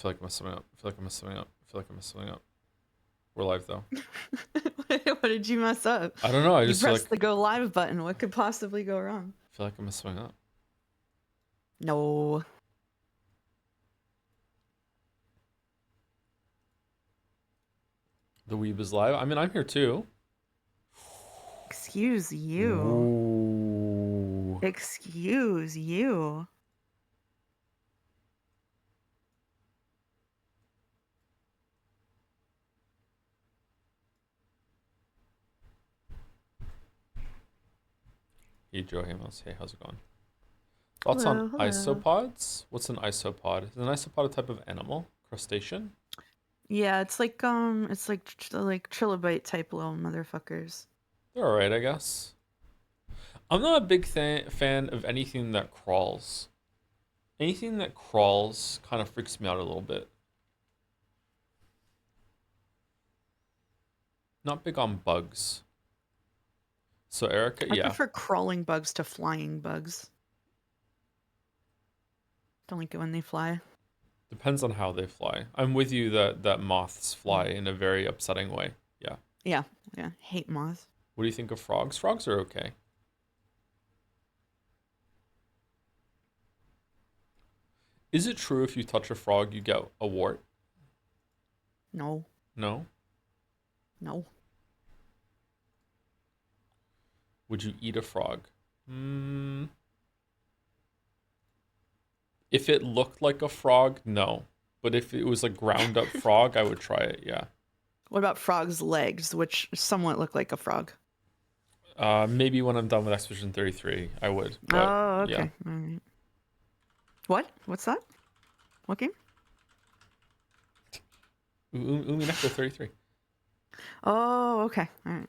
feel like I messed something up. I feel like I messed something up. I feel like I messed something up. We're live though. What did you mess up? I don't know. I You just feel like pressed the go live button. What could possibly go wrong? I messed something up. No. The Weeb is live. I mean, I'm here too. Excuse you. Ooh. Excuse you. Hey Joe, hey Mouse. Hey, how's it going? Thoughts on Hello, hello. isopods? What's an isopod? Is an isopod a type of animal? Crustacean? Yeah, it's like trilobite type little motherfuckers. They're alright, I guess. I'm not a big fan of anything that crawls. Anything that crawls kind of freaks me out a little bit. Not big on bugs. So Erica, I yeah. prefer crawling bugs to flying bugs. Don't like it when they fly. Depends on how they fly. I'm with you that moths fly Mm. in a very upsetting way. Yeah. Yeah, yeah. Hate moths. What do you think of frogs? Frogs are okay. Is it true if you touch a frog you get a wart? No, No. no. Would you eat a frog? Hmm. If it looked like a frog, no. But if it was a ground up frog, I would try it. Yeah. What about frog's legs, which somewhat look like a frog? Maybe when I'm done with Expedition 33, I would. But Oh, yeah. okay. All right. What? What's that? What game? Umineko 33. Oh, okay. All right.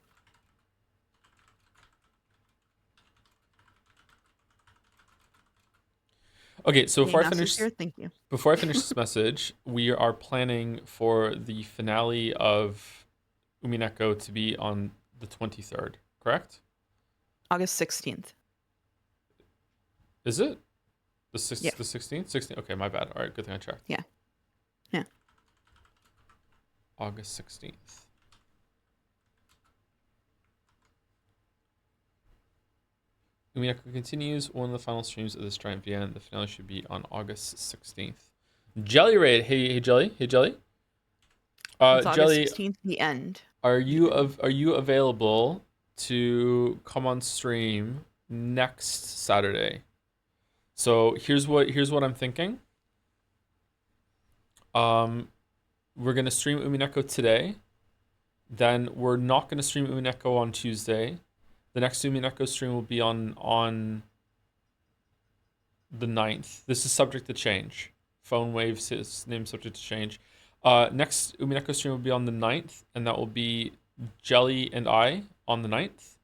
Okay, so Yay, Mouse is here. Thank you. before I finish this message, we are planning for the finale of Umineko to be on the 23rd, correct? August 16th. Is it? Yeah. The 16th? 16th. Okay, my bad. All right, good thing I checked. Yeah. Yeah. August 16th. Umineko continues. One of the final streams of this giant VN. The finale should be on August 16th. Jelly Raid. Hey Jelly. Hey Jelly. It's August Jelly, 16th, the end. are you available to come on stream next Saturday? So here's what I'm thinking. We're gonna stream Umineko today. Then we're not gonna stream Umineko on Tuesday. The next Umineko stream will be on the 9th. This is subject to change. Phone waves his name subject to change. Next Umineko stream will be on the 9th, and that will be Jelly and I on the 9th.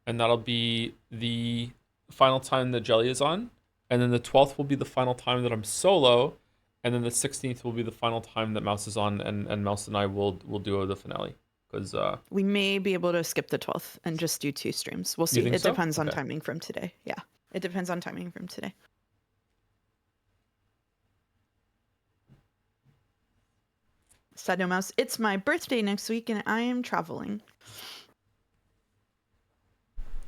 And that'll be the final time that Jelly is on. And then the 12th will be the final time that I'm solo. And then the 16th will be the final time that Mouse is on, and Mouse and I will do the finale. Because We may be able to skip the 12th and just do 2 streams. We'll you see. think It so? depends on Okay. timing from today. Yeah. It depends on timing from today. Sad Mouse. It's my birthday next week and I am traveling.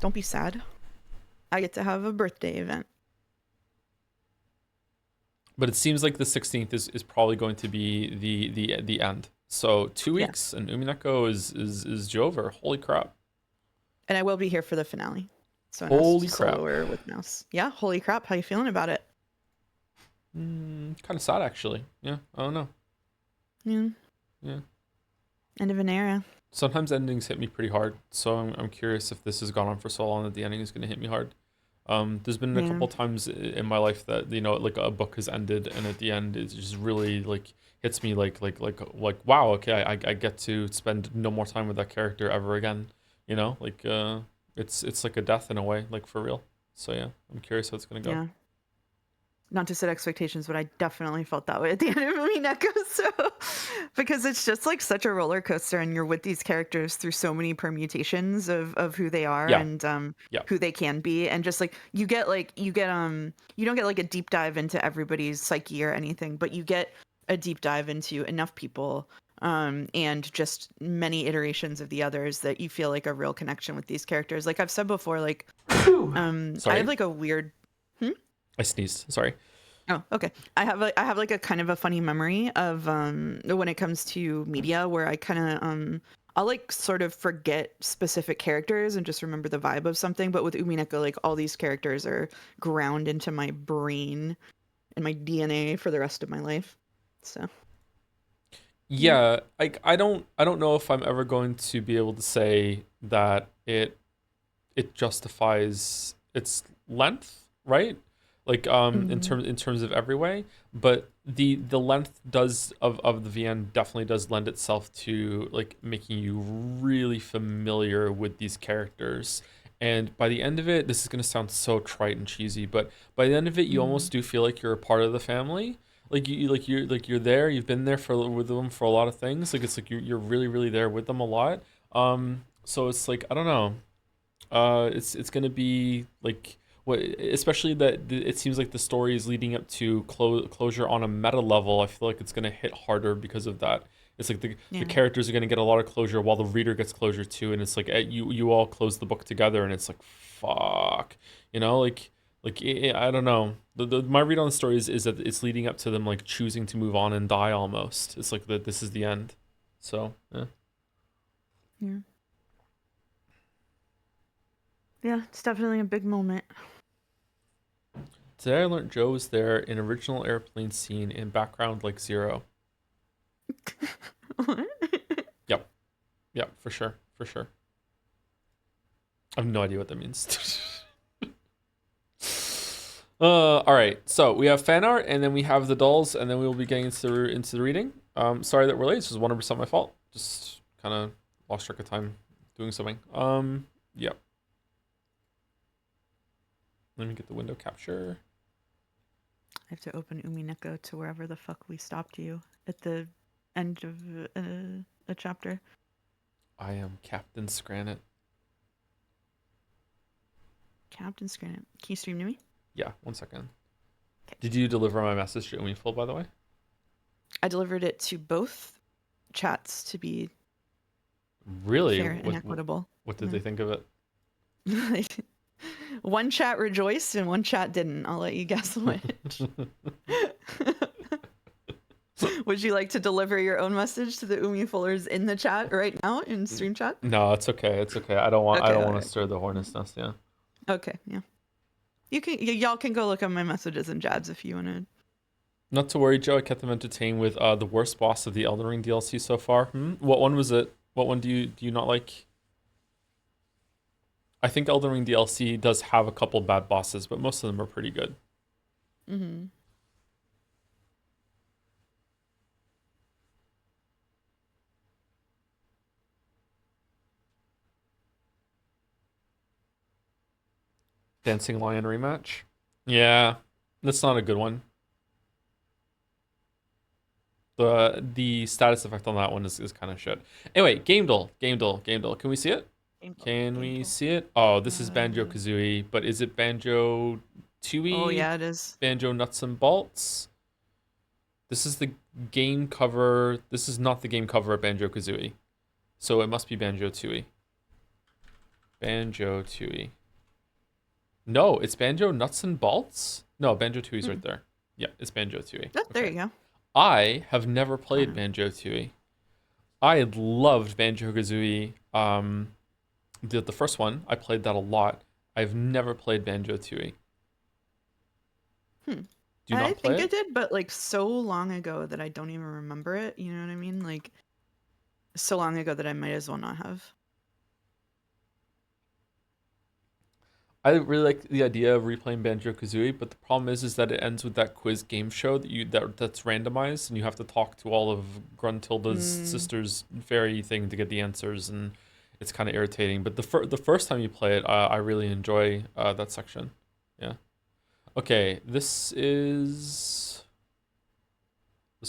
Don't be sad. I get to have a birthday event. But it seems like the 16th is probably going to be the end. So 2 weeks and Umineko is over. Holy crap. And I will be here for the finale. So Holy crap. soloer with Mouse. Yeah, holy crap. How you feeling about it? Kind of sad actually. Yeah, I don't know. Yeah. Yeah. End of an era. Sometimes endings hit me pretty hard, so I'm curious if this has gone on for so long that the ending is going to hit me hard. There's been a couple times in my life that like a book has ended, and at the end it just really like hits me like wow, okay, I get to spend no more time with that character ever again. It's like a death in a way, like for real. So yeah, I'm curious how it's gonna go. Yeah. Not to set expectations, but I definitely felt that way at the end of Umineko. So, because it's just like such a roller coaster, and you're with these characters through so many permutations of who they are and who they can be, and just like you don't get like a deep dive into everybody's psyche or anything, but you get a deep dive into enough people, and just many iterations of the others that you feel like a real connection with these characters. Like I've said before, like I have Sorry, like a weird. Hmm? I sneezed. Sorry. Oh, okay. I have like a kind of a funny memory of when it comes to media where I kind of I'll like sort of forget specific characters and just remember the vibe of something. But with Umineko, like all these characters are ground into my brain and my DNA for the rest of my life. So yeah. Yeah, I don't know if I'm ever going to be able to say that it justifies its length, right? Like Hmm. in terms of every way, but the length does of the VN definitely does lend itself to like making you really familiar with these characters. And by the end of it, this is gonna sound so trite and cheesy, but by the end of it, you Hmm. almost do feel like you're a part of the family. Like you're there. You've been there for with them for a lot of things. Like it's like you're really there with them a lot. So it's like I don't know. It's gonna be like what, especially that it seems like the story is leading up to closure on a meta level. I feel like it's gonna hit harder because of that. It's like the Yeah. characters are gonna get a lot of closure while the reader gets closure too, and it's like you all close the book together, and it's like fuck, you know, like I don't know. My read on the story is that it's leading up to them like choosing to move on and die almost. It's like that this is the end. So yeah. Yeah. Yeah. It's definitely a big moment. Today I learned Joe was there in original airplane scene in background like zero. Yep, yep, for sure, for sure. I have no idea what that means. All right. So we have fan art, and then we have the dolls, and then we will be getting into the reading. Sorry that we're late. It's just 100% my fault. Just kind of lost track of time doing something. Yep. Let me get the window capture. I have to open Umineko to wherever the fuck we stopped you at the end of a chapter. I am Captain Scrannet. Captain Screen. Can you stream to me? Yeah. 1 second. Okay. Did you deliver my message to Umiful, by the way? I delivered it to both chats to be Really? fair and equitable. What did they Yeah. think of it? One chat rejoiced and one chat didn't. I'll let you guess which. Would you like to deliver your own message to the Umi Fullers in the chat right now in stream chat? No, it's okay. It's okay. I Okay, don't all want to right. stir the hornet's nest. Yeah. Okay, yeah. You can y'all can go look at my messages and jabs if you want to. Not to worry, Joe. I kept them entertained with the worst boss of the Elden Ring DLC so far. What one was it? What one do you not like? I think Elden Ring DLC does have a couple bad bosses, but most of them are pretty good. Mhm. Dancing Lion rematch. Yeah, that's not a good one. The status effect on that one is kind of shit. Anyway, Game Duel. Can we see it? Can Game we tool. see it? Oh, this is Banjo Uh, Kazooie, but is it Banjo oh Tooie? yeah, it is. Banjo Nuts and Bolts? This is the game cover. This is not the game cover of Banjo Kazooie. So it must be Banjo Tooie. Banjo Tooie. No, it's Banjo Nuts and Bolts? No, Banjo Tooie's right Mm. there. Yeah, it's Banjo Tooie. Oh, there Okay. you go. I have never played Fun. Banjo Tooie. I loved Banjo Kazooie. The first one, I played that a lot. I've never played Banjo Tooie. Hmm. Do you I not play think I it? did, but like so long ago that I don't even remember it. You know what I mean? Like so long ago that I might as well not have. I really like the idea of replaying Banjo Kazooie, but the problem is that it ends with that quiz game show that's randomized, and you have to talk to all of Gruntilda's Mm. sister's fairy thing to get the answers, and it's kind of irritating. But the first time you play it, I really enjoy that section. Yeah. Okay, this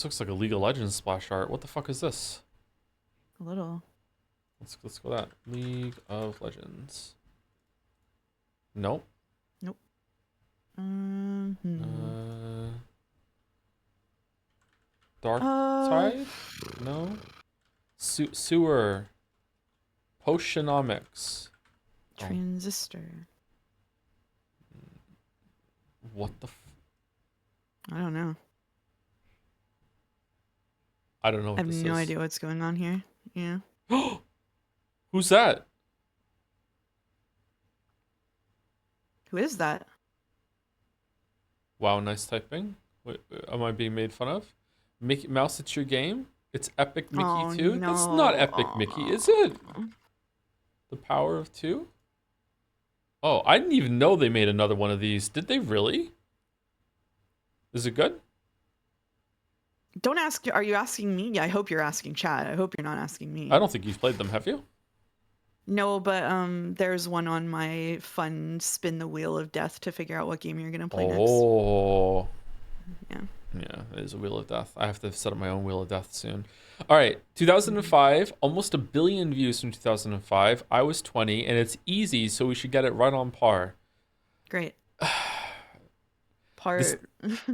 looks like a League of Legends splash art. What the fuck is this? A little. Let's go that League of Legends. Nope. Nope. Uh, Dark Uh, side? No. Sewer. Potionomics. Oh, transistor. what the I don't know. I don't know I what have this no is. idea what's going on here. Yeah. Who's that? Who is that? Wow, nice typing. Wait, am I being made fun of? Mickey Mouse, it's your game? It's Epic Mickey Oh 2? That's not no. Epic Mickey, is it? The Power of 2? Oh, I didn't even know they made another one of these. Did they really? Is it good? Don't ask. Are you asking me? Yeah, I hope you're asking chat. I hope you're not asking I me. don't think you've played them, have you? No, but there's one on my fun spin the wheel of death to figure out what game you're gonna play next. Oh. Yeah. Yeah, it is a Wheel of Death. I have to set up my own Wheel of Death soon. All right, Mhm. 2005, almost a billion views from 2005. I was 20, and it's easy, so we should get it right on par. Great. This Part.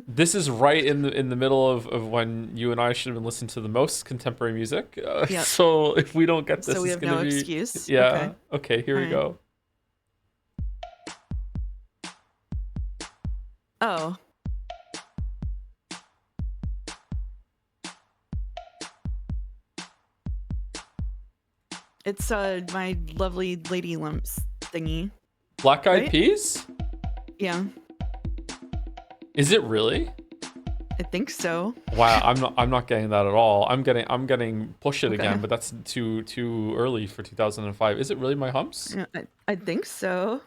this is right in the middle of when you and I should have been listening to the most contemporary music. Yep. So if we don't get So this, we it's have gonna no be excuse. yeah. Okay. Okay, here All we right. go. Oh, it's my lovely lady lumps thingy, Black Eyed right? Peas? Yeah, Is it really? I think so. Wow, I'm not getting that at all. I'm getting Push It Okay. again, but that's too early for 2005. Is it really My Humps? Yeah, I think so.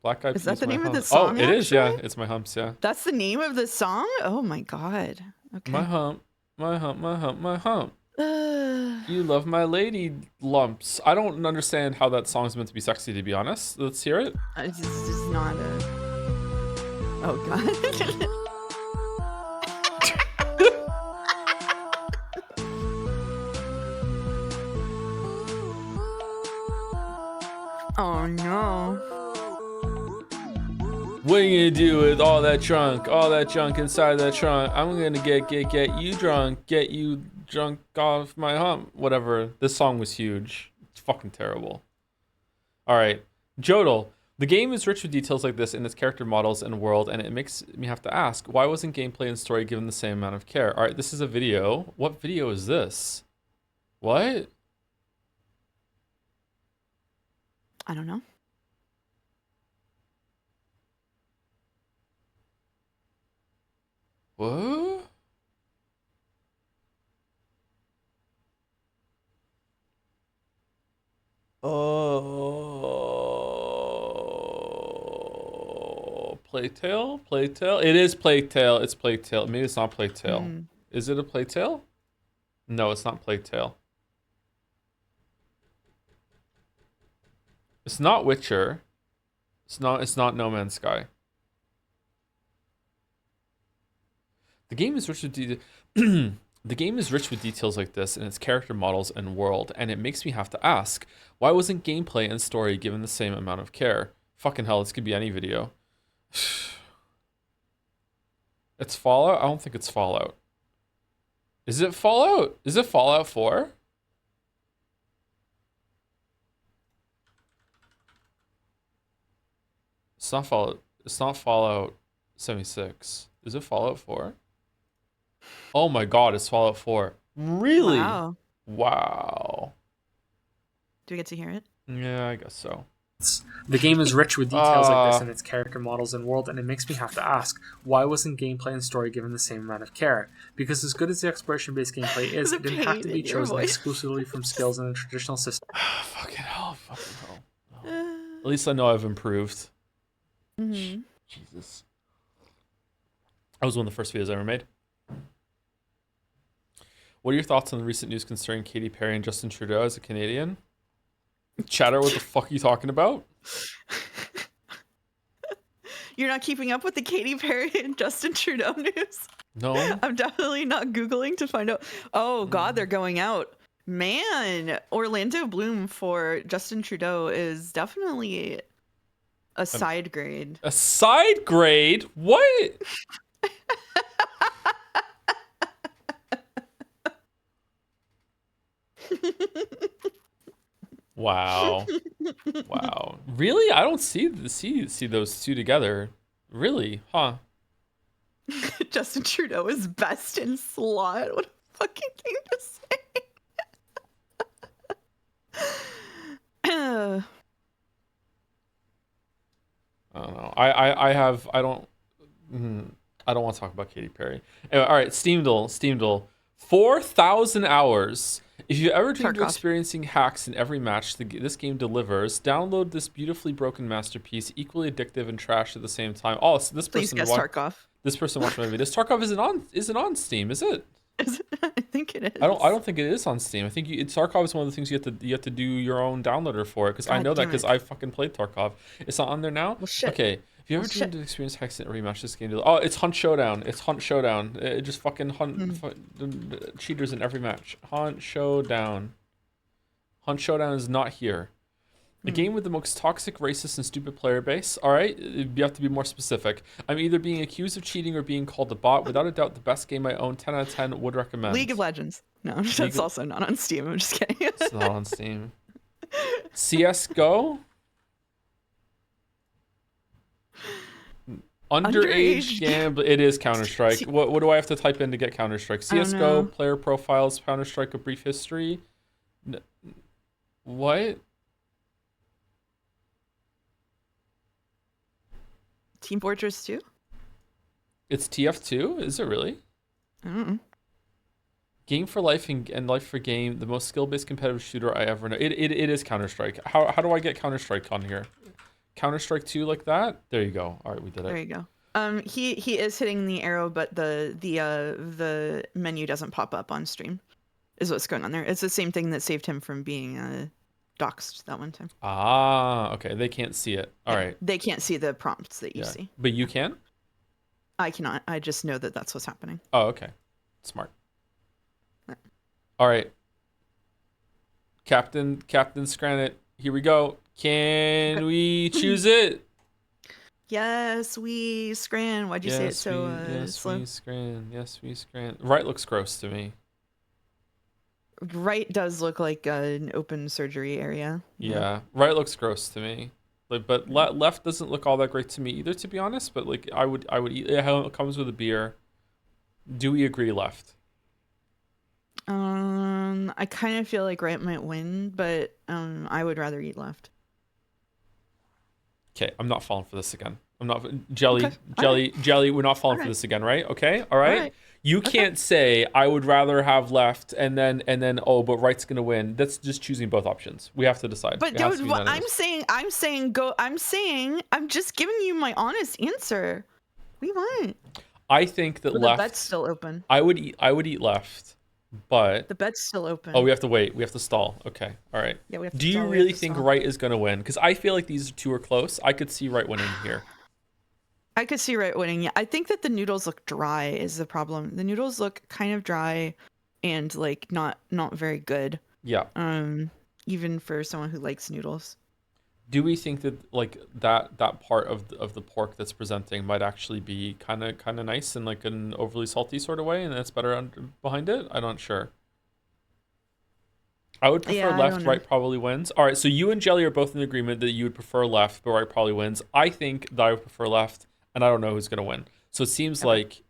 Black Eyed Is that Peas, the My name of the Humps. Oh, song it is, yeah. actually? It's My Humps, yeah. That's the name of the song? Oh my god. My Okay. hump, my hump, my hump, my hump. Uh, You love my lady lumps. I don't understand how that song's meant to be sexy, to be honest. Let's hear it. it's just not a. Oh god. Oh no. What are you gonna do with all that junk inside that trunk? I'm gonna get you drunk, get you drunk off my hump. Whatever. This song was huge. It's fucking terrible. All right, Jodel. The game is rich with details like this in its character models and world, and it makes me have to ask, why wasn't gameplay and story given the same amount of care? All right, this is a video. What video is this? What? I don't know. What? Oh, Playtail? Playtail? It is Playtail. It's Playtail. Maybe it's not Playtail. Hmm. Is it a Playtail? No, it's not Playtail. It's not Witcher. It's not No Man's Sky. The game is rich with the game is rich with details like this in its character models and world, and it makes me have to ask, why wasn't gameplay and story given the same amount of care? Fucking hell, this could be any video. It's Fallout? I don't think it's Fallout. Is it Fallout? Is it Fallout 4? It's not Fallout. It's not Fallout 76. Is it Fallout 4? Oh my god, it's Fallout 4. Really? Wow. Wow. Do we get to hear it? Yeah, I guess so. The game is rich with details like this Uh, in its character models and world, and it makes me have to ask, why wasn't gameplay and story given the same amount of care? Because as good as the exploration-based gameplay is, The it didn't have to pain be in your chosen voice. exclusively from skills in a traditional system. fucking hell, fucking hell. At least I know I've improved. Mm-hmm. Jesus. That was one of the first videos I ever made. What are your thoughts on the recent news concerning Katy Perry and Justin Trudeau as a Canadian? Chatter, what the fuck are you talking about? You're not keeping up with the Katy Perry and Justin Trudeau news? No? I'm definitely not Googling to find out. Oh, God, they're going out. Man, Orlando Bloom for Justin Trudeau is definitely a side grade. A side grade? What? Wow. Wow. Really? I don't see those two together. Really? Huh. Justin Trudeau is best in slot. What a fucking thing to say. I don't know. I don't want to talk about Katy Perry. Anyway, all right, Steamdle. 4,000 hours. If you ever dreamed of Tarkov. experiencing hacks in every match this game delivers, download this beautifully broken masterpiece, equally addictive and trash at the same time. Oh, so Please guess Tarkov. this person watched my video. Tarkov isn't on Steam, is it? I think it is. I don't think it is on Steam. I think Tarkov is one of the things you have to do your own downloader for it, because I God know that damn because it. I fucking played Tarkov. It's not on there now. Well, shit. Okay, if you ever Well, dreamed shit. of experience hacks in every match this game, oh, it's Hunt Showdown. It's Hunt Showdown. It just fucking cheaters in every match. Hunt Showdown. Hunt Showdown is not here. A game with the most toxic, racist, and stupid player base. All right, you have to be more specific. I'm either being accused of cheating or being called a bot. Without a doubt, the best game I own. 10 out of 10 would recommend. League of Legends. No, that's also not on Steam. I'm just kidding. It's not on Steam. CS:GO. Underage gambling. It is Counter-Strike. What do I have to type in to get Counter-Strike? CS:GO, player profiles, Counter-Strike, a brief history. What? Team Fortress 2? It's TF2? Is it really? I don't know. Game for Life and Life for Game, the most skill-based competitive shooter I ever know. It is Counter-Strike. How do I get Counter-Strike on here? Counter-Strike 2 like that? There you go. All right, we did it. There you go. He is hitting the arrow, but the menu doesn't pop up on stream. Is what's going on there. It's the same thing that saved him from being doxxed that one time. Ah, okay. They can't see it. All right. They can't see the prompts that you Yeah. see. But you can? I cannot. I just know that that's what's happening. Oh, okay. Smart. Right. All right. Captain Scranit, here we go. Can we choose it? Yes, we scran. Why'd you say it so slow? we scran. Yes, we scran. Right looks gross to me. Right does look like an open surgery area. Yeah, right looks gross to me. Like, but left doesn't look all that great to me either, to be honest. But like, I would eat it. How it comes with a beer. Do we agree left? I kind of feel like right might win, but I would rather eat left. Okay, I'm not falling for this again. I'm not jelly. Okay. Jelly. We're not falling for this again, right? Okay, all right. You can't say I would rather have left and then oh, but right's gonna win. That's just choosing both options. We have to decide. But dude, what I'm saying go. I'm just giving you my honest answer. What do you want? I think that Well, left. The bet's still open. I would eat left, but the bet's still open. Oh, we have to wait. We have to stall. Okay, all right. Yeah, we have to. Do you really think right is gonna win? Because I feel like these two are close. I could see right winning here. I could see right winning. Yeah, I think that the noodles look dry is the problem. The noodles look kind of dry, and like not very good. Yeah. Even for someone who likes noodles. Do we think that like that part of the pork that's presenting might actually be kind of nice in like an overly salty sort of way, and that's better behind it? I'm not sure. I would prefer left. Right probably wins. All right, so you and Jelly are both in agreement that you would prefer left, but right probably wins. I think that I would prefer left, and I don't know who's gonna win. So it seems like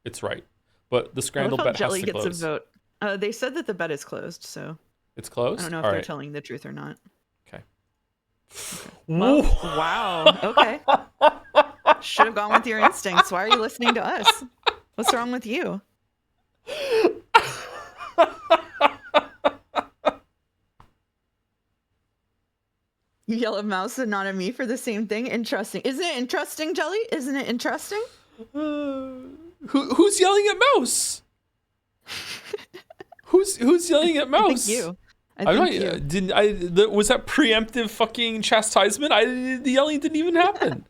it's right, but the scramble bet Jelly has to gets close. a vote. They said that the bet is closed, so It's closed. I don't know if they're telling the truth or not. Okay. Well, wow. Okay. Should have gone with your instincts. Why are you listening to us? What's wrong with you? You yell at Mouse and not at me for the same thing? Interesting. Isn't it interesting, Jelly? Isn't it interesting? Who's yelling at Mouse? Who's yelling at Mouse? I think you. Was that preemptive fucking chastisement? The yelling didn't even happen.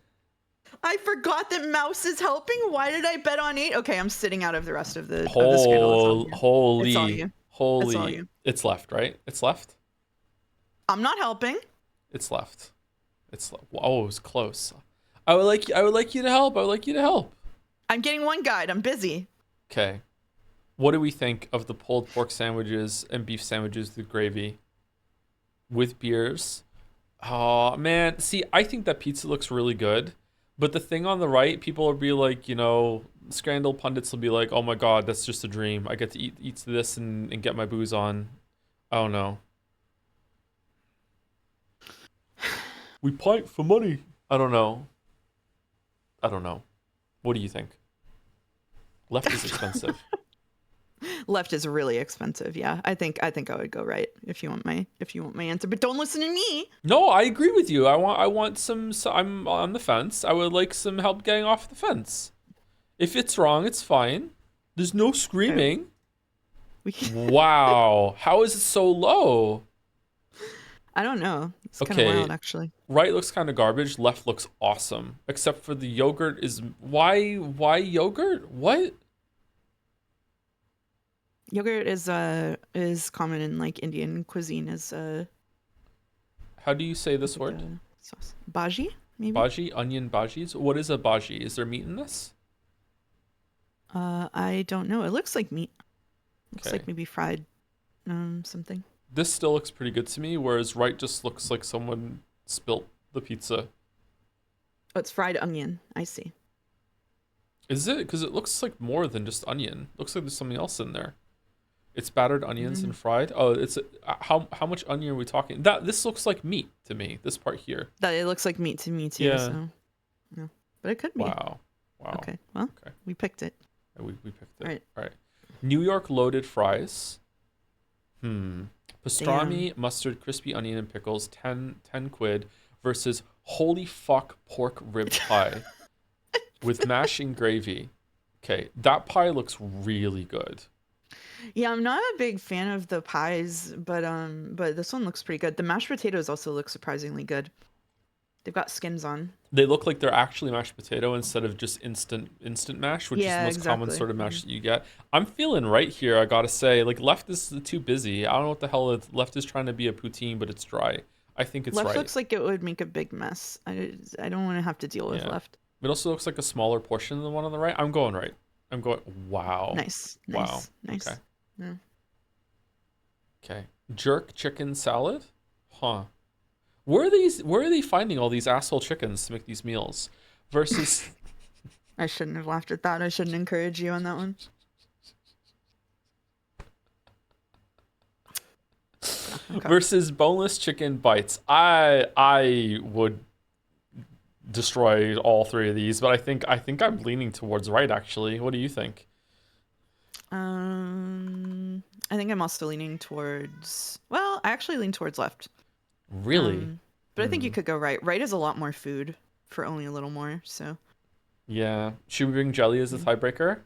I forgot that Mouse is helping. Why did I bet on 8? Okay, I'm sitting out of the rest of the scandal. Holy. It's all you. Holy. It's all you. It's left, right? It's left? I'm not helping. It's left. Oh, it was close. I would like you to help. I'm getting one guide. I'm busy. Okay. What do we think of the pulled pork sandwiches and beef sandwiches with gravy? with beers. Oh man, see, I think that pizza looks really good, but the thing on the right, people will be like, Scandal pundits will be like, "Oh my God, that's just a dream. I get to eat this and get my booze on." I don't know. We pint for money. I don't know. I don't know. What do you think? Left is expensive. Left is really expensive. Yeah, I think I would go right if you want my answer. But don't listen to me. No, I agree with you. I want some. I'm on the fence. I would like some help getting off the fence. If it's wrong, it's fine. There's no screaming. Wow, how is it so low? I don't know. It's kind of wild, actually. Right looks kind of garbage. Left looks awesome, except for the yogurt is why yogurt? What? Yogurt is common in like Indian cuisine as How do you say this word? Sauce. Bhaji, maybe. Bhaji, onion bhajis. What is a bhaji? Is there meat in this? I don't know. It looks like meat. Looks Okay. like maybe fried something. This still looks pretty good to me, whereas right just looks like someone spilt the pizza. Oh, it's fried onion. I see. Is it? Because it looks like more than just onion. Looks like there's something else in there. It's battered onions and fried. Oh, it's how much onion are we talking? This looks like meat to me. This part here. That it looks like meat to me too. Yeah. So, yeah. But it could be. Wow. Okay. Well, Okay. we picked it. We picked it. Right. All right. New York loaded fries. Pastrami, mustard, crispy onion, and pickles. 10 quid versus holy fuck pork rib pie with mash and gravy. Okay, that pie looks really good. Yeah, I'm not a big fan of the pies, but this one looks pretty good. The mashed potatoes also look surprisingly good. They've got skins on. They look like they're actually mashed potato instead of just instant mash, which is the most common exactly. sort of mash that you get. I'm feeling right here, I gotta say. Like, left is too busy. I don't know what the hell left is trying to be a poutine, but it's dry. I think it's left right. looks like it would make a big mess. I don't want to have to deal with left. It also looks like a smaller portion than the one on the right. I'm going right. Wow. Nice. Wow. Nice. Okay. Yeah. Okay. Jerk chicken salad? Huh. Where are they finding all these asshole chickens to make these meals? Versus I shouldn't have laughed at that. I shouldn't encourage you on that one. Okay. Versus boneless chicken bites. I would destroy all three of these, but I think I'm leaning towards right actually. What do you think? I think I'm also leaning towards. Well, I actually lean towards left. Really? But I think you could go right. Right is a lot more food for only a little more. So. Yeah. Should we bring jelly as a tiebreaker?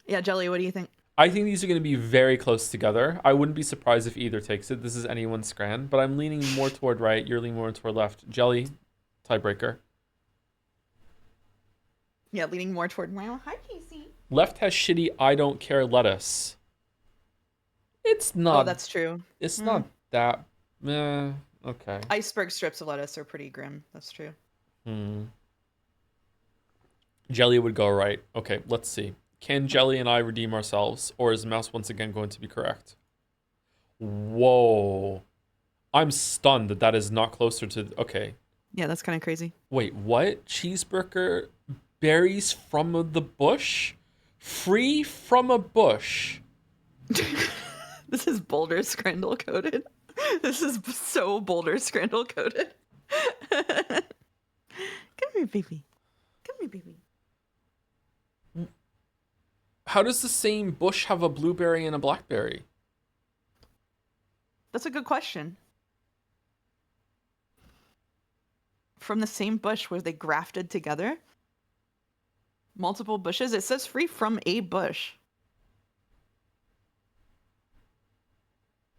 Yeah, Jelly. What do you think? I think these are going to be very close together. I wouldn't be surprised if either takes it. This is anyone's scran, but I'm leaning more toward right. You're leaning more toward left. Jelly, tiebreaker. Yeah, leaning more toward. Wow, hi Casey. Left has shitty I don't care lettuce. It's not. Oh, that's true. It's not that. Okay. Iceberg strips of lettuce are pretty grim. That's true. Jelly would go right. Okay, let's see. Can Jelly and I redeem ourselves, or is Mouse once again going to be correct? Whoa. I'm stunned that is not closer to... Okay. Yeah, that's kind of crazy. Wait, what? Cheeseburger berries from the bush? Free from a bush. This is Boulder Scrandle coded. This is so Boulder Scrandle coded. Come here, baby. Come here, baby. How does the same bush have a blueberry and a blackberry? That's a good question. From the same bush, were they grafted together? Multiple bushes? It says free from a bush.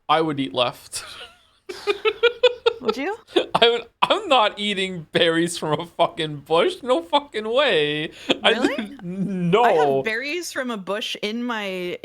I would eat left. Would you? I'm not eating berries from a fucking bush. No fucking way. Really? No. I have berries from a bush in my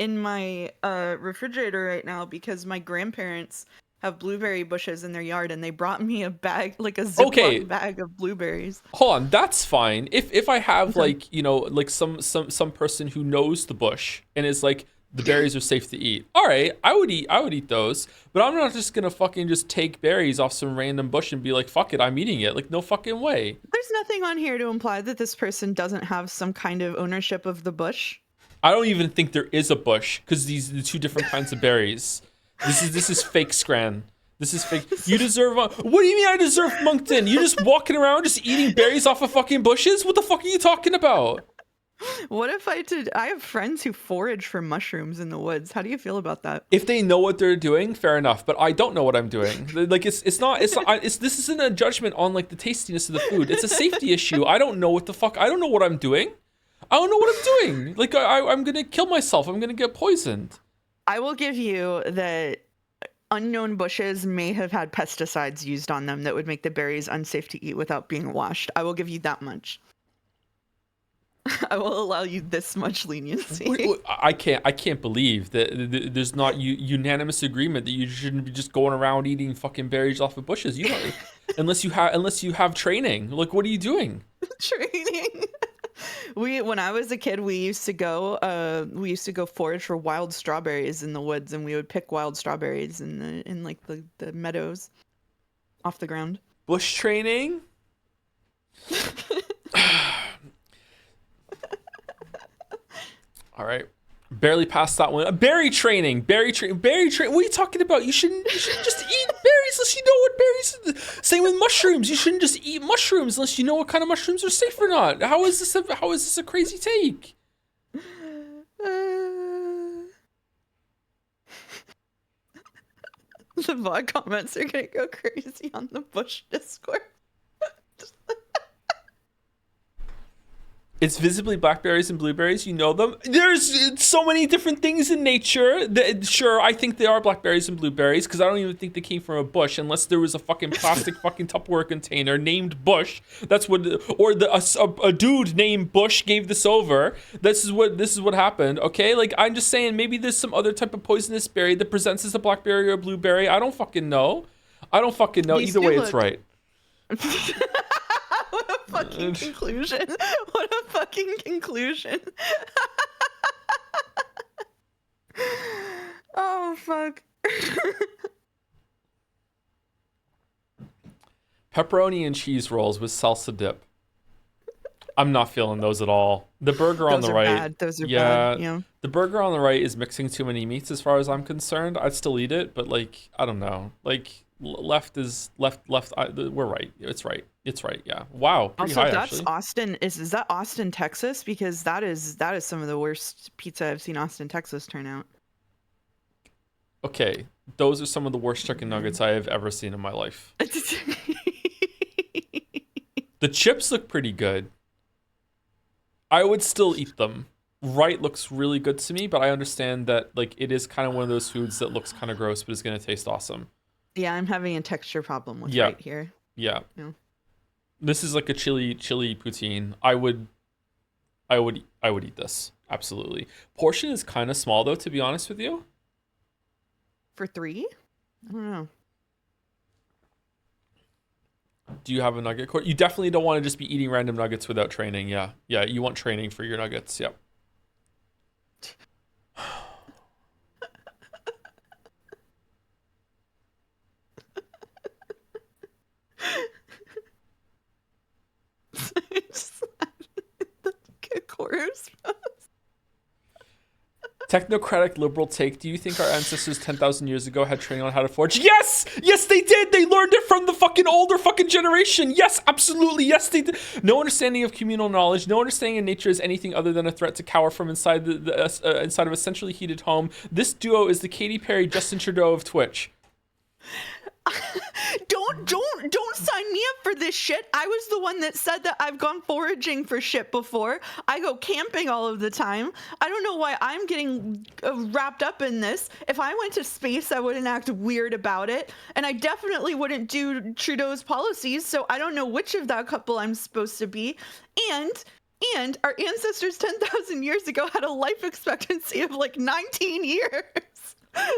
refrigerator right now because my grandparents have blueberry bushes in their yard and they brought me a bag, like a Ziploc bag of blueberries. Hold on, that's fine. If I have like, like some person who knows the bush and is like, The berries are safe to eat. All right, I would eat those, but I'm not just gonna fucking just take berries off some random bush and be like, fuck it, I'm eating it. Like, no fucking way. There's nothing on here to imply that this person doesn't have some kind of ownership of the bush. I don't even think there is a bush because these are the two different kinds of berries. This is fake Scran. This is fake. You deserve. What do you mean I deserve Moncton? You just walking around just eating berries off of fucking bushes? What the fuck are you talking about? What if I have friends who forage for mushrooms in the woods. How do you feel about that? If they know what they're doing, fair enough. But I don't know what I'm doing. Like this isn't a judgment on like the tastiness of the food. It's a safety issue. I don't know what the fuck. I don't know what I'm doing. I don't know what I'm doing. Like I'm gonna kill myself. I'm gonna get poisoned. I will give you that unknown bushes may have had pesticides used on them that would make the berries unsafe to eat without being washed. I will give you that much. I will allow you this much leniency. I can't believe that there's not unanimous agreement that you shouldn't be just going around eating fucking berries off of bushes. You know, unless you have training. Like, what are you doing? Training. When I was a kid, we used to go forage for wild strawberries in the woods, and we would pick wild strawberries in like the meadows off the ground. Bush training. All right, barely passed that one. Berry training. What are you talking about? You shouldn't just eat berries unless you know what berries. Same with mushrooms. You shouldn't just eat mushrooms unless you know what kind of mushrooms are safe or not. How is this a crazy take? The VOD comments are gonna go crazy on the Bush Discord. It's visibly blackberries and blueberries. You know them. There's so many different things in nature. Sure, I think they are blackberries and blueberries because I don't even think they came from a bush unless there was a fucking plastic fucking Tupperware container named Bush. That's what, or a dude named Bush gave this over. This is what happened. Okay, like I'm just saying maybe there's some other type of poisonous berry that presents as a blackberry or a blueberry. I don't fucking know. Either way, it's right. What a fucking conclusion. What a fucking conclusion. Oh, fuck. Pepperoni and cheese rolls with salsa dip. I'm not feeling those at all. The burger on the right. Bad. Those are bad. Yeah. The burger on the right is mixing too many meats as far as I'm concerned. I'd still eat it, but like, I don't know. Like, left. We're right. It's right. Yeah. Wow. Pretty Also, high, that's actually. Austin. Is that Austin, Texas? Because that is some of the worst pizza I've seen Austin, Texas turn out. Okay, those are some of the worst chicken nuggets I have ever seen in my life. The chips look pretty good. I would still eat them. Right looks really good to me, but I understand that like it is kind of one of those foods that looks kind of gross, but is going to taste awesome. Yeah, I'm having a texture problem with right here. Yeah. This is like a chili poutine. I would eat this. Absolutely. Portion is kind of small though, to be honest with you. For 3? I don't know. Do you have a nugget court? You definitely don't want to just be eating random nuggets without training. Yeah. Yeah, you want training for your nuggets. Yep. Technocratic liberal take. Do you think our ancestors 10,000 years ago had training on how to forge? Yes! Yes, they did! They learned it from the fucking older fucking generation! Yes, absolutely! Yes, they did! No understanding of communal knowledge, no understanding of nature as anything other than a threat to cower from inside inside of a centrally heated home. This duo is the Katy Perry, Justin Trudeau of Twitch. Don't sign me up for this shit. I was the one that said that I've gone foraging for shit before. I go camping all of the time. I don't know why I'm getting wrapped up in this. If I went to space, I wouldn't act weird about it. And I definitely wouldn't do Trudeau's policies. So I don't know which of that couple I'm supposed to be. And our ancestors 10,000 years ago had a life expectancy of like 19 years.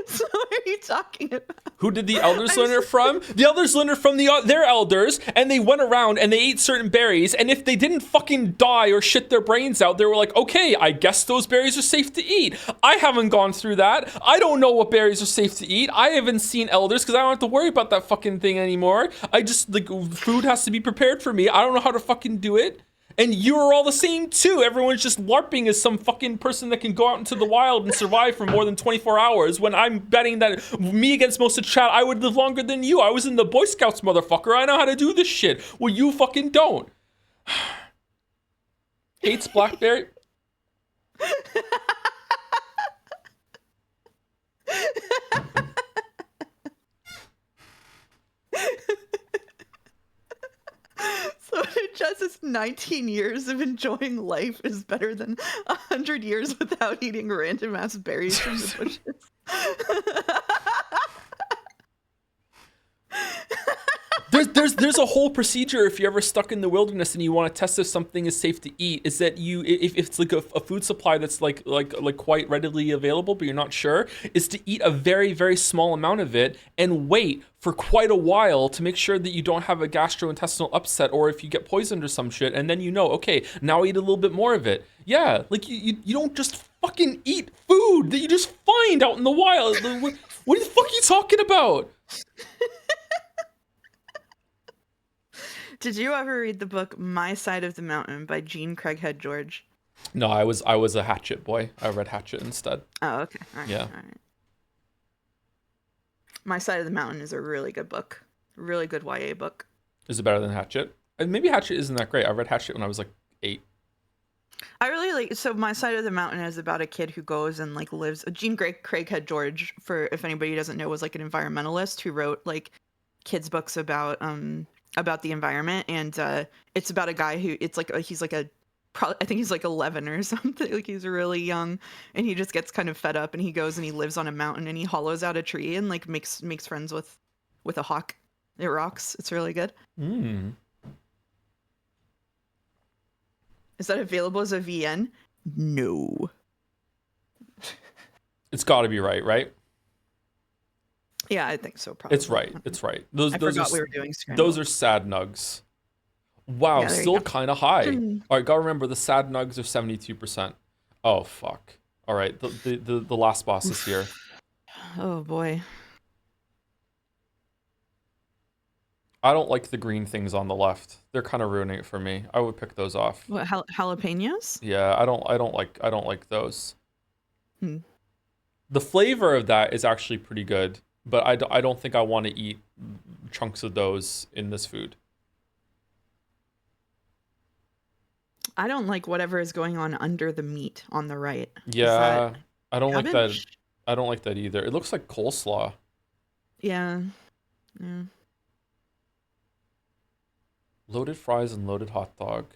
So what are you talking about? Who did the elders learn it from? The elders learned it from their elders, and they went around and they ate certain berries, and if they didn't fucking die or shit their brains out, they were like, okay, I guess those berries are safe to eat. I haven't gone through that. I don't know what berries are safe to eat. I haven't seen elders because I don't have to worry about that fucking thing anymore. I just, like, food has to be prepared for me. I don't know how to fucking do it. And you're all the same too. Everyone's just LARPing as some fucking person that can go out into the wild and survive for more than 24 hours when I'm betting that me against most of chat, I would live longer than you. I was in the Boy Scouts, motherfucker. I know how to do this shit. Well, you fucking don't. Hates Blackberry. So just 19 years of enjoying life is better than 100 years without eating random ass berries from the bushes. There's a whole procedure if you're ever stuck in the wilderness and you want to test if something is safe to eat. Is that if it's like a food supply that's like quite readily available, but you're not sure, is to eat a very, very small amount of it and wait for quite a while to make sure that you don't have a gastrointestinal upset or if you get poisoned or some shit, and then you know, okay, now eat a little bit more of it. Yeah, like you don't just fucking eat food that you just find out in the wild. What the fuck are you talking about? Did you ever read the book My Side of the Mountain by Jean Craighead George? No, I was a Hatchet boy. I read Hatchet instead. Oh, okay. All right, Yeah. All right. My Side of the Mountain is a really good book. Really good YA book. Is it better than Hatchet? And maybe Hatchet isn't that great. I read Hatchet when I was like 8. I really like. So My Side of the Mountain is about a kid who goes and like lives. Jean Craighead George, for if anybody doesn't know, was like an environmentalist who wrote like kids books about the environment, and it's about a guy who he's like I think he's like 11 or something. Like he's really young, and he just gets kind of fed up, and he goes and he lives on a mountain, and he hollows out a tree and like makes friends with a hawk. It rocks. It's really good. Is that available as a VN? No. It's got to be right? Yeah, I think so. Probably. It's right. It's right. Those forgot are we were doing Scramble. those are sad nugs. Wow, Yeah, there you still go. kind of high. All right, gotta remember the sad nugs are 72%. Oh fuck. All right, the last boss is here. Oh boy. I don't like the green things on the left. They're kind of ruining it for me. I would pick those off. What jalapenos? Yeah, I don't like those. Hmm. The flavor of that is actually pretty good, but I don't think I want to eat chunks of those in this food. I don't like whatever is going on under the meat on the right. Yeah, I don't like that. cabbage? I don't like that either. It looks like coleslaw. Yeah. Yeah. Loaded fries and loaded hot dog.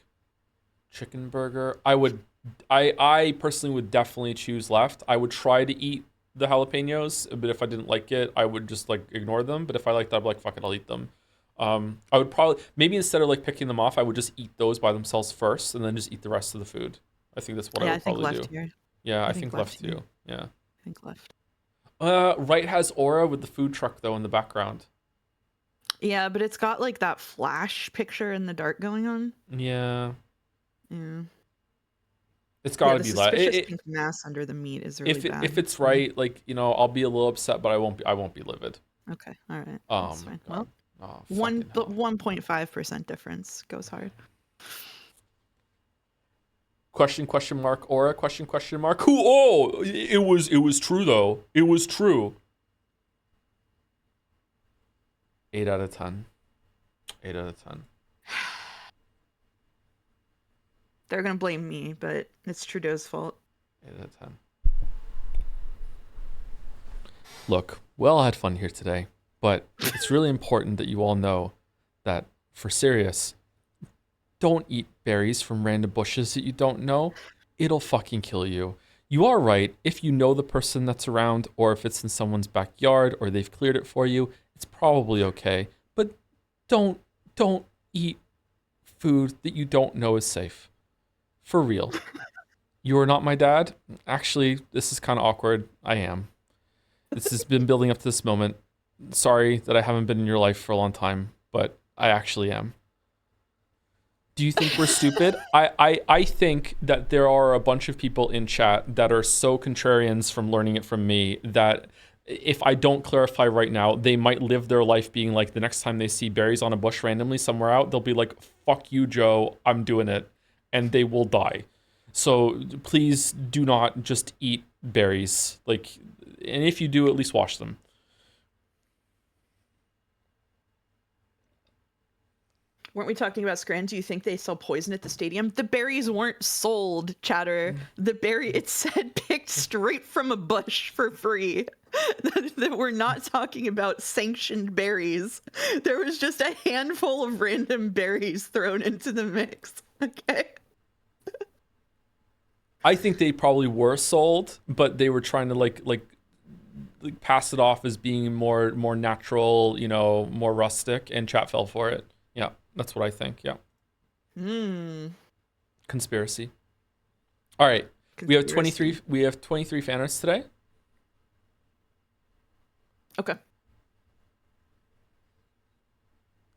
Chicken burger. I personally would definitely choose left. I would try to eat the jalapenos, but if I didn't like it, I would just like ignore them. But if I liked it, I'd be like, fuck it, I'll eat them. I would probably, maybe instead of like picking them off, I would just eat those by themselves first and then just eat the rest of the food. I think that's what I would think probably left do. here. Yeah, I I think think left left too. Yeah. I think left. Right has aura with the food truck though in the background. Yeah, but it's got like that flash picture in the dark going on. Yeah. Yeah. It's got to the be left. suspicious pink mass under the meat is really bad. If it's right, like, you know, I'll be a little upset, but I won't be livid. Okay, all right. Oh That's my fine. God. Well, Oh, 1.5% difference goes hard. question mark aura question mark who? Oh, it was true though. It was true. 8 out of 10. 8 out of 10. They're gonna blame me, but it's Trudeau's fault. 8 out of 10. Look, we all had fun here today, but it's really important that you all know that for serious, don't eat berries from random bushes that you don't know. It'll fucking kill you. You are right. If you know the person that's around, or if it's in someone's backyard, or they've cleared it for you, it's probably okay. But don't eat food that you don't know is safe. For real. You are not my dad. Actually, this is kind of awkward. I am. This has been building up to this moment. Sorry that I haven't been in your life for a long time, but I actually am. Do you think we're stupid? I think that there are a bunch of people in chat that are so contrarians from learning it from me that if I don't clarify right now, they might live their life being like, the next time they see berries on a bush randomly somewhere out, they'll be like, fuck you, Joe, I'm doing it. And they will die. So please do not just eat berries. Like, and if you do, at least wash them. Weren't we talking about Scranton? Do you think they sell poison at the stadium? The berries weren't sold, chatter. It said picked straight from a bush for free. That we're not talking about sanctioned berries. There was just a handful of random berries thrown into the mix. Okay. I think they probably were sold, but they were trying to like pass it off as being more natural, more rustic, and chat fell for it. Yeah, that's what I think. Yeah. Conspiracy. All right. We have 23 fan arts today. Okay.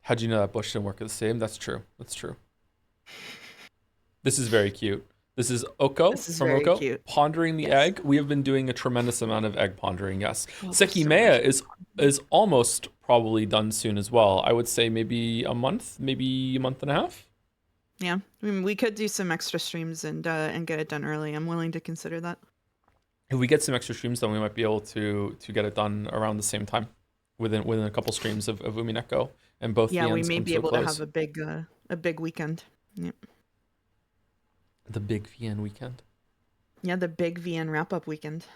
How'd you know that bush didn't work at the stadium? That's true. This is very cute. This is Oko from Oko. Cute. Pondering the egg. We have been doing a tremendous amount of egg pondering, yes. Sekimea is almost probably done soon as well. I would say maybe a month and a half. Yeah. I mean, we could do some extra streams and get it done early. I'm willing to consider that. If we get some extra streams, then we might be able to get it done around the same time, within a couple streams of Umineko, and both. Yeah, we may be able to have a big weekend. Yep. The big VN weekend. Yeah, the big VN wrap-up weekend.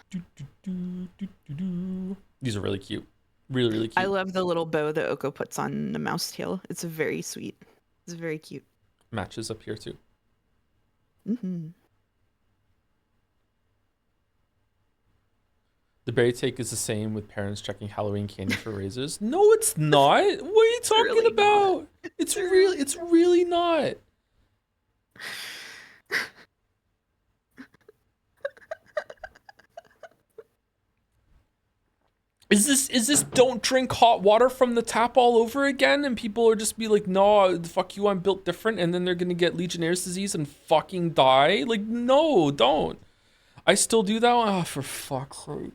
These are really cute. Really cute. I love the little bow that Oko puts on the mouse tail. It's very sweet. It's very cute. Matches up here too. Mm-hmm. The berry take is the same with parents checking Halloween candy for razors. No, it's not. What are you talking really about? Not. It's really not. Is this don't drink hot water from the tap all over again? And people are just be like, no, fuck you, I'm built different. And then they're going to get Legionnaire's disease and fucking die. Like, no, don't. I still do that. Oh, for fuck's sake.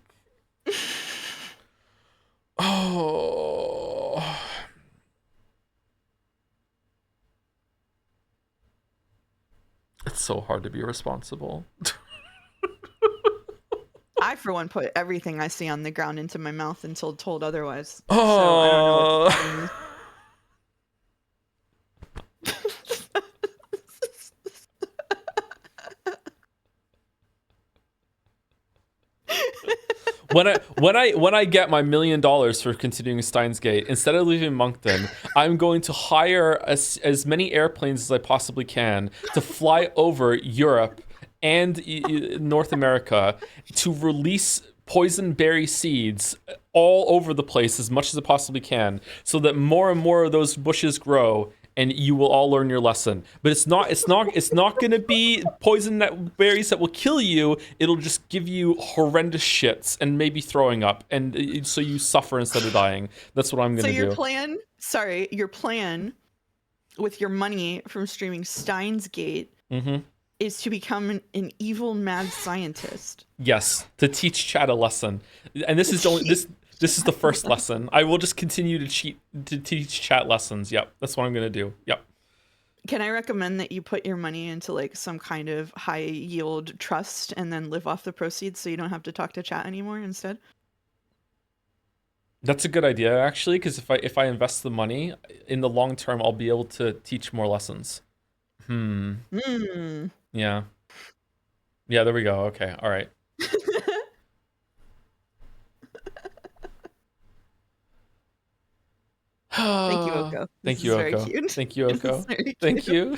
Oh. It's so hard to be responsible. I, for one, put everything I see on the ground into my mouth until told otherwise. Oh. So I don't know what that means. When I get my $1 million for continuing Steins Gate, instead of leaving Moncton, I'm going to hire as many airplanes as I possibly can to fly over Europe and North America to release poison berry seeds all over the place as much as it possibly can, so that more and more of those bushes grow, and you will all learn your lesson. But it's not going to be poison berries that will kill you. It'll just give you horrendous shits and maybe throwing up, and so you suffer instead of dying. That's what I'm going to do. So your plan with your money from streaming Steins Gate is to become an evil mad scientist. Yes, to teach Chad a lesson. And this is the first lesson. I will just continue to teach chat lessons. Yep, that's what I'm gonna do. Yep. Can I recommend that you put your money into like some kind of high yield trust and then live off the proceeds so you don't have to talk to chat anymore instead? That's a good idea, actually, because if I invest the money in the long term, I'll be able to teach more lessons. Yeah. Yeah, there we go. Okay, all right. Thank you, Oko. Thank you, Oko. Thank you, Oko. Thank you.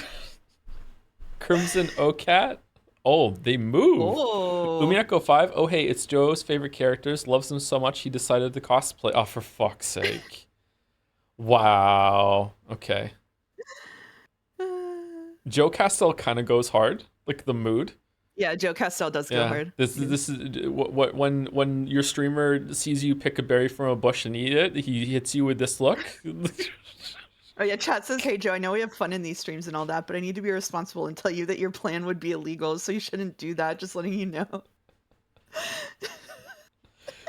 Crimson Ocat. Oh, they moved. Oh. Umineko 5. Oh, hey, it's Joe's favorite characters. Loves them so much he decided to cosplay. Oh, for fuck's sake. Wow. Okay. Joe Castell kind of goes hard. Like the mood. Yeah, Joe Castell does go Yeah, hard. this is what when your streamer sees you pick a berry from a bush and eat it, he hits you with this look. Oh yeah, chat says, "Hey Joe, I know we have fun in these streams and all that, but I need to be responsible and tell you that your plan would be illegal, so you shouldn't do that. Just letting you know."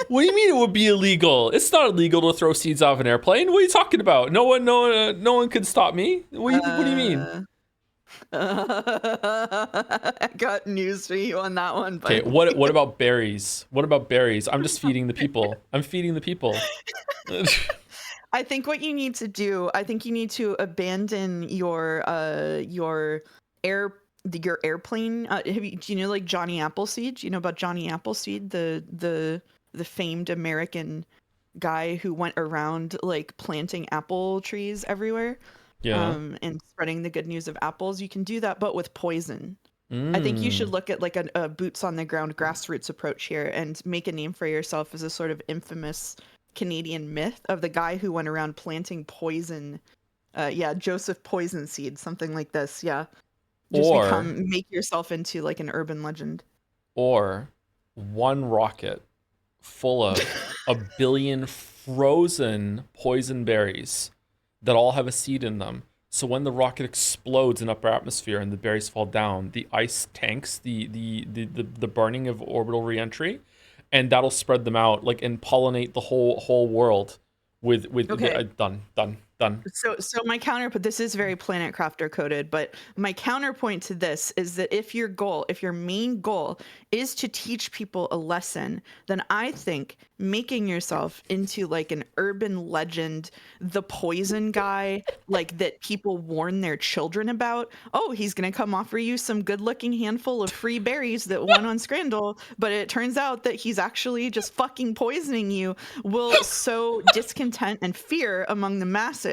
What do you mean it would be illegal? It's not illegal to throw seeds out of an airplane. What are you talking about? No one could stop me. What do you mean? I got news for you on that one, Okay, but what about berries? What about berries? I'm just feeding the people. I'm feeding the people. I think what you need to do, I think you need to abandon your your airplane. Do you know like Johnny Appleseed? Do you know about Johnny Appleseed, the famed American guy who went around like planting apple trees everywhere, Yeah. and spreading the good news of apples? You can do that, but with poison. I think you should Mm. look at like a boots on the ground grassroots approach here and make a name for yourself as a sort of infamous Canadian myth of the guy who went around planting poison. Yeah, Joseph Poison Seed, something like this. Yeah, just Or make yourself into like an urban legend. or one rocket full of a billion frozen poison berries that all have a seed in them. So when the rocket explodes in upper atmosphere and the berries fall down, the ice tanks the burning of orbital reentry, and that'll spread them out like and pollinate the whole world with Okay. done. So my counterpoint, this is very Planet Crafter coded, but my counterpoint to this is that if your main goal is to teach people a lesson, then I think making yourself into like an urban legend, the poison guy, like that people warn their children about. Oh, he's gonna come offer you some good-looking handful of free berries that won on Scrandle, but it turns out that he's actually just fucking poisoning you, will sow discontent and fear among the masses.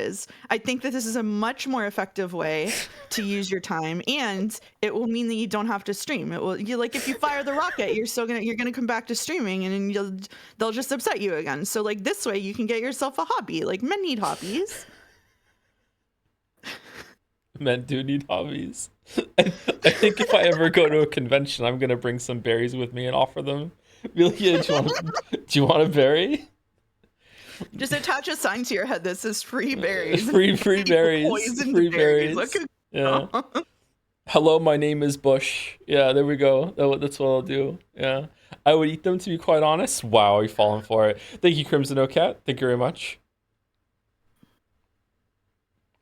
I think that this is a much more effective way to use your time, and it will mean that you don't have to stream. It will, you like if you fire the rocket, you're gonna come back to streaming, and then they'll just upset you again. So like this way, you can get yourself a hobby. Like men need hobbies. Men do need hobbies. I think if I ever go to a convention, I'm gonna bring some berries with me and offer them. Really, do you want a berry? Just attach a sign to your head that says "free berries." Free berries. Poisoned Free berries. berries. Look Yeah. at Hello, my name is Bush. Yeah, there we go. That's what I'll do. Yeah. I would eat them, to be quite honest. Wow, you're falling for it. Thank you, Crimson Cat. Thank you very much.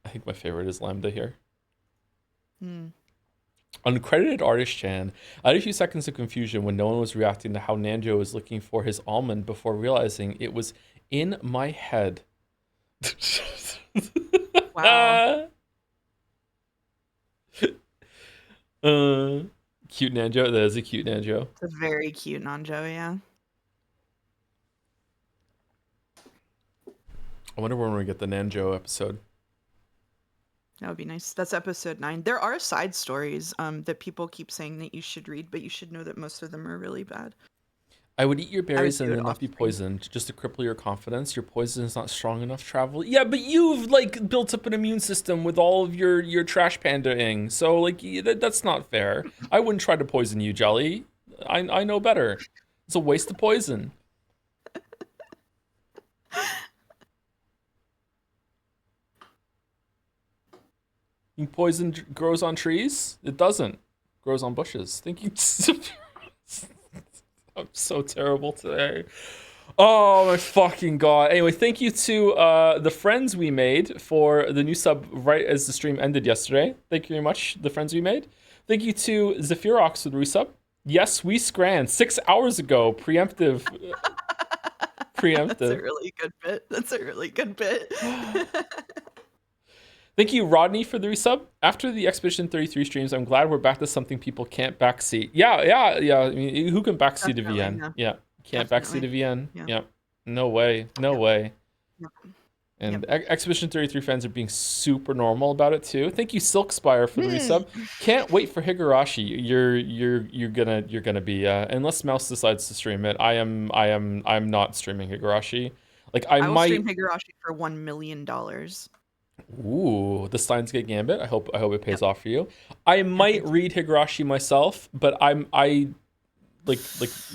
I think my favorite is Lambda here. Uncredited artist Chan. I had a few seconds of confusion when no one was reacting to how Nanjo was looking for his almond before realizing it was in my head. Wow. Cute Nanjo. That is a cute Nanjo. It's a very cute Nanjo, yeah. I wonder when we get the Nanjo episode. That would be nice. That's episode 9. There are side stories that people keep saying that you should read, but you should know that most of them are really bad. I would eat your berries do and it then not off be screen. poisoned, just to cripple your confidence. Your poison is not strong enough to travel. Yeah, but you've like built up an immune system with all of your trash panda-ing. So like that's not fair. I wouldn't try to poison you, Jelly. I know better. It's a waste of poison. You think poison grows on trees? It doesn't. It grows on bushes. Thank you. I'm so terrible today. Oh my fucking god. Anyway, thank you to the friends we made for the new sub right as the stream ended yesterday. Thank you very much, the friends we made. Thank you to Zephyrox for the resub. Yes, we scran 6 hours ago. Preemptive. That's a really good bit. That's a really good bit. Thank you, Rodney, for the resub. After the Expedition 33 streams, I'm glad we're back to something people can't backseat. Yeah. I mean, who can backseat a Definitely, VN? yeah. Can't Definitely. backseat a VN. Yeah. Yep. No way. No way. Yep. And Expedition 33 fans are being super normal about it too. Thank you, Silkspire, for the resub. Can't wait for Higurashi. You're gonna be unless Mouse decides to stream it. I'm not streaming Higurashi. Like I will might stream Higurashi for $1 million. Ooh, the Steins Gate Gambit. I hope it pays off for you. I Yeah, might thank you. read Higurashi myself, but I like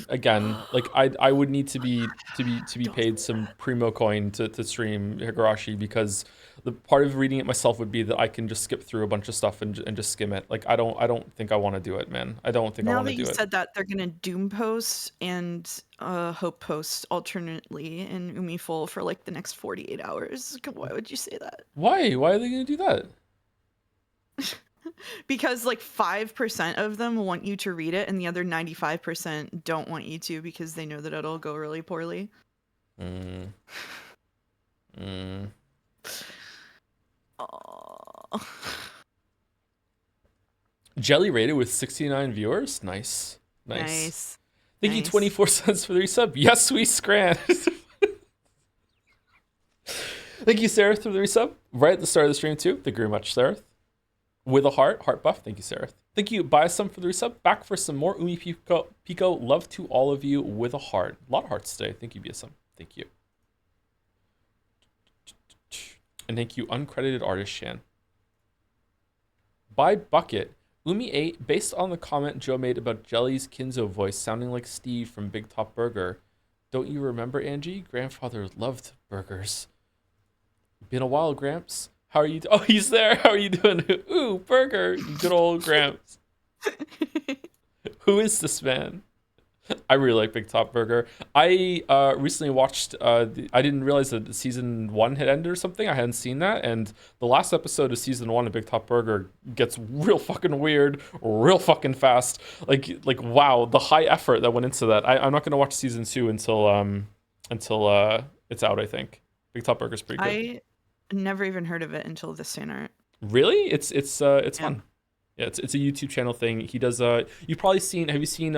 again, like I would need to be Don't say paid some primo coin to stream Higurashi, because the part of reading it myself would be that I can just skip through a bunch of stuff and just skim it. Like I don't think I want to do it, man. I don't think I Now want to that you do it. said that, they're gonna Doom post and Hope post alternately in Umiful for like the next 48 hours. Why would you say that? Why? Why are they gonna do that? Because like 5% of them want you to read it, and the other 95% don't want you to because they know that it'll go really poorly. Mm, mm. Oh. Jelly rated with 69 viewers. Nice, nice. Nice. Thank you, Nice. 24 cents for the resub. Yes, we scran. Thank you, Sarah, for the resub. Right at the start of the stream, too. Thank you very much, Sarah. With a heart buff. Thank you, Sarah. Thank you, Buy Some, for the resub. Back for some more Umi Pico. Love to all of you with a heart. A lot of hearts today. Thank you, BSM. Thank you. And thank you, uncredited artist Shan. By Bucket, Umi 8, based on the comment Joe made about Jelly's Kinzo voice sounding like Steve from Big Top Burger. Don't you remember, Angie? Grandfather loved burgers. Been a while, Gramps. How are you? Oh, he's there. How are you doing? Ooh, burger. Good old Gramps. Who is this man? I really like Big Top Burger. I recently watched. I didn't realize that season 1 had ended or something. I hadn't seen that, and the last episode of season 1 of Big Top Burger gets real fucking weird, real fucking fast. Like wow, the high effort that went into that. I'm not gonna watch season 2 until it's out. I think Big Top Burger's pretty good. I never even heard of it until this fan art. Really? It's Yeah. fun. Yeah, it's a YouTube channel thing. He does you've probably seen have you seen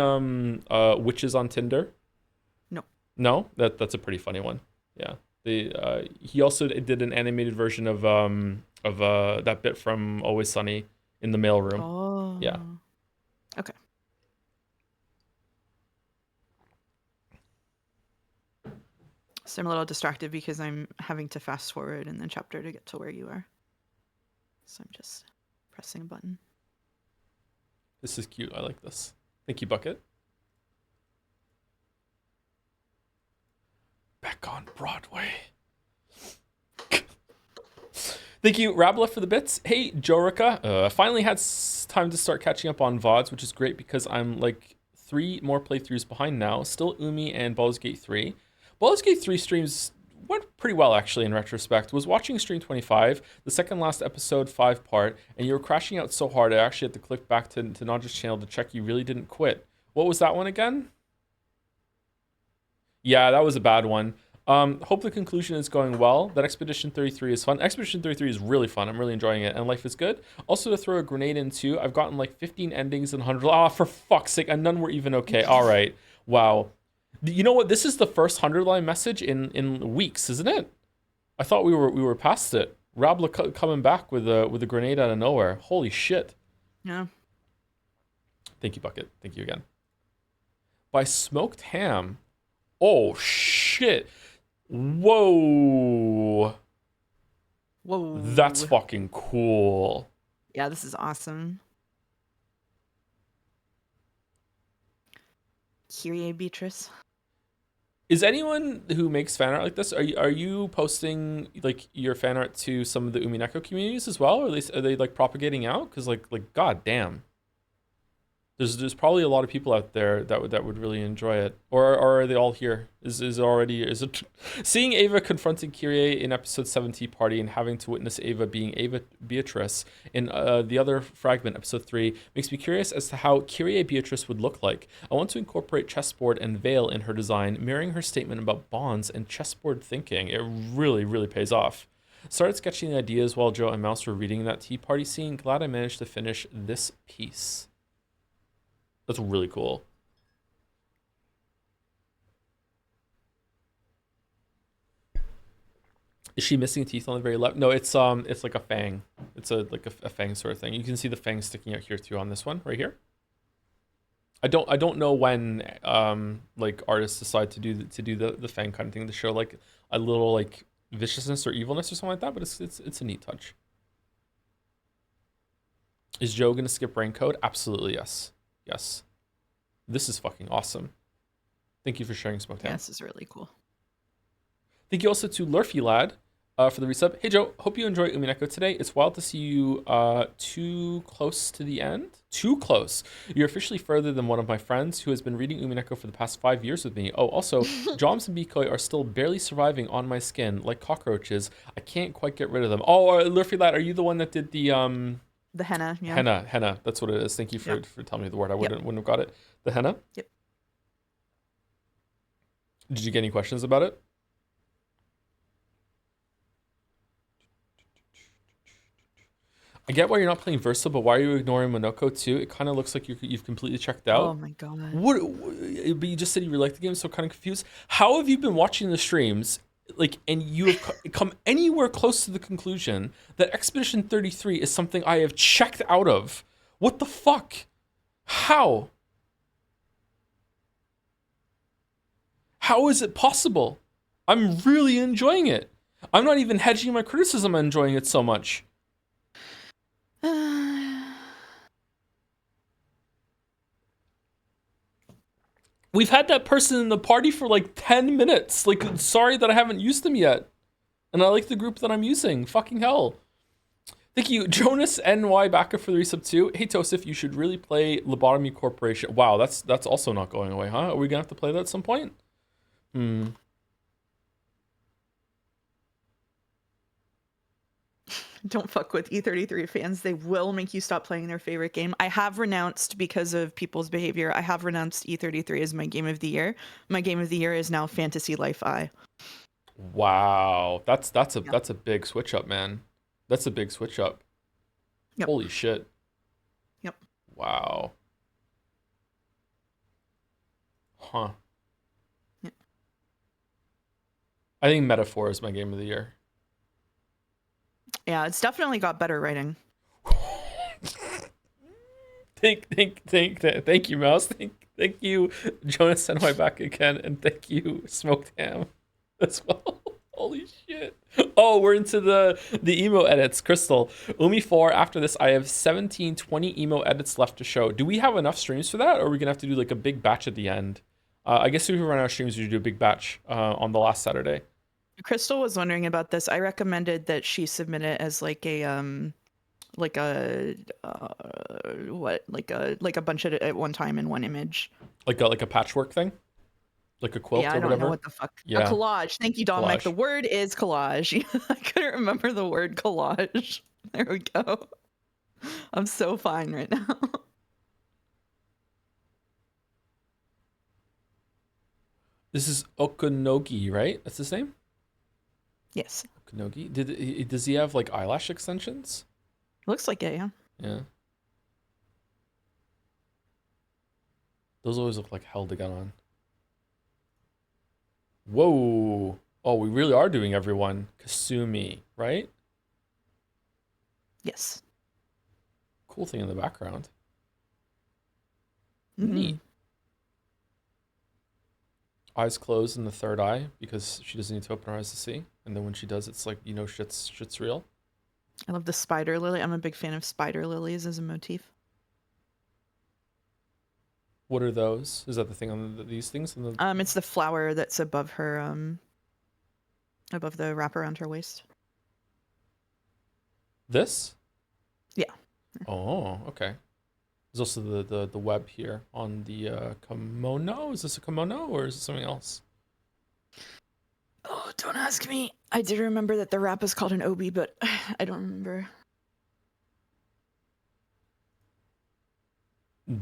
Witches on Tinder? No. No? That's a pretty funny one. Yeah. He also did an animated version of that bit from Always Sunny in the mailroom. Oh. Yeah. Okay. So I'm a little distracted because I'm having to fast forward in the chapter to get to where you are. So I'm just pressing a button. This is cute. I like this. Thank you, Bucket. Back on Broadway. Thank you, Rabla, for the bits. Hey, Jorica. I finally had time to start catching up on VODs, which is great because I'm like 3 more playthroughs behind now. Still Umi and Baldur's Gate 3. Baldur's Gate 3 streams went pretty well, actually, in retrospect. Was watching stream 25, the second last episode, 5-part, and you were crashing out so hard I actually had to click back to Naja's channel to check you really didn't quit. What was that one again? Yeah, that was a bad one. Hope the conclusion is going well. That Expedition 33 is fun. Expedition 33 is really fun. I'm really enjoying it, and life is good. Also, to throw a grenade in too, I've gotten like 15 endings and 100. Ah, for fuck's sake, and none were even okay. All right, wow. You know what? This is the first 100-line message in weeks, isn't it? I thought we were past it. Rabla coming back with a grenade out of nowhere. Holy shit! Yeah. Thank you, Bucket. Thank you again. By Smoked Ham. Oh shit! Whoa! Whoa. That's fucking cool. Yeah, this is awesome. Kyrie Beatrice. Is anyone who makes fan art like this, are you posting like your fan art to some of the Umineko communities as well? Or are they like propagating out? Because like god damn. There's probably a lot of people out there that would really enjoy it, or are they all here? Is it seeing Ava confronting Kyrie in episode 70 party and having to witness Ava being Ava Beatrice in the other fragment episode 3 makes me curious as to how Kyrie Beatrice would look like. I want to incorporate chessboard and veil in her design, mirroring her statement about bonds and chessboard thinking. It really pays off. Started sketching the ideas while Joe and Mouse were reading that tea party scene. Glad I managed to finish this piece. That's really cool. Is she missing teeth on the very left? No, it's like a fang. It's like a fang sort of thing. You can see the fangs sticking out here too on this one right here. I don't know when like artists decide to do the fang kind of thing to show like a little like viciousness or evilness or something like that, but it's a neat touch. Is Joe gonna skip rank code? Absolutely yes. Yes. This is fucking awesome. Thank you for sharing, Smoked Yeah, Ham. this is really cool. Thank you also to Lurfy Lad for the resub. Hey Joe, hope you enjoy Umineko today. It's wild to see you too close to the end. Too close. You're officially further than one of my friends who has been reading Umineko for the past 5 years with me. Oh, also, Joms and Bikoi are still barely surviving on my skin like cockroaches. I can't quite get rid of them. Oh, Lurfy Lad, are you the one that did the The henna, yeah. henna? That's what it is. Thank you for telling me the word. I Yep. wouldn't have got it. The henna. Yep. Did you get any questions about it? I get why you're not playing Versa, but why are you ignoring Monoko too? It kind of looks like you've completely checked out. Oh my god. But you just said you really liked the game, so kind of confused. How have you been watching the streams, like, and you have come anywhere close to the conclusion that Expedition 33 is something I have checked out of? What the fuck? How? How is it possible? I'm really enjoying it. I'm not even hedging my criticism. I'm enjoying it so much. We've had that person in the party for like 10 minutes. Like, sorry that I haven't used them yet. And I like the group that I'm using. Fucking hell. Thank you, Jonas NY Backup for the resub too. Hey Tosif, you should really play Lobotomy Corporation. Wow, that's also not going away, huh? Are we gonna have to play that at some point? Don't fuck with E33 fans. They will make you stop playing their favorite game. I have renounced because of people's behavior. I have renounced E33 as my game of the year. My game of the year is now Fantasy Life I. Wow, that's a big switch up, man. That's a big switch up. Yep. Holy shit. Yep. Wow. Huh. Yep. I think Metaphor is my game of the year. Yeah, it's definitely got better writing. Thank you, Mouse. Thank you, Jonas and my back again, and thank you, Smoked Ham, as well. Holy shit. Oh, we're into the emo edits. Crystal, Umi 4, after this, I have 20 emo edits left to show. Do we have enough streams for that, or are we going to have to do like a big batch at the end? I guess if we run out of streams, we should do a big batch on the last Saturday. Crystal was wondering about this. I recommended that she submit it as like a bunch at one time in one image. Like a patchwork thing? Like a quilt or whatever? I don't know what the fuck. Yeah. A collage. Thank you, Dominic. Collage. The word is collage. I couldn't remember the word collage. There we go. I'm so fine right now. This is Okonogi, right? That's his name? Yes. Okonogi. Does he have like eyelash extensions? Looks like it, yeah. Yeah. Those always look like hell to get on. Whoa. Oh, we really are doing everyone. Kasumi, right? Yes. Cool thing in the background. Mm-hmm. Neat. Eyes closed in the third eye because she doesn't need to open her eyes to see. And then when she does, it's like, you know, shit's real. I love the spider lily. I'm a big fan of spider lilies as a motif. What are those? Is that the thing on these things? It's the flower that's above her, above the wrap around her waist. This? Yeah. Oh, okay. There's also the web here on the kimono. Is this a kimono or is it something else? Oh, don't ask me. I did remember that the wrap is called an obi, but I don't remember.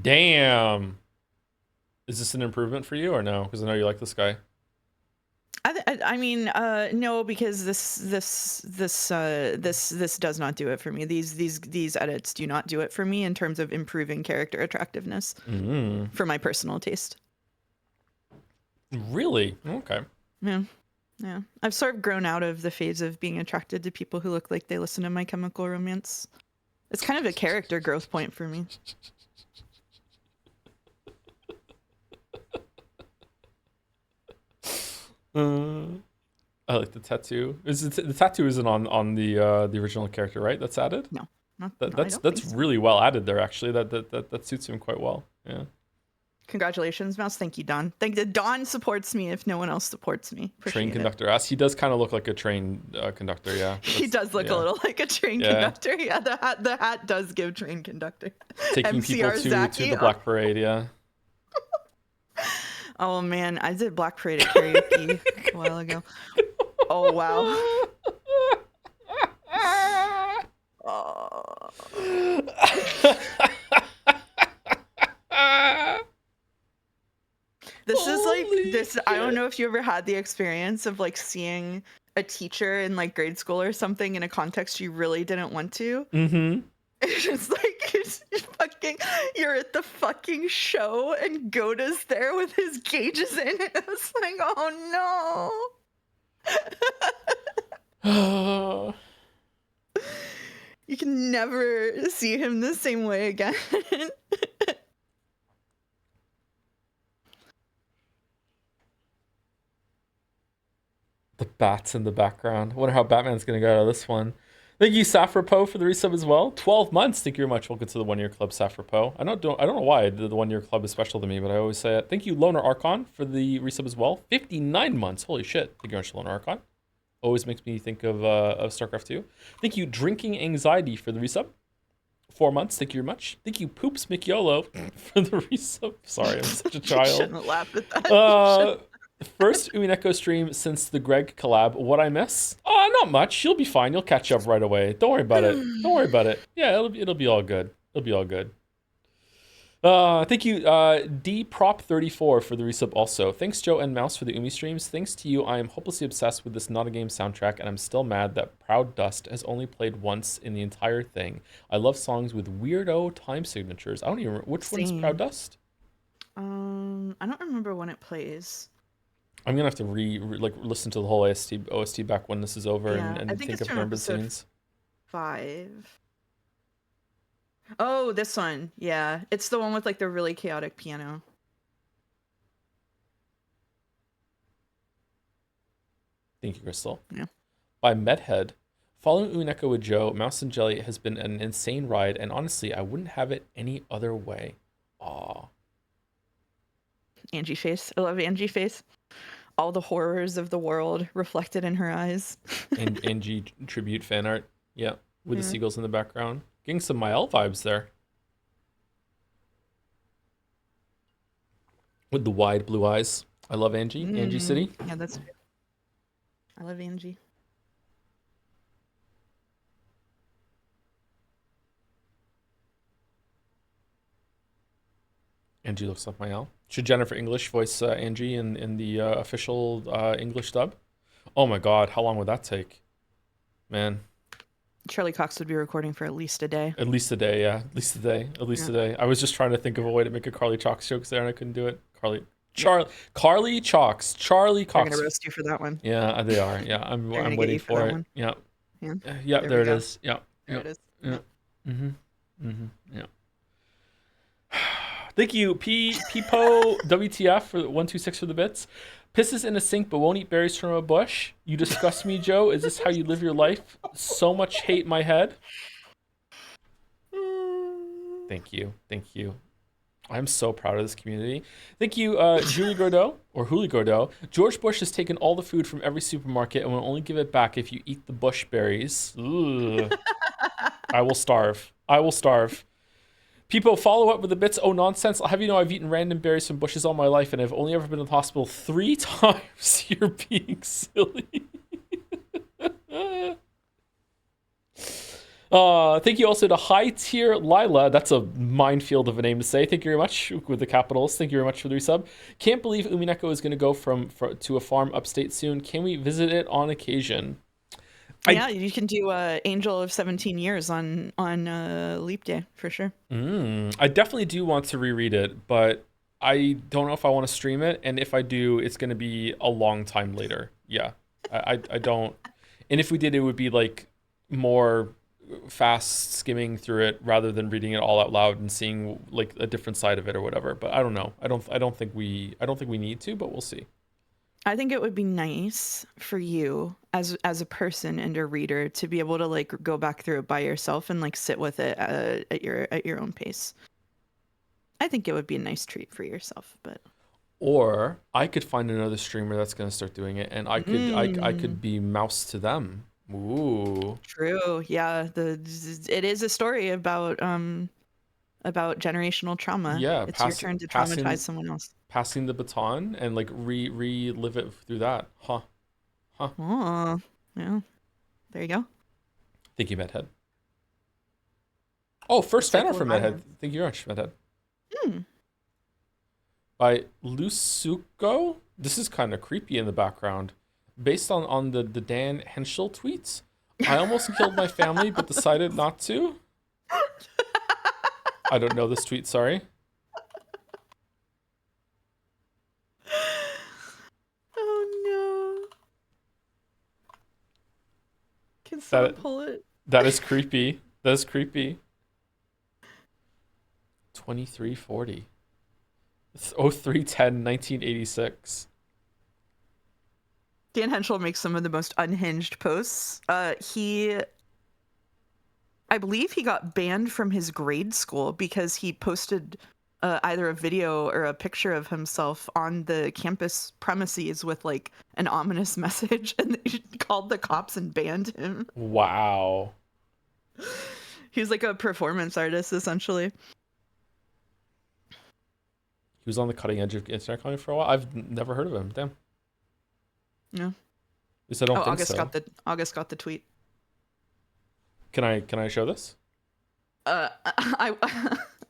Damn. Is this an improvement for you or no? Because I know you like this guy. I mean, no, because this does not do it for me. These edits do not do it for me in terms of improving character attractiveness for my personal taste. Really? Okay. Yeah. I've sort of grown out of the phase of being attracted to people who look like they listen to My Chemical Romance. It's kind of a character growth point for me. I like the tattoo. The tattoo isn't on the original character, right? That's added. No, no, I That's don't think so. really well added there. Actually, that suits him quite well. Yeah. Congratulations, Mouse. Thank you, Don. Don supports me if no one else supports me. Appreciate Train it. conductor ass. He does kind of look like a train conductor. Yeah. He does look a little like a train conductor. Yeah, the hat does give train conductor. Taking people MCR to Zaki. the Black Parade. Yeah. Oh man, I did Black Parade at karaoke a while ago. Oh wow. This is like this. Shit. I don't know if you ever had the experience of like seeing a teacher in like grade school or something in a context you really didn't want to. Mm-hmm. It's like you're at the fucking show and Goda's there with his gauges in it. I was like, oh no. You can never see him the same way again. The bats in the background. I wonder how Batman's gonna get out of this one. Thank you, Safrapo, for the resub as well. 12 months. Thank you very much. Welcome to the 1 year club, Safrapo. I don't know why the 1 year club is special to me, but I always say it. Thank you, Loner Archon, for the resub as well. 59 months. Holy shit. Thank you very much, Loner Archon. Always makes me think of StarCraft 2. Thank you, Drinking Anxiety, for the resub. 4 months. Thank you very much. Thank you, Poops McYolo, for the resub. Sorry, I'm such a child. Shouldn't laugh at that. First Umineko stream since the Greg collab. What I miss? Not much. You'll be fine. You'll catch up right away. Don't worry about it. Don't worry about it. Yeah, it'll be all good. It'll be all good. Thank you, DProp34 for the resub also. Thanks, Joe and Mouse, for the Umi streams. Thanks to you, I am hopelessly obsessed with this Not a Game soundtrack, and I'm still mad that Proud Dust has only played once in the entire thing. I love songs with weirdo time signatures. I don't even remember. Which one's Proud Dust? I don't remember when it plays. I'm gonna have to listen to the whole OST back when this is over and think of remembered scenes. 5. Oh, this one. Yeah, it's the one with like the really chaotic piano. Thank you, Crystal. Yeah. By Medhead. Following Umineko with Joe, Mouse and Jelly has been an insane ride, and honestly, I wouldn't have it any other way. Aw. Angie face. I love Angie face. All the horrors of the world reflected in her eyes. And Angie tribute fan art. Yeah, with the seagulls in the background. Getting some Mael vibes there. With the wide blue eyes. I love Angie. Angie City. Yeah, that's true. I love Angie. Angie looks like Mael. Should Jennifer English voice Angie in the official English dub? Oh my god, how long would that take? Man. Charlie Cox would be recording for at least a day. At least a day, yeah. At least a day. At least a day. I was just trying to think of a way to make a Carly Cox joke there, and I couldn't do it. Carly Cox. Charlie Cox. They're gonna roast you for that one. Yeah, they are. Yeah, I'm waiting for it. One. Yeah. Yeah. There it is. Yeah. There it is. Yeah. Yeah. Thank you, Peepo WTF for 126 for the bits. Pisses in a sink but won't eat berries from a bush. You disgust me, Joe. Is this how you live your life? So much hate in my head. Thank you. Thank you. I'm so proud of this community. Thank you, Julie Gordeau, or Huli Gordeau. George Bush has taken all the food from every supermarket and will only give it back if you eat the bush berries. I will starve. I will starve. People follow up with the bits. Oh, nonsense. I'll have you know I've eaten random berries from bushes all my life, and I've only ever been to the hospital 3 times. You're being silly. Thank you also to High Tier Lila. That's a minefield of a name to say. Thank you very much with the capitals. Thank you very much for the resub. Can't believe Umineko is going to go to a farm upstate soon. Can we visit it on occasion? Yeah, you can do Angel of 17 Years on Leap Day for sure. I definitely do want to reread it, but I don't know if I want to stream it, and if I do, it's going to be a long time later. Yeah, I don't. And if we did, it would be like more fast skimming through it rather than reading it all out loud and seeing like a different side of it or whatever. But I don't know. I don't think we need to, but we'll see. I think it would be nice for you as a person and a reader to be able to like go back through it by yourself and like sit with it at your own pace. I think it would be a nice treat for yourself, but Or I could find another streamer that's gonna start doing it, and I mm, could be mouse to them. Ooh. true. Yeah, it is a story about generational trauma. Yeah, It's your turn to traumatize someone else. passing the baton and like relive it through that. Huh. Huh. Oh, yeah. There you go. Thank you, Medhead. Oh, The first fan art cycle from of Medhead. violence. Thank you very much, Medhead. Hmm. By Lusuko. This is kind of creepy in the background. Based on the Dan Henschel tweets, I almost killed my family but decided not to. I don't know this tweet, sorry. Oh no. Can someone That pull it? that is creepy. That is creepy. 2340. It's 0310 1986. Dan Henschel makes some of the most unhinged posts. I believe he got banned from his grade school because he posted either a video or a picture of himself on the campus premises with like an ominous message, and they called the cops and banned him. Wow. He's like a performance artist, essentially. He was on the cutting edge of internet comedy for a while. I've never heard of him. Damn. Yeah. At least I don't think August so. got the tweet. Can I show this? I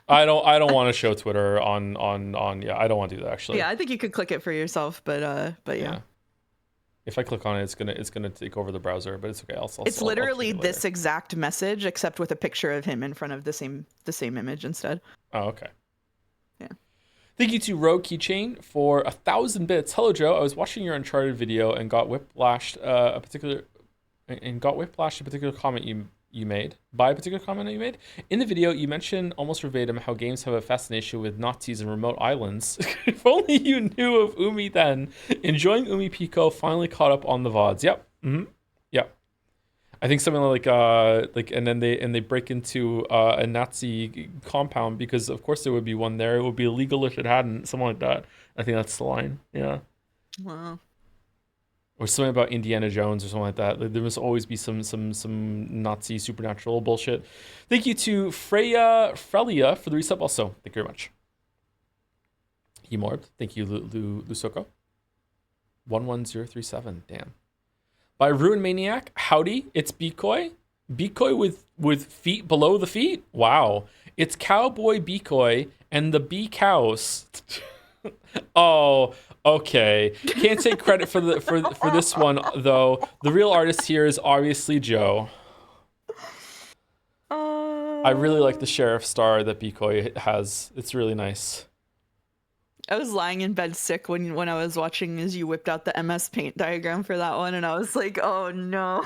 I don't want to show Twitter on yeah, I don't want to do that actually. yeah, I think you could click it for yourself, but yeah. If I click on it, it's gonna take over the browser, but it's okay. It's literally I'll tweet it this later. exact message except with a picture of him in front of the same image instead. Oh, okay. Yeah. Thank you to Rogue Keychain for 1,000 bits. Hello, Joe. I was watching your Uncharted video and got whiplashed a particular comment you made by a particular comment that you made in the video. You mentioned almost verbatim how games have a fascination with Nazis and remote islands. If only you knew of Umi then. Enjoying Umi Pico, finally caught up on the VODs. Yep. Yep. I think something like and then they break into a Nazi compound because of course there would be one there. It would be illegal if it hadn't. Something like that. I think that's the line. Yeah. Wow. Or something about Indiana Jones or something like that. Like, there must always be some Nazi supernatural bullshit. Thank you to Freya for the resub also. Thank you very much. Hemorb. Thank you, Lusoko. 11037. Damn. By Ruin Maniac. Howdy. It's Bikoi. Bikoi with feet below the feet. Wow. It's Cowboy Bikoi and the bee cows. Oh, okay. Can't take credit for this one though. The real artist here is obviously Joe. I really like the sheriff star that Bikoi has. It's really nice. I was lying in bed sick when I was watching as you whipped out the MS Paint diagram for that one, and I was like, "Oh no!"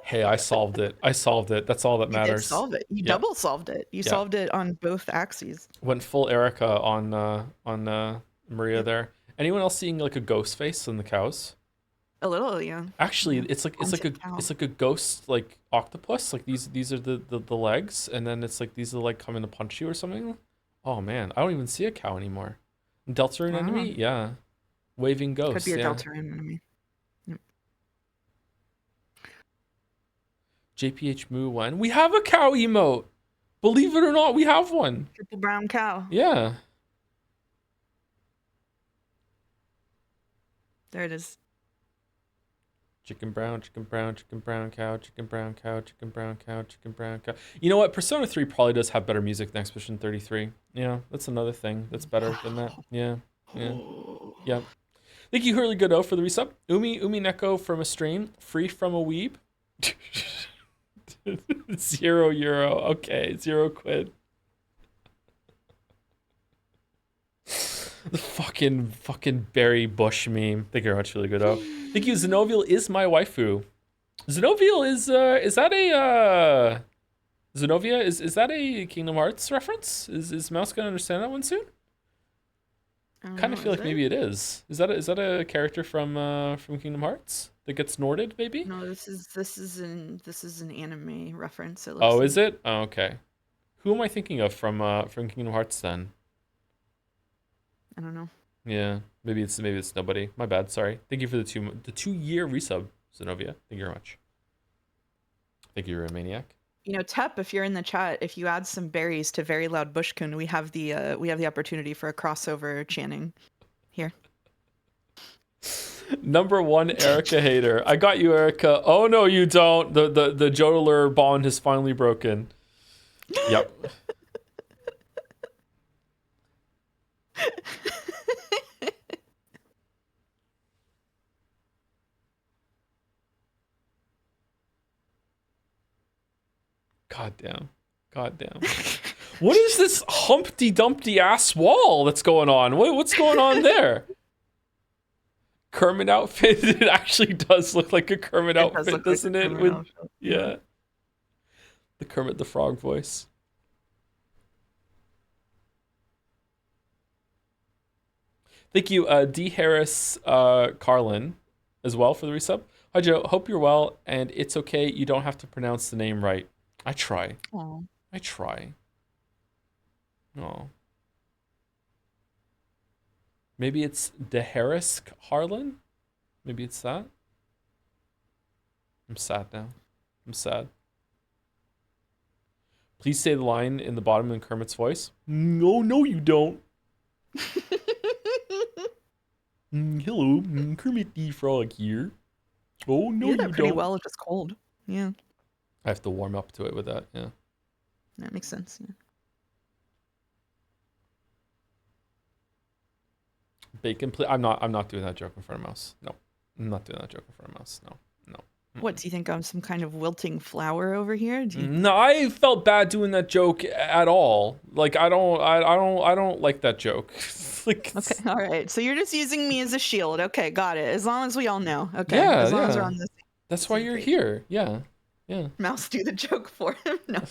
Hey, I solved it. That's all that You did matters. solve it. You Yeah. double solved it. You Yeah. solved it on both axes. Went full Erica on Maria Yep. there. Anyone else seeing like a ghost face in the cows? A little, yeah. Actually, Yeah. it's like Haunted cow. a ghost like octopus. Like these are the legs, and then it's like these are like coming to punch you or something. Oh man, I don't even see a cow anymore. Deltarune Wow. enemy, yeah. Waving ghost. Could be a yeah. Deltarune enemy. JPH Moo one. We have a cow emote. Believe it or not, we have one. Triple brown cow. Yeah. There it is. Chicken brown cow, chicken brown cow, chicken brown cow, chicken brown cow. You know what? Persona 3 probably does have better music than Expedition 33. Yeah, that's another thing that's better than that. Yeah. Yeah. Thank you, Hurley Godot, for the resub. Umineko from a stream. Free from a weeb. €0. Okay, 0 quid. The fucking Barry Bush meme. Thank you very much, Hurley Godot. Thank you, Zenovial is my waifu. Zenovial is that a Zenovia? Is that a Kingdom Hearts reference? Is Mouse gonna understand that one soon? I don't Kind of know. feel Is like it? maybe it is. Is that a character from Kingdom Hearts that gets Norded? Maybe. No, this is an anime reference. It looks Oh, is like. it? Oh, okay. Who am I thinking of from Kingdom Hearts then? I don't know. Yeah, maybe it's nobody. My bad. Sorry. Thank you for the 2 year resub, Zenobia. Thank you very much. Thank you, you're a maniac. Tep, if you're in the chat, if you add some berries to Very Loud Bushkin, we have the opportunity for a crossover chanting here. Number one, Erica hater. I got you, Erica. Oh no, you don't. The jodeler bond has finally broken. Yep. God damn. God damn. What is this Humpty Dumpty ass wall that's going on? What's going on there? Kermit outfit. It actually does look like a Kermit It does outfit, look like a doesn't it? Kermit With outfit. yeah, the Kermit the Frog voice. Thank you, D Harris Carlin, as well for the resub. Hi Joe, hope you're well, and it's okay. You don't have to pronounce the name right. I try. Aw. I try. Oh, maybe it's De Harris Harlan. Maybe it's that. I'm sad now. I'm sad. Please say the line in the bottom in Kermit's voice. No, no, you don't. Hello, Kermit the Frog here. Oh, no, You did you that pretty don't. well if it's cold. Yeah, I have to warm up to it with that, yeah. that makes sense. Yeah. Bacon, I'm not doing that joke in front of Mouse. No, I'm not doing that joke in front of Mouse. No, no. What do you think? I'm some kind of wilting flower over here? Do you... No, I felt bad doing that joke at all. Like I don't like that joke. Like Okay, all right. So you're just using me as a shield. Okay, got it. As long as we all know. Okay, yeah, as long as we're yeah. on the That's why same you're page. here. Yeah, yeah. Mouse do the joke for him. No.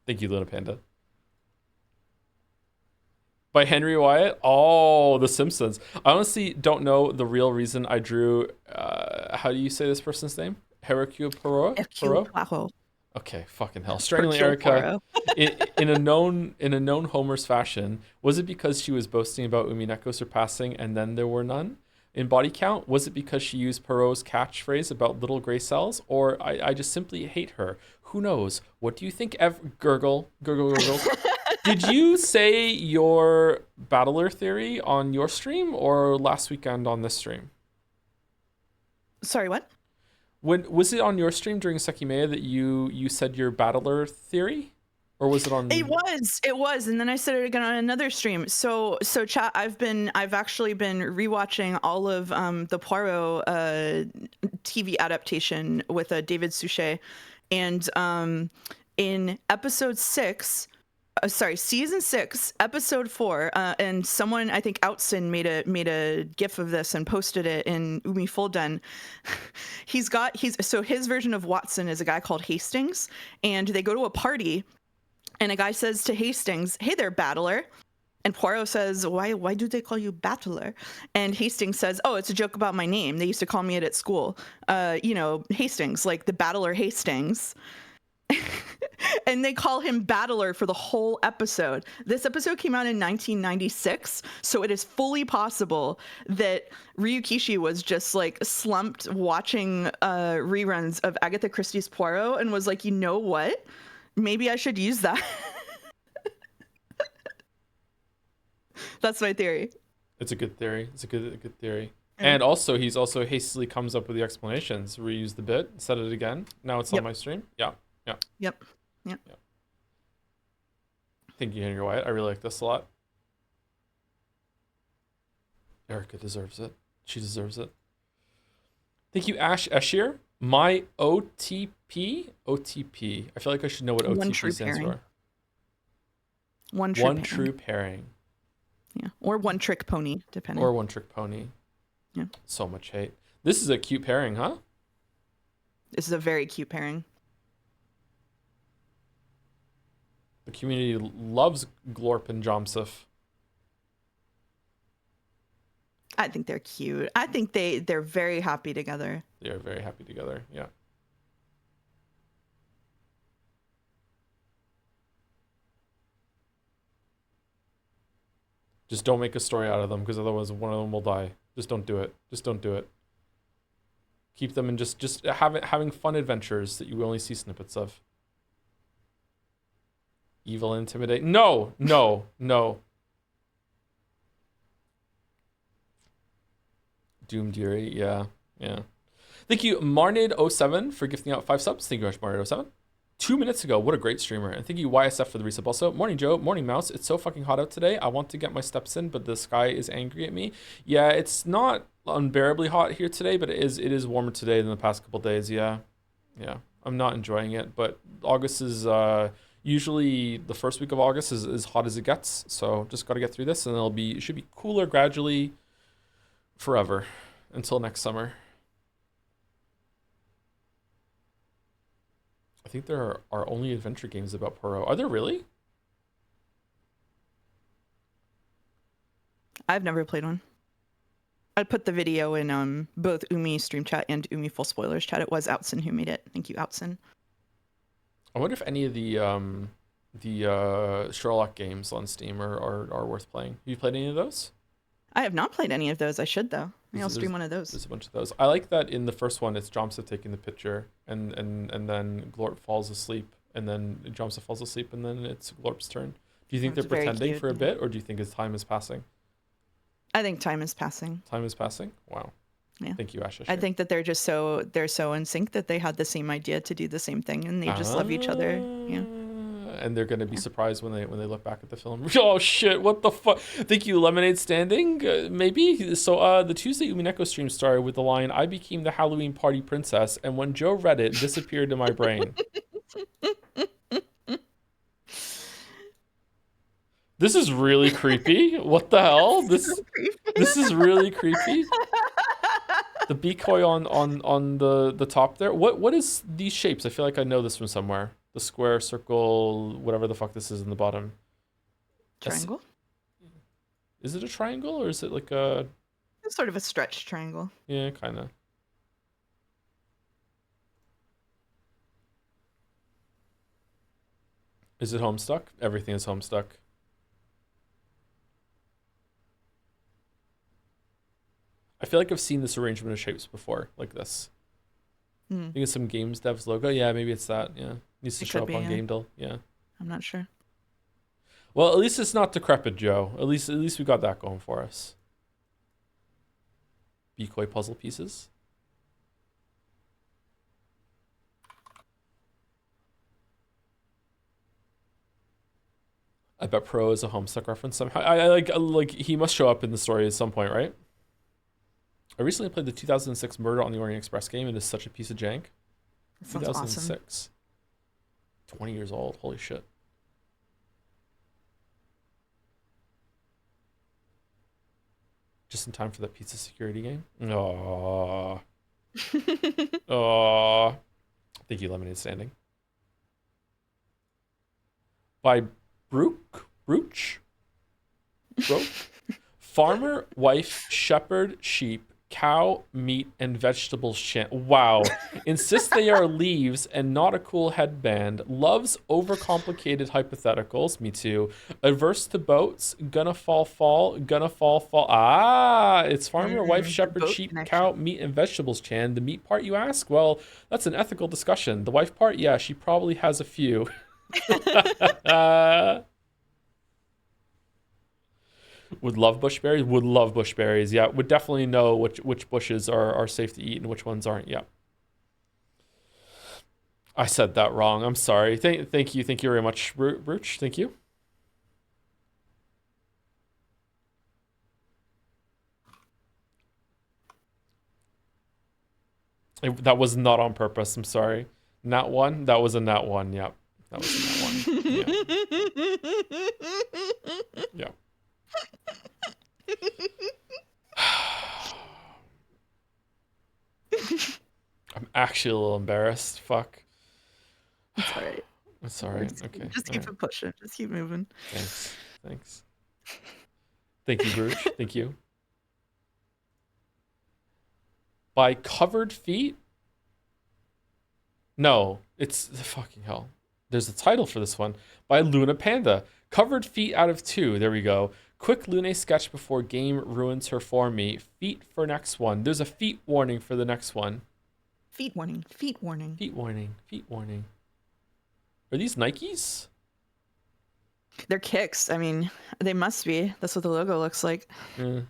Thank you, Luna Panda. By Henry Wyatt? Oh, The Simpsons. I honestly don't know the real reason I drew. How do you say this person's name? Hercule Poirot? Hercule Poirot? Poirot. Okay, fucking hell. Strangling Hercule Erica. Poirot. In a known Homer's fashion, was it because she was boasting about Umineko surpassing and then there were none? In body count, was it because she used Perrault's catchphrase about little gray cells, or I just simply hate her? Who knows? What do you think? Gurgle, gurgle, gurgle. Did you say your battler theory on your stream or last weekend on this stream? Sorry, what? When was it on your stream during Sekimea that you said your battler theory, or was it on? It was, and then I said it again on another stream. So chat. I've actually been rewatching all of the Poirot TV adaptation with David Suchet, and in episode 6. Season 6, episode 4, and someone, I think Outson made a gif of this and posted it in Umi Fulden. So his version of Watson is a guy called Hastings, and they go to a party, and a guy says to Hastings, "Hey there, battler." And Poirot says, "Why do they call you battler?" And Hastings says, "Oh, it's a joke about my name. They used to call me it at school. Hastings, like the battler Hastings." And they call him Battler for the whole episode. This episode came out in 1996, so it is fully possible that Ryukishi was just like slumped watching reruns of Agatha Christie's Poirot and was like, you know what? Maybe I should use that. That's my theory. It's a good theory. It's a good theory. And also, he's also hastily comes up with the explanations. Reuse the bit, said it again. Now it's on my stream. Yeah. Yep. Thank you, Henry Wyatt. I really like this a lot. Erica deserves it. She deserves it. Thank you, Ash Eshier. My OTP? OTP. I feel like I should know what OTP stands for. One true pairing. Yeah. Or one trick pony, depending. Or one trick pony. Yeah. So much hate. This is a cute pairing, huh? This is a very cute pairing. The community loves Glorp and Jomsif. I think they're cute. I think they're very happy together. They are very happy together. Yeah. Just don't make a story out of them, because otherwise one of them will die. Just don't do it. Just don't do it. Keep them in just having fun adventures that you only see snippets of. Evil intimidate. No, no, no. Doom Deary, yeah, yeah. Thank you, Marnid07, for gifting out 5 subs. Thank you very much, Marnid07. 2 minutes ago, what a great streamer. And thank you, YSF, for the resub also. Morning, Joe. Morning, Mouse. It's so fucking hot out today. I want to get my steps in, but the sky is angry at me. Yeah, it's not unbearably hot here today, but it is warmer today than the past couple days, yeah. Yeah, I'm not enjoying it, but August is, usually the first week of August is as hot as it gets, so just got to get through this, and it should be cooler gradually forever until next summer. I think there are only adventure games about Poro. Are there really? I've never played one. I put the video in both Umi stream chat and Umi full spoilers chat. It was Outson who made it. Thank you, Outson. I wonder if any of the Sherlock games on Steam are worth playing. Have you played any of those? I have not played any of those. I should though. Maybe I'll stream one of those. There's a bunch of those. I like that in the first one, it's Jomsa taking the picture, and then Glorp falls asleep, and then Jomsa falls asleep, and then it's Glorp's turn. Do you think they're pretending for a bit, or do you think his time is passing? I think time is passing. Time is passing? Wow. Yeah. Thank you, Asha. I think that they're so in sync that they had the same idea to do the same thing, and they just love each other. Yeah. And they're gonna be surprised when they look back at the film. Oh shit! What the fuck? Thank you, Lemonade Standing. Maybe so. The Tuesday Umineko stream started with the line, "I became the Halloween party princess," and when Joe read it, disappeared in my brain. This is really creepy. What the hell? This is really creepy. The decoy on the top there. What is these shapes? I feel like I know this from somewhere. The square, circle, whatever the fuck this is in the bottom. Triangle? Is it a triangle, or is it like a... It's sort of a stretched triangle. Yeah, kind of. Is it Homestuck? Everything is Homestuck. I feel like I've seen this arrangement of shapes before, like this. I think it's some Games Dev's logo. Yeah, maybe it's that. Yeah, needs to show up on GameDeal. Yeah, I'm not sure. Well, at least it's not decrepit, Joe. At least we got that going for us. Decoy puzzle pieces. I bet Pro is a Homestuck reference somehow. I like he must show up in the story at some point, right? I recently played the 2006 Murder on the Orient Express game. It is such a piece of jank. That sounds 2006. Awesome. 20 years old. Holy shit. Just in time for that pizza security game. Aww. Aww. Thank you, Lemonade Standing. By Brooch? Farmer, wife, shepherd, sheep, cow, meat, and vegetables. Wow. Insists they are leaves and not a cool headband. Loves overcomplicated hypotheticals. Me too. Averse to boats. Gonna fall. Gonna fall. Ah, it's farmer, wife, shepherd, sheep, cow, meat, and vegetables. Chan. The meat part, you ask? Well, that's an ethical discussion. The wife part, yeah, she probably has a few. Would love bushberries. Would love bushberries. Yeah, would definitely know which bushes are safe to eat and which ones aren't. Yeah. I said that wrong. I'm sorry. Thank you very much, Brooch. Thank you. That was not on purpose. I'm sorry. Nat one. That was a nat one. Yep. That was a nat one. Yeah. Yeah. I'm actually a little embarrassed. Fuck. It's alright. That's all right. Okay. Just All keep right. it pushing. Just keep moving. Thanks. Thank you, Bruce. Thank you. By covered feet? No, it's the fucking hell. There's a title for this one. By Luna Panda. Covered feet out of 2. There we go. Quick Lune sketch before game ruins her for me. Feet for next one. There's a feet warning for the next one. Feet warning. Feet warning. Feet warning. Feet warning. Are these Nikes? They're kicks. I mean, they must be. That's what the logo looks like. Here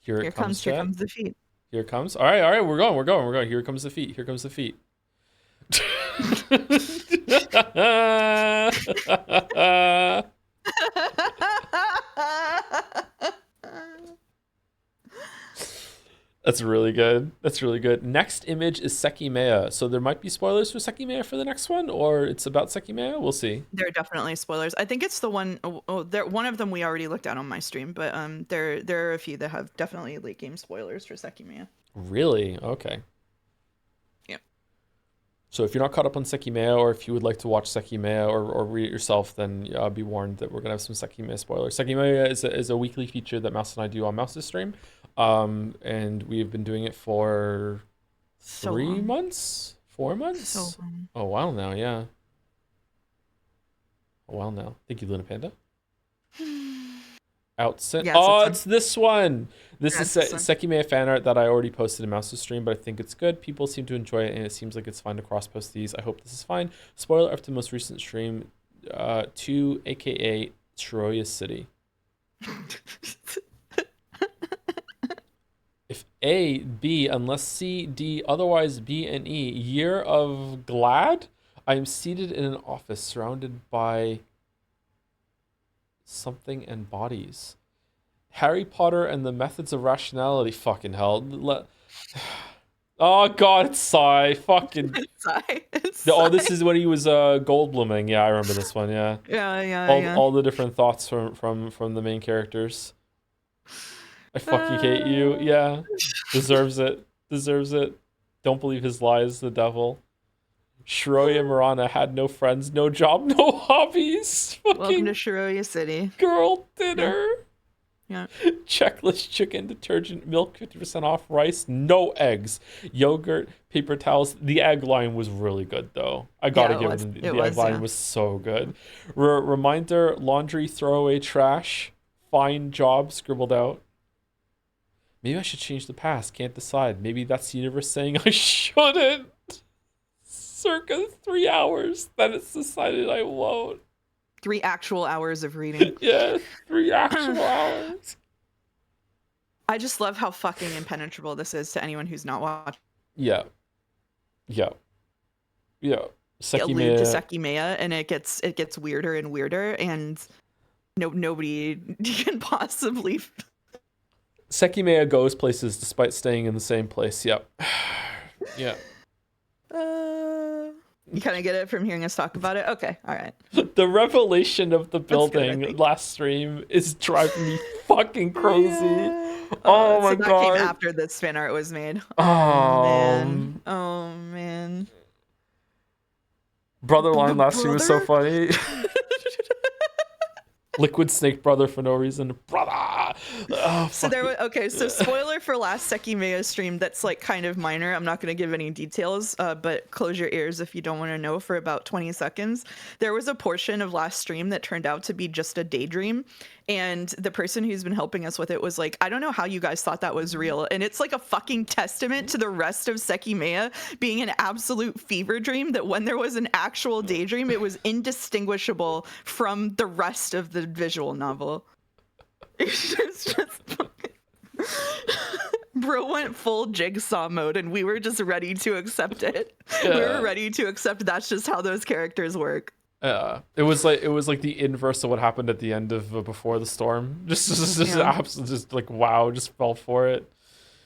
it comes. Here comes the feet. Here it comes. All right. We're going. Here comes the feet. Here comes the feet. That's really good. Next image is Sekimea. So there might be spoilers for Sekimea for the next one, or it's about Sekimea. We'll see. There are definitely spoilers. I think it's the one. One of them we already looked at on my stream, but there are a few that have definitely late game spoilers for Sekimea. Really? Okay. Yeah. So if you're not caught up on Sekimea, or if you would like to watch Sekimea or read it yourself, then be warned that we're gonna have some Sekimea spoilers. Sekimea is a weekly feature that Mouse and I do on Mouse's stream. And we've been doing it for 3 months, 4 months. So long. A while now, yeah. A while now. Thank you, Luna Panda. Outsit. Yes, Oh, it's it's this one. This Yes, is this one. Sekimea fan art that I already posted in Mouse's stream, but I think it's good. People seem to enjoy it, and it seems like it's fine to cross post these. I hope this is fine. Spoiler after the most recent stream, 2, aka Troya City. If A, B, unless C, D, otherwise B and E. Year of Glad? I am seated in an office surrounded by something and bodies. Harry Potter and the Methods of Rationality. Fucking hell. Oh god, it's Psy. Fucking. Oh, this is when he was Goldbluming. Yeah, I remember this one. Yeah. Yeah. All the different thoughts from the main characters. I fucking hate you. Yeah. Deserves it. Don't believe his lies, the devil. Shiroya Murana had no friends, no job, no hobbies. Welcome to Shiroya City. Girl dinner. Yeah. Checklist chicken, detergent, milk, 50% off, rice, no eggs, yogurt, paper towels. The egg line was really good, though. I gotta give it. The egg line was so good. Reminder: laundry, throwaway trash, fine job, scribbled out. Maybe I should change the past. Can't decide. Maybe that's the universe saying I shouldn't. Circa 3 hours. Then it's decided I won't. 3 actual hours of reading. Yeah, 3 actual hours. I just love how fucking impenetrable this is to anyone who's not watching. Yeah. Allude Sekimea. to Sekimea, and it gets weirder and weirder, and nobody can possibly. Sekimea goes places despite staying in the same place. Yep. Yeah. You kind of get it from hearing us talk about it? Okay, all right. The revelation of the That's good, I building think. last stream is driving me fucking crazy. Yeah. Oh my so that god. came after the spin art was made. Oh man. Brother line last stream was so Brother? funny. Liquid Snake brother for no reason. Brother. Oh, So there was so spoiler for last Sekimea stream that's like kind of minor. I'm not going to give any details, but close your ears if you don't want to know for about 20 seconds. There was a portion of last stream that turned out to be just a daydream, and the person who's been helping us with it was like, I don't know how you guys thought that was real, and it's like a fucking testament to the rest of Sekimea being an absolute fever dream that when there was an actual daydream, it was indistinguishable from the rest of the visual novel. It's just fucking... Bro went full jigsaw mode, and we were just ready to accept it. Yeah. We were ready to accept that's just how those characters work. It was like the inverse of what happened at the end of Before the Storm. Just like wow, just fell for it.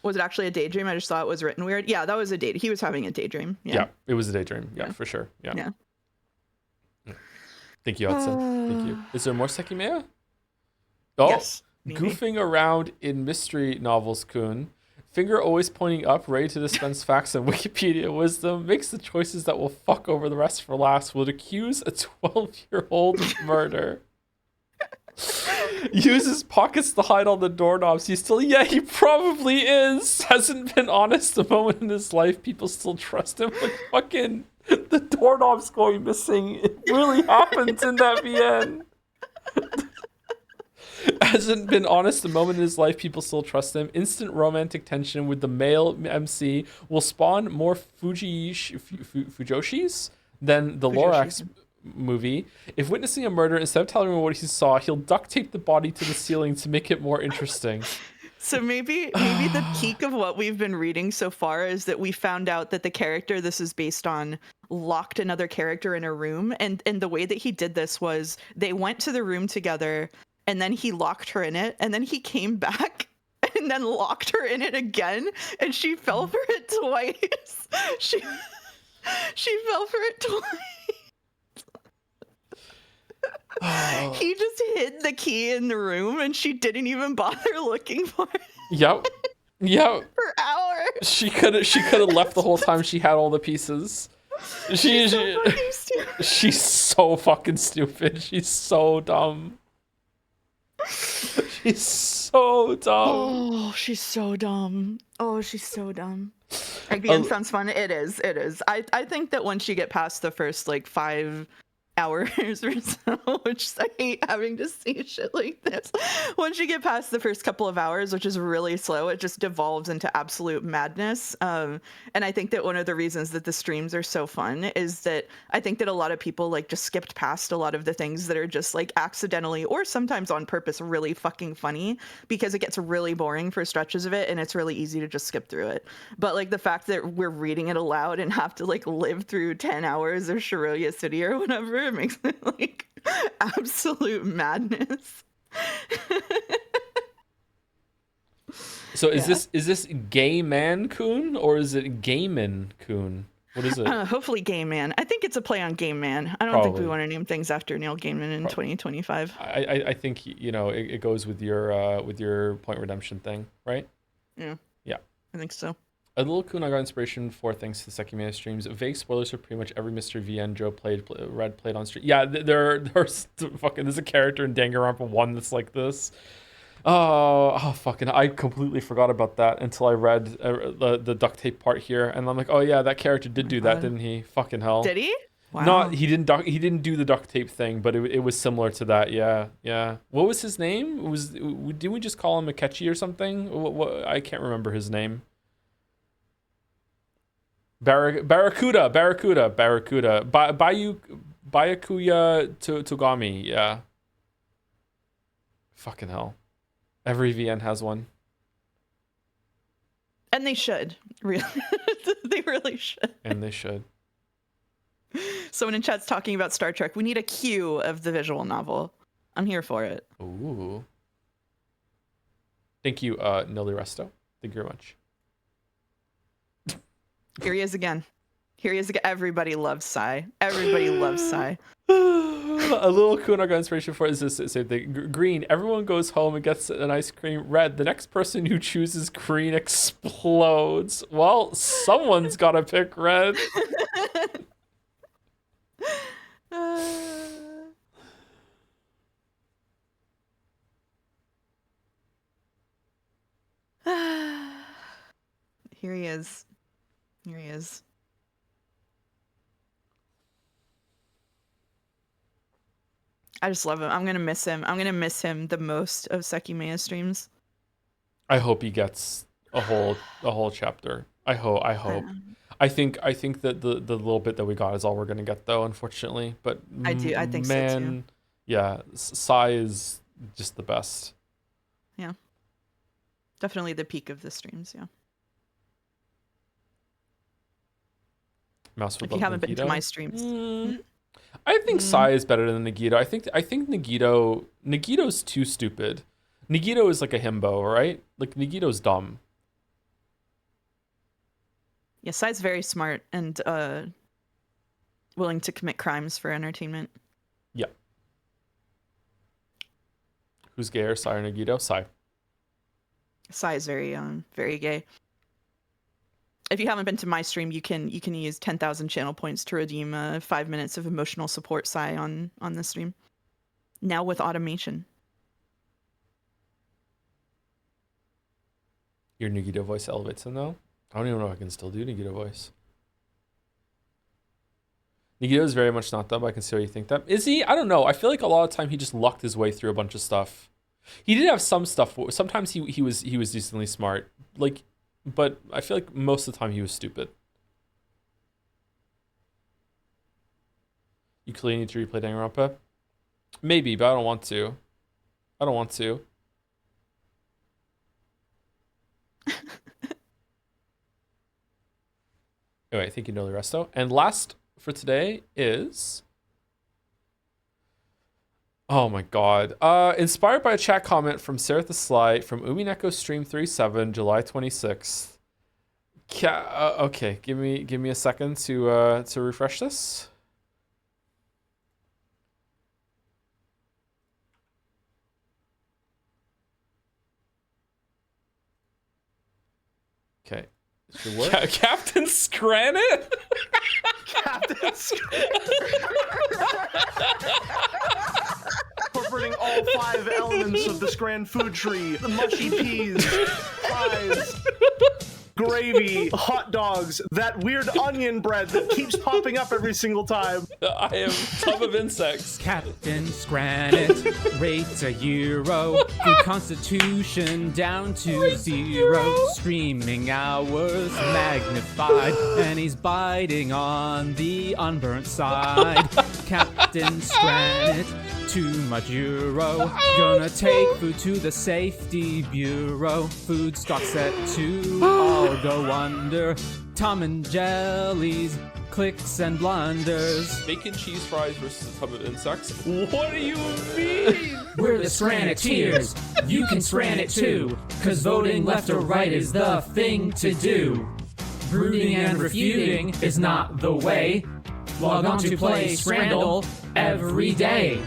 Was it actually a daydream? I just thought it was written weird. Yeah, that was a daydream. He was having a daydream. Yeah, it was a daydream. Yeah, for sure. Yeah. Thank you, Hudson. Thank you. Is there more Sekimea? Oh, Yes. Maybe. goofing around in mystery novels, Kun. Finger always pointing up, ready to dispense facts and Wikipedia wisdom, makes the choices that will fuck over the rest for last, would accuse a 12-year-old of murder. Uses pockets to hide all the doorknobs. He's still, yeah, he probably is. Hasn't been honest a moment in his life. People still trust him. Like, fucking, the doorknobs going missing. It really happened in that VN. Hasn't been honest a moment in his life. People still trust him. Instant romantic tension with the male MC will spawn more Fujoshis than the Lorax movie. If witnessing a murder, instead of telling him what he saw, he'll duct tape the body to the ceiling to make it more interesting. So maybe the peak of what we've been reading so far is that we found out that the character this is based on locked another character in a room, and the way that he did this was they went to the room together and then he locked her in it, and then he came back and then locked her in it again, and she fell for it twice. She fell for it twice. Oh. He just hid the key in the room and she didn't even bother looking for it. Yep. For hours. She could have left the whole time she had all the pieces. She's so fucking stupid. She's so dumb. She's so dumb. Oh, she's so dumb. Again, sounds fun. It is. I think that once you get past the first like 5 hours or so, which I hate having to see shit like this. Once you get past the first couple of hours, which is really slow, it just devolves into absolute madness. And I think that one of the reasons that the streams are so fun is that I think that a lot of people like just skipped past a lot of the things that are just like accidentally or sometimes on purpose really fucking funny, because it gets really boring for stretches of it and it's really easy to just skip through it. But like the fact that we're reading it aloud and have to like live through 10 hours of Shiroya City or whatever, it makes it like absolute madness. So is this gay man Kun or is it Gayman Kun? What is it? Hopefully Gay Man. I think it's a play on Game Man. I don't think we want to name things after Neil Gaiman in 2025. I think it goes with your Point Redemption thing, right? Yeah, I think so. A little Kun I got inspiration for thanks to the Sekimea streams. Vague spoilers for pretty much every Mystery VN Joe played on stream. Yeah, there's fucking there's a character in Danganronpa 1 that's like this. Oh, fucking! I completely forgot about that until I read the duct tape part here, and I'm like, oh yeah, that character did do that, didn't he? Fucking hell! Did he? Wow. No, he didn't do the duct tape thing, but it was similar to that. Yeah. What was his name? Did we just call him Akechi or something? What I can't remember his name. Barracuda. Bayukuya Togami. Yeah. Fucking hell. Every VN has one. And they should. Really. They really should. And they should. Someone in chat's talking about Star Trek. We need a queue of the visual novel. I'm here for it. Ooh. Thank you, Nilly Resto. Thank you very much. Here he is again. Everybody loves Sai. A little Kun I got inspiration for is this same thing. Green, everyone goes home and gets an ice cream. Red, the next person who chooses green explodes. Well, someone's got to pick red. Here he is. I just love him. I'm gonna miss him the most of Sekimea streams. I hope he gets a whole chapter. I hope. I think that the little bit that we got is all we're gonna get though, unfortunately. But I think so too. Yeah, Sai is just the best. Yeah. Definitely the peak of the streams, yeah. Mouse if you haven't been to my streams. I think Sai is better than Nagito. I think Nagito's too stupid. Nagito is like a himbo, right? Like Nagito's dumb. Yeah, Sai's very smart and willing to commit crimes for entertainment. Yeah. Who's gayer, Sai or Nagito? Sai. Sai is very gay. If you haven't been to my stream, you can use 10,000 channel points to redeem 5 minutes of emotional support Sai on this stream. Now with automation. Your Nagito voice elevates him though. I don't even know if I can still do Nagito voice. Nagito is very much not that, but I can see why you think that. Is he? I don't know. I feel like a lot of time he just lucked his way through a bunch of stuff. He did have some stuff. Sometimes he was decently smart. Like, but I feel like most of the time he was stupid. You clearly need to replay Danganronpa? Maybe, but I don't want to. I don't want to. Anyway, thank you, Noli Resto. And last for today is... Oh my god. Inspired by a chat comment from Sarah the Sly from Umineko Stream 37, July 26th. Okay, give me a second to refresh this. Okay. This should work. Captain Scranit? Captain incorporating all 5 elements of the Scran food tree: the mushy peas, fries, gravy, hot dogs, that weird onion bread that keeps popping up every single time. I am tub of insects. Captain Scranit rates a euro. Food constitution down to 0. Streaming hours magnified, and he's biting on the unburnt side. Captain Scranit, too much euro. Gonna take food to the safety bureau. Food stock set to all go under. Tom and Jelly's clicks and blunders. Bacon cheese fries versus a tub of insects? What do you mean? We're the Scraniteers. You can Scran it too, cause voting left or right is the thing to do. Brooding and refuting is not the way. Log on to play Scrandle every day.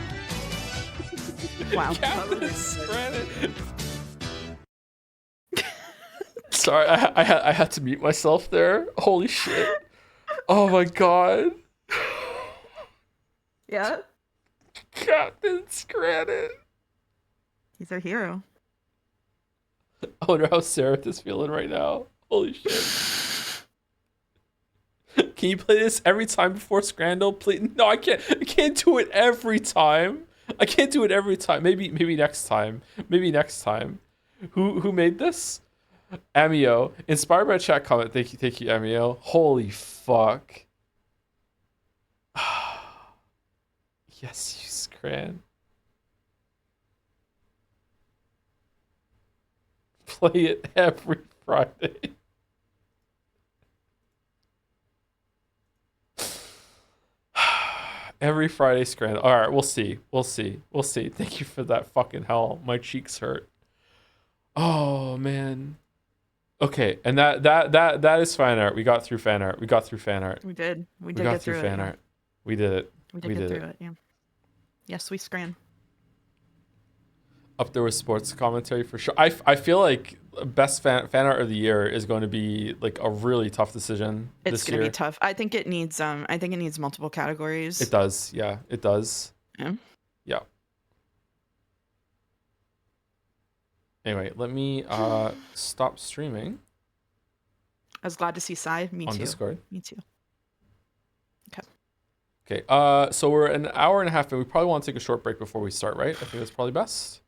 Wow. Captain Scranit. Sorry, I had to mute myself there. Holy shit. Oh my god. Yeah. Captain Scranit. He's our hero. I wonder how Sarah is feeling right now. Holy shit. Can you play this every time before Scrandle? Please. No, I can't. I can't do it every time. I can't do it every time. Maybe next time. Maybe next time. Who made this? Amio. Inspired by a chat comment. Thank you, Amio. Holy fuck. Yes, you Scran. Play it every Friday. Every Friday Scran. All right, we'll see. We'll see. We'll see. Thank you for that fucking hell. My cheeks hurt. Oh man. Okay, and that is fan art. We got through fan art. We got through fan art. We did. We did got get through fan it. art. We did it. We did get through it. Yeah. Yes, we scran. Up there with sports commentary for sure. I feel like best fan art of the year is going to be like a really tough decision It's this gonna year. be tough. I think it needs multiple categories. It does. Yeah, it does. Yeah. Yeah. Anyway, let me stop streaming I was glad to see Sai. Me on too. Discord. Me too. Okay, so we're an hour and a half in. We probably want to take a short break before we start, right? I think that's probably best.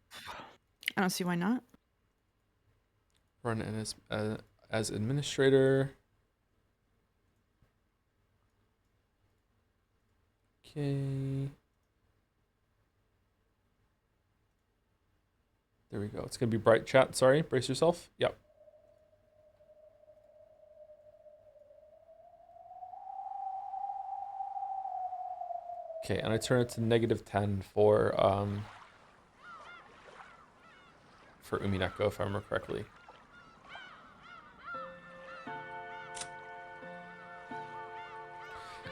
I don't see why not. Run as administrator. Okay. There we go. It's gonna be bright chat. Sorry, brace yourself. Yep. Okay, and I turn it to -10 for Umineko, if I remember correctly.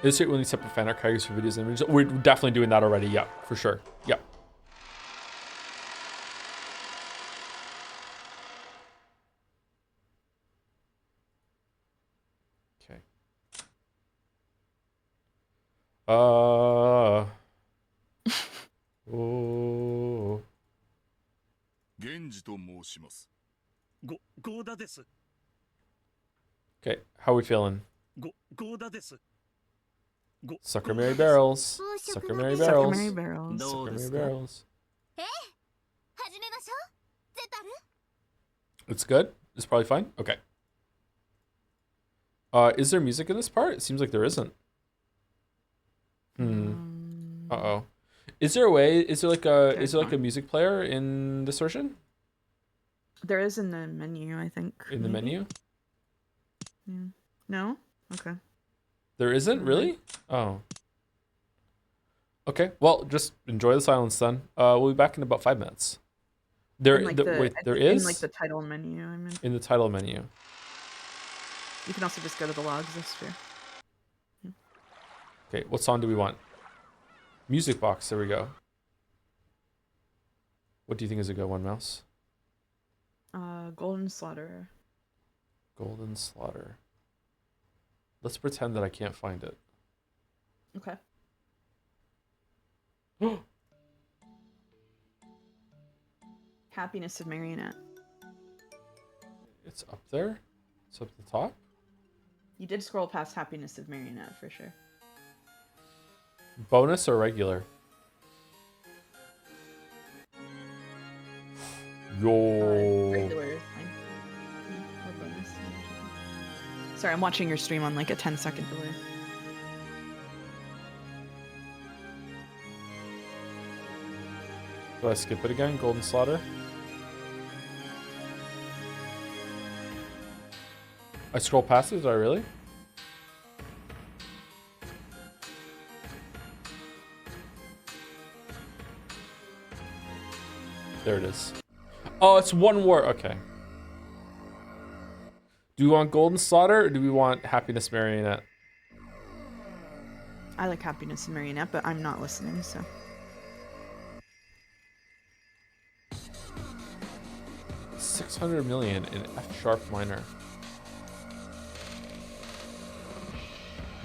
Is it when separate fan art categories for videos and images? We're definitely doing that already. Yeah, for sure. Yeah. Oh. 源氏と申します。ゴーダです。 Okay, how we feeling? ゴーダです。Sucker Mary Barrels. Sucker Mary Sucker Barrels. Mary Barrels. どう Sucker で Mary すか？ Barrels. 始めましょう。ゼタル。 It's good? It's probably fine? Okay. Is there music in this part? It seems like there isn't. Uh-oh. Is there a way, is there like a music player in this version? There is in the menu, I think. In the maybe? menu? Yeah. No? Okay. There isn't, really? Oh. Okay, well, just enjoy the silence then. We'll be back in about 5 minutes. There, In, like, wait, there in is? like the title menu. I mean, In the title menu. you can also just go to the logs. That's true. Okay, what song do we want? Music box, there we go. What do you think is a good one, Mouse? Golden Slaughter. Golden Slaughter. Let's pretend that I can't find it. Okay. Happiness of Marionette. It's up there? It's up the top? You did scroll past Happiness of Marionette for sure. Bonus or regular? Yo. Regular is fine. Or bonus. Sorry, I'm watching your stream on like a 10-second delay. Do I skip it again? Golden Slaughter? I scroll past it? Do I really? There it is. Oh, it's one word. Okay. Do we want Golden Slaughter or do we want Happiness Marionette? I like Happiness of Marionette, but I'm not listening, so. $600 million in F sharp minor.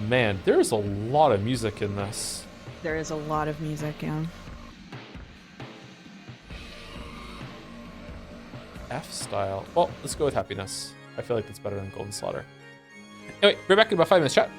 Man, there's a lot of music in this. There is a lot of music, yeah. F style. Well, let's go with Happiness. I feel like that's better than Golden Slaughter. Anyway, be back in about 5 minutes, chat.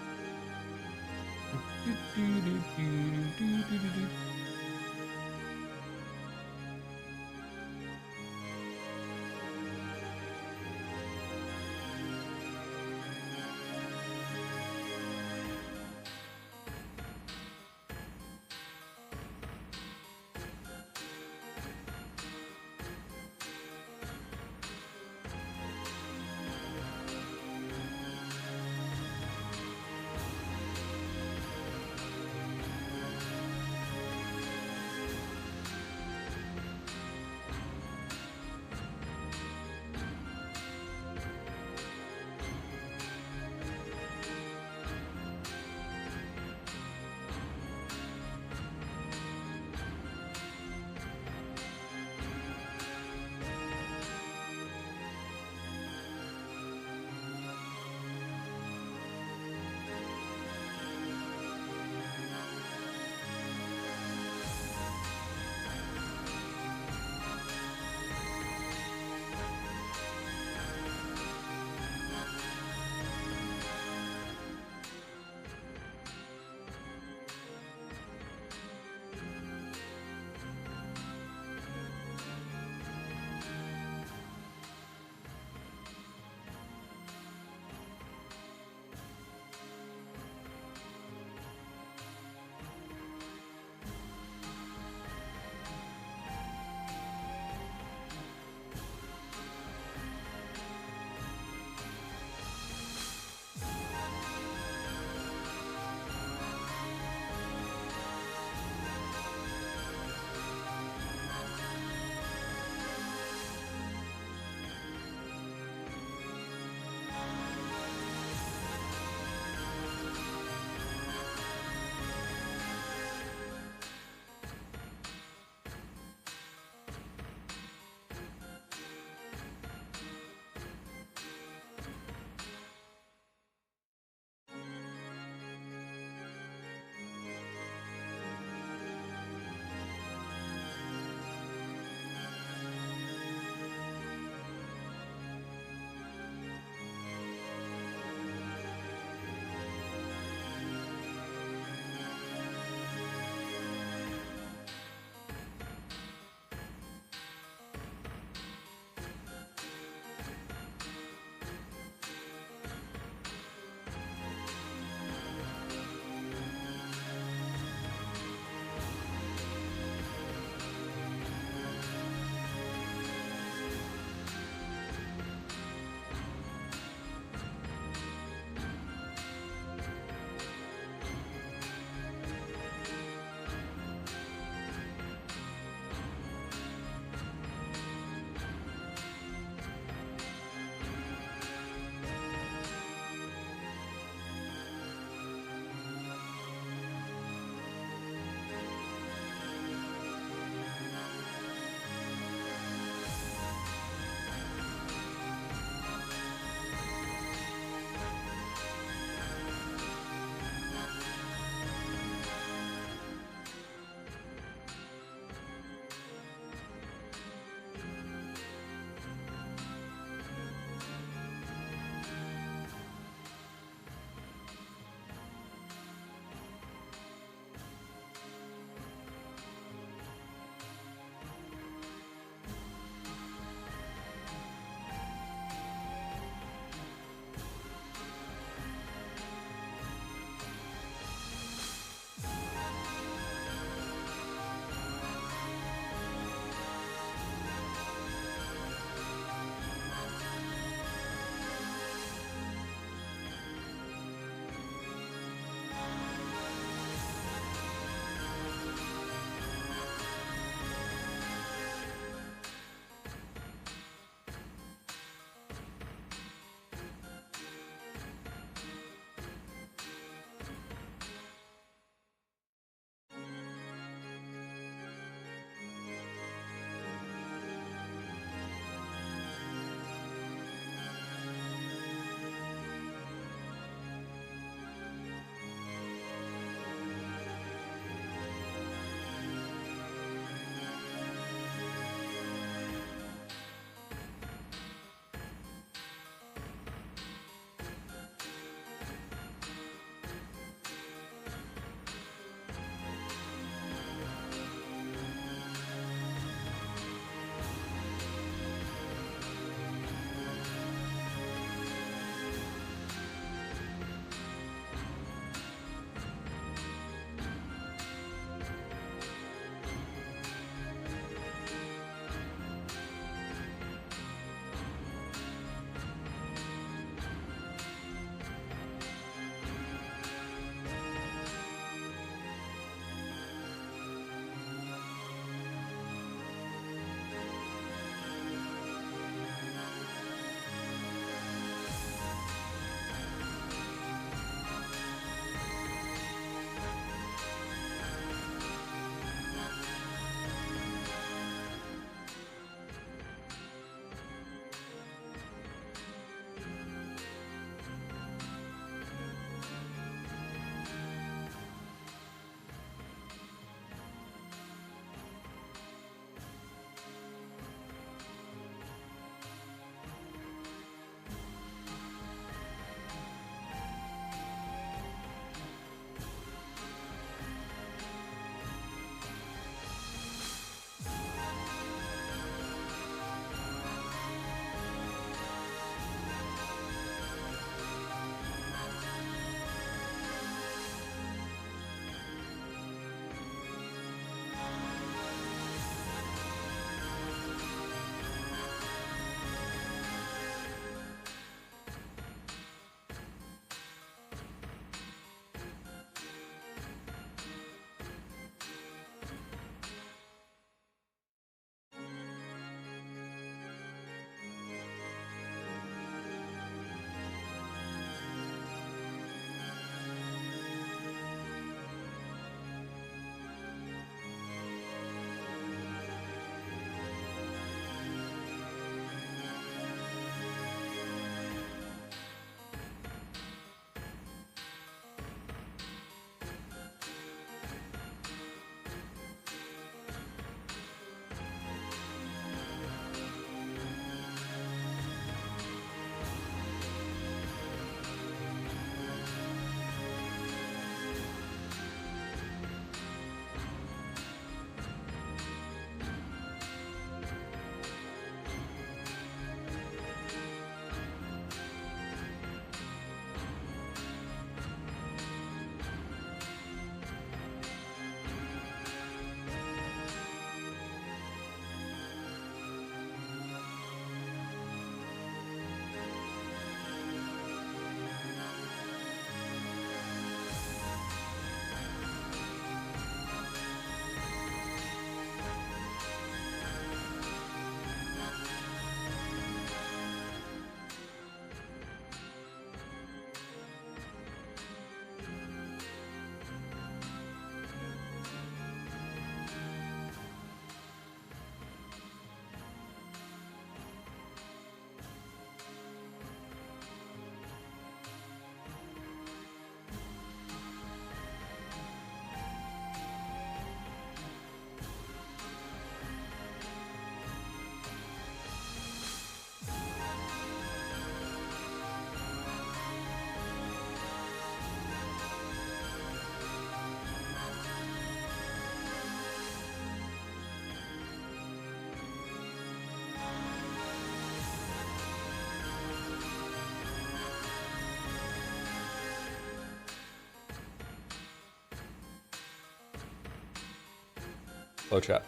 Hello, chat.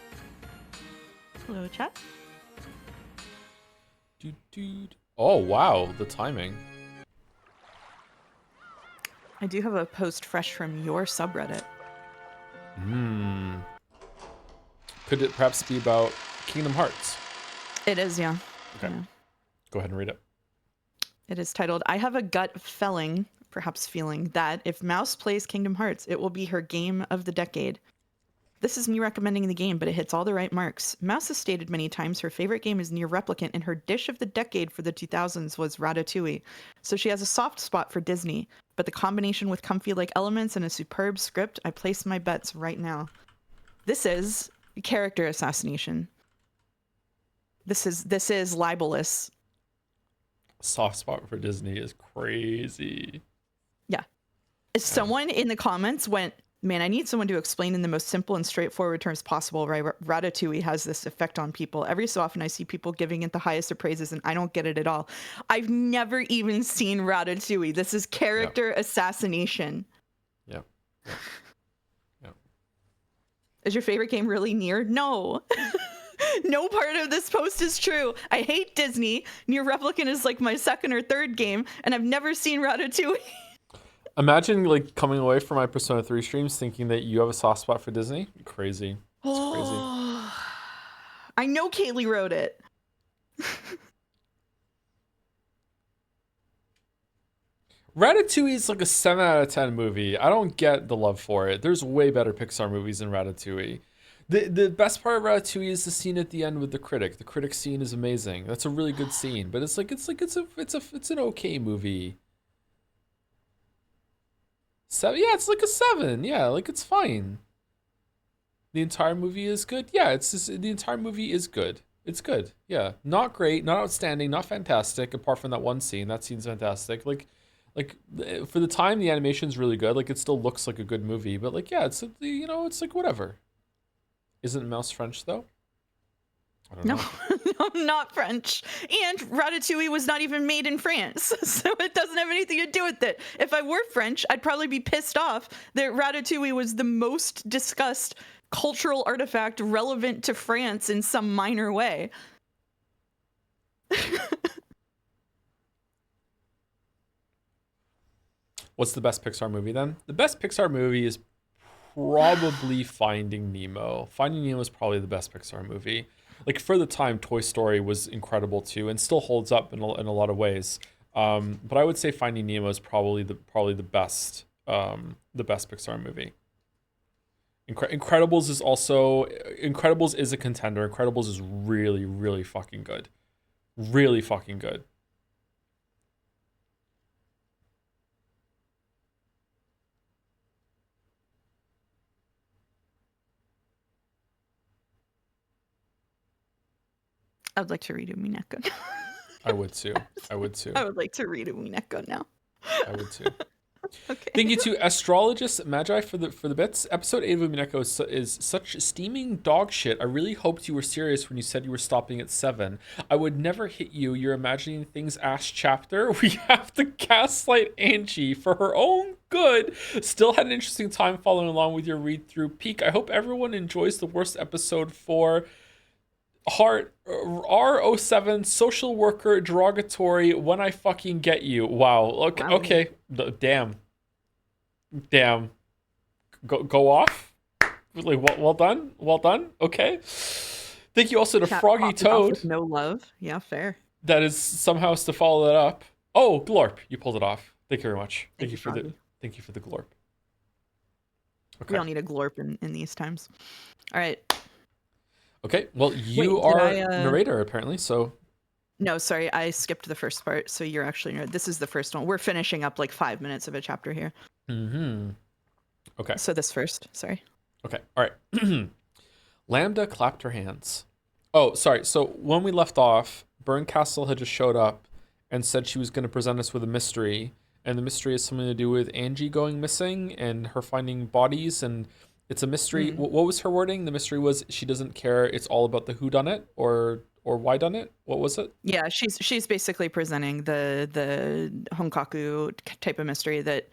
Hello, chat. Oh, wow. The timing. I do have a post fresh from your subreddit. Could it perhaps be about Kingdom Hearts? It is, yeah. Okay. Yeah. Go ahead and read it. It is titled, I have a gut feeling, perhaps feeling, that if Mouse plays Kingdom Hearts, it will be her game of the decade. This is me recommending the game, but it hits all the right marks. Mouse has stated many times her favorite game is Near Replicant, and her dish of the decade for the 2000s was Ratatouille. So she has a soft spot for Disney, but the combination with comfy-like elements and a superb script, I place my bets right now. This is character assassination. This is libelous. Soft spot for Disney is crazy. Yeah. Someone in the comments went, man, I need someone to explain in the most simple and straightforward terms possible, right? Ratatouille has this effect on people. Every so often I see people giving it the highest of praises and I don't get it at all. I've never even seen Ratatouille. This is character assassination. Yeah. Yeah. Is your favorite game really Near? No. No part of this post is true. I hate Disney. Near Replicant is like my second or third game, and I've never seen Ratatouille. Imagine like coming away from my Persona 3 streams thinking that you have a soft spot for Disney. Crazy. It's crazy. I know Kaylee wrote it. Ratatouille is like a 7 out of 10 movie. I don't get the love for it. There's way better Pixar movies than Ratatouille. The best part of Ratatouille is the scene at the end with the critic. The critic scene is amazing. That's a really good scene, but it's an okay movie. 7, yeah, it's like a 7. Yeah, like it's fine. The entire movie is good. Yeah, the entire movie is good. It's good. Yeah, not great, not outstanding, not fantastic. Apart from that one scene, that scene's fantastic. Like for the time, the animation's really good. Like it still looks like a good movie, but like yeah, it's it's like whatever. Isn't Mouse French though? I don't know. No, not French. And Ratatouille was not even made in France, so it doesn't have anything to do with it. If I were French, I'd probably be pissed off that Ratatouille was the most discussed cultural artifact relevant to France in some minor way. What's the best Pixar movie then? The best Pixar movie is probably Finding Nemo. Finding Nemo is probably the best Pixar movie. Like for the time, Toy Story was incredible too, and still holds up in a lot of ways. But I would say Finding Nemo is probably the best Pixar movie. Incredibles is a contender. Incredibles is really, really fucking good. Really fucking good. I would like to read Umineko. I would too. I would like to read Umineko now. I would too. Okay. Thank you to Astrologist Magi for the bits. Episode 8 of Umineko is such steaming dog shit. I really hoped you were serious when you said you were stopping at 7. I would never hit you. You're imagining things Ash chapter. We have to gaslight Angie for her own good. Still had an interesting time following along with your read through. Peak. I hope everyone enjoys the worst episode for Heart R07 social worker derogatory when I fucking get you. Wow. Okay. Wow. Okay. Damn. Go off. Like well done. Well done. Okay. Thank you also to Chat Froggy popped off Toad. with no love. Yeah, fair. That is somehow has to follow that up. Oh, Glorp, you pulled it off. Thank you very much. Thank you for Froggy. the Glorp. Okay. We all need a glorp in these times. All right. Okay. Well, you Wait, are did I, narrator apparently, so No, sorry, I skipped the first part. So you're actually this is the first one. We're finishing up like 5 minutes of a chapter here. mm-hmm. Okay. So this first, sorry. Okay. All right. Lambda clapped her hands. Oh, sorry. So when we left off, Burncastle had just showed up and said she was going to present us with a mystery, and the mystery has something to do with Angie going missing and her finding bodies, and it's a mystery. What was her wording? The mystery was she doesn't care. It's all about the whodunit or why done it. What was it? Yeah, she's basically presenting the Honkaku type of mystery that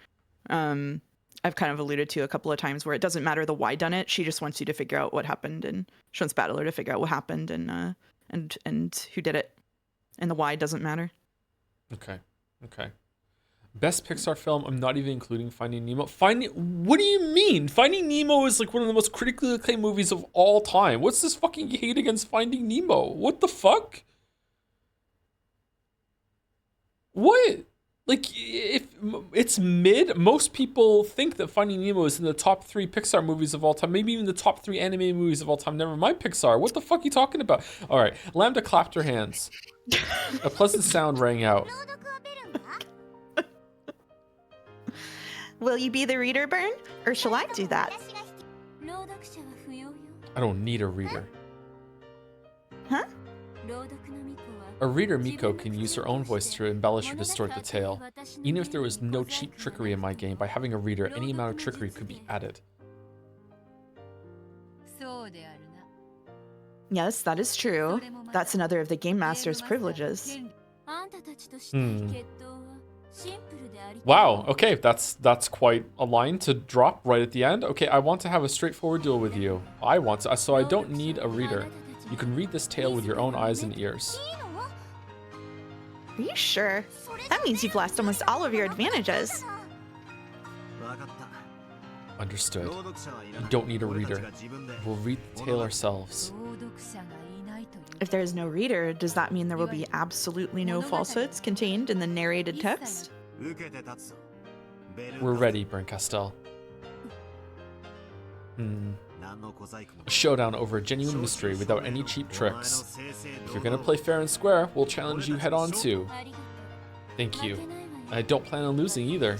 I've kind of alluded to a couple of times, where it doesn't matter the why done it. She just wants you to figure out what happened, and she wants Battler to figure out what happened and who did it, and the why doesn't matter. Okay. Best Pixar film, I'm not even including Finding Nemo. What do you mean? Finding Nemo is like one of the most critically acclaimed movies of all time. What's this fucking hate against Finding Nemo? What the fuck? What? Like, if it's mid, most people think that Finding Nemo is in the top 3 Pixar movies of all time, maybe even the top 3 animated movies of all time. Never mind Pixar. What the fuck are you talking about? All right, Lambda clapped her hands. A pleasant sound rang out. Will you be the reader, Burn, or shall I do that? I don't need a reader. Huh? A reader, Miko, can use her own voice to embellish or distort the tale. Even if there was no cheap trickery in my game, by having a reader, any amount of trickery could be added. Yes, that is true. That's another of the Game Master's privileges. Wow, okay, that's quite a line to drop right at the end. Okay, I want to have a straightforward duel with you. So I don't need a reader. You can read this tale with your own eyes and ears. Are you sure? That means you've lost almost all of your advantages. Understood. You don't need a reader. We'll read the tale ourselves. If there is no reader, does that mean there will be absolutely no falsehoods contained in the narrated text? We're ready, Berncastel. A showdown over a genuine mystery without any cheap tricks. If you're gonna play fair and square, we'll challenge you head on too. Thank you. I don't plan on losing either.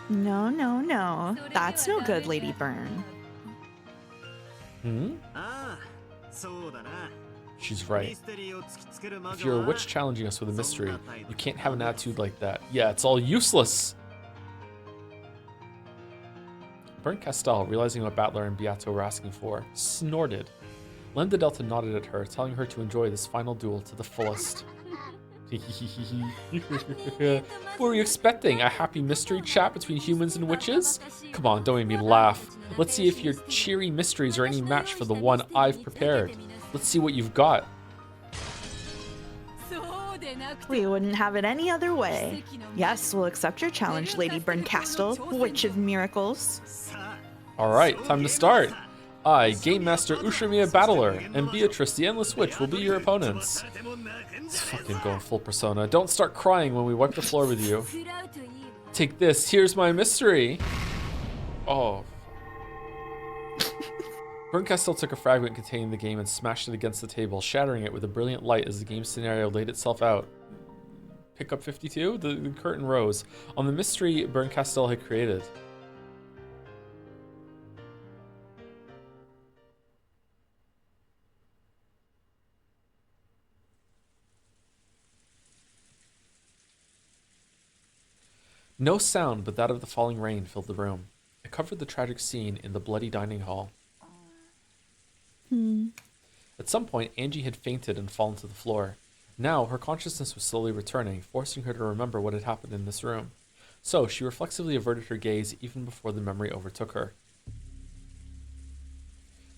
No. That's no good, Lady Byrne. She's right. If you're a witch challenging us with a mystery, you can't have an attitude like that. Yeah, it's all useless. Berncastel, realizing what Battler and Beato were asking for, snorted. Lambda Delta nodded at her, telling her to enjoy this final duel to the fullest. What were you expecting? A happy mystery chat between humans and witches? Come on, don't make me laugh. Let's see if your cheery mysteries are any match for the one I've prepared. Let's see what you've got. We wouldn't have it any other way. Yes, we'll accept your challenge, Lady Berncastel, Witch of Miracles. Alright, time to start. I, Game Master Ushimiya Battler, and Beatrice the Endless Witch will be your opponents. It's fucking going full persona. Don't start crying when we wipe the floor with you. Take this, here's my mystery. Oh. Berncastel took a fragment containing the game and smashed it against the table, shattering it with a brilliant light as the game scenario laid itself out. Pick up 52? The curtain rose on the mystery Berncastel had created. No sound but that of the falling rain filled the room. It covered the tragic scene in the bloody dining hall. At some point, Angie had fainted and fallen to the floor. Now, her consciousness was slowly returning, forcing her to remember what had happened in this room. So, she reflexively averted her gaze even before the memory overtook her.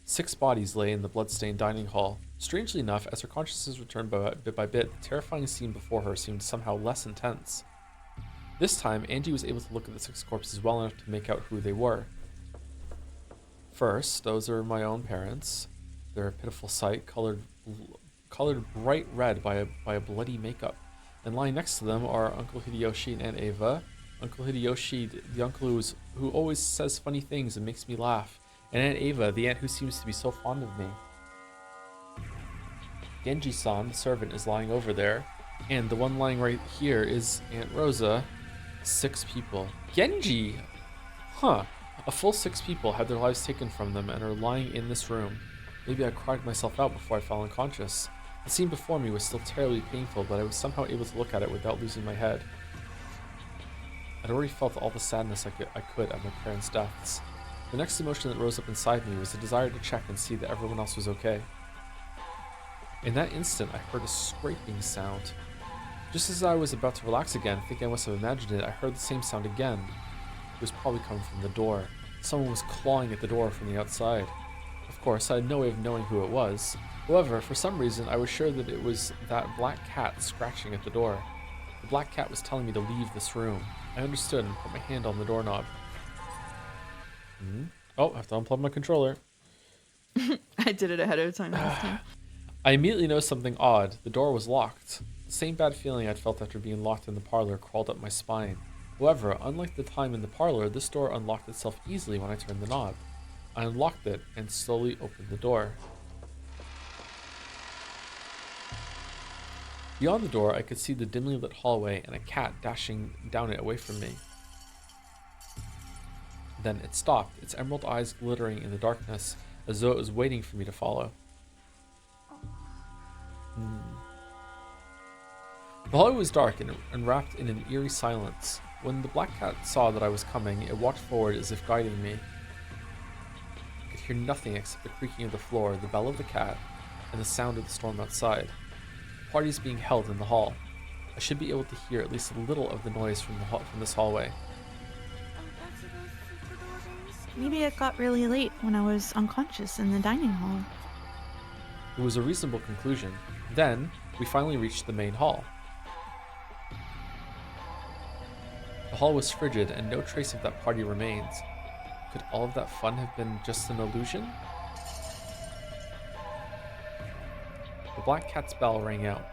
6 bodies lay in the blood-stained dining hall. Strangely enough, as her consciousness returned bit by bit, the terrifying scene before her seemed somehow less intense. This time, Angie was able to look at the 6 corpses well enough to make out who they were. First, those are my own parents. They're a pitiful sight, colored bright red by a bloody makeup. And lying next to them are Uncle Hideyoshi and Aunt Ava. Uncle Hideyoshi, the uncle who always says funny things and makes me laugh. And Aunt Ava, the aunt who seems to be so fond of me. Genji-san, the servant, is lying over there. And the one lying right here is Aunt Rosa. 6 people. Genji! Huh. A full 6 people had their lives taken from them and are lying in this room. Maybe I cried myself out before I fell unconscious. The scene before me was still terribly painful, but I was somehow able to look at it without losing my head. I'd already felt all the sadness I could at my parents' deaths. The next emotion that rose up inside me was the desire to check and see that everyone else was okay. In that instant, I heard a scraping sound. Just as I was about to relax again, thinking I must have imagined it, I heard the same sound again. It was probably coming from the door. Someone was clawing at the door from the outside. Of course, I had no way of knowing who it was. However, for some reason, I was sure that it was that black cat scratching at the door. The black cat was telling me to leave this room. I understood and put my hand on the doorknob. Oh, I have to unplug my controller. I did it ahead of time this time. I immediately noticed something odd. The door was locked. The same bad feeling I'd felt after being locked in the parlor crawled up my spine. However, unlike the time in the parlor, this door unlocked itself easily when I turned the knob. I unlocked it and slowly opened the door. Beyond the door, I could see the dimly lit hallway and a cat dashing down it away from me. Then it stopped, its emerald eyes glittering in the darkness, as though it was waiting for me to follow. The hallway was dark and wrapped in an eerie silence. When the black cat saw that I was coming, it walked forward as if guiding me. I could hear nothing except the creaking of the floor, the bell of the cat, and the sound of the storm outside. The party is being held in the hall. I should be able to hear at least a little of the noise from this hallway. Maybe it got really late when I was unconscious in the dining hall. It was a reasonable conclusion. Then, we finally reached the main hall. The hall was frigid and no trace of that party remains. Could all of that fun have been just an illusion? The black cat's bell rang out.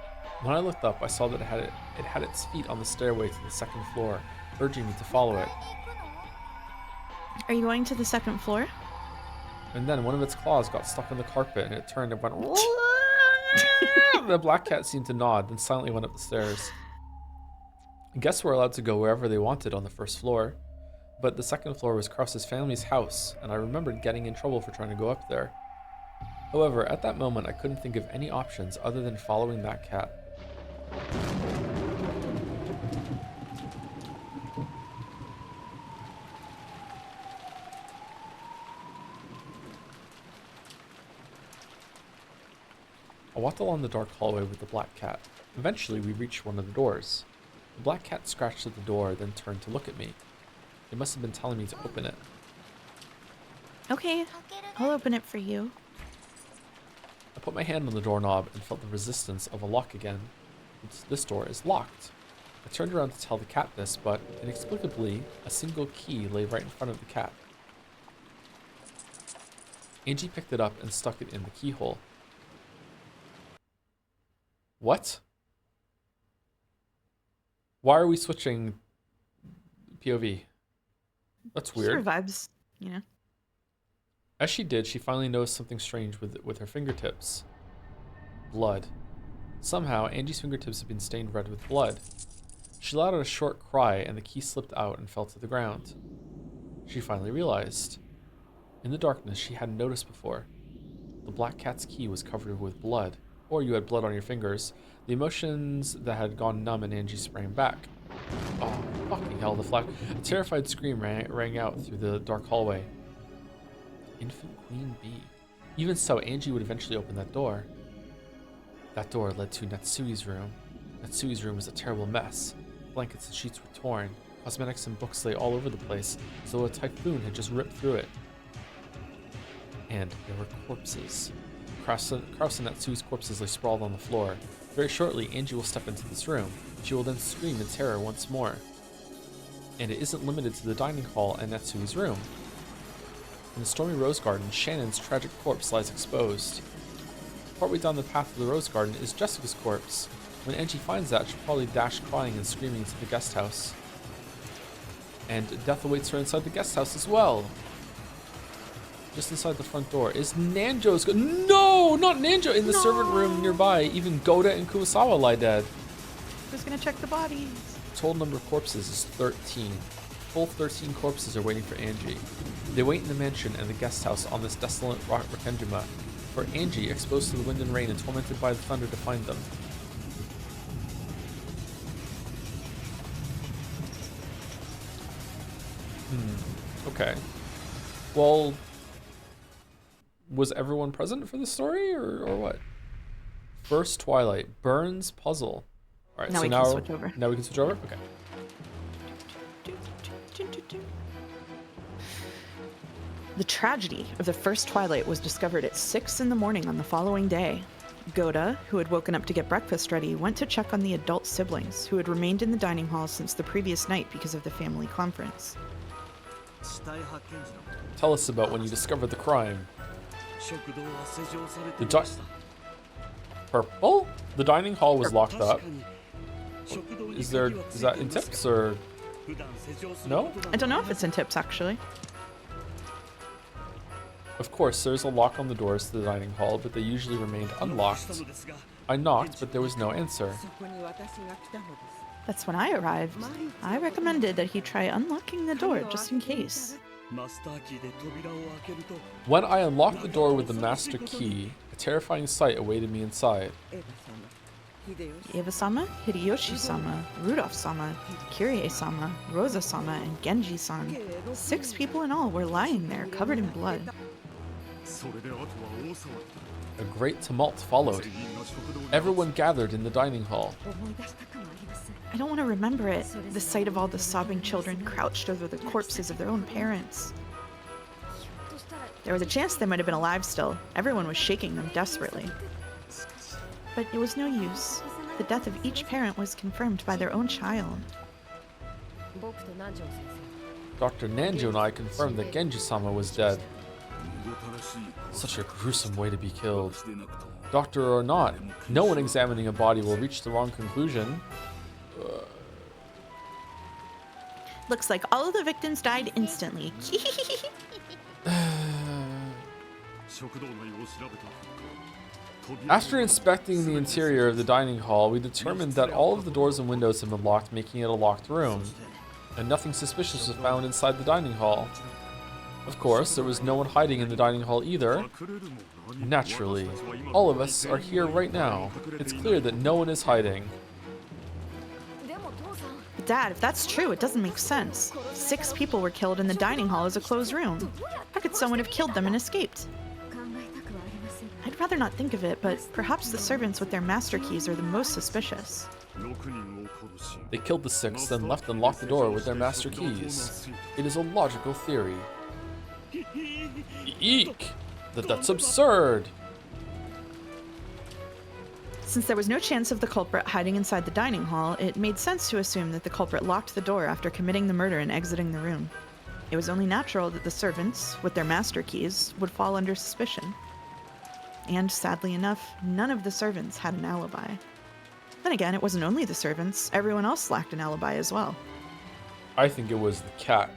When I looked up, I saw that it had its feet on the stairway to the second floor, urging me to follow it. Are you going to the second floor? And then one of its claws got stuck on the carpet and it turned and went. The black cat seemed to nod, then silently went up the stairs. Guests were allowed to go wherever they wanted on the first floor, but the second floor was Krause's family's house, and I remembered getting in trouble for trying to go up there. However, at that moment, I couldn't think of any options other than following that cat. I walked along the dark hallway with the black cat. Eventually, we reached one of the doors. The black cat scratched at the door, then turned to look at me. It must have been telling me to open it. Okay, I'll open it for you. I put my hand on the doorknob and felt the resistance of a lock again. This door is locked. I turned around to tell the cat this, but inexplicably, a single key lay right in front of the cat. Angie picked it up and stuck it in the keyhole. What? Why are we switching POV? That's weird. Sort of vibes, you know. As she did, she finally noticed something strange with her fingertips. Blood. Somehow, Angie's fingertips had been stained red with blood. She let out a short cry and the key slipped out and fell to the ground. She finally realized. In the darkness she hadn't noticed before. The black cat's key was covered with blood. Or you had blood on your fingers. The emotions that had gone numb in Angie sprang back. Oh, fucking hell, a terrified scream rang out through the dark hallway. Infant Queen Bee. Even so, Angie would eventually open that door. That door led to Natsui's room. Natsui's room was a terrible mess. Blankets and sheets were torn. Cosmetics and books lay all over the place, as though a typhoon had just ripped through it. And there were corpses. Krause and Natsui's corpses lay sprawled on the floor. Very shortly, Angie will step into this room. She will then scream in terror once more. And it isn't limited to the dining hall and Natsui's room. In the stormy rose garden, Shannon's tragic corpse lies exposed. Partway down the path of the rose garden is Jessica's corpse. When Angie finds that, she'll probably dash crying and screaming to the guest house. And death awaits her inside the guest house as well. Just inside the front door is Nanjo's. No, not Nanjo! In the servant room nearby, even Goda and Kumasawa lie dead. Who's gonna check the bodies? The total number of corpses is 13. Full 13 corpses are waiting for Angie. They wait in the mansion and the guest house on this desolate Rakenjima, for Angie, exposed to the wind and rain and tormented by the thunder, to find them. Okay. Well, was everyone present for the story, or what? First Twilight, Burns puzzle. All right, Now so we now can switch over. Now we can switch over. Okay. The tragedy of the first twilight was discovered at 6 in the morning on the following day. Goda, who had woken up to get breakfast ready, went to check on the adult siblings, who had remained in the dining hall since the previous night because of the family conference. 死体発見時の Tell us about when you discovered the crime. 食堂は施錠されて The い di- ました Purple? The dining hall was locked 確 up. かに食堂に Is there? 鍵はつ Is い that てい in ますが tips or? 普段施錠する No? ことが I don't know if it's in tips, actually. Of course, there's a lock on the doors to the dining hall, but they usually remained した unlocked. のですが I knocked, but there was no answer. そこに私が来たのです That's when I arrived. I recommended that he try unlocking the door just in case. マスターキーで扉を開けると When I unlocked the door with the master key, a terrifying sight awaited me inside. エヴァ様秀吉 Eva-sama, Hideyoshi-sama, Rudolph-sama, Kirie-sama, Rosa-sama, and Genji-san. 6 people in all were lying there, covered in blood. それであとは大騒 A great tumult followed. ぎ全員が食堂に Everyone gathered in the dining hall. 思い出したくもありません I don't want to remember it. The sight of all the sobbing children crouched over the corpses of their own parents. There was a chance they might have been alive still. Everyone was shaking them desperately. But it was no use. The death of each parent was confirmed by their own child. 僕と南條先 Dr. Nanjo and I confirmed that Genji-sama was dead. 見事らしい Such a gruesome way to be killed. 殺しでなくとも Doctor or not, no one examining a body will reach the wrong conclusion. Looks like all of the victims died instantly. 食堂内を調べた結果 After inspecting the interior of the dining hall, we determined that all of the doors and windows had been locked, making it a locked room. And nothing suspicious was found inside the dining hall. Of course, there was no one hiding in the dining hall either. 隠れるも何も Naturally, 私たちは今 all of us are here right now. It's clear that no one is hiding. でも父さん But Dad, if that's true, it doesn't make sense. 6 people were killed in the dining hall as a closed room. How could someone have killed them and escaped? 考えたくはありません I'd rather not think of it, but perhaps the servants with their master keys are the most suspicious. 6人を殺し They killed the 6, then left and locked the door with their master keys. It is a logical theory. Eek! That's absurd! Since there was no chance of the culprit hiding inside the dining hall, it made sense to assume that the culprit locked the door after committing the murder and exiting the room. It was only natural that the servants, with their master keys, would fall under suspicion. And sadly enough, none of the servants had an alibi. Then again, it wasn't only the servants, everyone else lacked an alibi as well. I think it was the cat.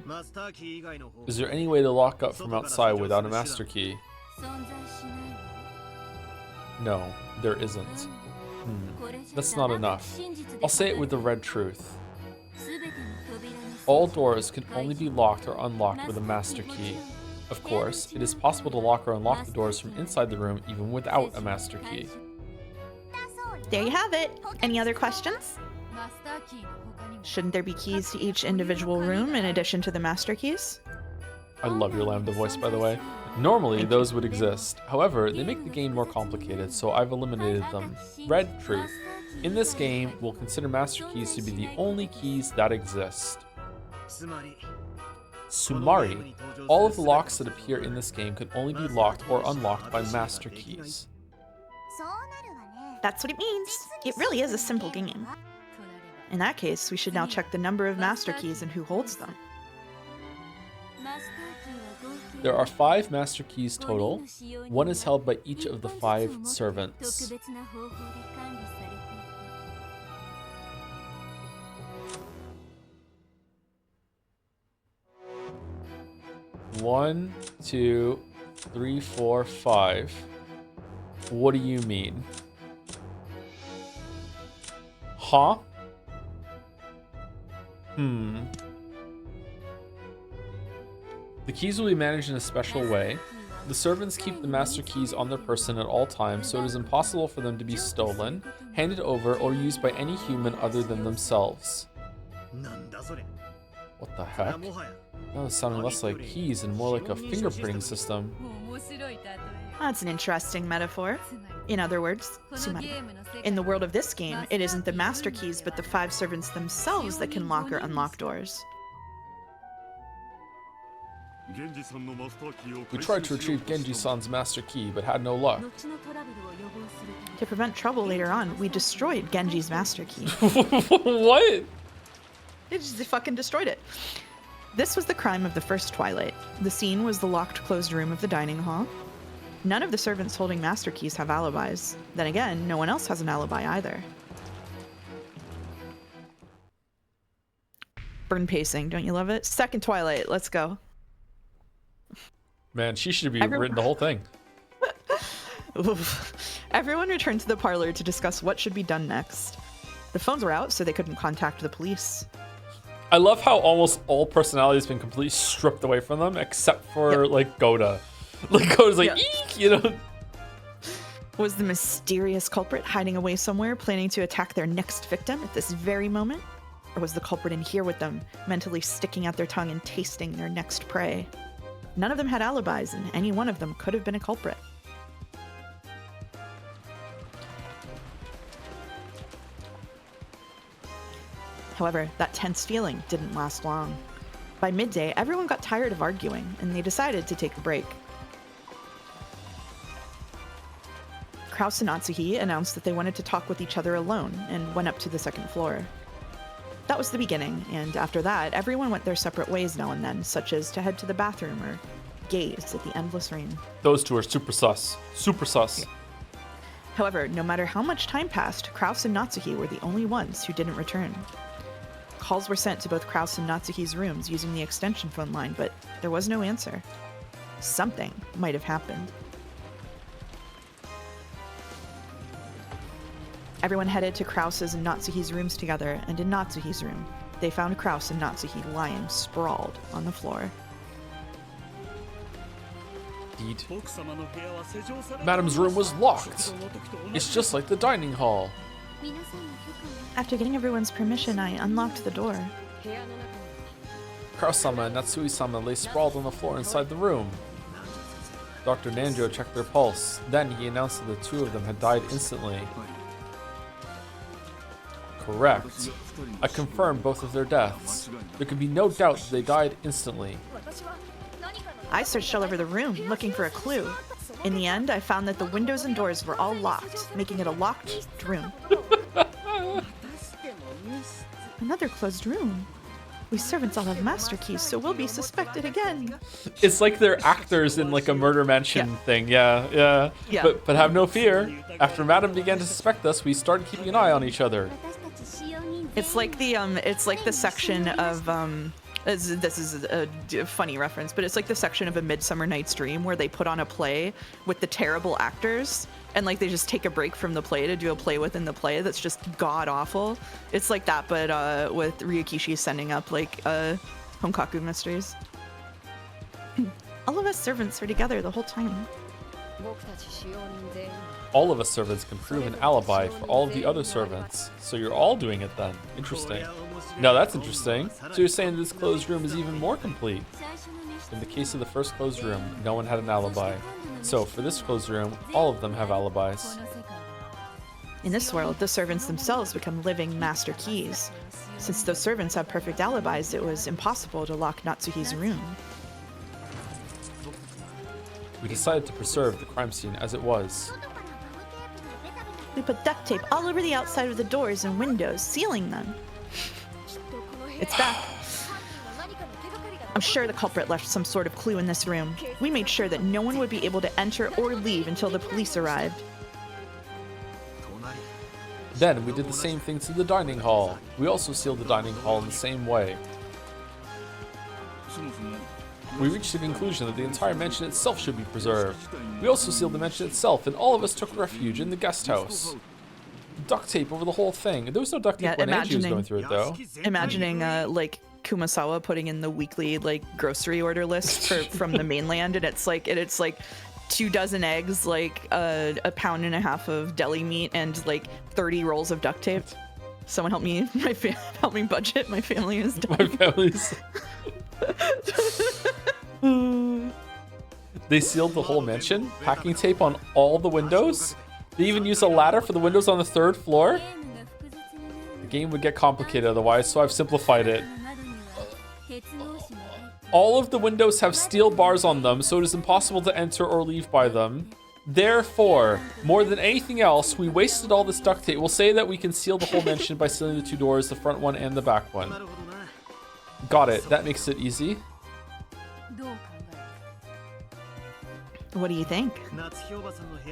マスターキー以外の方 Is there any way to lock up from outside without a master key? 存在しない No, there isn't. これじゃ That's not 黙 enough. って真実で I'll say it with the red truth. 全ての扉に All doors can only be locked or unlocked with a master key. Of course, it is possible to lock or unlock the doors from inside the room even without a master key. There you have it. Any other questions? マスターキーの他にも Shouldn't there be keys to each individual room in addition to the master keys? I love your Lambda voice, by the way. Normally, those would exist. However, they make the game more complicated, so I've eliminated them. Red truth. In this game, we'll consider master keys to be the only keys that exist. つまり Sumari. All of the locks that appear in this game could only be locked or unlocked by master keys. そうなるわね That's what it means. It really is a simple game. となれば In that case, we should now check the number of master keys and who holds them. マスターキーは合計 There are 5 master keys 5 total. 人の使用に One is held by each of the 1 5本ずつを持って servants. 特別な方法で管理されていて One, 2, 3, 4, 5. What do you mean? Huh? The keys will be managed in a special way. The servants keep the master keys on their person at all times, so it is impossible for them to be stolen, handed over, or used by any human other than themselves. なんだそれ What the これ heck? はもはや Now it's sounding less like keys and more like a fingerprinting system. 面白い例えよ That's an interesting metaphor. つまり In other words, Sumari. In the world of this game, it isn't the master keys but the 5 servants themselves that can lock or unlock doors. We tried to retrieve Genji-san's master key, but had no luck. To prevent trouble later on, we destroyed Genji's master key. What? They just fucking destroyed it. This was the crime of the first Twilight. The scene was the locked closed room of the dining hall. None of the servants holding master keys have alibis. Then again, no one else has an alibi either. Burn pacing, don't you love it? Second Twilight, let's go. Man, she should be written the whole thing. Oof. Everyone returned to the parlor to discuss what should be done next. The phones were out, so they couldn't contact the police. I love how almost all personality has been completely stripped away from them, except for like Goda. Like Goda's like, eek, you know. Was the mysterious culprit hiding away somewhere, planning to attack their next victim at this very moment? Or was the culprit in here with them, mentally sticking out their tongue and tasting their next prey? None of them had alibis, and any one of them could have been a culprit. However, that tense feeling didn't last long. By midday, everyone got tired of arguing, and they decided to take a break. Kraus and Natsuhi announced that they wanted to talk with each other alone, and went up to the second floor. That was the beginning, and after that, everyone went their separate ways now and then, such as to head to the bathroom or gaze at the endless rain. Those two are super sus. Super sus. Yeah. However, no matter how much time passed, Kraus and Natsuhi were the only ones who didn't return. Calls were sent to both Kraus and Natsuhi's rooms using the extension phone line, but there was no answer. Something might have happened. Everyone headed to Kraus's and Natsuhi's rooms together, and in Natsuhi's room, they found Kraus and Natsuhi lying sprawled on the floor. Indeed. Madam's room was locked. It's just like the dining hall. After getting everyone's permission, I unlocked the door. Kraus-sama and Natsui-sama lay sprawled on the floor inside the room. Dr. Nanjo checked their pulse. Then he announced that the two of them had died instantly. Correct. I confirmed both of their deaths. There could be no doubt that they died instantly. I searched all over the room, looking for a clue. In the end, I found that the windows and doors were all locked, making it a locked room. Another closed room. We servants all have master keys, so we'll be suspected again. It's like they're actors in like a murder mansion thing. Yeah. But have no fear. After Madam began to suspect us, we started keeping an eye on each other. It's like the section of this is a funny reference, but it's like the section of A Midsummer Night's Dream where they put on a play with the terrible actors, and like they just take a break from the play to do a play within the play that's just god awful. It's like that, but with Ryukishi sending up like Honkaku mysteries. All of us servants were together the whole time. All of us servants can prove an alibi for all of the other servants. So you're all doing it then. Interesting. Now that's interesting. So you're saying this closed room is even more complete. In the case of the first closed room, no one had an alibi. So for this closed room, all of them have alibis. In this world, the servants themselves become living master keys. Since those servants have perfect alibis, it was impossible to lock Natsuhi's room. We decided to preserve the crime scene as it was. We put duct tape all over the outside of the doors and windows, sealing them. It's back. I'm sure the culprit left some sort of clue in this room. We made sure that no one would be able to enter or leave until the police arrived. Then we did the same thing to the dining hall. We also sealed the dining hall in the same way. We reached the conclusion that the entire mansion itself should be preserved. We also sealed the mansion itself, and all of us took refuge in the guest house. Duct tape over the whole thing. There was no duct tape when Angie was going through it, though. Imagining, like, Kumasawa putting in the weekly, like, grocery order list from the mainland, and it's like 2 dozen eggs, like, a pound and a half of deli meat, and, like, 30 rolls of duct tape. Someone help me, help me budget. My family is done. My family's... They sealed the whole mansion, packing tape on all the windows. They even use a ladder for the windows on the 3rd floor? The game would get complicated otherwise, so I've simplified it. All of the windows have steel bars on them, so it is impossible to enter or leave by them. Therefore, more than anything else, we wasted all this duct tape. We'll say that we can seal the whole mansion by sealing the 2 doors, the front one and the back one. Got it. That makes it easy. What do you think?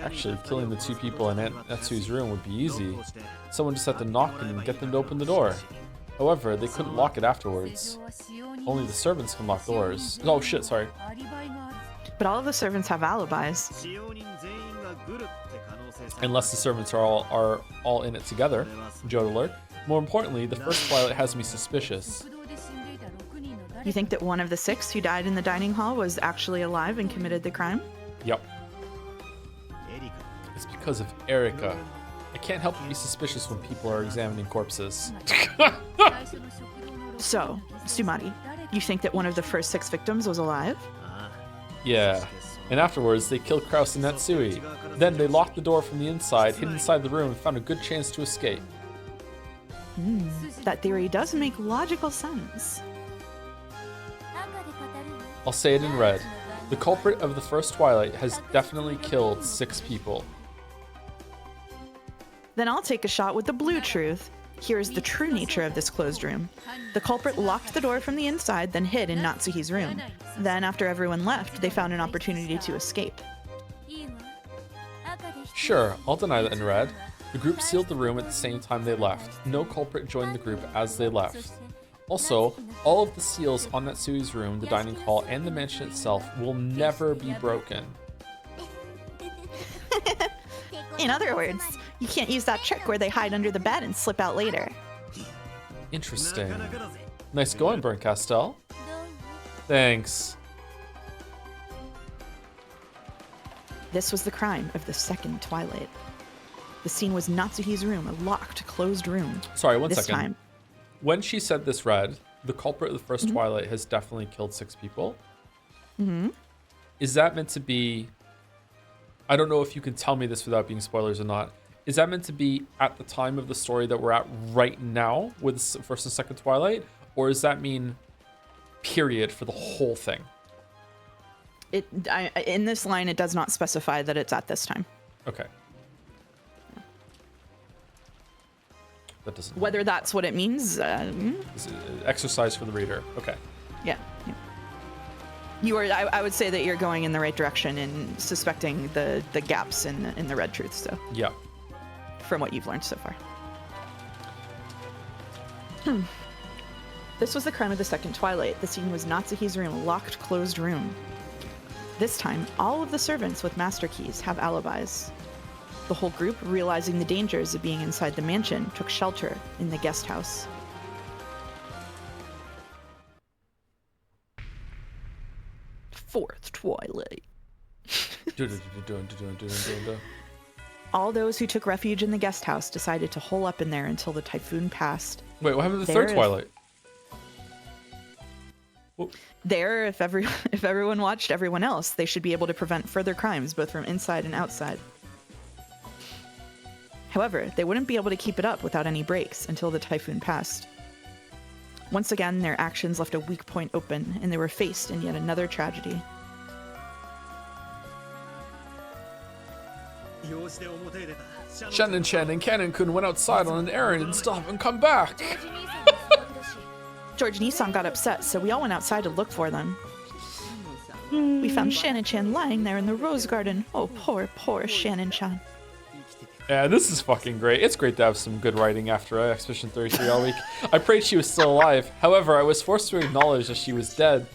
Actually, killing the 2 people in Aunt Natsu's room would be easy. Someone just had to knock and get them to open the door. However, they couldn't lock it afterwards. Only the servants can lock doors. Oh shit, sorry. But all of the servants have alibis. Unless the servants are all in it together. Joe alert. More importantly, the first Twilight has me suspicious. You think that one of the 6 who died in the dining hall was actually alive and committed the crime? Yep. It's because of Erika. I can't help but be suspicious when people are examining corpses. So, Sumari, you think that one of the first 6 victims was alive? Yeah. And afterwards, they killed Kraus and Natsui. Then they locked the door from the inside, hid inside the room, and found a good chance to escape. That theory does make logical sense. I'll say it in red. The culprit of the first Twilight has definitely killed 6 people. Then I'll take a shot with the blue truth. Here's the true nature of this closed room. The culprit locked the door from the inside, then hid in Natsuhi's room. Then, after everyone left, they found an opportunity to escape. Sure, I'll deny that in red. The group sealed the room at the same time they left. No culprit joined the group as they left. Also, all of the seals on Natsui's room, the dining hall, and the mansion itself will never be broken. In other words, you can't use that trick where they hide under the bed and slip out later. Interesting. Nice going, Burnt Castell. Thanks. This was the crime of the second Twilight. The scene was Natsuhi's room, a locked, closed room. Sorry, one this second. time. When she said this red, the culprit of the first Twilight has definitely killed 6 people. Is that meant to be... I don't know if you can tell me this without being spoilers or not. Is that meant to be at the time of the story that we're at right now with first and second Twilight? Or does that mean period for the whole thing? In this line, it does not specify that it's at this time. Okay. That doesn't... Whether that's what it means, This is exercise for the reader. Okay. yeah. You are. I would say that you're going in the right direction in suspecting the gaps in the red truth. So Yeah. from what you've learned so far. This was the crime of the second Twilight. The scene was Natsuhi's room, a locked, closed room. This time, all of the servants with master keys have alibis. The whole group, realizing the dangers of being inside the mansion, took shelter in the guest house. Fourth Twilight. All those who took refuge in the guest house decided to hole up in there until the typhoon passed. Wait, what happened to the third Twilight? There, if everyone watched everyone else, they should be able to prevent further crimes, both from inside and outside. However, they wouldn't be able to keep it up without any breaks until the typhoon passed. Once again, their actions left a weak point open, and they were faced in yet another tragedy. Shannon-chan and Cannon-kun went outside on an errand and still haven't come back. George Nissan got upset, so we all went outside to look for them. We found Shannon-chan lying there in the rose garden. Oh, poor, poor Shannon-chan. Yeah, this is fucking great. It's great to have some good writing after Expedition 33 all week. I prayed she was still alive. However, I was forced to acknowledge that she was dead.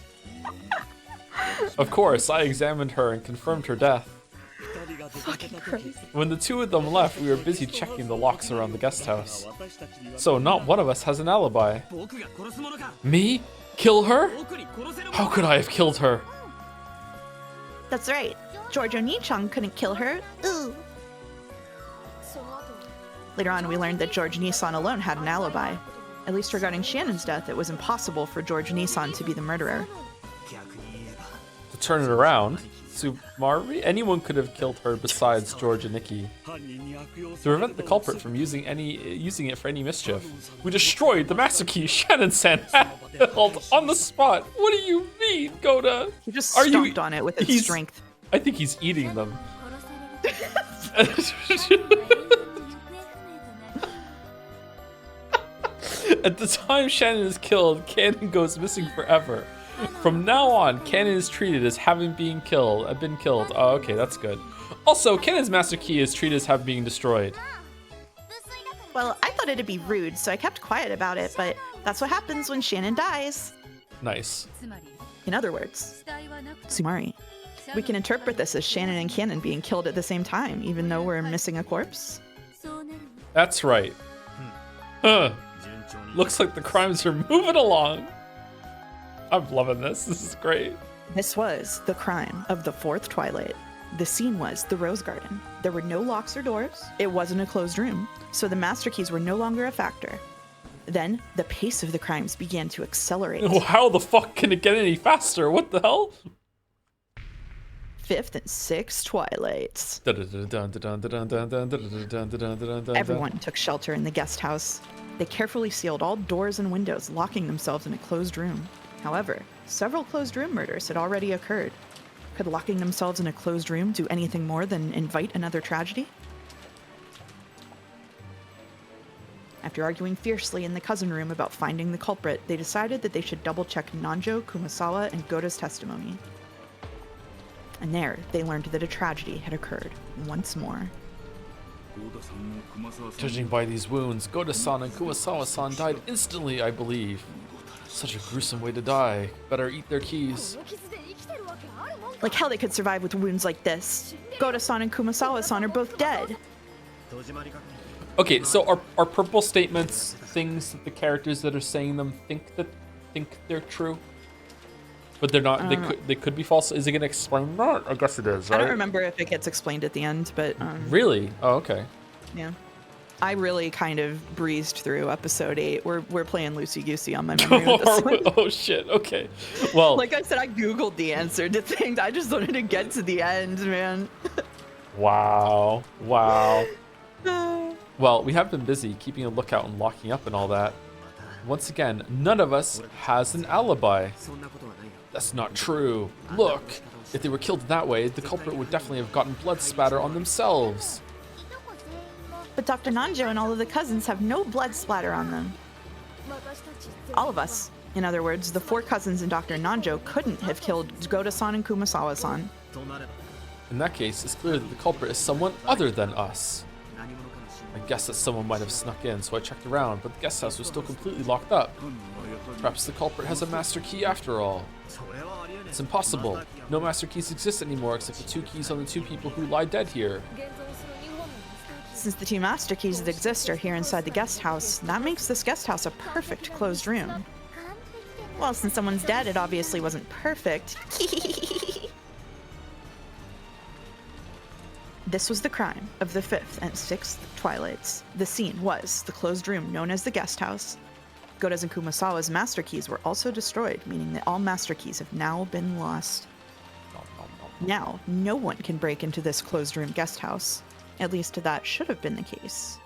Of course, I examined her and confirmed her death. Fucking Christ. When the 2 of them left, we were busy checking the locks around the guest house. So not one of us has an alibi. Me? Kill her? How could I have killed her? That's right. George Oni-chan couldn't kill her. Ooh. Later on, we learned that George Nissan alone had an alibi. At least regarding Shannon's death, it was impossible for George Nissan to be the murderer. To turn it around, Sumari? Anyone could have killed her besides George and Nikki. To prevent the culprit from using it for any mischief, we destroyed the master key Shannon-san held on the spot. What do you mean, Goda? He just stomped on it with his strength. I think he's eating them. At the time Shannon is killed, Cannon goes missing forever. From now on, Cannon is treated as having been killed. Oh, okay, that's good. Also, Cannon's master key is treated as having been destroyed. Well, I thought it'd be rude, so I kept quiet about it, but that's what happens when Shannon dies. Nice. In other words, Sumari. We can interpret this as Shannon and Cannon being killed at the same time, even though we're missing a corpse. That's right. Huh. Looks like the crimes are moving along. I'm loving this. This is great. This was the crime of the fourth Twilight. The scene was the Rose Garden. There were no locks or doors. It wasn't a closed room, so the master keys were no longer a factor. Then, the pace of the crimes began to accelerate. Oh, how the fuck can it get any faster? What the hell? Fifth and sixth Twilights. Everyone took shelter in the guest house. They carefully sealed all doors and windows, locking themselves in a closed room. However, several closed room murders had already occurred. Could locking themselves in a closed room do anything more than invite another tragedy? After arguing fiercely in the cousin room about finding the culprit, they decided that they should double-check Nanjo, Kumasawa, and Goda's testimony. And there, they learned that a tragedy had occurred once more. Judging by these wounds, Goda-san and Kumasawa-san died instantly, I believe. Such a gruesome way to die. Better eat their keys. Like how they could survive with wounds like this. Goda-san and Kumasawa-san are both dead. Okay, so are purple statements things that the characters that are saying them think they're true? But they're not. They could be false. Is it gonna explain that? I guess it is. Right? I don't remember if it gets explained at the end, but really? Oh, okay. Yeah, I really kind of breezed through episode 8. We're playing loosey goosey on my memory with this one. Oh shit. Okay. Well, like I said, I googled the answer to things. I just wanted to get to the end, man. Wow. Well, we have been busy keeping a lookout and locking up and all that. Once again, none of us has an alibi. That's not true. Look, if they were killed that way, the culprit would definitely have gotten blood spatter on themselves. But Dr. Nanjo and all of the cousins have no blood splatter on them. All of us, in other words, the 4 cousins and Dr. Nanjo couldn't have killed Goda-san and Kumasawa-san. In that case, it's clear that the culprit is someone other than us. I guess that someone might have snuck in, so I checked around, but the guest house was still completely locked up. Perhaps the culprit has a master key after all. It's impossible. No master keys exist anymore except the 2 keys on the 2 people who lie dead here. Since the 2 master keys that exist are here inside the guest house, that makes this guest house a perfect closed room. Well, since someone's dead, it obviously wasn't perfect. This was the crime of the 5th and 6th Twilights. The scene was the closed room known as the guest house. Goda's and Kumasawa's master keys were also destroyed, meaning that all master keys have now been lost. Now, no one can break into this closed room guest house. At least that should have been the case.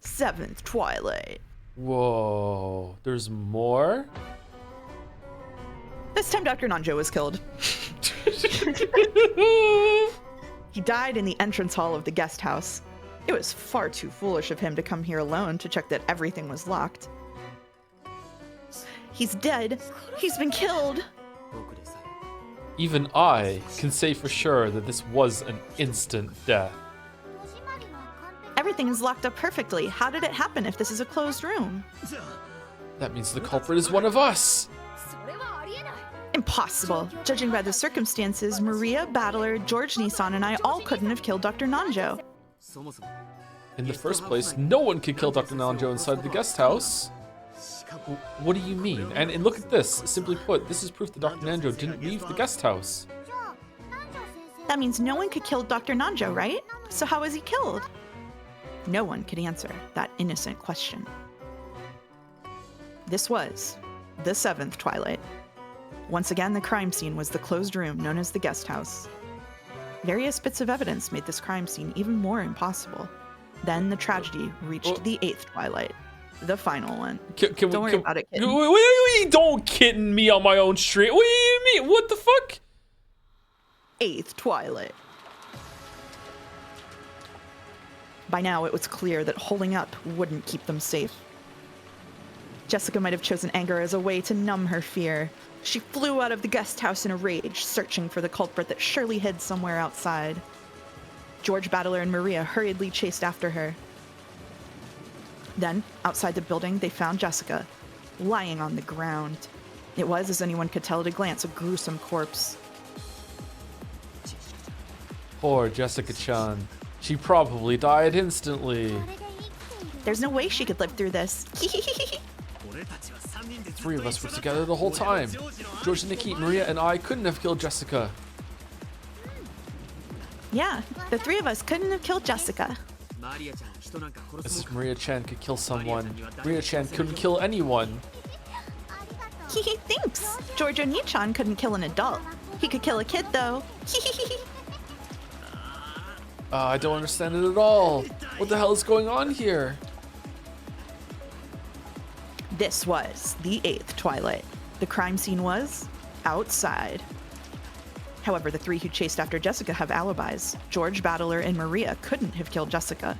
7th Twilight. Whoa, there's more? This time Dr. Nanjo was killed. He died in the entrance hall of the guest house. It was far too foolish of him to come here alone to check that everything was locked. He's dead. He's been killed. Even I can say for sure that this was an instant death. Everything is locked up perfectly. How did it happen if this is a closed room? That means the culprit is one of us. Impossible. Judging by the circumstances, Maria, Battler, George Nissan, and I all couldn't have killed Dr. Nanjo. In the first place, no one could kill Dr. Nanjo inside the guest house. What do you mean? And look at this. Simply put, this is proof that Dr. Nanjo didn't leave the guest house. That means no one could kill Dr. Nanjo, right? So how was he killed? No one could answer that innocent question. This was the 7th Twilight. Once again, the crime scene was the closed room known as the guest house. Various bits of evidence made this crime scene even more impossible. Then the tragedy reached the 8th twilight, the final one. Don't worry about it, kitten. Wait, don't kitten me on my own street. What do you mean? What the fuck? 8th twilight. By now, it was clear that holding up wouldn't keep them safe. Jessica might have chosen anger as a way to numb her fear. She flew out of the guest house in a rage, searching for the culprit that surely hid somewhere outside. George Battler and Maria hurriedly chased after her. Then, outside the building, they found Jessica, lying on the ground. It was, as anyone could tell at a glance, a gruesome corpse. Poor Jessica-chan. She probably died instantly. There's no way she could live through this. The 3 of us were together the whole time. George, Nikki, Maria, and I couldn't have killed Jessica. Yeah, the 3 of us couldn't have killed Jessica. As if Maria-chan could kill someone, Maria-chan couldn't kill anyone. Thanks. George Oni-chan couldn't kill an adult. He could kill a kid, though. I don't understand it at all. What the hell is going on here? This was the 8th twilight. The crime scene was outside. However, the 3 who chased after Jessica have alibis. George Battler and Maria couldn't have killed Jessica.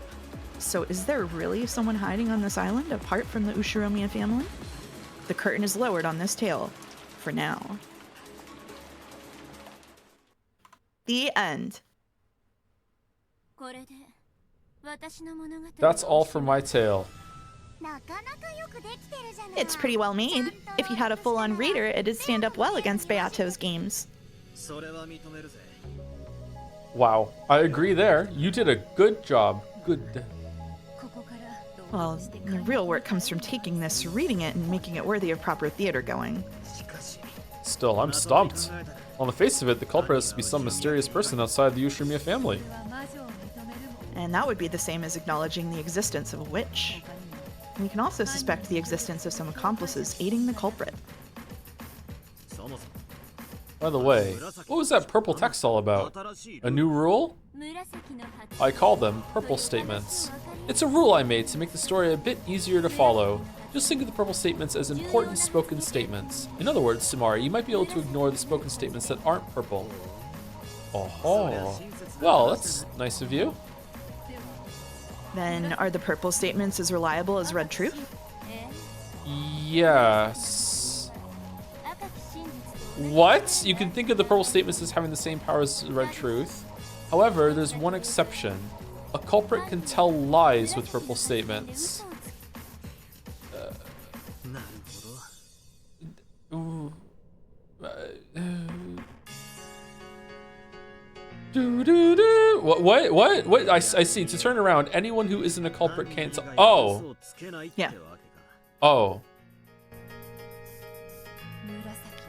So is there really someone hiding on this island apart from the Ushiromiya family? The curtain is lowered on this tale, for now. The end. That's all for my tale. It's pretty well made. If you had a full-on reader, it'd stand up well against Beato's games. Wow, I agree there. You did a good job. Good. Well, the real work comes from taking this, reading it, and making it worthy of proper theater going. Still, I'm stumped. On the face of it, the culprit has to be some mysterious person outside the Ushiromiya family. And that would be the same as acknowledging the existence of a witch. We can also suspect the existence of some accomplices aiding the culprit. By the way, what was that purple text all about? A new rule? I call them purple statements. It's a rule I made to make the story a bit easier to follow. Just think of the purple statements as important spoken statements. In other words, Sumari, you might be able to ignore the spoken statements that aren't purple. Oh, well, that's nice of you. Then are the purple statements as reliable as red truth? Yes. What? You can think of the purple statements as having the same power as red truth. However, there's one exception. A culprit can tell lies with purple statements. What? I see. To turn around, anyone who isn't a culprit can't tell. Oh. Yeah. Oh.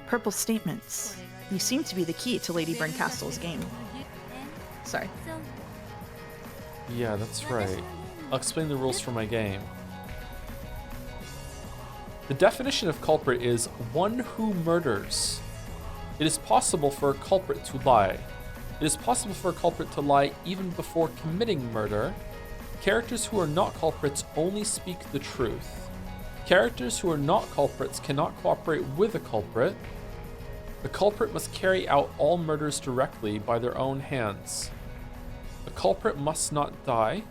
Purple statements. You seem to be the key to Lady Burncastle's game. Sorry. Yeah, that's right. I'll explain the rules for my game. The definition of culprit is one who murders. It is possible for a culprit to lie. It is possible for a culprit to lie even before committing murder. Characters who are not culprits only speak the truth. Characters who are not culprits cannot cooperate with a culprit. The culprit must carry out all murders directly by their own hands. A culprit must not die.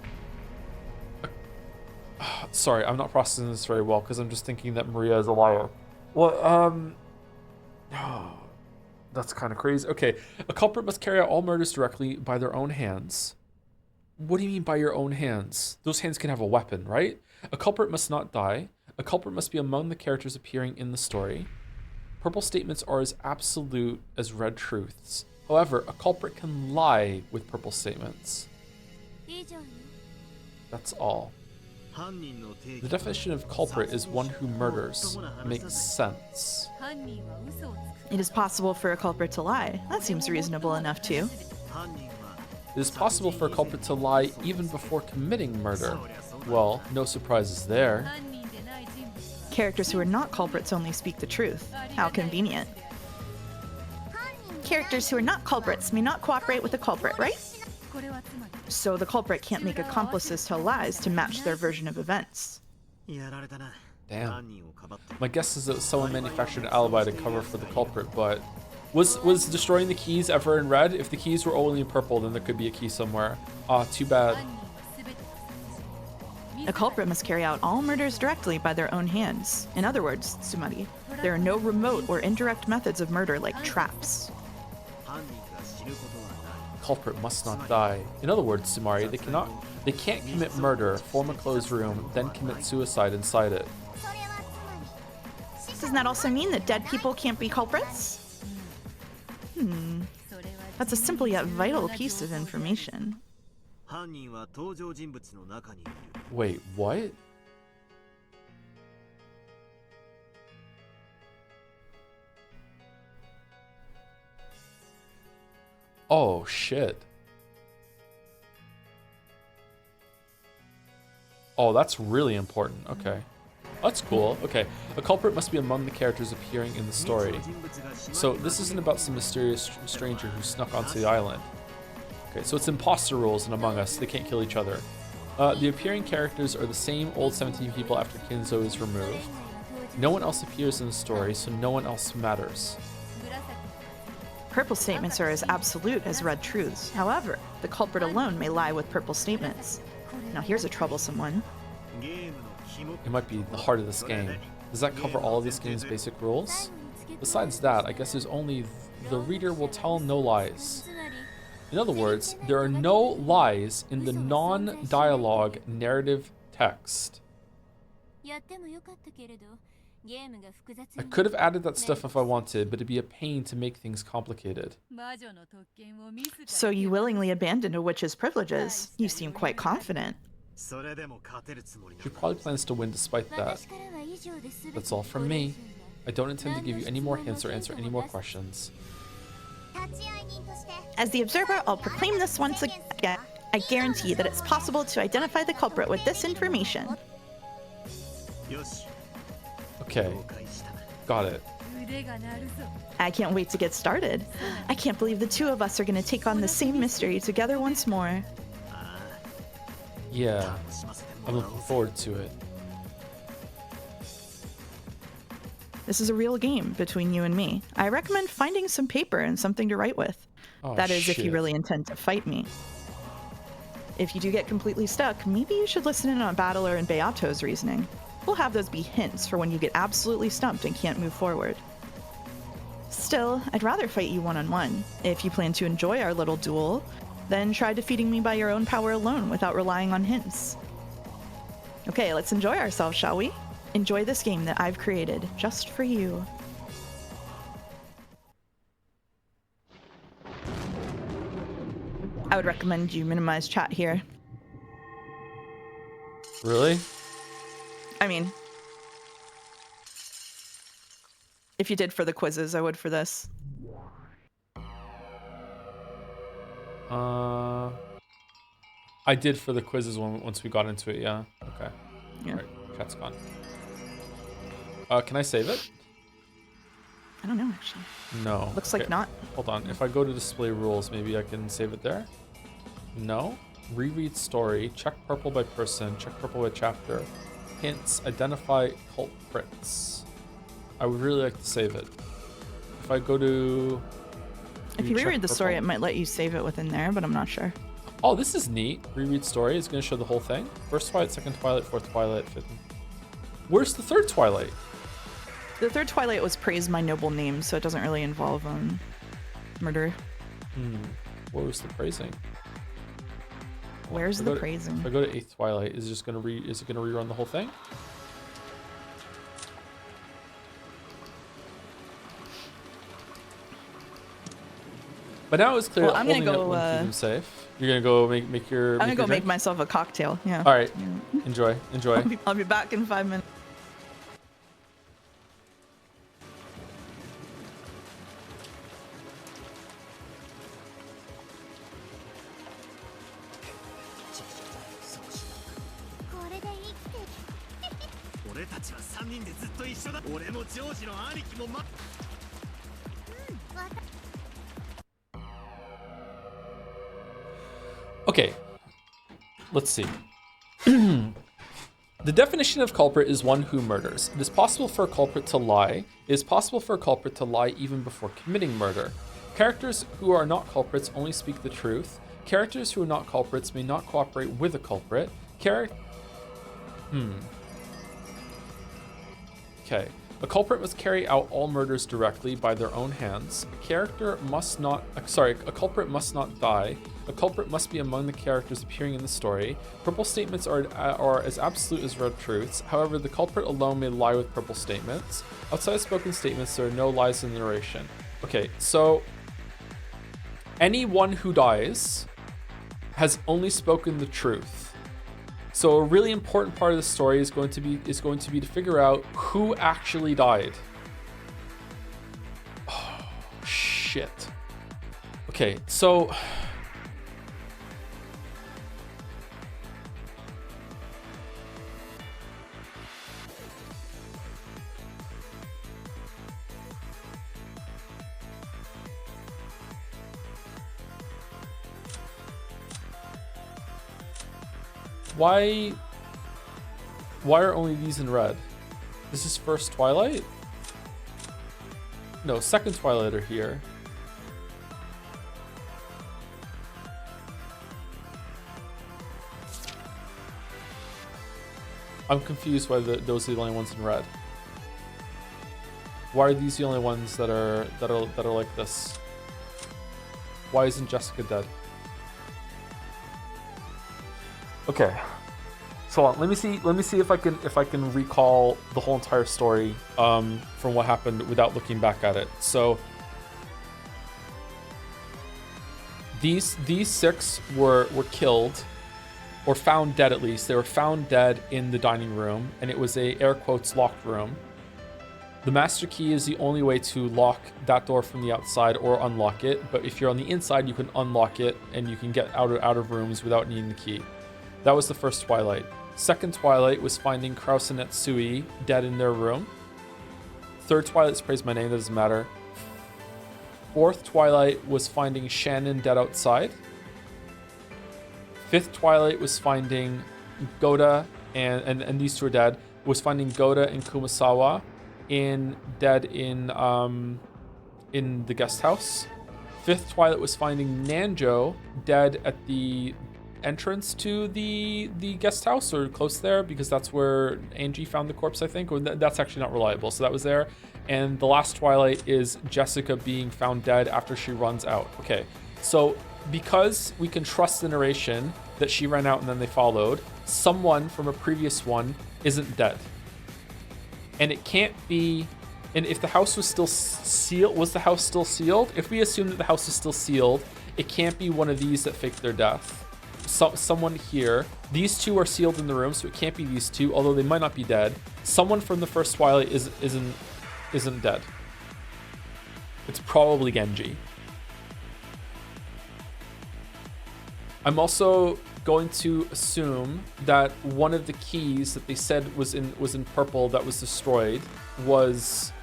Sorry, I'm not processing this very well because I'm just thinking that Maria is a liar. Well, that's kind of crazy. Okay, a culprit must carry out all murders directly by their own hands. What do you mean by your own hands? Those hands can have a weapon, right? A culprit must not die. A culprit must be among the characters appearing in the story. Purple statements are as absolute as red truths. However, a culprit can lie with purple statements. That's all. The definition of culprit is one who murders. Makes sense. It is possible for a culprit to lie. That seems reasonable enough, too. It is possible for a culprit to lie even before committing murder. Well, no surprises there. Characters who are not culprits only speak the truth. How convenient. characters who are not culprits may not cooperate with the culprit, right? So the culprit can't make accomplices tell lies to match their version of events. Damn. My guess is that someone manufactured an alibi to cover for the culprit, but was destroying the keys ever in red? If the keys were only in purple, then there could be a key somewhere. Ah, too bad. A culprit must carry out all murders directly by their own hands. In other words, Tsumari, there are no remote or indirect methods of murder like traps. Culprit must not die. In other words, Tsumari, they can't commit murder, form a closed room, then commit suicide inside it. Doesn't that also mean that dead people can't be culprits? That's a simple yet vital piece of information. Wait, what? Oh, shit. Oh, that's really important. Okay. That's cool. Okay. A culprit must be among the characters appearing in the story. So this isn't about some mysterious stranger who snuck onto the island. Okay, so it's imposter rules in Among Us. They can't kill each other. The appearing characters are the same old 17 people after Kinzo is removed. No one else appears in the story, so no one else matters. Purple statements are as absolute as red truths. However, the culprit alone may lie with purple statements. Now here's a troublesome one. It might be the heart of this game. Does that cover all of this game's basic rules? Besides that, I guess there's only the reader will tell no lies. In other words, there are no lies in the non-dialogue narrative text. I could have added that stuff if I wanted, but it'd be a pain to make things complicated. So you willingly abandoned a witch's privileges. You seem quite confident. She probably plans to win despite that. That's all from me. I don't intend to give you any more hints or answer any more questions. As the observer, I'll proclaim this once again. I guarantee that it's possible to identify the culprit with this information. Okay. Got it. I can't wait to get started. I can't believe the two of us are going to take on the same mystery together once more. Yeah, I'm looking forward to it. This is a real game between you and me. I recommend finding some paper and something to write with. Oh, that is, if you shit. really intend to fight me. If you do get completely stuck, maybe you should listen in on Battler and Beato's reasoning. We'll have those be hints for when you get absolutely stumped and can't move forward. Still, I'd rather fight you one-on-one. If you plan to enjoy our little duel, then try defeating me by your own power alone without relying on hints. Okay, let's enjoy ourselves, shall we? Enjoy this game that I've created just for you. I would recommend you minimize chat here. Really? I mean, if you did for the quizzes, I would for this. I did for the quizzes once we got into it, yeah. Okay. Yeah. Alright, chat's gone. Can I save it? I don't know, actually. No. Looks like not. Hold on. If I go to display rules, maybe I can save it there? No. Reread story. Check purple by person. Check purple by chapter. Hints. Identify culprits. I would really like to save it. If I go to... If you check reread the story, it purple. might let you save it within there, but I'm not sure. Oh, this is neat. Reread story. It's going to show the whole thing. First Twilight, second Twilight, fourth Twilight, fifth... Where's the third Twilight? The third Twilight was Praise My Noble Name, so it doesn't really involve murder. Where was the praising? Where's If I the go to- praising? If I go to eighth Twilight, is it just gonna rerun the whole thing? But now it's clear. Well, I'm gonna only go, one keep them safe. You're gonna go make your. I'm gonna go your make drink? myself a cocktail. Yeah. All right. Yeah. Enjoy. I'll be back in 5 minutes. Okay, let's see. The definition of culprit is one who murders. It is possible for a culprit to lie. It is possible for a culprit to lie even before committing murder. Characters who are not culprits only speak the truth. Characters who are not culprits may not cooperate with a culprit. Okay. A culprit must carry out all murders directly by their own hands. A culprit must not die. A culprit must be among the characters appearing in the story. Purple statements are as absolute as red truths. However, the culprit alone may lie with purple statements. Outside of spoken statements, there are no lies in the narration. Okay, so anyone who dies has only spoken the truth. So a really important part of the story is going to be to figure out who actually died. Oh, shit. Okay, so why are only these in red? Is this first Twilight? No, second Twilight are here. I'm confused why those are the only ones in red. Why are these the only ones that are like this? Why isn't Jessica dead? Okay, so let me see if I can recall the whole entire story from what happened without looking back at it. So these 6 were killed or found dead. At least they were found dead in the dining room, and it was a air quotes locked room. The master key is the only way to lock that door from the outside or unlock it, but if you're on the inside you can unlock it and you can get out of rooms without needing the key. That was the first Twilight. Second Twilight was finding Krause and Etsui dead in their room. Third Twilight sprays my name, that doesn't matter. Fourth Twilight was finding Shannon dead outside. Fifth Twilight was finding Goda, and these 2 are dead, was finding Goda and Kumasawa dead in the guest house. Fifth Twilight was finding Nanjo dead at the entrance to the guest house or close there, because that's where Angie found the corpse, I think, or that's actually not reliable, so that was there. And the last Twilight is Jessica being found dead after she runs out. Okay, so because we can trust the narration that she ran out and then they followed, someone from a previous one isn't dead, and it can't be. And if the house was still sealed, was the house still sealed? If we assume that the house is still sealed, it can't be one of these that faked their death. Someone here, these 2 are sealed in the room, so it can't be these 2, although they might not be dead. Someone from the first Twilight isn't dead. It's probably Genji. I'm also going to assume that one of the keys that they said was in purple that was destroyed wasn't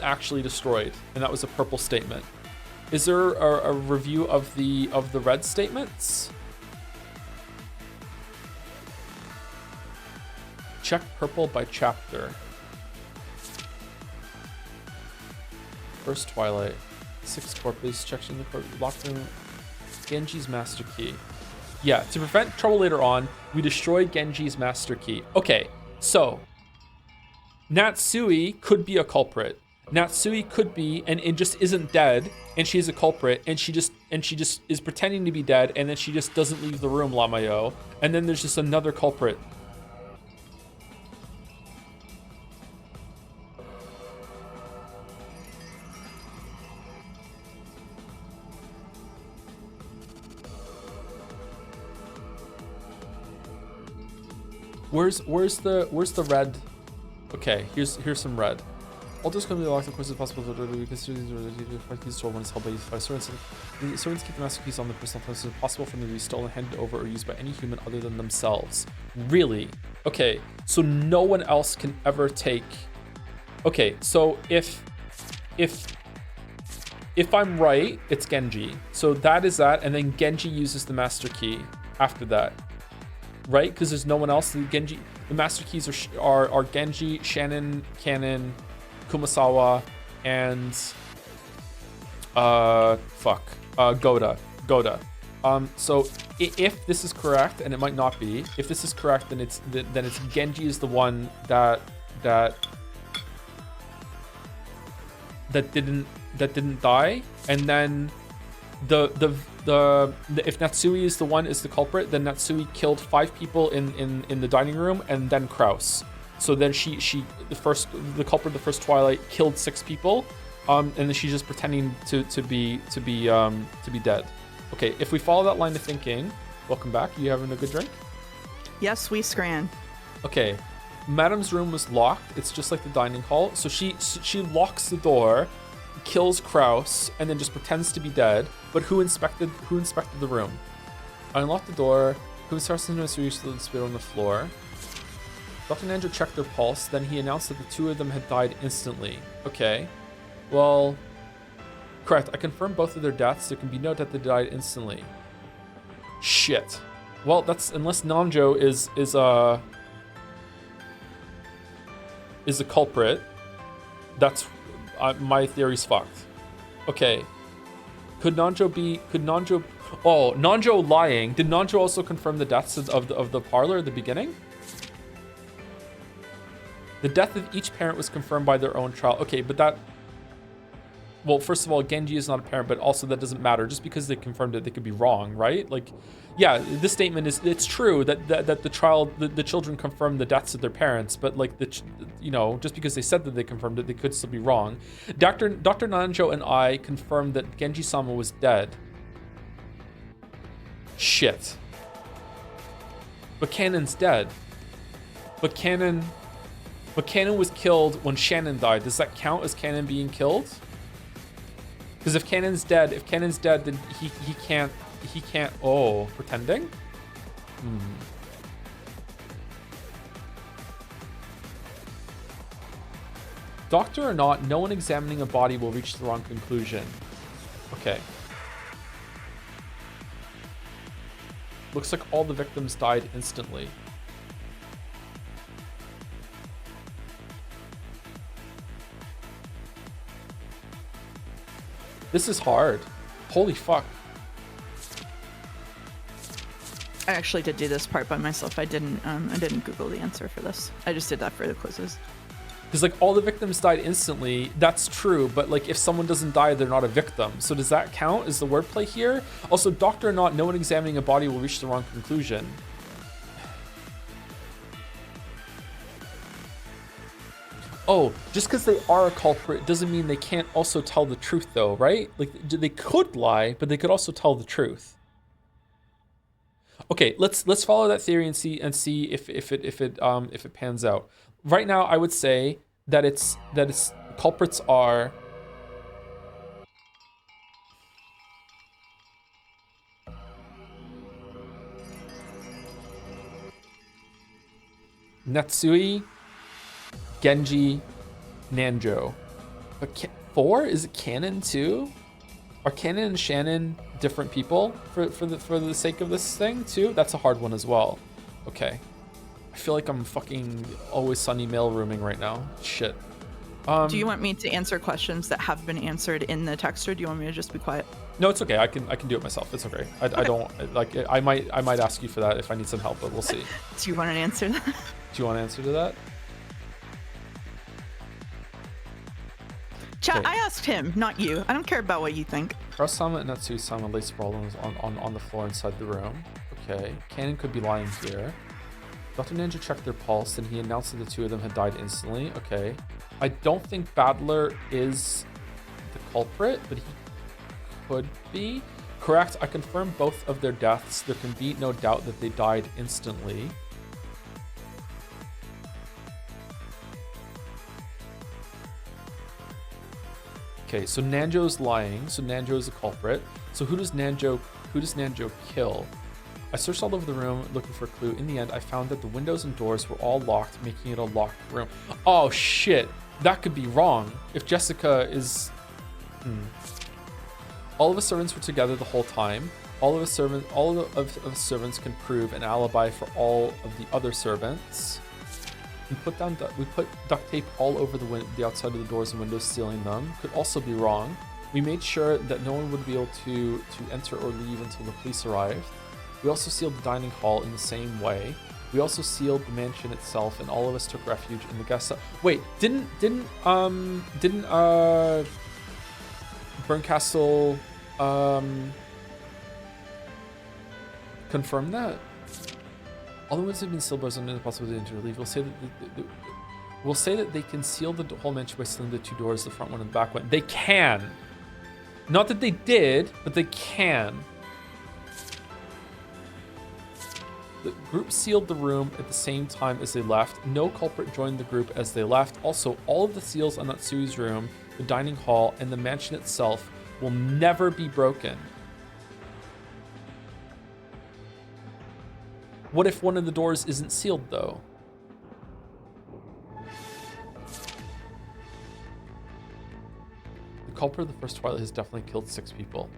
actually destroyed, and that was a purple statement. Is there a review of the red statements? Check purple by chapter. First Twilight. 6 corpus. Check in the locked room. Genji's master key. Yeah, to prevent trouble later on, we destroyed Genji's master key. Okay, so Natsui could be a culprit. Natsui could be and just isn't dead, and she's a culprit, and she just is pretending to be dead, and then she just doesn't leave the room, Lamayo. And then there's just another culprit. Where's the red? Okay, here's some red. All those can be locked, of course, it's possible to consider these stored when it's held by 5 servants. The servants keep the master keys on their personal place. It's possible for them to be stolen, handed over, or used by any human other than themselves. Really? Okay, so no one else can ever take. Okay, so if if I'm right, it's Genji. So that is that, and then Genji uses the master key after that, right? Because there's no one else. The master keys are Genji, Shannon, Kanon, Kumasawa, and Goda. So if this is correct, and it might not be, if this is correct, then it's Genji is the one that didn't die, and then if Natsui is the culprit, then Natsui killed 5 people in the dining room, and then Kraus. So then the culprit of the first Twilight killed 6 people, and then she's just pretending to be dead. Okay, if we follow that line of thinking, welcome back. You having a good drink? Yes, we scran. Okay, Madame's room was locked. It's just like the dining hall. So she locks the door, kills Kraus, and then just pretends to be dead. But who inspected the room? I unlocked the door. Who starts to spit on the floor? Dr. Nanjo checked their pulse. Then he announced that the 2 of them had died instantly. Okay, well, correct. I confirmed both of their deaths. There can be no doubt they died instantly. Shit. Well, that's unless Nanjo is a culprit. That's my theory's fucked. Okay. Could Nanjo? Oh, Nanjo lying. Did Nanjo also confirm the deaths of the parlor at the beginning? The death of each parent was confirmed by their own trial. Okay, but that. Well, first of all, Genji is not a parent, but also that doesn't matter. Just because they confirmed it, they could be wrong, right? Like, yeah, this statement it's true that the children confirmed the deaths of their parents, but like just because they said that they confirmed it, they could still be wrong. Dr. Nanjo and I confirmed that Genji-sama was dead. Shit. But Kanon's dead. But Kanon was killed when Shannon died. Does that count as Kanon being killed? Because if Kanon's dead, then he can't. Oh, pretending? Doctor or not, no one examining a body will reach the wrong conclusion. Okay. Looks like all the victims died instantly. This is hard. Holy fuck. I actually did do this part by myself. I didn't Google the answer for this. I just did that for the quizzes. Because like all the victims died instantly, that's true, but like if someone doesn't die, they're not a victim. So does that count? Is the wordplay here? Also, doctor or not, no one examining a body will reach the wrong conclusion. Oh, just because they are a culprit doesn't mean they can't also tell the truth though, right? Like they could lie, but they could also tell the truth. Okay, let's follow that theory and see if it pans out. Right now, I would say that it's culprits are Natsui, Genji, Nanjo. But 4? Is it Kanon too? Are Kanon and Shannon different people for the sake of this thing too? That's a hard one as well. Okay. I feel like I'm fucking Always Sunny mail rooming right now. Shit. Do you want me to answer questions that have been answered in the text, or do you want me to just be quiet? No, it's okay. I can do it myself. It's okay. I don't like. I might ask you for that if I need some help, but we'll see. Do you want an answer? Do you want an answer to that? Chat, Okay. I asked him, not you. I don't care about what you think. Kraus-sama and Natsui-sama lay sprawled on the floor inside the room. Okay. Kanon could be lying here. Dr. Ninja checked their pulse, and he announced that the 2 of them had died instantly. Okay. I don't think Battler is the culprit, but he could be. Correct. I confirmed both of their deaths. There can be no doubt that they died instantly. Okay, so Nanjo's lying. So Nanjo is a culprit. So who does Nanjo kill? I searched all over the room looking for a clue. In the end, I found that the windows and doors were all locked, making it a locked room. Oh shit, that could be wrong. If Jessica is... All of the servants were together the whole time. All of the servants can prove an alibi for all of the other servants. We put duct tape all over the outside of the doors and windows, sealing them. Could also be wrong. We made sure that no one would be able to enter or leave until the police arrived. We also sealed the dining hall in the same way. We also sealed the mansion itself, and all of us took refuge in the guest house. Wait, didn't Burncastle confirm that? All the windows have been sealed by under the possibility to leave. We'll say that they can seal the whole mansion by sealing the 2 doors, the front one and the back one. They can. Not that they did, but they can. The group sealed the room at the same time as they left. No culprit joined the group as they left. Also, all of the seals on Natsui's room, the dining hall, and the mansion itself will never be broken. What if one of the doors isn't sealed, though? The culprit of the first Twilight has definitely killed 6 people.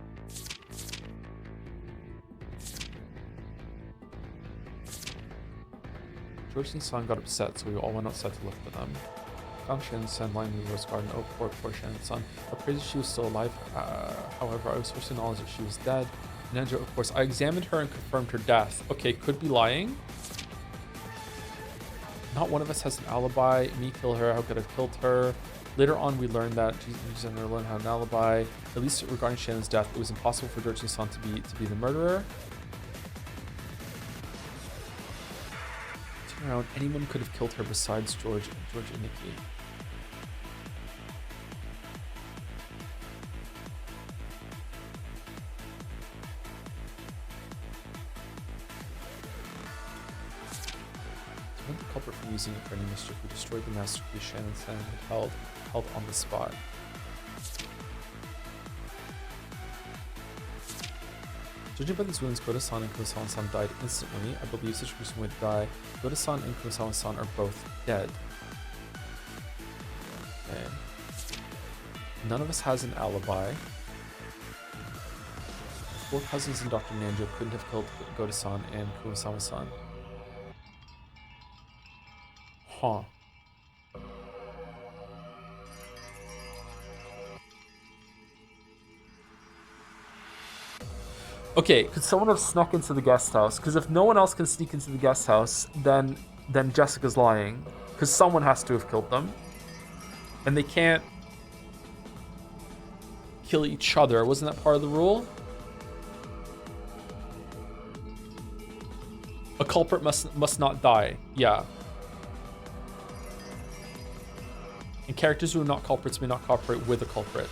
George and Son got upset, so we all went outside to look for them. Found Shannon's son lying in the rose garden. Oh, poor Shannon's son. I prayed that she was still alive. However, I was forced to acknowledge that she was dead. Ninja, of course. I examined her and confirmed her death. Okay, could be lying. Not one of us has an alibi. Me kill her. How could I have killed her? Later on, we learned that Jesus and Erlen had an alibi. At least regarding Shannon's death, it was impossible for George and Son to be the murderer. Turn around. Anyone could have killed her besides George and Nikki. The culprit for using it for any mischief who destroyed the masterpiece Shannon San had held on the spot. Judging by these wounds, Goda-san and Kurosawa-san died instantly. I believe such a person would die. Goda-san and Kurosawa-san are both dead. Okay. None of us has an alibi. The 4 cousins and Dr. Nanjo couldn't have killed Goda-san and Kurosawa-san. Huh. Okay, could someone have snuck into the guest house? Because if no one else can sneak into the guest house, then Jessica's lying. Because someone has to have killed them. And they can't kill each other. Wasn't that part of the rule? A culprit must not die. Yeah. And characters who are not culprits may not cooperate with a culprit.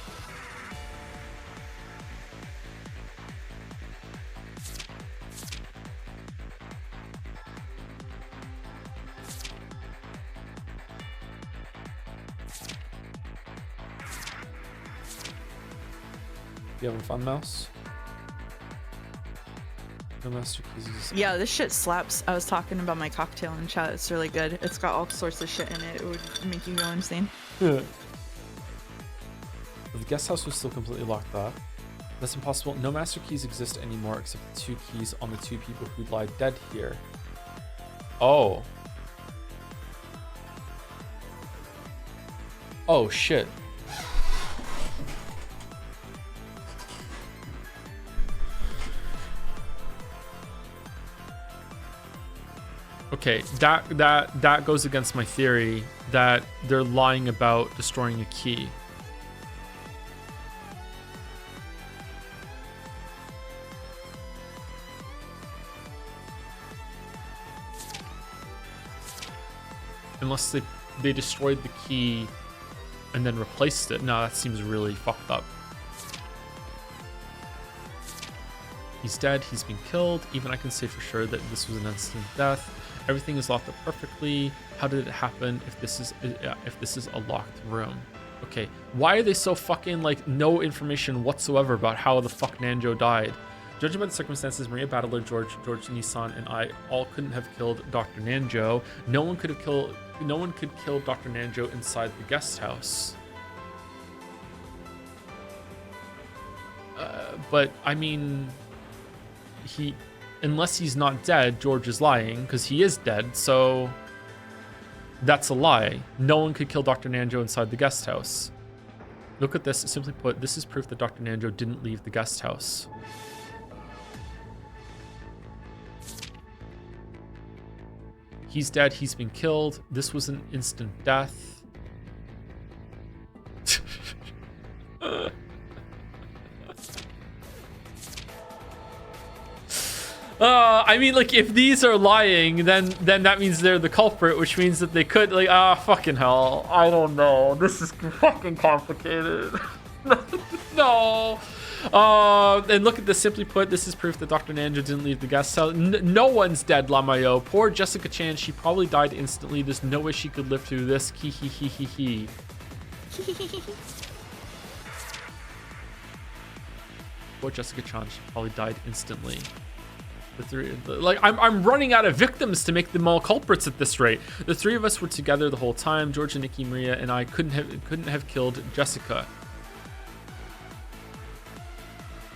You having fun, Mouse? No master keys. Yeah, this shit slaps. I was talking about my cocktail in chat. It's really good. It's got all sorts of shit in it. It would make you go insane. Yeah. But the guest house was still completely locked up. That's impossible. No master keys exist anymore except the 2 keys on the 2 people who lie dead here. Oh. Oh, shit. Okay, that goes against my theory that they're lying about destroying a key. Unless they destroyed the key and then replaced it. No, that seems really fucked up. He's dead, he's been killed. Even I can say for sure that this was an instant death. Everything is locked up perfectly. How did it happen if this is a locked room? Okay, why are they so fucking like no information whatsoever about how the fuck Nanjo died? Judging by the circumstances, Maria Battler, George Nissan, and I all couldn't have killed Dr. Nanjo. No one could kill Dr. Nanjo inside the guest house. but I mean, unless he's not dead, George is lying because he is dead. So that's a lie. No one could kill Dr. Nanjo inside the guest house. Look at this. Simply put, this is proof that Dr. Nanjo didn't leave the guest house. He's dead. He's been killed. This was an instant death. I mean, like, if these are lying, then that means they're the culprit, which means that they could, like, fucking hell. I don't know. This is fucking complicated. No. And look at this. Simply put, this is proof that Dr. Nanjo didn't leave the guest house. No one's dead, Lamayo. Poor Jessica Chan. She probably died instantly. There's no way she could live through this. Hee hee hee hee hee. Poor Jessica Chan. She probably died instantly. I'm running out of victims to make them all culprits at this rate. The three of us were together the whole time. George and Nikki, Maria, and I couldn't have killed Jessica.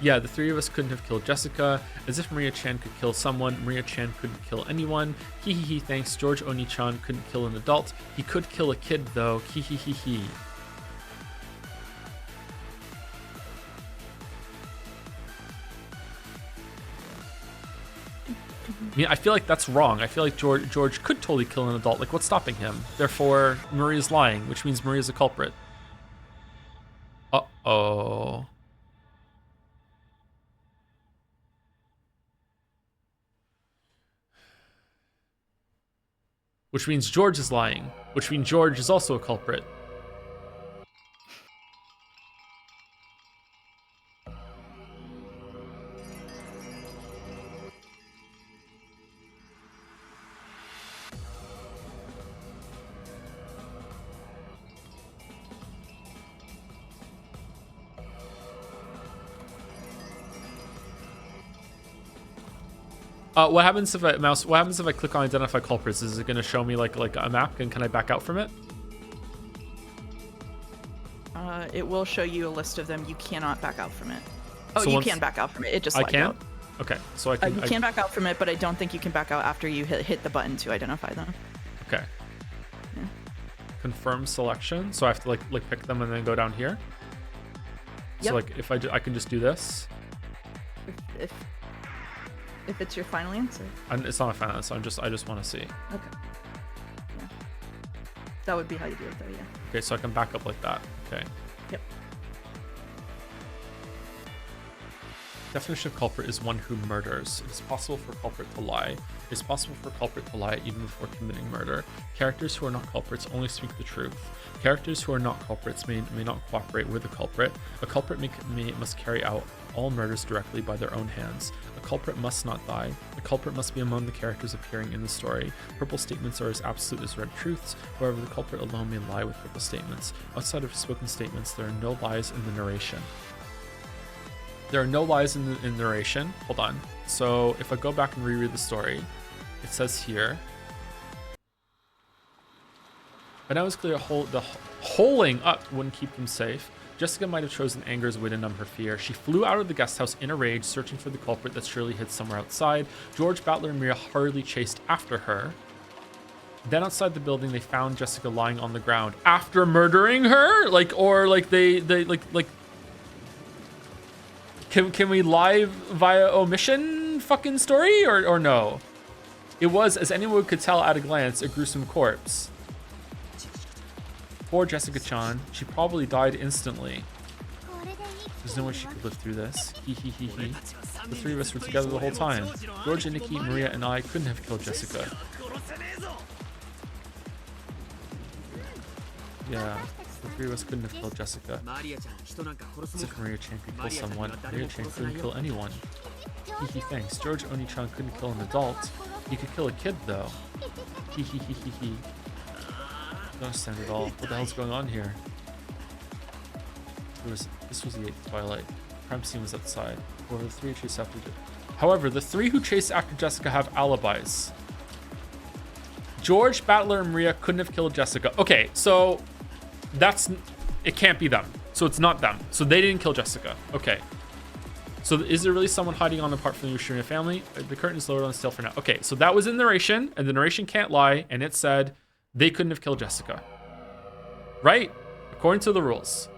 Yeah, the three of us couldn't have killed Jessica. As if Maria Chan could kill someone. Maria Chan couldn't kill anyone. Hee hee hee, thanks. George Oni-chan couldn't kill an adult. He could kill a kid, though. Hee hee hee hee. I mean, I feel like that's wrong. I feel like George could totally kill an adult. Like, what's stopping him? Therefore, Maria's lying, which means Maria's a culprit. Uh-oh. Which means George is lying. Which means George is also a culprit. What happens if What happens if I click on identify culprits? Is it going to show me like a map? And can I back out from it? It will show you a list of them. You cannot back out from it. Oh, So you once- can back out from it. It just I lagged can. out. Okay, so I can. You can back out from it, but I don't think you can back out after you hit the button to identify them. Okay. Yeah. Confirm selection. So I have to like pick them and then go down here. So Yep. like if I can just do this. If it's your final answer. And it's not a final answer. I just want to see. Okay. Yeah. That would be how you do it, though. Yeah. Okay, so I can back up like that. Okay. Yep. Definition of culprit is one who murders. It is possible for a culprit to lie. It is possible for a culprit to lie even before committing murder. Characters who are not culprits only speak the truth. Characters who are not culprits may not cooperate with a culprit. A culprit must carry out all murders directly by their own hands. A culprit must not die. A culprit must be among the characters appearing in the story. Purple statements are as absolute as red truths. However, the culprit alone may lie with purple statements. Outside of spoken statements, there are no lies in the narration. There are no lies in the narration. Hold on. So if I go back and reread the story, it says here. But now it's clear the holing up wouldn't keep them safe. Jessica might have chosen anger as a way to numb her fear. She flew out of the guest house in a rage, searching for the culprit that surely hid somewhere outside. George, Battler, and Mira hurriedly chased after her. Then outside the building, they found Jessica lying on the ground after murdering her. Can we lie via omission fucking story or no? It was, as anyone could tell at a glance, a gruesome corpse. Poor Jessica Chan. She probably died instantly. There's no way she could live through this. Hee hee hee hee. The three of us were together the whole time. George and Nikki, Maria, and I couldn't have killed Jessica. Yeah, the three of us couldn't have killed Jessica. As if Maria Chan could kill someone, Maria Chan couldn't kill anyone. Hee hee thanks. George Oni-chan couldn't kill an adult. He could kill a kid though. Hee hee hee hee hee. I don't understand at all. What the hell's going on here? This was the 8th Twilight. Crime scene was outside. However, the three who chased after Jessica have alibis. George, Battler, and Maria couldn't have killed Jessica. Okay, so it can't be them. So it's not them. So they didn't kill Jessica. Okay. So is there really someone hiding on apart from the Ushirina family? The curtain is lowered on still for now. Okay, so that was in the narration, and the narration can't lie, and it said they couldn't have killed Jessica. Right? According to the rules.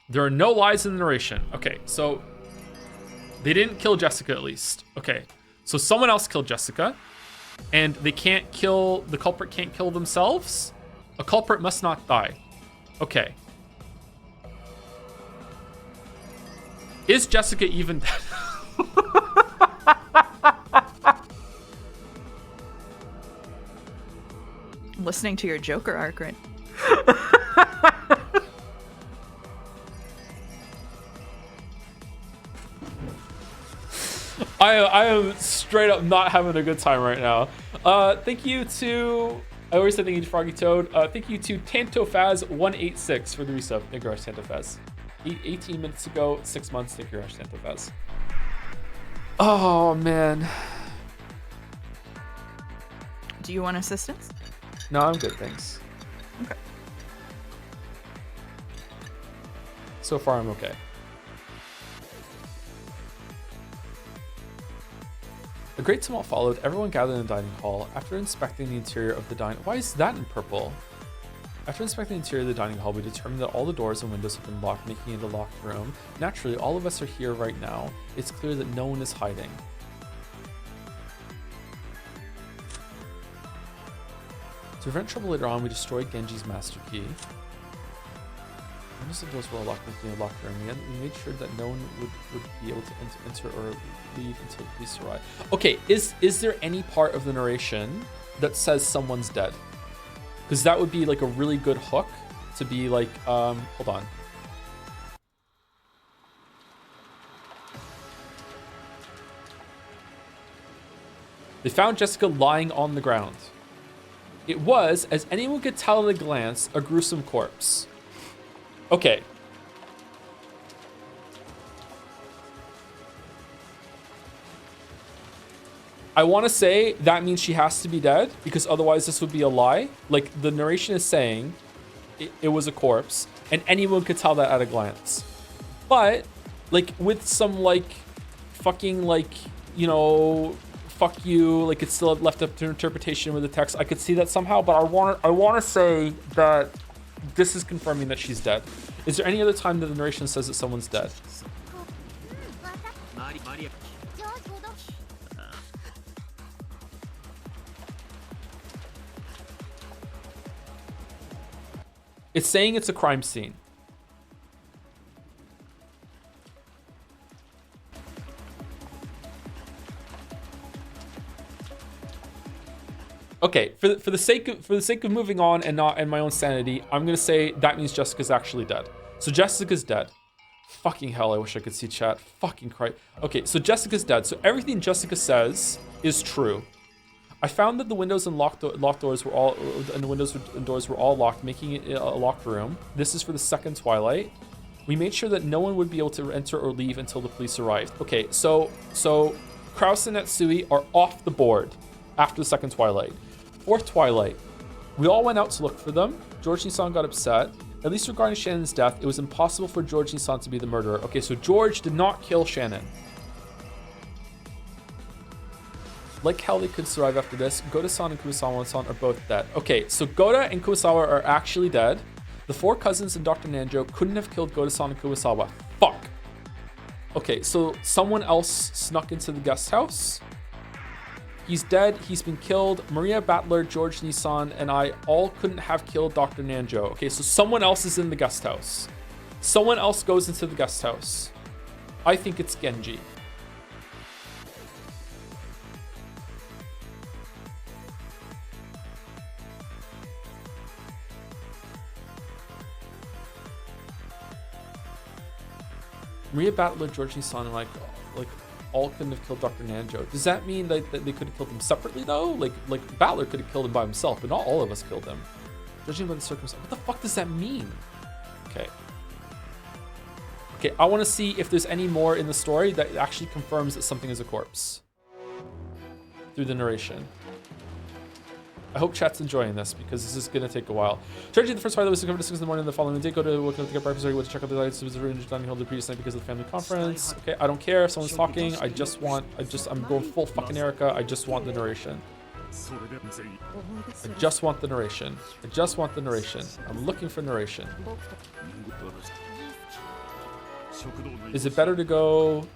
There are no lies in the narration. Okay, so they didn't kill Jessica at least. Okay, so someone else killed Jessica, and they can't kill, the culprit can't kill themselves? A culprit must not die. Okay. Is Jessica even dead? I'm listening to your Joker arc right. I am straight up not having a good time right now. Thank you to, I always say thank you to Froggy Toad. Thank you to TantoFaz186 for the resub. Thank you very much, TantoFaz. 18 minutes ago, 6 months. Thank you very much, TantoFaz. Oh, man. Do you want assistance? No, I'm good, thanks. Okay. So far, I'm okay. A great tumult followed. Everyone gathered in the dining hall. After inspecting the interior of the dining... Why is that in purple? After inspecting the interior of the dining hall, we determined that all the doors and windows have been locked, making it a locked room. Naturally, all of us are here right now. It's clear that no one is hiding. To prevent trouble later on, we destroyed Genji's master key. Windows and doors were all locked, making it a locked room. We made sure that no one would be able to enter or leave until the police arrive. Okay, is there any part of the narration that says someone's dead? Because that would be like a really good hook to be like, hold on. They found Jessica lying on the ground. It was, as anyone could tell at a glance, a gruesome corpse. Okay. I want to say that means she has to be dead, because otherwise this would be a lie. Like, the narration is saying it was a corpse, and anyone could tell that at a glance. But, like, with some, like, fucking, like, you know, fuck you, like, it's still left up to interpretation with the text. I could see that somehow, but I want to say that this is confirming that she's dead. Is there any other time that the narration says that someone's dead? It's saying it's a crime scene. Okay, for the sake of moving on and my own sanity, I'm gonna say that means Jessica's actually dead. So Jessica's dead. Fucking hell, I wish I could see chat. Fucking Christ. Okay, so Jessica's dead. So everything Jessica says is true. I found that the windows and locked doors were all, and the windows and doors were all locked, making it a locked room. This is for the second twilight. We made sure that no one would be able to enter or leave until the police arrived. Okay, so Kraus and Natsui are off the board after the second twilight. Fourth twilight, we all went out to look for them. George Nissan got upset. At least regarding Shannon's death, it was impossible for George Nissan to be the murderer. Okay, so George did not kill Shannon. Like how they could survive after this, Goda-san and Kurosawa-san are both dead. Okay, so Goda and Kurosawa are actually dead. The four cousins and Dr. Nanjo couldn't have killed Goda-san and Kurosawa. Fuck. Okay, so someone else snuck into the guest house. He's dead. He's been killed. Maria Battler, George Nissan, and I all couldn't have killed Dr. Nanjo. Okay, so someone else is in the guest house. Someone else goes into the guest house. I think it's Genji. Maria Battler, George Nissan, and like all couldn't have killed Dr. Nanjo. Does that mean that they could have killed him separately though? Like Battler could have killed him by himself, but not all of us killed him. Judging by the circumstances, what the fuck does that mean? Okay. Okay, I want to see if there's any more in the story that actually confirms that something is a corpse through the narration. I hope chat's enjoying this because this is going to take a while. Strategy, the first fire that was discovered at 6 in the morning the following day. Go to Woken up to get breakfast. Went to check out the lights. It was arranged dining hall the previous night because of the family conference. Okay, I don't care if someone's talking. I'm going full fucking Erica. I just want the narration. I just want the narration. I just want the narration. I'm looking for narration. Is it better to go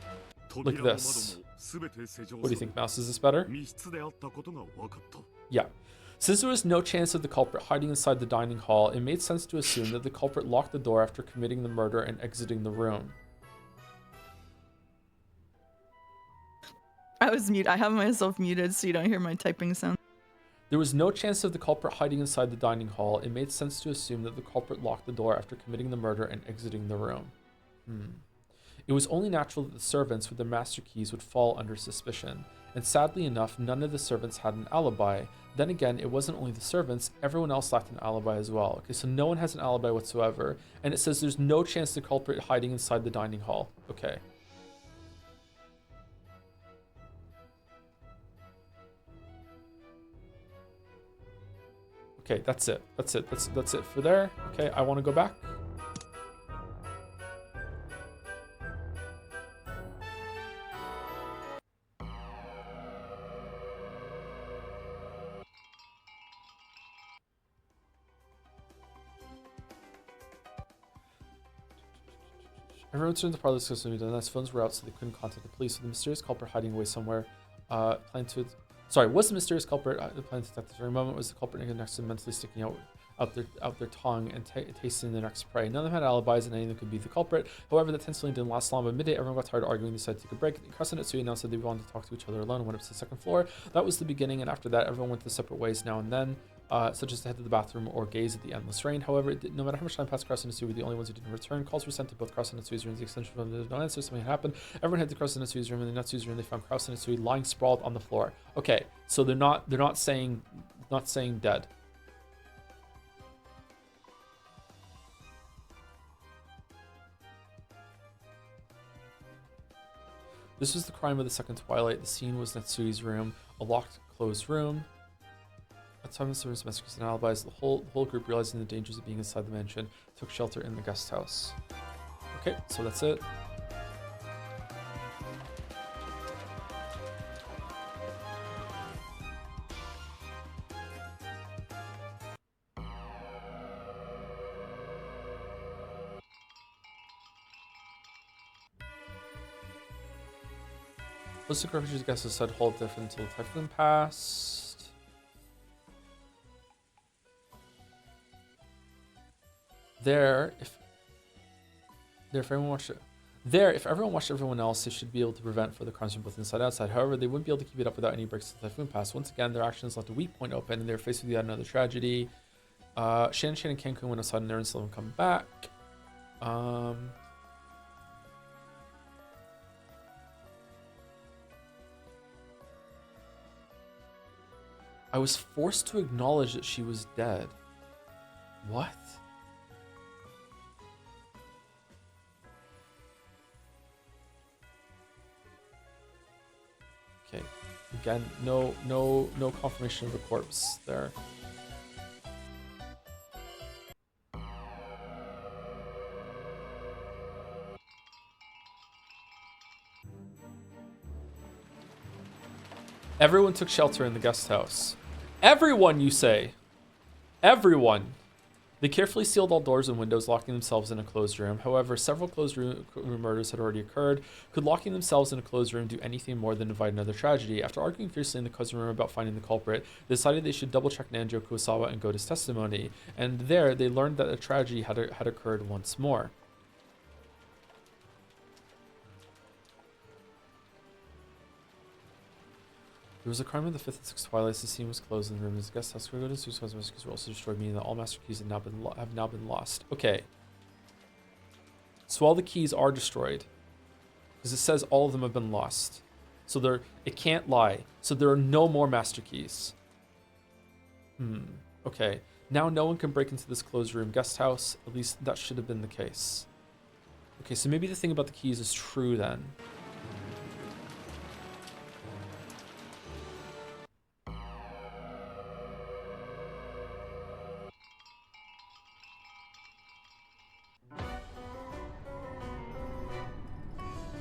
like this? What do you think, Mouse? Is this better? Yeah. Since there was no chance of the culprit hiding inside the dining hall, it made sense to assume that the culprit locked the door after committing the murder and exiting the room. I was mute. I have myself muted so you don't hear my typing sound. There was no chance of the culprit hiding inside the dining hall. It made sense to assume that the culprit locked the door after committing the murder and exiting the room. It was only natural that the servants with their master keys would fall under suspicion. And sadly enough, none of the servants had an alibi. Then again, it wasn't only the servants, everyone else lacked an alibi as well. Okay, so no one has an alibi whatsoever. And it says there's no chance the culprit hiding inside the dining hall. Okay. Okay, that's it. That's it. That's it for there. Okay, I want to go back. Everyone returned to the parlor discussing what done. As phones were out, so they couldn't contact the police. So the mysterious culprit hiding away somewhere, was the mysterious culprit planning to attack this very moment? Was the culprit next to them mentally sticking out their tongue and tasting the next prey? None of them had alibis, and any of them could be the culprit. However, the tense feeling didn't last long. By midday, everyone got tired of arguing, decided to take a break. Krasa and Natsui announced that they wanted to talk to each other alone and went up to the second floor. That was the beginning, and after that, everyone went their separate ways now and then. Such as to head to the bathroom or gaze at the endless rain. However, no matter how much time passed, Krasa and Natsui were the only ones who didn't return. Calls were sent to both Krasa and Natsui's rooms. The extension of there was no answer. Something had happened. Everyone headed to Krasa and Natsui's room. In the Natsui's room, they found Krasa and Natsui lying sprawled on the floor. Okay, so they're not saying dead. This was the crime of the second twilight. The scene was Natsui's room, a locked, closed room. At the time the servants, messages, and alibis, the whole group, realizing the dangers of being inside the mansion, took shelter in the guest house. Okay, so that's it. Most of the refugees guests have said hold there until the typhoon passed. If everyone watched everyone else, they should be able to prevent further crimes from both inside and outside. However, they wouldn't be able to keep it up without any breaks to the typhoon pass. Once again, their actions left a weak point open, and they were faced with yet another tragedy. Shan and Cancun went outside, and Aaron still haven't come back. I was forced to acknowledge that she was dead. What? Okay, again, no confirmation of a corpse there. Everyone took shelter in the guest house. Everyone, you say? Everyone. They carefully sealed all doors and windows, locking themselves in a closed room. However, several closed room murders had already occurred. Could locking themselves in a closed room do anything more than invite another tragedy? After arguing fiercely in the closed room about finding the culprit, they decided they should double-check Nanjo Kurosawa and Gota's testimony. And there, they learned that a tragedy had occurred once more. There was a crime in the 5th and 6th twilights. The scene was closed in the room. As the guest house were also destroyed, meaning that all master keys have now been lost. Okay. So all the keys are destroyed. Because it says all of them have been lost. So it can't lie. So there are no more master keys. Okay. Now no one can break into this closed room guest house. At least that should have been the case. Okay, so maybe the thing about the keys is true then.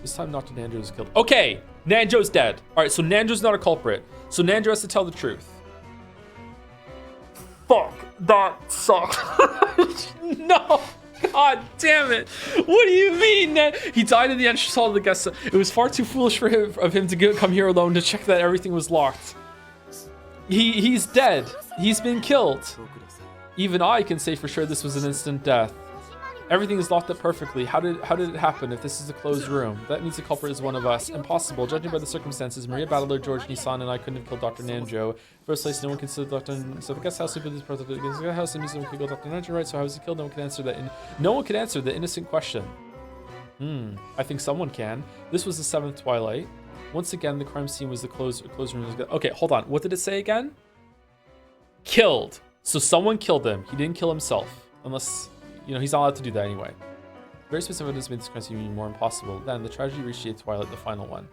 This time Dr. Nanjo was killed. Okay, Nanjo's dead. All right, so Nanjo's not a culprit. So Nanjo has to tell the truth. Fuck, that sucks. No, god damn it. What do you mean that he died in the entrance hall of the guest? It was far too foolish for him to come here alone to check that everything was locked. He's dead. He's been killed. Even I can say for sure this was an instant death. Everything is locked up perfectly. How did it happen if this is a closed room? That means the culprit is one of us. Impossible. Judging by the circumstances, Maria Battler, George Nissan, and I couldn't have killed Dr. Nanjo. First place, no one considered Dr. So the guest house, this part of the guest house, and no one could kill Dr. Nanjo, right? So how was he killed? No one can answer that. No one can answer the innocent question. I think someone can. This was the 7th Twilight. Once again, the crime scene was the closed room. Okay, hold on. What did it say again? Killed. So someone killed him. He didn't kill himself. Unless, he's not allowed to do that anyway. Very specific evidence made this crime scene even more impossible. Then the tragedy reached the 8th Twilight, the final one.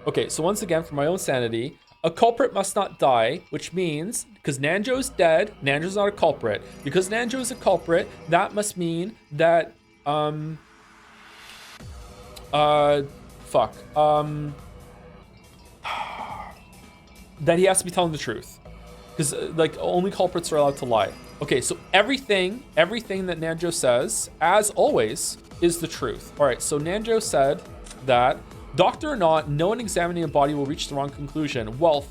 Okay, so once again, for my own sanity, a culprit must not die, which means, because Nanjo's dead, Nanjo's not a culprit. Because Nanjo is a culprit, that must mean that, that he has to be telling the truth, because only culprits are allowed to lie. Okay, so everything that Nanjo says, as always, is the truth. All right, so Nanjo said that doctor or not, no one examining a body will reach the wrong conclusion. Well,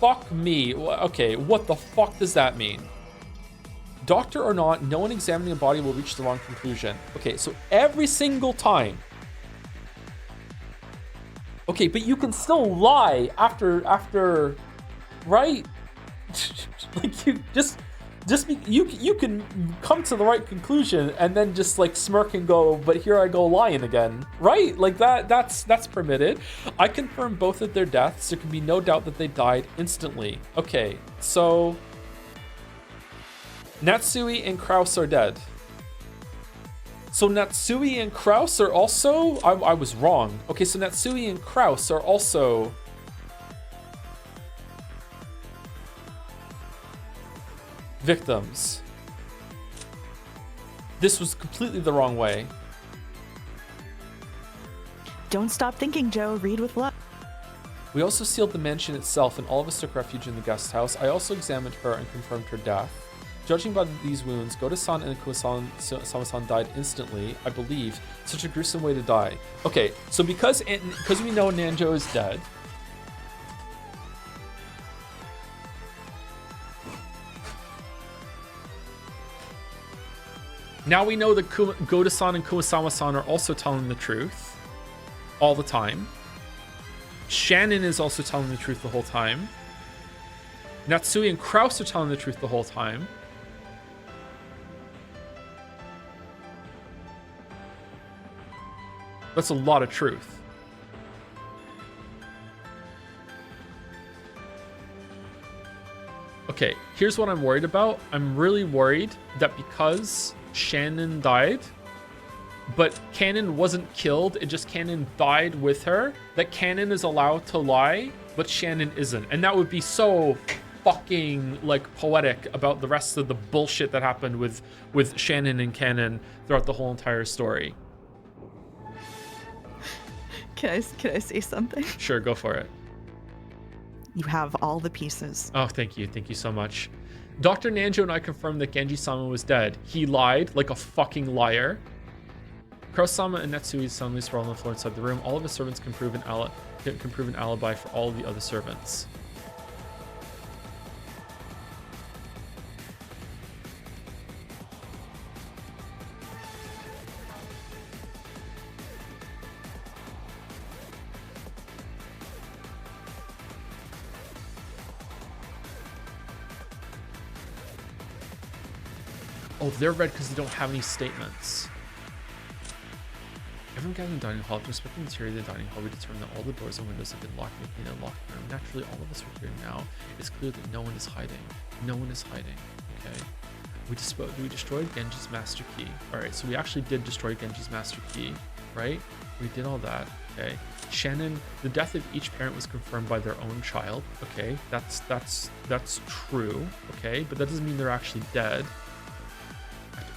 fuck me. Okay, what the fuck does that mean? Doctor or not, no one examining a body will reach the wrong conclusion. Okay, so every single time. Okay, but you can still lie after, right? Like you can come to the right conclusion and then just smirk and go, but here I go lying again, right? Like that's permitted. I confirm both of their deaths. There can be no doubt that they died instantly. Okay, so Natsui and Kraus are dead. So Natsui and Kraus are also... I was wrong. Okay, so Natsui and Kraus are also... victims. This was completely the wrong way. Don't stop thinking, Joe. Read with love. We also sealed the mansion itself, and all of us took refuge in the guest house. I also examined her and confirmed her death. Judging by these wounds, Goda-san and Kuwasama-san died instantly, I believe. Such a gruesome way to die. Okay, so because we know Nanjo is dead, now we know that Goda-san and Kuwasama-san are also telling the truth all the time. Shannon is also telling the truth the whole time. Natsui and Kraus are telling the truth the whole time. That's a lot of truth. Okay, here's what I'm worried about. I'm really worried that because Shannon died, but Cannon wasn't killed, it just Cannon died with her, that Cannon is allowed to lie, but Shannon isn't. And that would be so fucking poetic about the rest of the bullshit that happened with Shannon and Cannon throughout the whole entire story. Can I say something? Sure, go for it. You have all the pieces. Oh, thank you so much. Dr. Nanjo and I confirmed that Genji-sama was dead. He lied like a fucking liar. Kurosama and Natsui's suddenly sprawled on the floor inside the room. All of his servants can prove an alibi for all of the other servants. Oh, they're red because they don't have any statements. Everyone gathered in the dining hall. To respect the interior of the dining hall, we determined that all the doors and windows have been locked, making it a locked room. Naturally, all of us are here now. It's clear that no one is hiding. No one is hiding. Okay. We destroyed Genji's master key. Alright, so we actually did destroy Genji's master key, right? We did all that. Okay. Shannon, the death of each parent was confirmed by their own child. Okay, that's true. Okay, but that doesn't mean they're actually dead.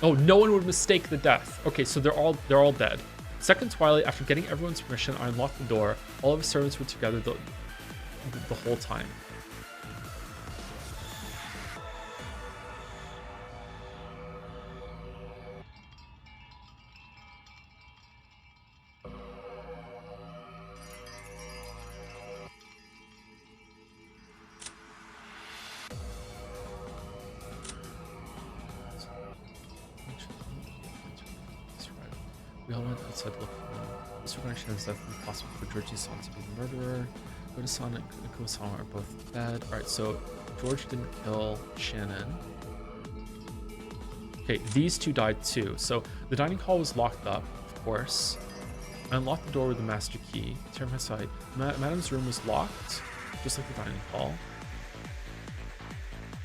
Oh, no one would mistake the death. Okay, so they're all dead. Second twilight, after getting everyone's permission, I unlocked the door. All of his servants were together the whole time. We all went outside looking. This regression is definitely possible for Georgie-san to be the murderer. Goda-san and Ko-san are both dead. Alright, so George didn't kill Shannon. Okay, these two died too. So the dining hall was locked up, of course. I unlocked the door with the master key. Turn my side. Madame's room was locked, just like the dining hall.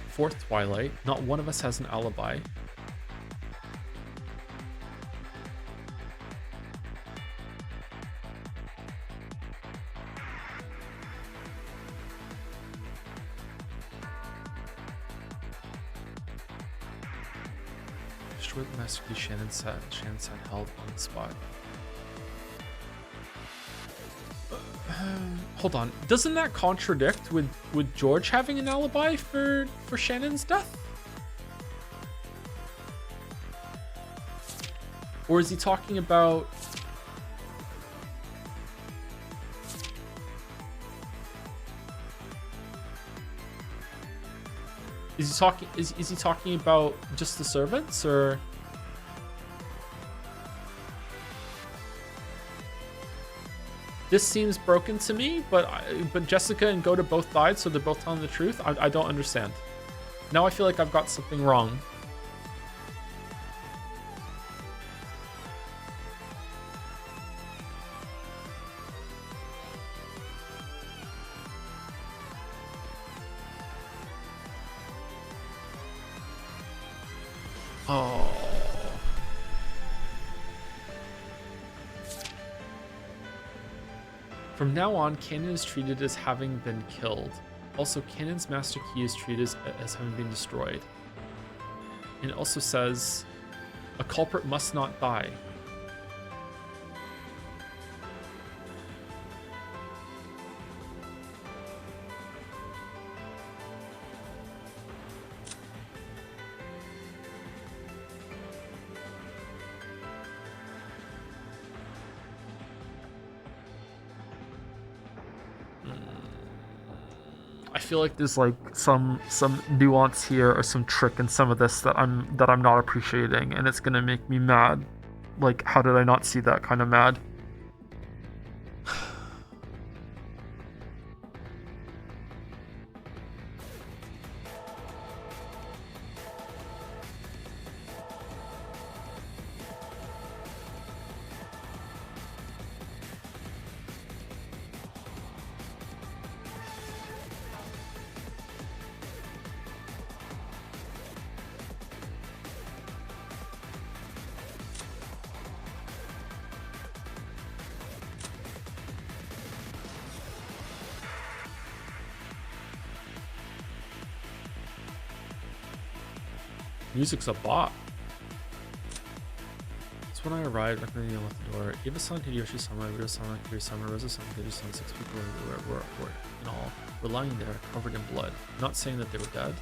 Fourth twilight. Not one of us has an alibi. Destroy the master key. Shannon sat held on the spot. Hold on. Doesn't that contradict with George having an alibi for Shannon's death? Or is he talking about... Is he talking about just the servants, or... This seems broken to me, but Jessica and Goda both died, so they're both telling the truth. I don't understand. Now I feel like I've got something wrong. Oh. From now on, Canon is treated as having been killed. Also, Canon's master key is treated as having been destroyed. And it also says, a culprit must not die. I feel like there's like some nuance here or some trick in some of this that I'm not appreciating, and it's gonna make me mad. Like, how did I not see that kind of mad? Music's a bop. It's when I arrived, recommending you left the door. Iba-san, Hideyoshi-sama, Ryo-sama, Kiri-sama, Rosa-sama, Hideyoshi-sama, 6 people were in all were lying there, covered in blood. Not saying that they were dead.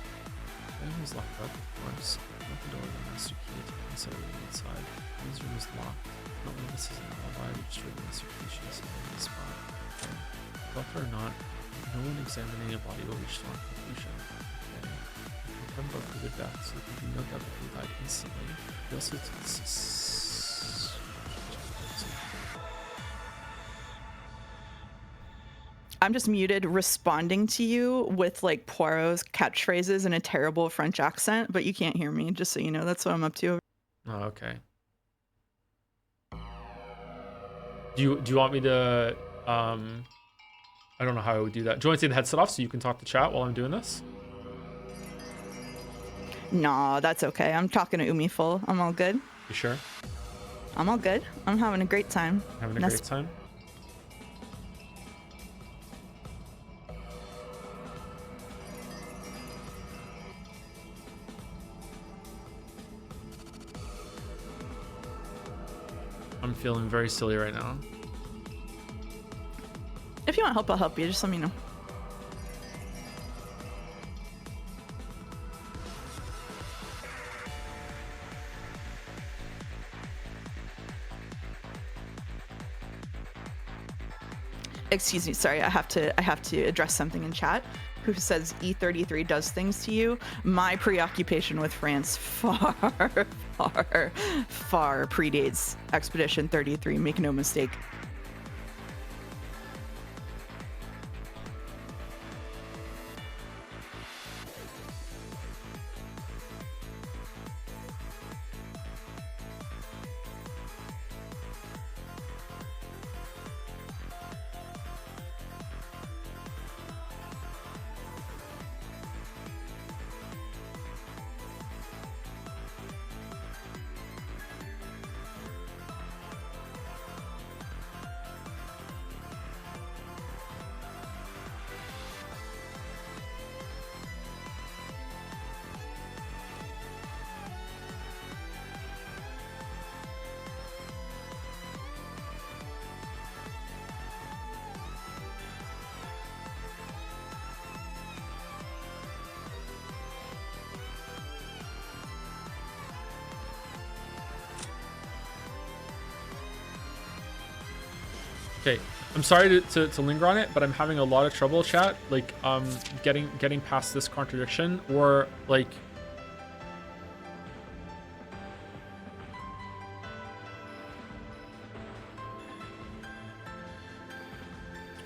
Everyone was locked up, of course. Locked the door with the master key to inside the inside. His room was locked. Not one of us is an alibi. We destroyed the master key. She was in the spot. Okay. Doctor or not, no one examining a body will reach to a conclusion. Okay. Come back to the death, so there can be no doubt that he died instantly. He also I'm just muted responding to you with like Poirot's catchphrases in a terrible French accent, but you can't hear me, just so you know. That's what I'm up to. Oh, okay. Do you want me to I don't know how I would do that. Do you want to take the headset off so you can talk to chat while I'm doing this? Nah, that's okay. I'm talking to Umi full. I'm all good. You sure? I'm all good. I'm having a great time. Having a great time? I'm feeling very silly right now. If you want help, I'll help you. Just let me know. Excuse me, sorry, I have to address something in chat. Who says E33 does things to you? My preoccupation with France far predates Expedition 33, make no mistake. Okay, I'm sorry to linger on it, but I'm having a lot of trouble, chat, like getting past this contradiction, or like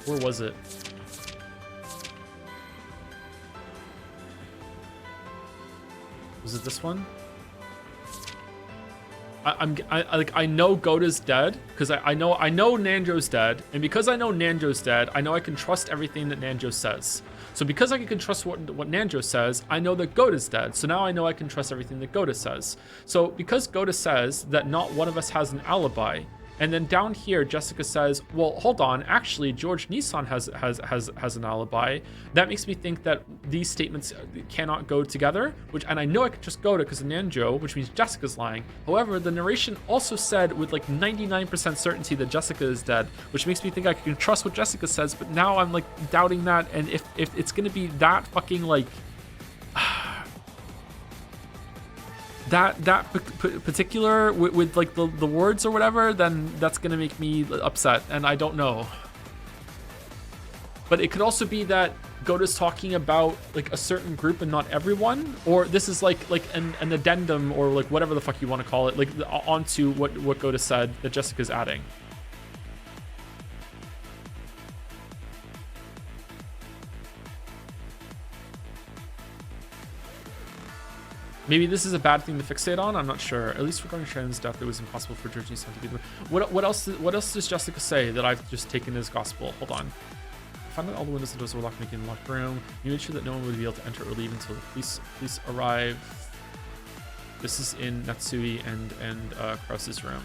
where was it? Was it this one? I know Gota's dead because I know Nanjo's dead, and because I know Nanjo's dead, I know I can trust everything that Nanjo says. So because I can trust what Nanjo says, I know that Gota's dead. So now I know I can trust everything that Gota says. So because Gota says that not one of us has an alibi, and then down here Jessica says, well, hold on, actually George Nissan has an alibi. That makes me think that these statements cannot go together, and I know I could just Gota because of Nanjo, which means Jessica's lying. However, the narration also said with like 99% certainty that Jessica is dead, which makes me think I can trust what Jessica says, but now I'm like doubting that, and if it's gonna be that fucking like that particular with like the words or whatever, then that's gonna make me upset, and I don't know. But it could also be that Gota's talking about like a certain group and not everyone, or this is like an addendum or like whatever the fuck you want to call it, like onto what Gota said that Jessica's adding. Maybe this is a bad thing to fixate on. I'm not sure. At least regarding Shannon's death, it was impossible for George Nissan to be the. What else does Jessica say that I've just taken as gospel? Hold on. I found that all the windows and doors were locked, making the locked room. You made sure that no one would be able to enter or leave until the police arrive. This is in Natsui and Krause's room.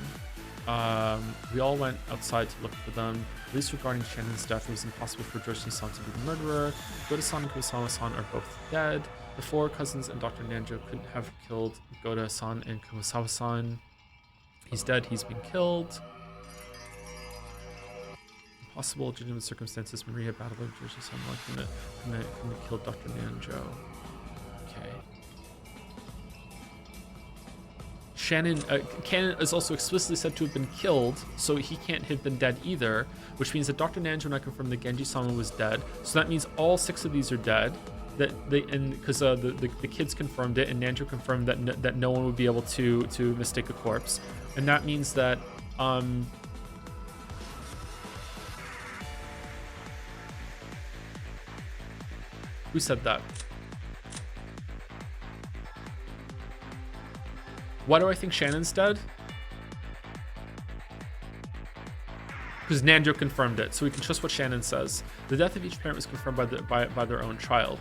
We all went outside to look for them. At least regarding Shannon's death, it was impossible for George Nissan to be the murderer. Gota-san and Kurosawa-san are both dead. The four cousins and Dr. Nanjo couldn't have killed Gota-san and Kurosawa-san. He's dead, he's been killed. Impossible, legitimate circumstances. Maria battled George-san couldn't have killed Dr. Nanjo. Okay. Cannon is also explicitly said to have been killed, so he can't have been dead either, which means that Dr. Nanjo and I confirmed that Genji-sama was dead. So that means all 6 of these are dead. Because the kids confirmed it, and Nanjo confirmed that no one would be able to mistake a corpse, and that means that who said that? Why do I think Shannon's dead? Because Nanjo confirmed it, so we can trust what Shannon says. The death of each parent was confirmed by their own child.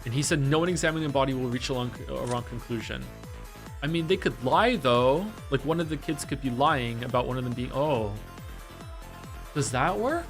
And he said no one examining the body will reach a wrong conclusion. I mean, they could lie though. Like one of the kids could be lying about one of them being, oh. Does that work?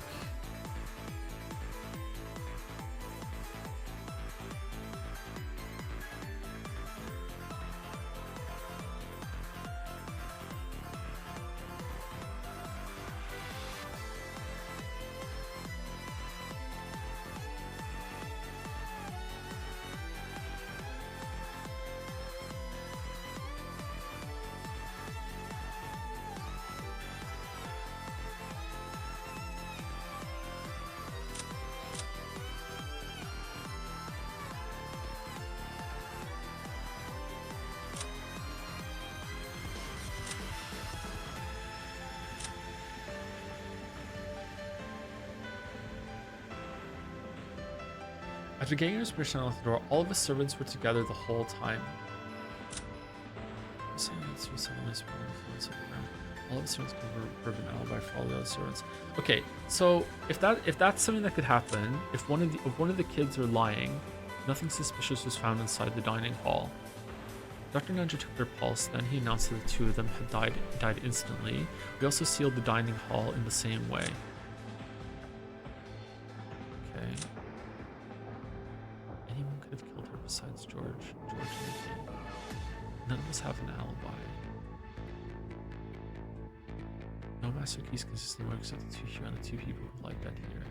After getting his permission out the door, all of his servants were together the whole time. All of the servants could prove an alibi for all the other servants. Okay, so if that's something that could happen, if one of the kids are lying, nothing suspicious was found inside the dining hall. Dr. Nanjo took their pulse, then he announced that the two of them had died instantly. We also sealed the dining hall in the same way. Okay. Anyone could have killed her besides George and Nikki. None of us have an alibi. No master keys consisting of except the two here and the two people who lie dead here.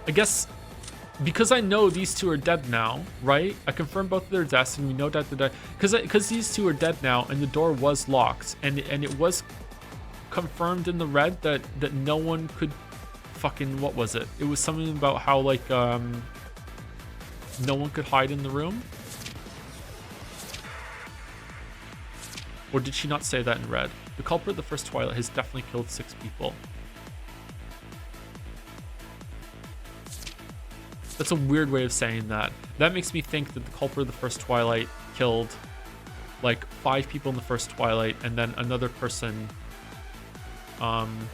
I guess because I know these two are dead now, right? I confirmed both of their deaths, and we know that they're dead because these two are dead now, and the door was locked, and it was confirmed in the red that no one could fucking, what was it? It was something about how like no one could hide in the room, or did she not say that in red? The culprit of the first Twilight has definitely killed 6 people. That's a weird way of saying that. That makes me think that the culprit of the first Twilight killed like 5 people in the first Twilight, and then another person, and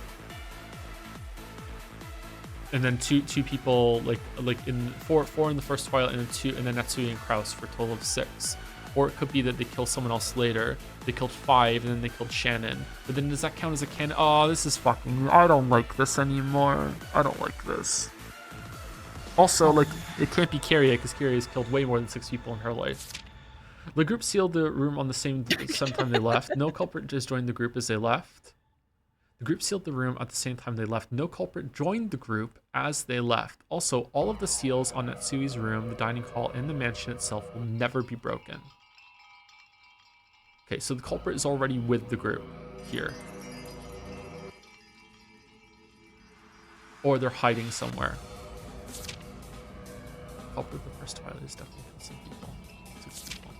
then two people like in four in the first Twilight, and then Natsui and Kraus for a total of 6. Or it could be that they kill someone else later. They killed 5 and then they killed Shannon. But then does that count as a canon? Oh, this is fucking. I don't like this anymore. I don't like this. Also, like, it can't be Carrie because Carrie has killed way more than 6 people in her life. The group sealed the room on the same time they left. No culprit just joined the group as they left. The group sealed the room at the same time they left. No culprit joined the group as they left. Also, all of the seals on Natsui's room, the dining hall, and the mansion itself will never be broken. Okay, so the culprit is already with the group here. Or they're hiding somewhere. Culprit of the first Twilight is definitely killed some people. 6 people.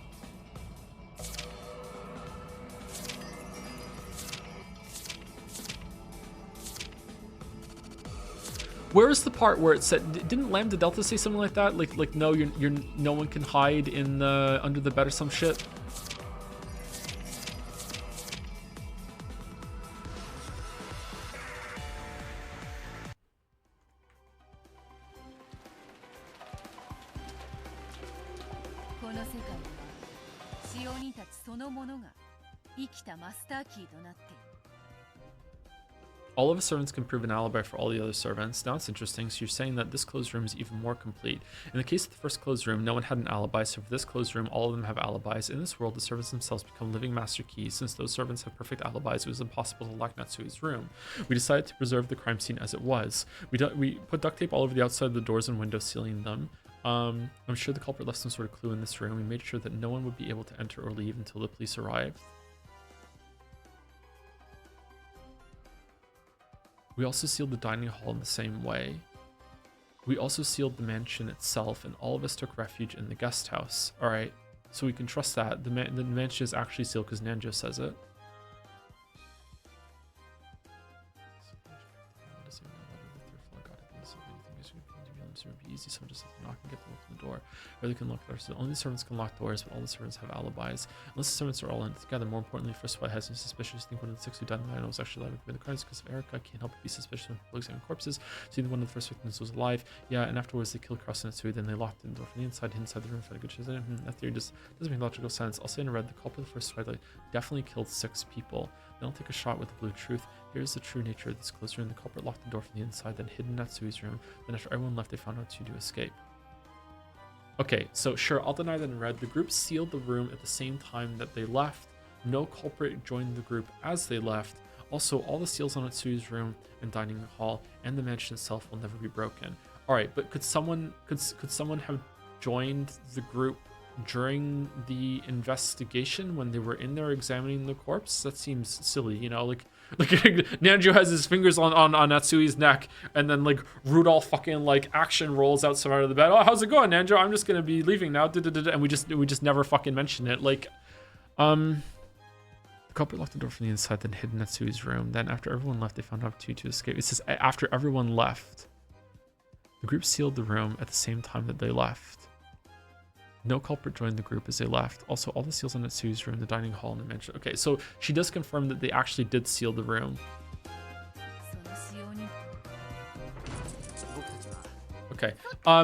Where is the part where it said, didn't Lambda Delta say something like that? Like no, you're no one can hide in the under the bed or some shit? All of the servants can prove an alibi for all the other servants. Now it's interesting, so you're saying that this closed room is even more complete. In the case of the first closed room, no one had an alibi, so for this closed room, all of them have alibis. In this world, the servants themselves become living master keys. Since those servants have perfect alibis, it was impossible to lock Natsui's room. We decided to preserve the crime scene as it was. We put duct tape all over the outside of the doors and windows, sealing them. I'm sure the culprit left some sort of clue in this room. We made sure that no one would be able to enter or leave until the police arrived. We also sealed the dining hall in the same way. We also sealed the mansion itself, and all of us took refuge in the guest house. All right, so we can trust that. The mansion is actually sealed because Nanjo says it. It would be easy. Someone just have to knock and get them open the door. Or they can lock doors. So only the servants can lock doors, but all the servants have alibis. Unless the servants are all in together. More importantly, first White has some suspicious. Think one of the 6 who died in the night was actually alive with the crimes because of Erica. Can't help but be suspicious when people examine corpses. Seeing one of the first victims was alive. Yeah, and afterwards they killed Cross and Natsui. Then they locked the door from the inside, inside the room for a good chance. That theory just doesn't make logical sense. I'll say in red, the culprit of the first Twilight definitely killed 6 people. Then I'll take a shot with the blue truth. Here's the true nature of this closed room. The culprit locked the door from the inside, then hid in Natsui's room. Then after everyone left, they found out to escape. Okay, so sure, I'll deny that in red. The group sealed the room at the same time that they left. No culprit joined the group as they left. Also, all the seals on Natsui's room and dining hall and the mansion itself will never be broken. All right, but could someone have joined the group during the investigation when they were in there examining the corpse? That seems silly, you know, like Nanjo has his fingers on Natsui's neck, and then like Rudolph fucking like action rolls outside of the bed. Oh, how's it going, Nanjo? I'm just gonna be leaving now. And we just never fucking mention it. Like, The culprit locked the door from the inside, then hid in Natsui's room. Then after everyone left, they found opportunity to escape. It says after everyone left, the group sealed the room at the same time that they left. No culprit joined the group as they left. Also, all the seals in Natsui's room, the dining hall, and the mansion. Okay, so she does confirm that they actually did seal the room. Okay.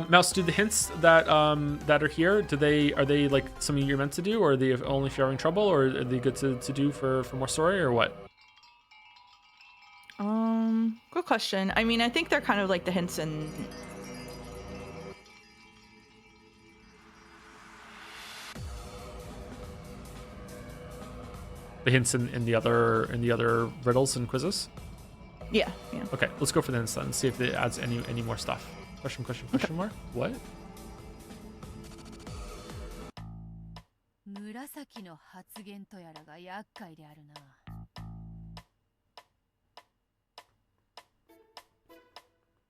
Mouse, do the hints that that are here, are they like something you're meant to do, or are they only if you're having trouble, or are they good to do for more story, or what? Good question. I mean, I think they're kind of like the hints and the hints in the other riddles and quizzes. yeah. Okay, let's go for the hints then and see if it adds any more stuff. Question mark? What? 紫の発言とやらが厄介であるな。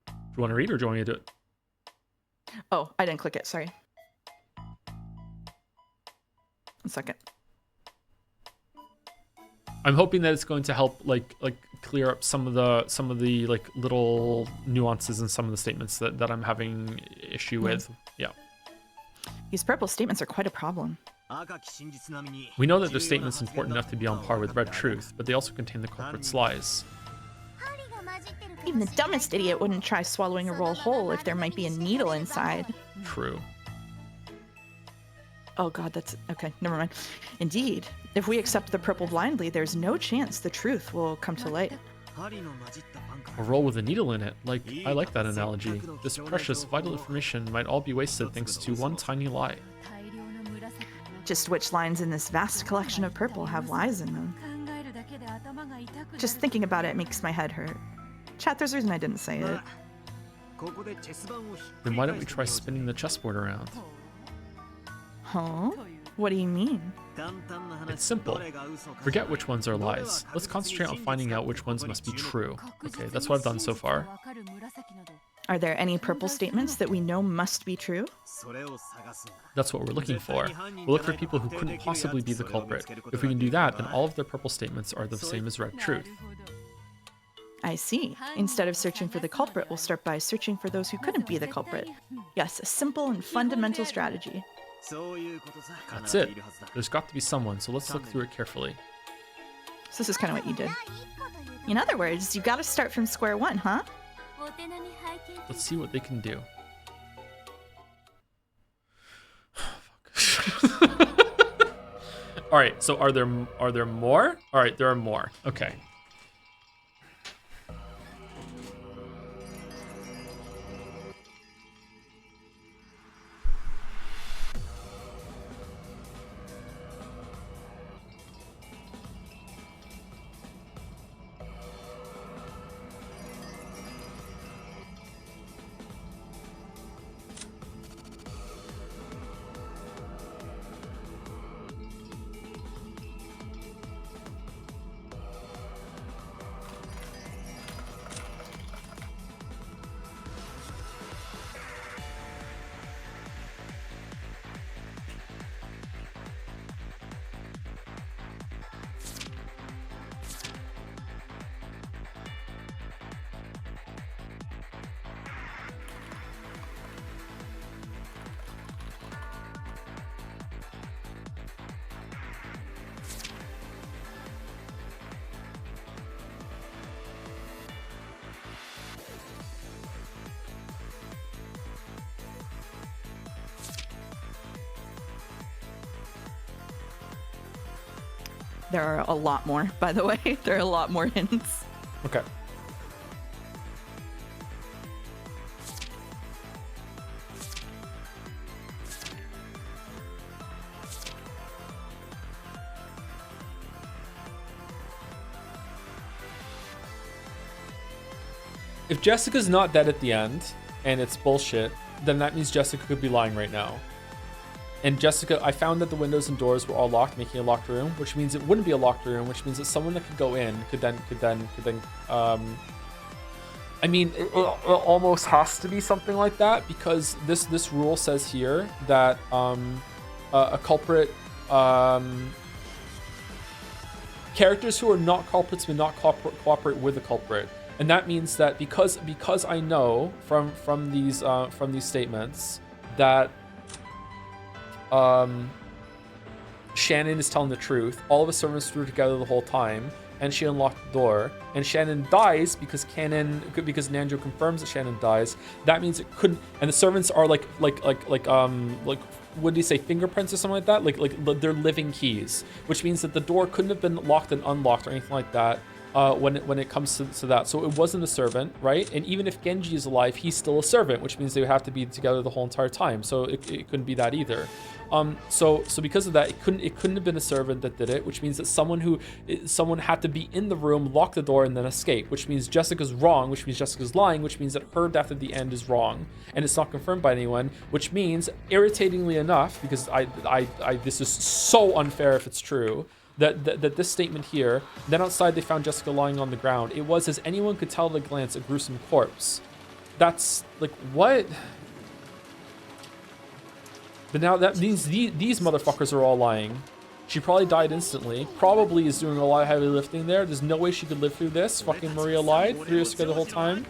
Do you want to read or do you want me to do it? Oh, I didn't click it. Sorry. 1 second. I'm hoping that it's going to help like clear up some of the like little nuances in some of the statements that I'm having issue with. Yeah. These purple statements are quite a problem. We know that their statement's important enough to be on par with red truth, but they also contain the culprit's lies. Even the dumbest idiot wouldn't try swallowing a roll whole if there might be a needle inside. True. Oh god, that's... okay, never mind. Indeed, if we accept the purple blindly, there's no chance the truth will come to light. A roll with a needle in it. I like that analogy. This precious, vital information might all be wasted thanks to one tiny lie. Just which lines in this vast collection of purple have lies in them? Just thinking about it makes my head hurt. Chat, there's a reason I didn't say it. Then why don't we try spinning the chessboard around? Huh? What do you mean? It's simple. Forget which ones are lies. Let's concentrate on finding out which ones must be true. Okay, that's what I've done so far. Are there any purple statements that we know must be true? That's what we're looking for. We'll look for people who couldn't possibly be the culprit. If we can do that, then all of their purple statements are the same as red truth. I see. Instead of searching for the culprit, we'll start by searching for those who couldn't be the culprit. Yes, a simple and fundamental strategy. That's it. There's got to be someone, so let's look through it carefully. So this is kind of what you did. In other words, you gotta start from square one, huh? Let's see what they can do. All right, so are there more? All right, there are more. Okay. There are a lot more, by the way. There are a lot more hints. Okay. If Jessica's not dead at the end, and it's bullshit, then that means Jessica could be lying right now. And Jessica, I found that the windows and doors were all locked, making a locked room, which means it wouldn't be a locked room, which means that someone that could go in could then I mean, it almost has to be something like that, because this rule says here that a culprit Characters who are not culprits may not cooperate with the culprit, and that means that because I know from these statements that Shannon is telling the truth. All of the servants were together the whole time, and she unlocked the door. And Shannon dies because Nanjo confirms that Shannon dies. That means it couldn't. And the servants are like what do you say, fingerprints or something like that? Like they're living keys, which means that the door couldn't have been locked and unlocked or anything like that. When it comes to that, so it wasn't a servant, right? And even if Genji is alive, he's still a servant, which means they would have to be together the whole entire time. So it couldn't be that either. So because of that, it couldn't have been a servant that did it, which means that someone had to be in the room, lock the door, and then escape. Which means Jessica's wrong, which means Jessica's lying, which means that her death at the end is wrong, and it's not confirmed by anyone. Which means, irritatingly enough, because this is so unfair if it's true. That this statement here, then outside they found Jessica lying on the ground. It was, as anyone could tell at a glance, a gruesome corpse. That's like, what? But now that means these motherfuckers are all lying. She probably died instantly. Probably is doing a lot of heavy lifting there. There's no way she could live through this. Fucking Maria lied. Threw Jessica the whole time.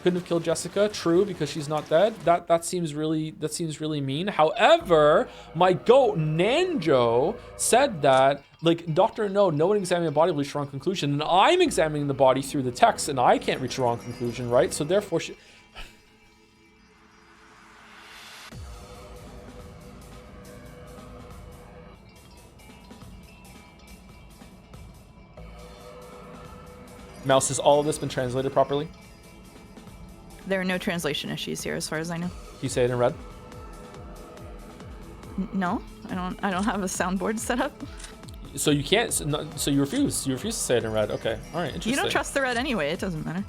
Couldn't have killed Jessica. True, because she's not dead. That seems really mean. However, my goat Nanjo said that, like, Dr. No one examining the body will reach a wrong conclusion, and I'm examining the body through the text, and I can't reach a wrong conclusion, right? So therefore, Mouse, has all of this been translated properly? There are no translation issues here, as far as I know. Can you say it in red? No, I don't have a soundboard set up. So you can't. So you refuse. You refuse to say it in red. Okay. All right. Interesting. You don't trust the red anyway. It doesn't matter.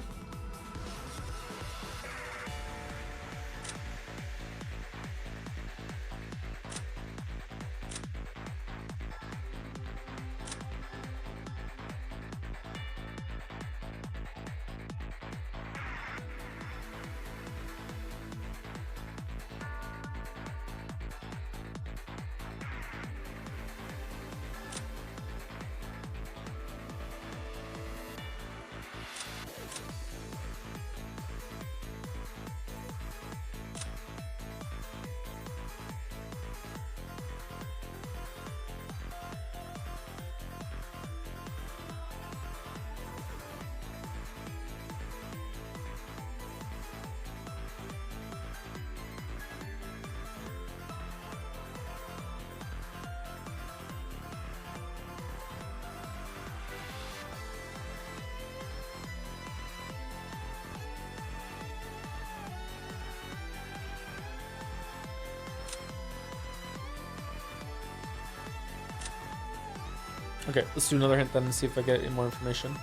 Okay, let's do another hint then and see if I get any more information.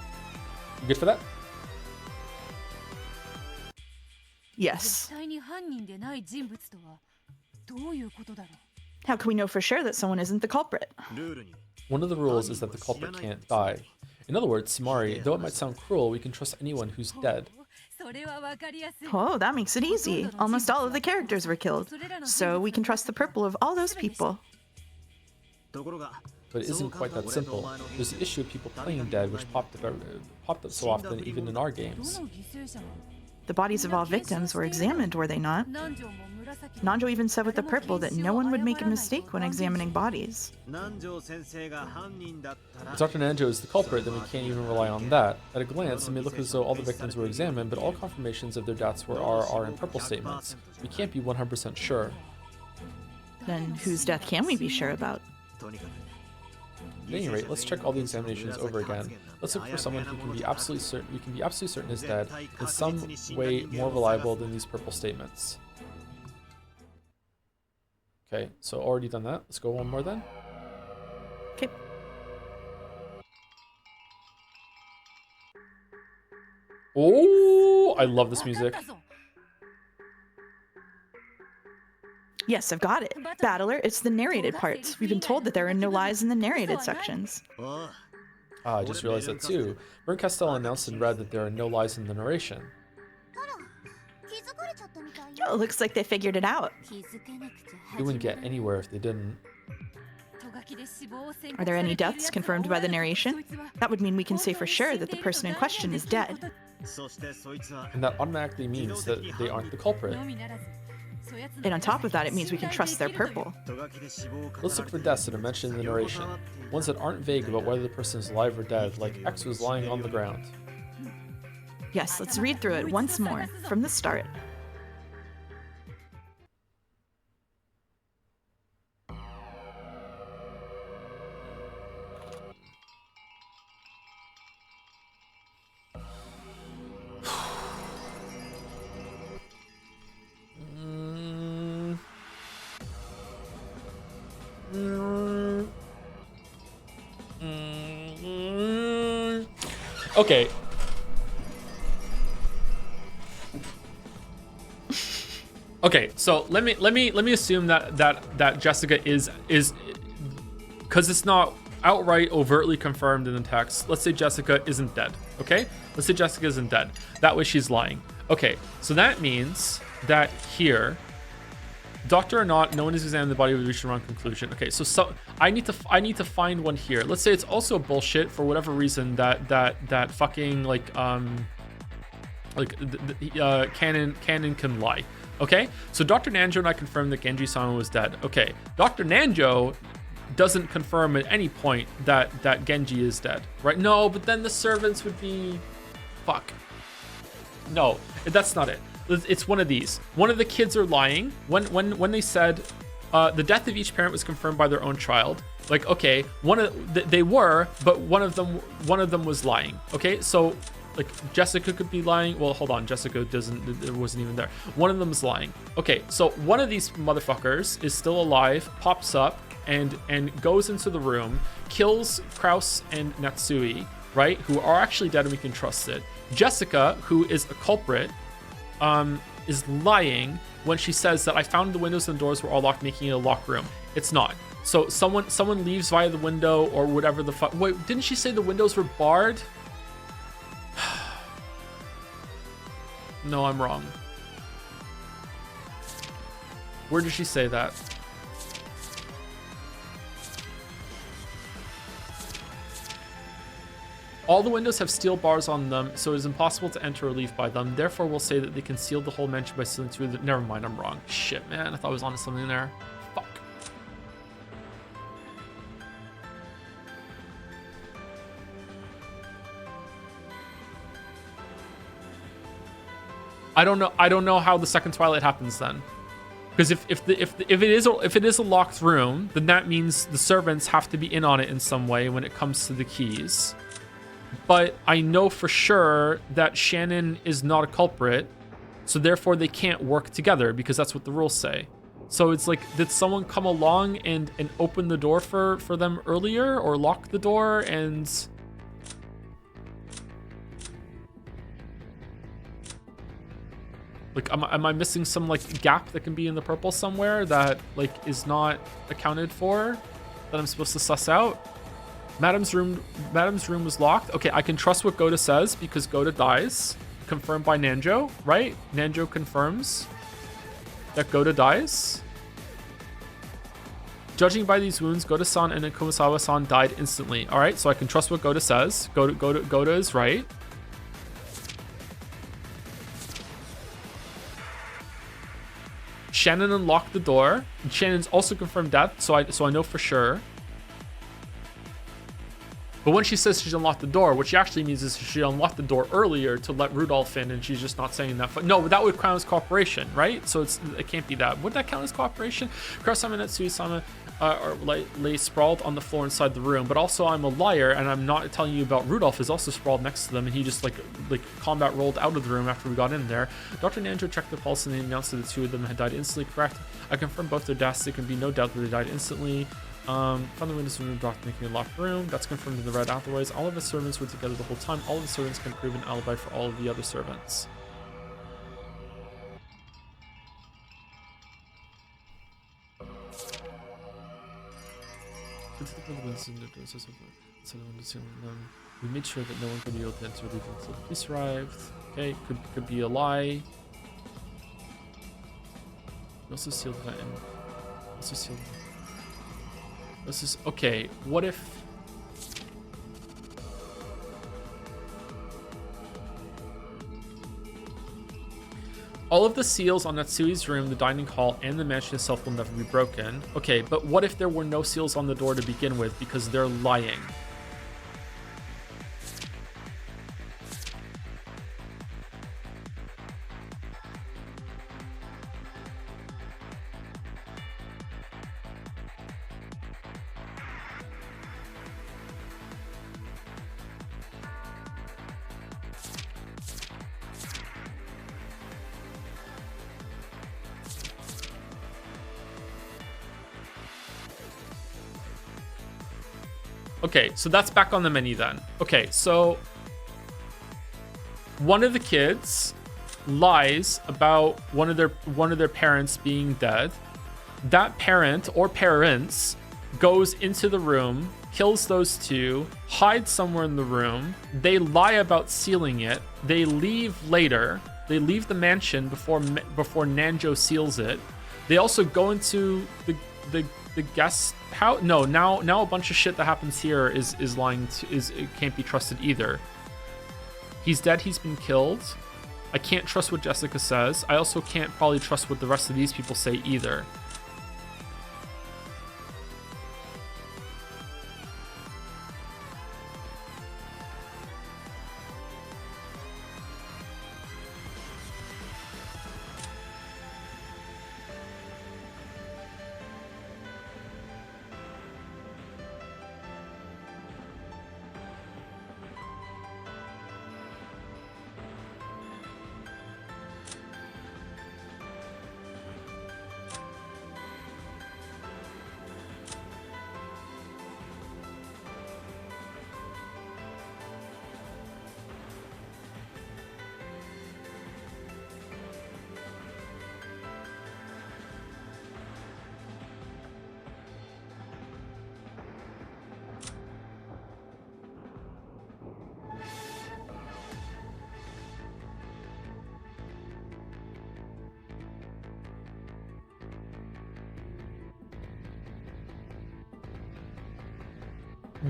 You good for that? Yes. How can we know for sure that someone isn't the culprit? One of the rules is that the culprit can't die. In other words, Samari, though it might sound cruel, we can trust anyone who's dead. Oh, that makes it easy. Almost all of the characters were killed. So we can trust the purple of all those people. But it isn't quite that simple. There's the issue of people playing dead, which popped up so often, even in our games. The bodies of all victims were examined, were they not? Nanjo even said with the purple that no one would make a mistake when examining bodies. If Dr. Nanjo is the culprit, then we can't even rely on that. At a glance, it may look as though all the victims were examined, but all confirmations of their deaths are in purple statements. We can't be 100% sure. Then whose death can we be sure about? At any rate, let's check all the examinations over again. Let's look for someone who can be absolutely certain is dead in some way more reliable than these purple statements. Okay, so already done that. Let's go one more then. Okay. Oh, I love this music. Yes, I've got it. Battler, it's the narrated parts. We've been told that there are no lies in the narrated sections. I just realized that too. Bern Castell announced in red that there are no lies in the narration. Oh, looks like they figured it out. They wouldn't get anywhere if they didn't. Are there any deaths confirmed by the narration? That would mean we can say for sure that the person in question is dead. And that automatically means that they aren't the culprit. And on top of that, it means we can trust their purple. Let's look for deaths that are mentioned in the narration. Ones that aren't vague about whether the person is alive or dead, like X was lying on the ground. Yes, let's read through it once more, from the start. Okay. Okay, so let me assume that Jessica is because it's not outright overtly confirmed in the text. Let's say Jessica isn't dead. Okay, let's say Jessica isn't dead. That way she's lying. Okay, so that means that here, doctor or not, no one has examined the body. We reached the wrong conclusion. Okay, so I need to find one here. Let's say it's also bullshit for whatever reason that fucking Canon can lie. Okay, so Dr. Nanjo and I confirmed that Genji-sama was dead. Okay, Dr. Nanjo doesn't confirm at any point that Genji is dead, right? No, but then the servants would be, fuck. No, that's not it. It's one of these. One of the kids are lying when they said the death of each parent was confirmed by their own child. Like, okay, they were, but one of them was lying. Okay, so like Jessica could be lying. Well, hold on, Jessica wasn't even there. One of them is lying. Okay, so one of these motherfuckers is still alive, pops up and goes into the room, kills Kraus and Natsui, right? Who are actually dead and we can trust it. Jessica, who is a culprit, is lying when she says that I found the windows and doors were all locked, making it a locked room. It's not. So someone leaves via the window or whatever the fuck. Wait, didn't she say the windows were barred? No, I'm wrong. Where did she say that? All the windows have steel bars on them, so it is impossible to enter or leave by them. Therefore, we'll say that they concealed the whole mansion by sealing through the... Never mind, I'm wrong. Shit, man. I thought I was onto something there. Fuck. I don't know how the second Twilight happens then. Because if it is a locked room, then that means the servants have to be in on it in some way when it comes to the keys. But I know for sure that Shannon is not a culprit, so therefore they can't work together because that's what the rules say. So it's like, did someone come along and open the door for them earlier or lock the door and... Like, am I missing some like gap that can be in the purple somewhere that like is not accounted for that I'm supposed to suss out? Madam's room was locked. Okay, I can trust what Goda says because Goda dies. Confirmed by Nanjo, right? Nanjo confirms that Goda dies. Judging by these wounds, Goda-san and Kumasawa-san died instantly. All right, so I can trust what Goda says. Goda is right. Shannon unlocked the door. Shannon's also confirmed death, so I know for sure. But when she says she's unlocked the door, what she actually means is she unlocked the door earlier to let Rudolph in, and she's just not saying that. But no, that would count as cooperation, right? So it can't be that. Would that count as cooperation? Kurosama and Natsui-sama lay sprawled on the floor inside the room, but also I'm a liar, and I'm not telling you about Rudolph is also sprawled next to them, and he just like combat rolled out of the room after we got in there. Dr. Nanjo checked the pulse and they announced that the two of them had died instantly. Correct. I confirmed both their deaths. There can be no doubt that they died instantly. Found the windows from the dock making a locked room. That's confirmed in the red otherwise. All of the servants were together the whole time. All of the servants can prove an alibi for all of the other servants. We made sure that no one could be able to enter or leave until the police arrived. Okay, could be a lie. We also sealed that in. Also sealed. This is okay. What if? All of the seals on Natsui's room, the dining hall, and the mansion itself will never be broken. Okay, but what if there were no seals on the door to begin with because they're lying? Okay, so that's back on the menu then. Okay, so one of the kids lies about one of their parents being dead. That parent or parents goes into the room, kills those two, hides somewhere in the room. They lie about sealing it. They leave later. They leave the mansion before Nanjo seals it. They also go into the guest house. No, now a bunch of shit that happens here is lying it can't be trusted either. He's dead, he's been killed. I can't trust what Jessica says. I also can't probably trust what the rest of these people say either.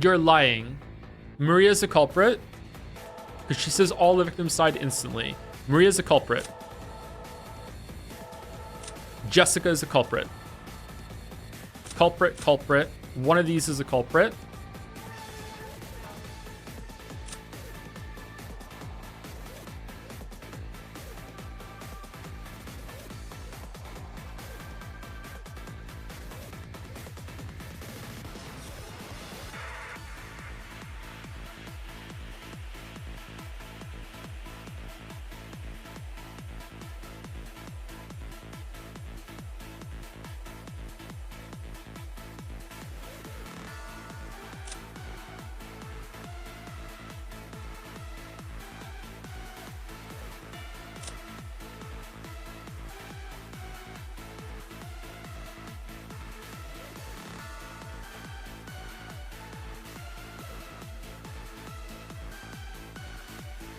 You're lying. Maria's a culprit. Because she says all the victims died instantly. Maria's a culprit. Jessica is a culprit. Culprit. One of these is a culprit.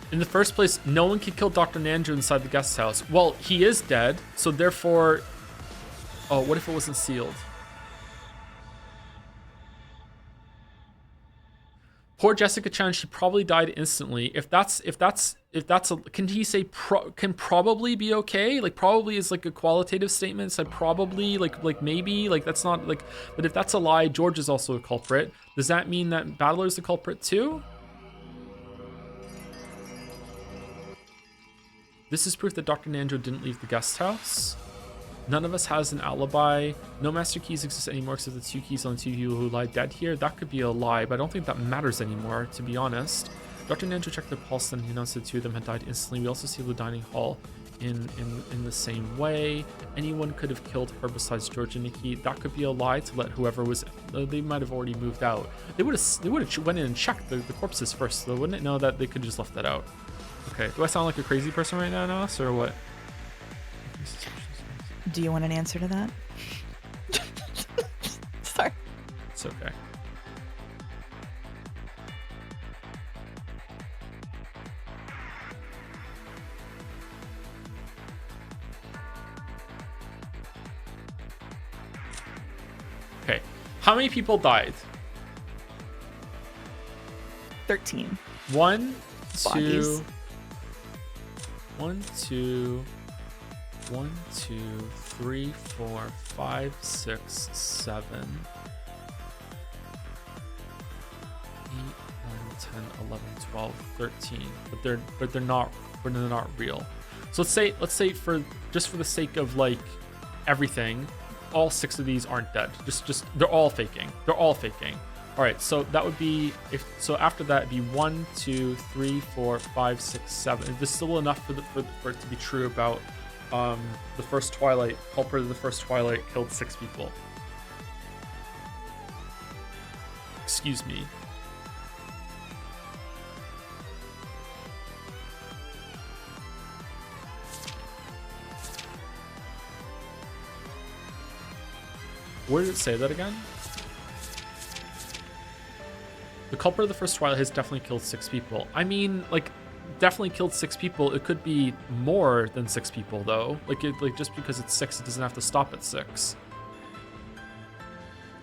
In the first place, no one could kill Dr. Nanjo inside the guest house. Well, he is dead, so therefore... Oh, what if it wasn't sealed? Poor Jessica Chan, she probably died instantly. Can he say can probably be okay? Like probably is like a qualitative statement. So probably like maybe like that's not like. But if that's a lie, George is also a culprit. Does that mean that Battler is the culprit too? This is proof that Dr. Nanjo didn't leave the guest house. None of us has an alibi. No master keys exist anymore except the 2 keys on the 2 people who lie dead here. That could be a lie, but I don't think that matters anymore, to be honest. Dr. Nanjo checked their pulse, then he announced that 2 of them had died instantly. We also see the dining hall in the same way. Anyone could have killed her besides George and Nikki. That could be a lie to let whoever was... They might have already moved out. They would have went in and checked the corpses first, though, wouldn't it? Know that they could just left that out. Okay, do I sound like a crazy person right now, Nas, or what? Do you want an answer to that? Sorry. It's okay. Okay. How many people died? 13. 1, 2, Bodies. 1, 2, 1, 2, 3, 4, 5, 6, 7, 8, 9, 10, 11, 12, 13. But they're not real. So let's say for the sake of like everything, all 6 of these aren't dead. Just they're all faking. All right, so that would be after that it'd be 1, 2, 3, 4, 5, 6, 7. There's still enough for it to be true about the first Twilight. Culprit of the first Twilight killed 6 people. Excuse me. Where did it say that again? The culprit of the first Twilight has definitely killed 6 people. I mean, like, definitely killed 6 people. It could be more than 6 people, though. Like, just because it's 6, it doesn't have to stop at 6.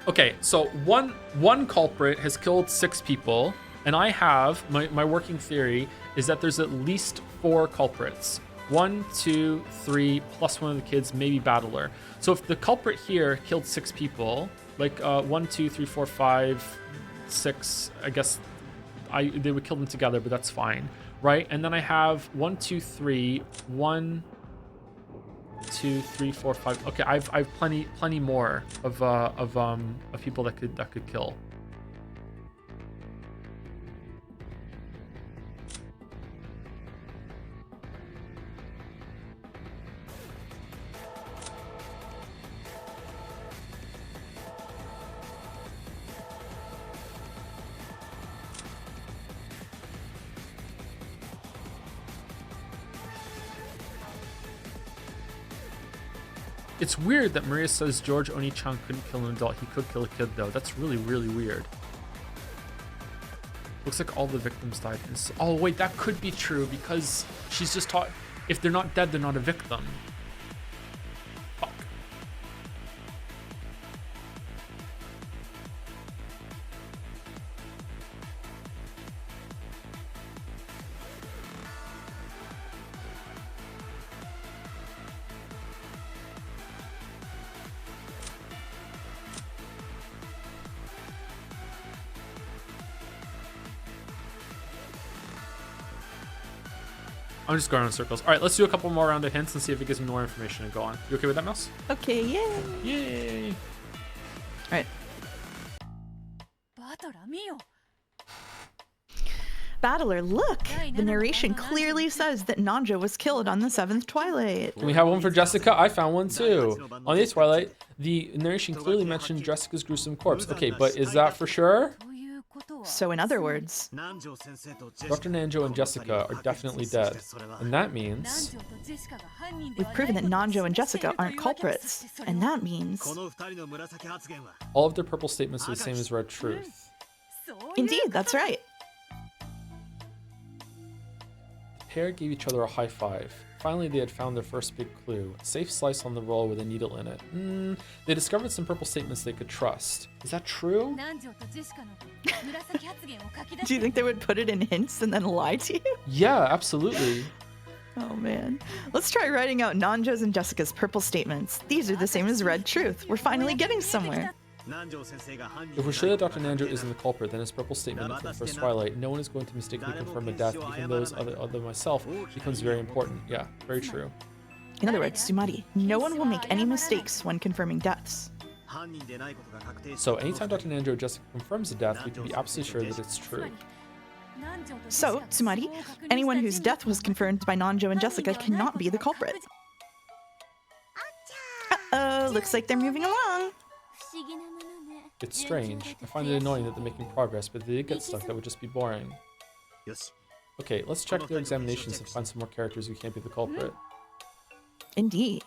Okay, so one culprit has killed 6 people, and I have my working theory is that there's at least 4 culprits. 1, 2, 3, plus one of the kids, maybe Battler. So if the culprit here killed 6 people, like 1, 2, 3, 4, 5, 6, I guess they would kill them together, but that's fine, right? And then I have 1, 2, 3, 1, 2, 3, 4, 5. Okay, I've plenty more of people that could kill. It's weird that Maria says George Oni-chan couldn't kill an adult. He could kill a kid, though. That's really, really weird. Looks like all the victims died. Oh, wait, that could be true because she's just taught if they're not dead, they're not a victim. Fuck. I'm just going in circles. All right, let's do a couple more round of hints and see if it gives me more information and go on. You okay with that, Mouse? Okay, yay. Yay. All right. Battler, look! The narration clearly says that Nanjo was killed on the 7th Twilight. Can we have one for Jessica? I found one too. On the 8th Twilight, the narration clearly mentioned Jessica's gruesome corpse. Okay, but is that for sure? So in other words, Dr. Nanjo and Jessica are definitely dead. And that means we've proven that Nanjo and Jessica aren't culprits. And that means all of their purple statements are the same as red truth. Indeed, that's right. The pair gave each other a high five. Finally, they had found their first big clue. A safe slice on the roll with a needle in it. They discovered some purple statements they could trust. Is that true? Do you think they would put it in hints and then lie to you? Yeah, absolutely. Oh man. Let's try writing out Nanjo's and Jessica's purple statements. These are the same as red truth. We're finally getting somewhere. If we're sure that Dr. Nanjo isn't the culprit, then his purple statement from the first Twilight, no one is going to mistakenly confirm a death, even those other than myself, becomes very important. Yeah, very true. In other words, Sumari, no one will make any mistakes when confirming deaths. So anytime Dr. Nanjo or Jessica confirms a death, we can be absolutely sure that it's true. So, Sumari, anyone whose death was confirmed by Nanjo and Jessica cannot be the culprit. Uh-oh, looks like they're moving along. It's strange. I find it annoying that they're making progress, but if they did get stuck, that would just be boring. Okay, let's check their examinations and find some more characters who can't be the culprit. Indeed.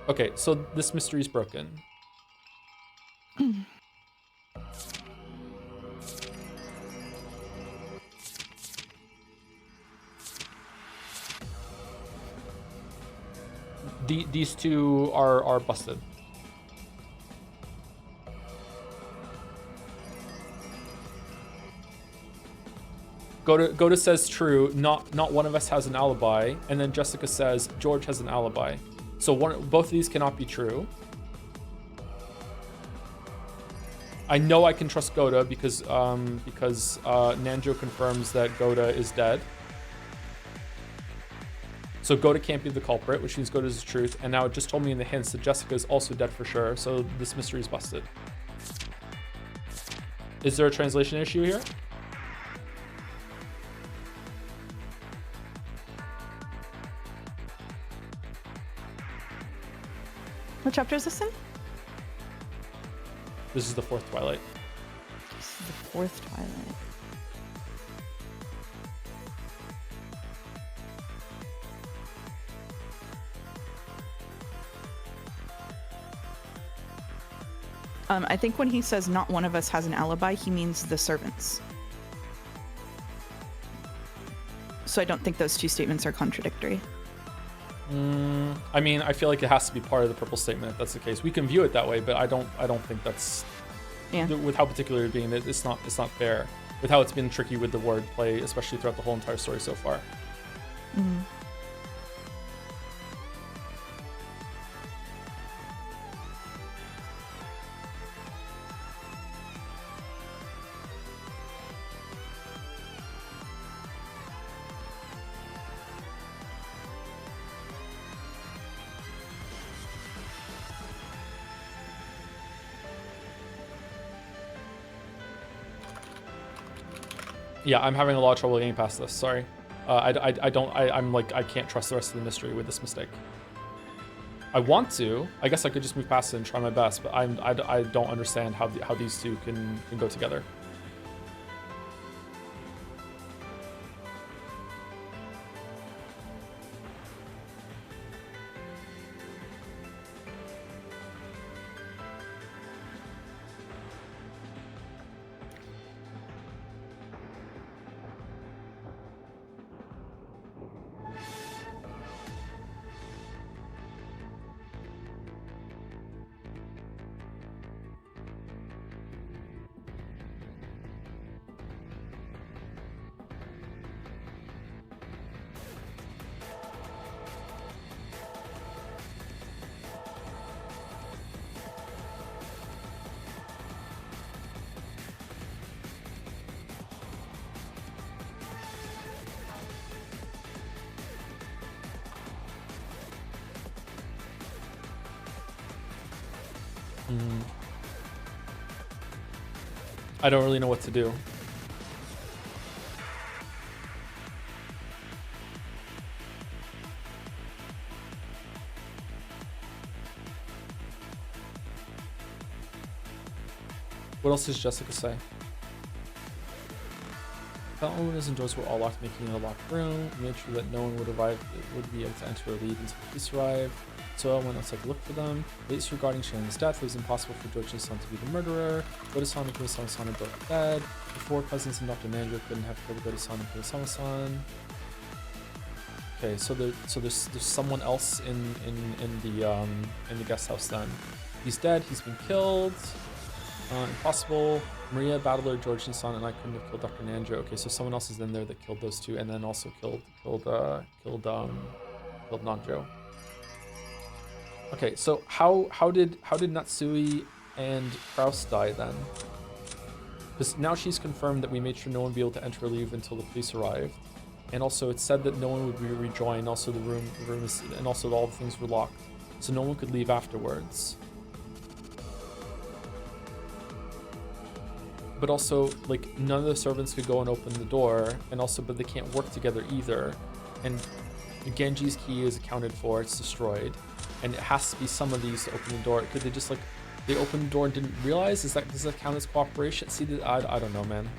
Okay, so this mystery is broken. These two are busted. Goda says true. Not one of us has an alibi, and then Jessica says George has an alibi. So both of these cannot be true. I know I can trust Goda because Nanjo confirms that Goda is dead. So Goda can't be the culprit, which means Goda is the truth. And now it just told me in the hints that Jessica is also dead for sure. So this mystery is busted. Is there a translation issue here? What chapter is this in? This is the 4th Twilight. This is the 4th Twilight. I think when he says not one of us has an alibi, he means the servants. So I don't think those two statements are contradictory. I mean, I feel like it has to be part of the purple statement if that's the case. We can view it that way, but I don't think that's with how particular it being. It's not fair with how it's been tricky with the word play, especially throughout the whole entire story so far. Mm-hmm. Yeah, I'm having a lot of trouble getting past this. Sorry. I'm like, I can't trust the rest of the mystery with this mistake. I want to. I guess I could just move past it and try my best, but I don't understand how these two can go together. I don't really know what to do. What else does Jessica say? The owners and doors were all locked, making it a locked room. We made sure that no one would be able to enter or leave until the police arrived. So I went outside to look for them. At least regarding Shannon's death, it was impossible for George's son to be the murderer. Goda-san and Kumasama-san are both dead. The 4 cousins and Dr. Nanjo couldn't have killed Goda-san and Kumasama-san. Okay, so there's someone else in the guest house then. He's dead. He's been killed. Impossible. Maria, Battler, George and Son, and I couldn't have killed Dr. Nanjo. Okay, so someone else is in there that killed those two, and then also killed Nanjo. Okay, so how did Natsui and Kraus die then? Because now she's confirmed that we made sure no one would be able to enter or leave until the police arrived, and also it said that no one would be rejoined. Also the room is, and also all the things were locked, so no one could leave afterwards. But also, like, none of the servants could go and open the door, and also, but they can't work together either. And Genji's key is accounted for; it's destroyed. And it has to be some of these to open the door. Could they just like, they opened the door and didn't realize? Does that count as cooperation? See, I don't know, man.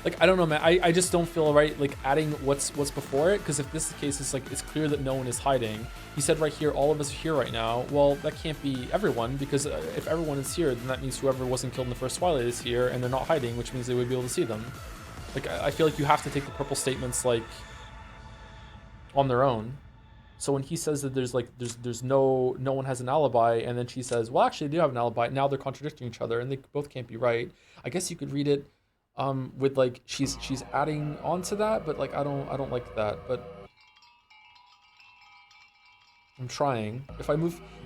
Like, I don't know, man. I just don't feel right, like, adding what's before it, because if this is the case, it's like, it's clear that no one is hiding. He said right here, all of us are here right now. Well, that can't be everyone, because if everyone is here, then that means whoever wasn't killed in the first Twilight is here, and they're not hiding, which means they would be able to see them. Like, I feel like you have to take the purple statements, like, on their own. So when he says that there's no one has an alibi, and then she says, well, actually, they do have an alibi, now they're contradicting each other, and they both can't be right. I guess you could read it with like she's adding on to that, but like I don't like that. But I'm trying.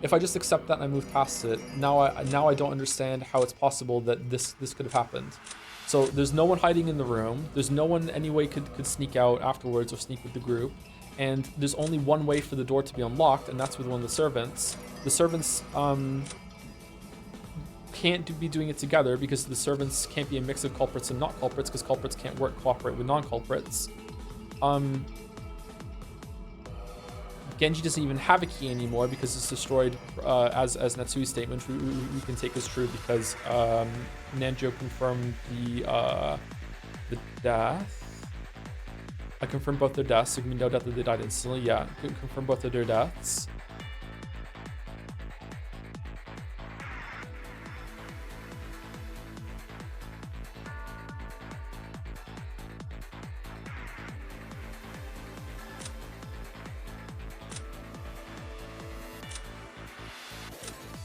If I just accept that and I move past it, now I don't understand how it's possible that this could have happened. So there's no one hiding in the room. There's no one anyway could sneak out afterwards or sneak with the group. And there's only one way for the door to be unlocked, and that's with one of the servants. The servants can't be doing it together because the servants can't be a mix of culprits and not culprits, because culprits can't cooperate with non-culprits. Genji doesn't even have a key anymore because it's destroyed, as Natsui's statement we can take as true, because Nanjo confirmed the death. I confirmed both their deaths, so it can be no doubt that they died instantly. Yeah, confirm both of their deaths.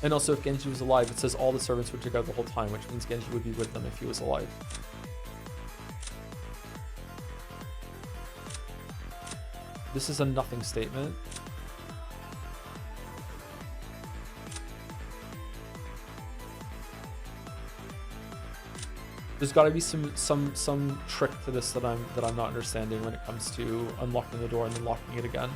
And also, if Genji was alive, it says all the servants were together the whole time, which means Genji would be with them if he was alive. This is a nothing statement. There's got to be some trick to this that I'm not understanding when it comes to unlocking the door and then locking it again.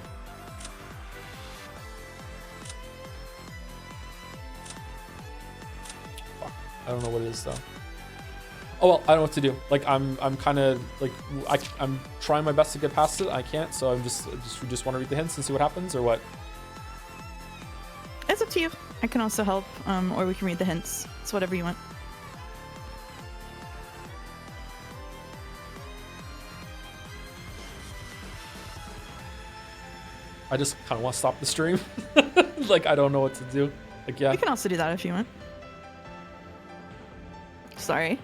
Fuck, I don't know what it is though. Oh well, I don't know what to do. Like I'm kind of like I'm trying my best to get past it. I can't, so I'm just want to read the hints and see what happens, or what? It's up to you. I can also help, or we can read the hints. It's whatever you want. I just kind of want to stop the stream. Like I don't know what to do. Like yeah. We can also do that if you want. Sorry.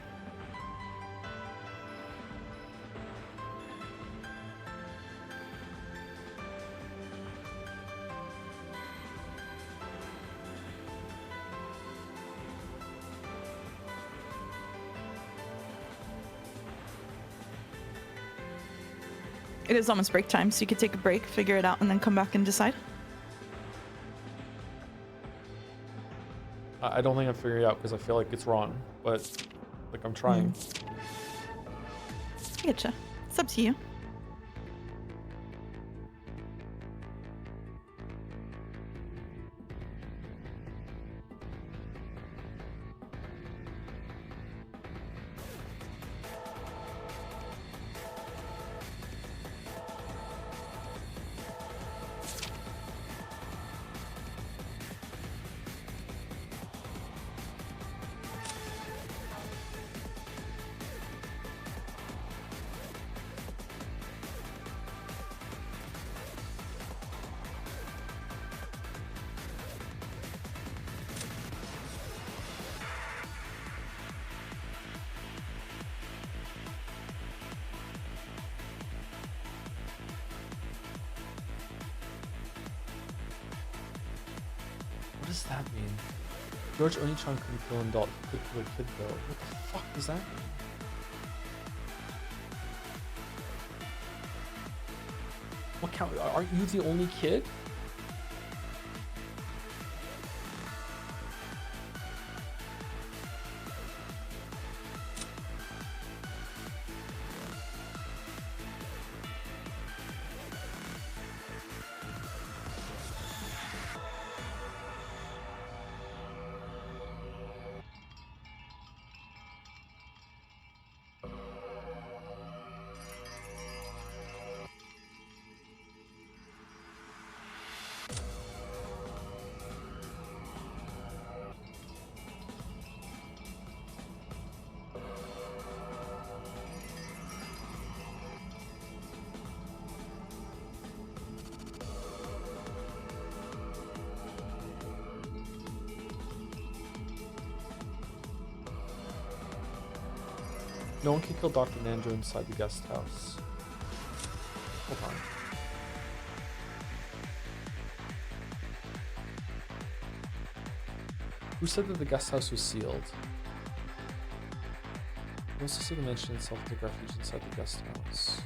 It is almost break time, so you could take a break, figure it out, and then come back and decide. I don't think I'm figuring it out because I feel like it's wrong, but like I'm trying. I getcha. It's up to you. What does that mean? George Onichan could kill an adult, could kill a kid though. What the fuck does that mean? What count? Aren't you the only kid? No one can kill Dr. Nanjo inside the guest house. Hold on. Who said that the guest house was sealed? Who also said the mansion itself took refuge inside the guest house?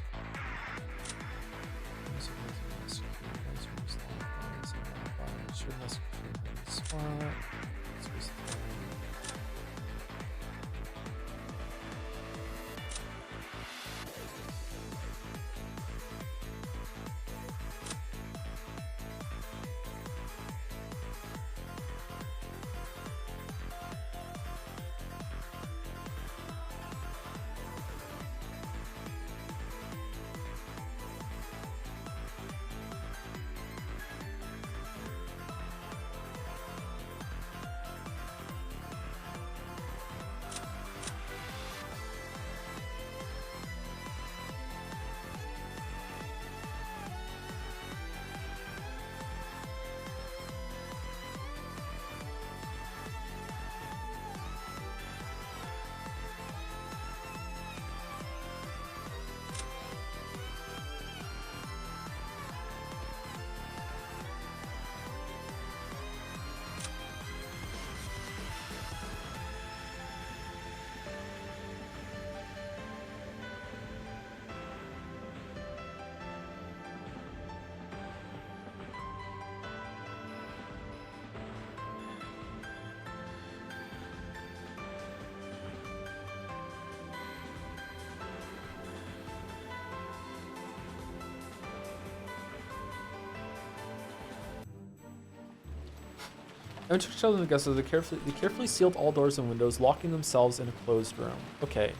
I took shelter in the guest house. They carefully sealed all doors and windows, locking themselves in a closed room. Okay.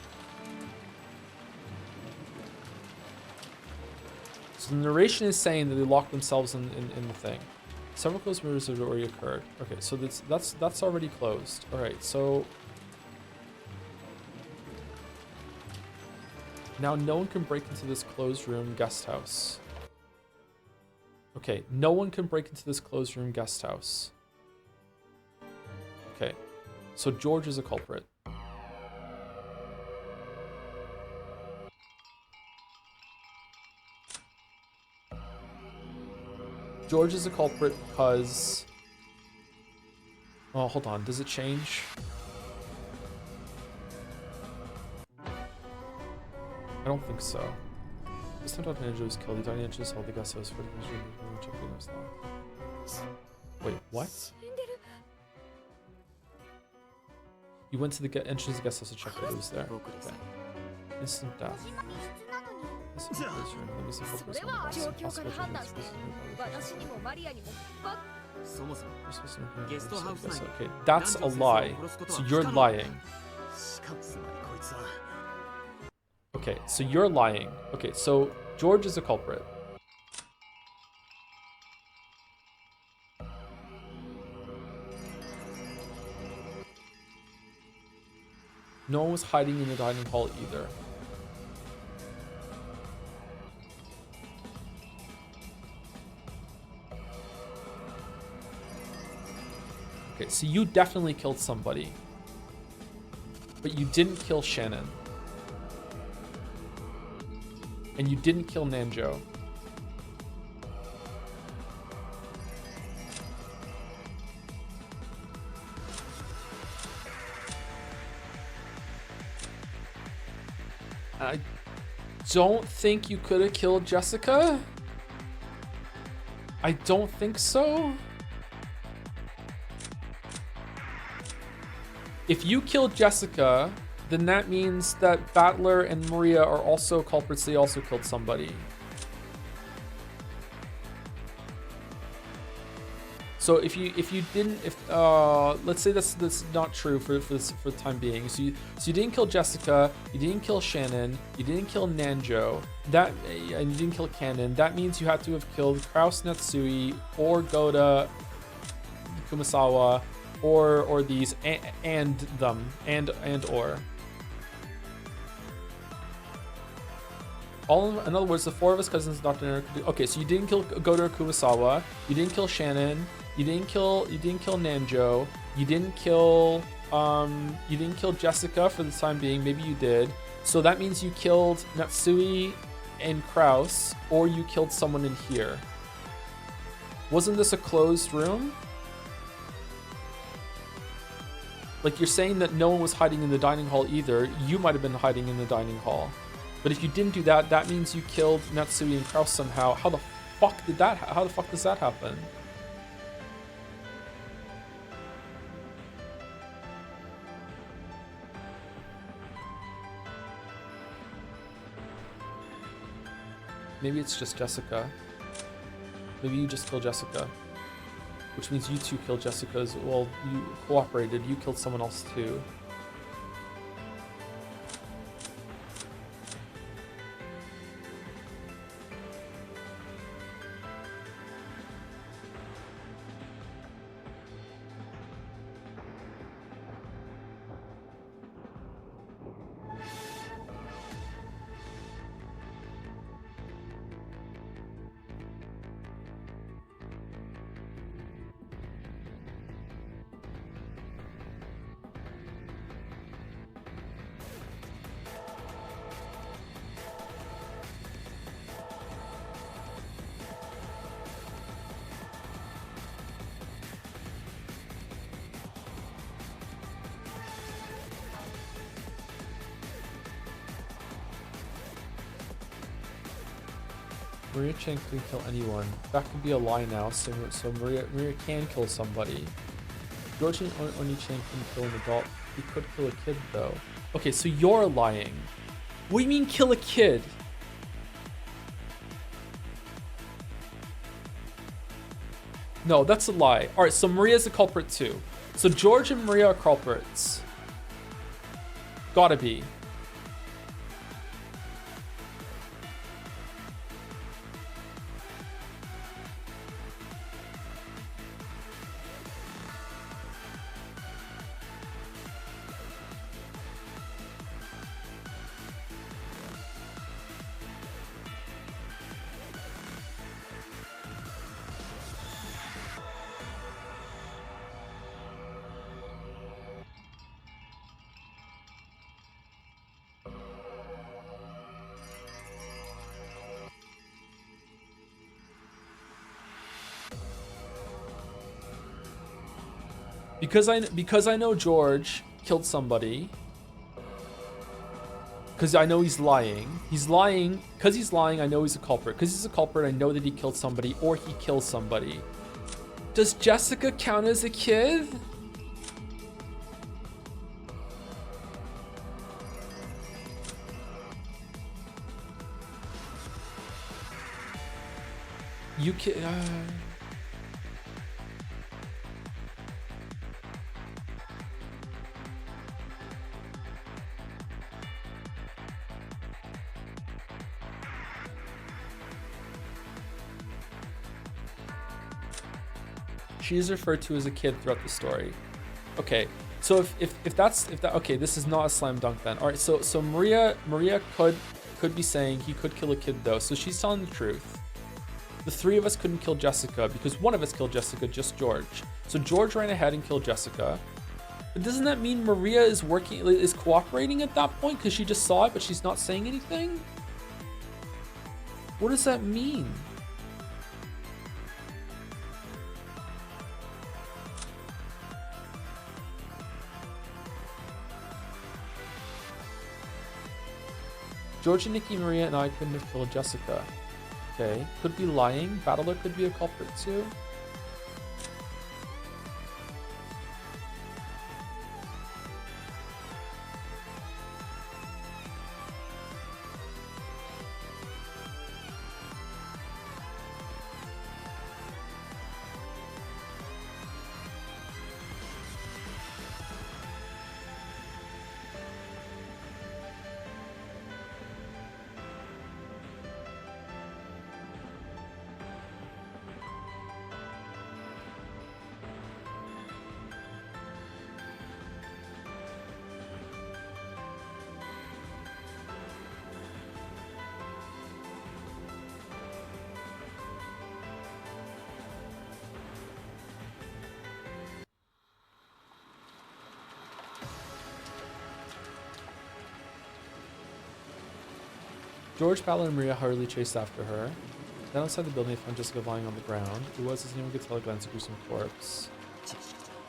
So the narration is saying that they locked themselves in the thing. Several closed murders have already occurred. Okay, so that's already closed. All right, so now no one can break into this closed room guest house. Okay, no one can break into this closed room guest house. Okay, so George is a culprit. George is a culprit because... Oh, hold on. Does it change? I don't think so. This time Dr. Ninja was killed. The Dr. Ninja held the guest house for the Wait, what? You went to the entrance of the guest house to check that it was there. Okay. Instant death. This is the first room. Let me see what was on the impossible Okay, that's a lie. So you're lying. Okay, so you're lying. Okay, so George is a culprit. No one was hiding in the dining hall either. Okay, so you definitely killed somebody. But you didn't kill Shannon. And you didn't kill Nanjo. I don't think you could have killed Jessica. I don't think so. If you killed Jessica, then that means that Battler and Maria are also culprits. They also killed somebody. So if you didn't, let's say that's not true for the time being. So you didn't kill Jessica, you didn't kill Shannon, you didn't kill Nanjo, and you didn't kill Cannon. That means you had to have killed Kraus, Natsui, or Goda, Kumasawa, or these and them and or. In other words, the four of us cousins, Dr. Nero, could do. Okay, so you didn't kill Goda or Kumasawa, you didn't kill Shannon, you didn't kill Nanjo, you didn't kill Jessica for the time being. Maybe you did. So that means you killed Natsui and Kraus, or you killed someone in here. Wasn't this a closed room? Like, you're saying that no one was hiding in the dining hall either. You might have been hiding in the dining hall. But if you didn't do that, that means you killed Natsui and Kraus somehow. How the fuck did that, how the fuck does that happen? Maybe it's just Jessica. Maybe you just killed Jessica. Which means you two killed Jessica as well. You cooperated. You killed someone else too. Maria Chen couldn't kill anyone. That could be a lie now, so Maria can kill somebody. George Oni Chen couldn't kill an adult. He could kill a kid though. Okay, so you're lying. What do you mean kill a kid? No, that's a lie. Alright, so Maria's a culprit too. So George and Maria are culprits. Gotta be. Because I know George killed somebody. Because I know he's lying. He's lying. Because he's lying, I know he's a culprit. Because he's a culprit, I know that he killed somebody or he kills somebody. Does Jessica count as a kid? You can. She is referred to as a kid throughout the story. Okay, so if that okay, this is not a slam dunk then. All right, so Maria could be saying he could kill a kid though, so she's telling the truth. The three of us couldn't kill Jessica because one of us killed Jessica, just George. So George ran ahead and killed Jessica. But doesn't that mean Maria is cooperating at that point because she just saw it but she's not saying anything? What does that mean? George and Nikki, Maria, and I couldn't have killed Jessica. Okay, could be lying. Battler could be a culprit too. George, Battler, and Maria hurriedly chased after her. Then outside the building, they found Jessica lying on the ground. It was, as anyone could tell, a glance a gruesome corpse.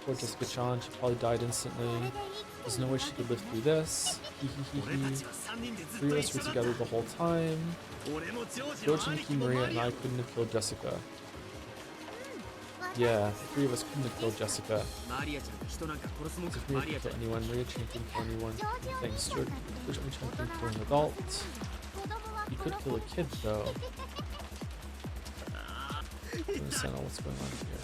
Poor Jessica-chan, she probably died instantly. There's no way she could live through this. Hee hee hee hee. 3 of us were together the whole time. George, Nikki, Maria, and I couldn't have killed Jessica. Yeah, 3 of us couldn't have killed Jessica. So if Maria couldn't kill anyone, Maria Chan couldn't kill anyone. Thanks, George Chan couldn't kill an adult. You could kill a kid, though. I don't understand all what's going on here.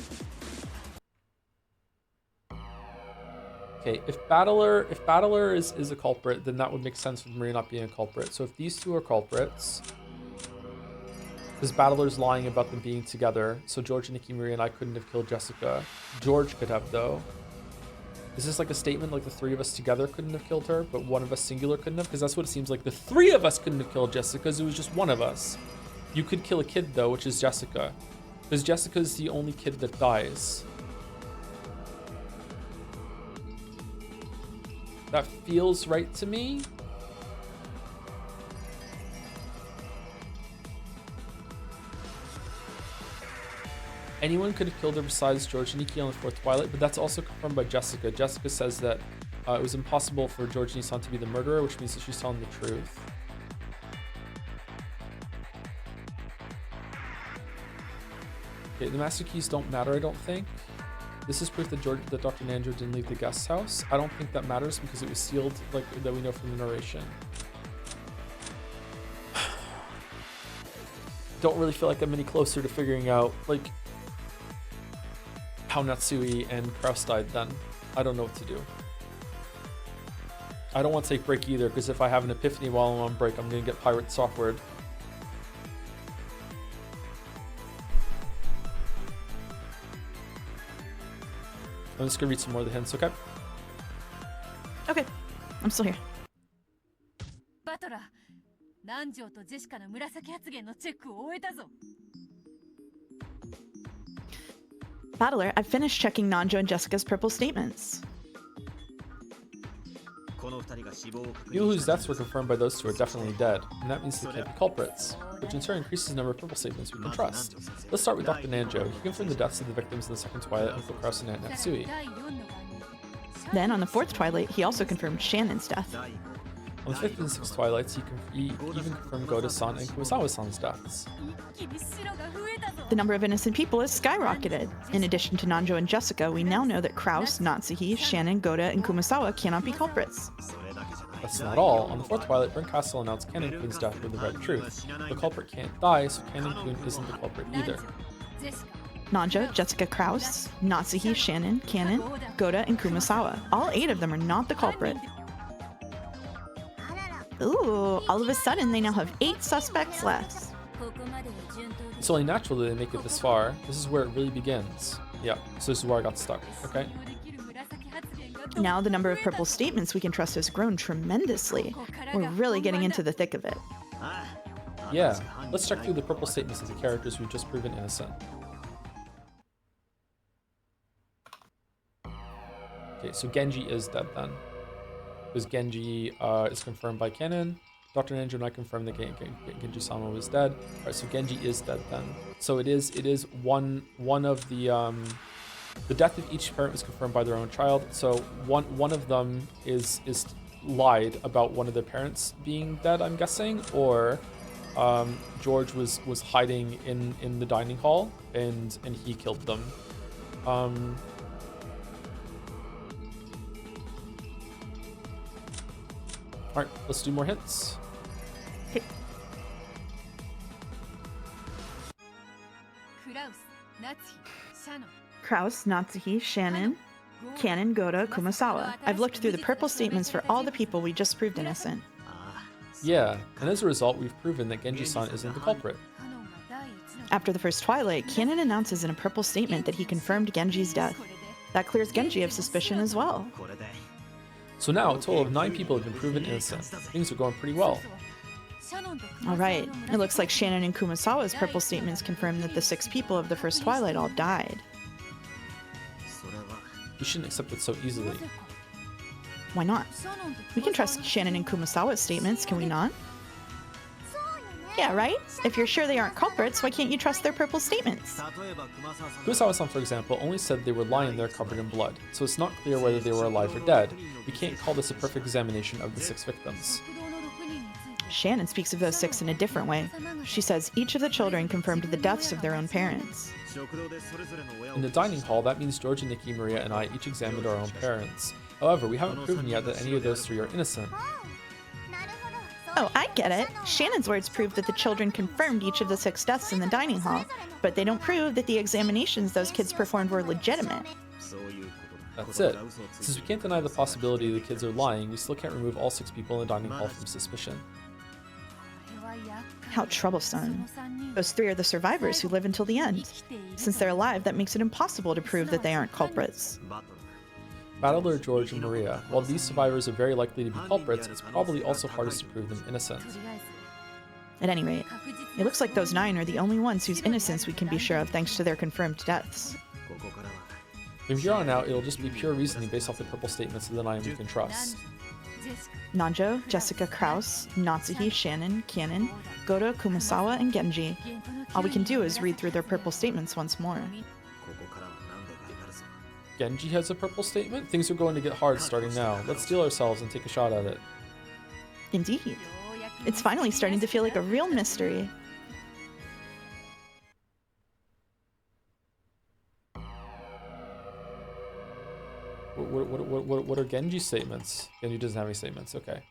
Okay, if Battler is a culprit, then that would make sense with Maria not being a culprit. So if these 2 are culprits, because Battler's lying about them being together, so George, Nikki, Maria, and I couldn't have killed Jessica. George could have, though. Is this like a statement like the 3 of us together couldn't have killed her, but 1 of us singular couldn't have? Because that's what it seems like. The 3 of us couldn't have killed Jessica because it was just 1 of us. You could kill a kid, though, which is Jessica. Because Jessica is the only kid that dies. That feels right to me. Anyone could have killed her besides George and Nikki on the 4th Twilight, but that's also confirmed by Jessica. Jessica says that it was impossible for George Nissan to be the murderer, which means that she's telling the truth. Okay, the master keys don't matter, I don't think. This is proof that Dr. Nanjo didn't leave the guest house. I don't think that matters because it was sealed, like that we know from the narration. Don't really feel like I'm any closer to figuring out, like, how Natsui and Kraus died then. I don't know what to do. I don't want to take break either, because if I have an epiphany while I'm on break, I'm going to get pirate software. I'm just going to read some more of the hints, okay? Okay, I'm still here. Butler, Nanjo to Jessicaの紫発言のチェックを終えたぞ。Battler, I've finished checking Nanjo and Jessica's purple statements. People whose deaths were confirmed by those 2 are definitely dead, and that means they can't be culprits, which in turn increases the number of purple statements we can trust. Let's start with Dr. Nanjo. He confirmed the deaths of the victims in the 2nd Twilight, Uncle Kraus and Aunt Natsui. Then, on the 4th Twilight, he also confirmed Shannon's death. On the 5th and 6th Twilights, he even confirmed Goda-san and Kumasawa-san's deaths. The number of innocent people has skyrocketed. In addition to Nanjo and Jessica, we now know that Kraus, Natsuhi, Shannon, Goda, and Kumasawa cannot be culprits. That's not all. On the 4th Twilight, Burn Castle announced Cannon Kun's death with the red truth. The culprit can't die, so Cannon Kun isn't the culprit either. Nanjo, Jessica, Kraus, Natsuhi, Shannon, Cannon, Goda, and Kumasawa. All 8 of them are not the culprit. Ooh, all of a sudden they now have 8 suspects left. It's only natural that they make it this far. This is where it really begins. Yeah, so this is where I got stuck, okay? Now the number of purple statements we can trust has grown tremendously. We're really getting into the thick of it. Yeah, let's check through the purple statements of the characters we've just proven innocent. Okay, so Genji is dead then. Because Genji is confirmed by canon. Dr. Nanjo and I confirmed that Genji-sama was dead. Alright, so Genji is dead then. So it is one of the death of each parent was confirmed by their own child. So one of them is lied about one of their parents being dead, I'm guessing, or George was hiding in the dining hall and he killed them. Alright, let's do more hints. Okay. Kraus, Natsuhi, Shannon, Cannon, Goda, Kumasawa. I've looked through the purple statements for all the people we just proved innocent. Yeah, and as a result, we've proven that Genji-san isn't the culprit. After the first Twilight, Cannon announces in a purple statement that he confirmed Genji's death. That clears Genji of suspicion as well. So now, a total of 9 people have been proven innocent. Things are going pretty well. Alright, it looks like Shannon and Kumasawa's purple statements confirm that the 6 people of the first Twilight all died. We shouldn't accept it so easily. Why not? We can trust Shannon and Kumasawa's statements, can we not? Yeah, right? If you're sure they aren't culprits, why can't you trust their purple statements? Kumasawa-san, for example, only said they were lying there covered in blood, so it's not clear whether they were alive or dead. We can't call this a perfect examination of the 6 victims. Shannon speaks of those 6 in a different way. She says each of the children confirmed the deaths of their own parents. In the dining hall, that means George and Nikki, Maria, and I each examined our own parents. However, we haven't proven yet that any of those 3 are innocent. Oh, I get it. Shannon's words prove that the children confirmed each of the 6 deaths in the dining hall, but they don't prove that the examinations those kids performed were legitimate. That's it. Since we can't deny the possibility the kids are lying, we still can't remove all 6 people in the dining hall from suspicion. How troublesome. Those 3 are the survivors who live until the end. Since they're alive, that makes it impossible to prove that they aren't culprits. Battler, George, and Maria. While these survivors are very likely to be culprits, it's probably also hardest to prove them innocent. At any rate, it looks like those 9 are the only ones whose innocence we can be sure of thanks to their confirmed deaths. From here on out, it'll just be pure reasoning based off the purple statements of the 9 we can trust. Nanjo, Jessica Krause, Natsuhi, Shannon, Cannon, Goto, Kumasawa, and Genji. All we can do is read through their purple statements once more. Genji has a purple statement? Things are going to get hard starting now. Let's steel ourselves and take a shot at it. Indeed. It's finally starting to feel like a real mystery. What are Genji's statements? Genji doesn't have any statements, okay.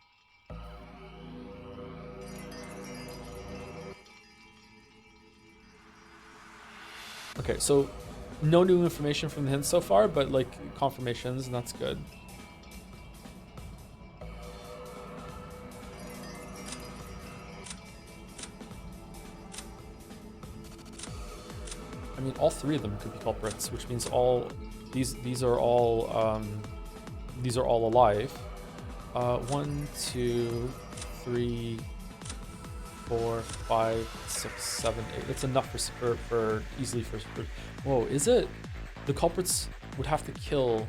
Okay, so no new information from the hints so far, but like confirmations, and that's good. I mean, all 3 of them could be culprits, which means all these are all alive. 1, 2, 3, 4, 5, 6, 7, 8. That's enough for easily for. Whoa, is it? The culprits would have to kill.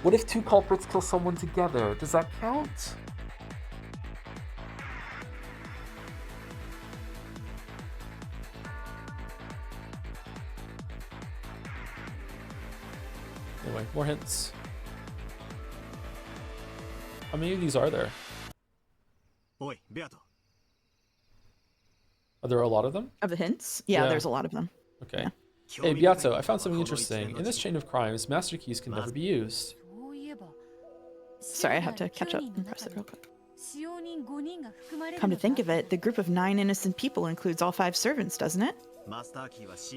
What if 2 culprits kill someone together? Does that count? Anyway, more hints. How many of these are there? Are there a lot of them? Of the hints? Yeah, there's a lot of them. Okay. Yeah. Hey, Beato, I found something interesting. In this chain of crimes, master keys can never be used. Sorry, I have to catch up and press it real quick. Come to think of it, the group of 9 innocent people includes all 5 servants, doesn't it?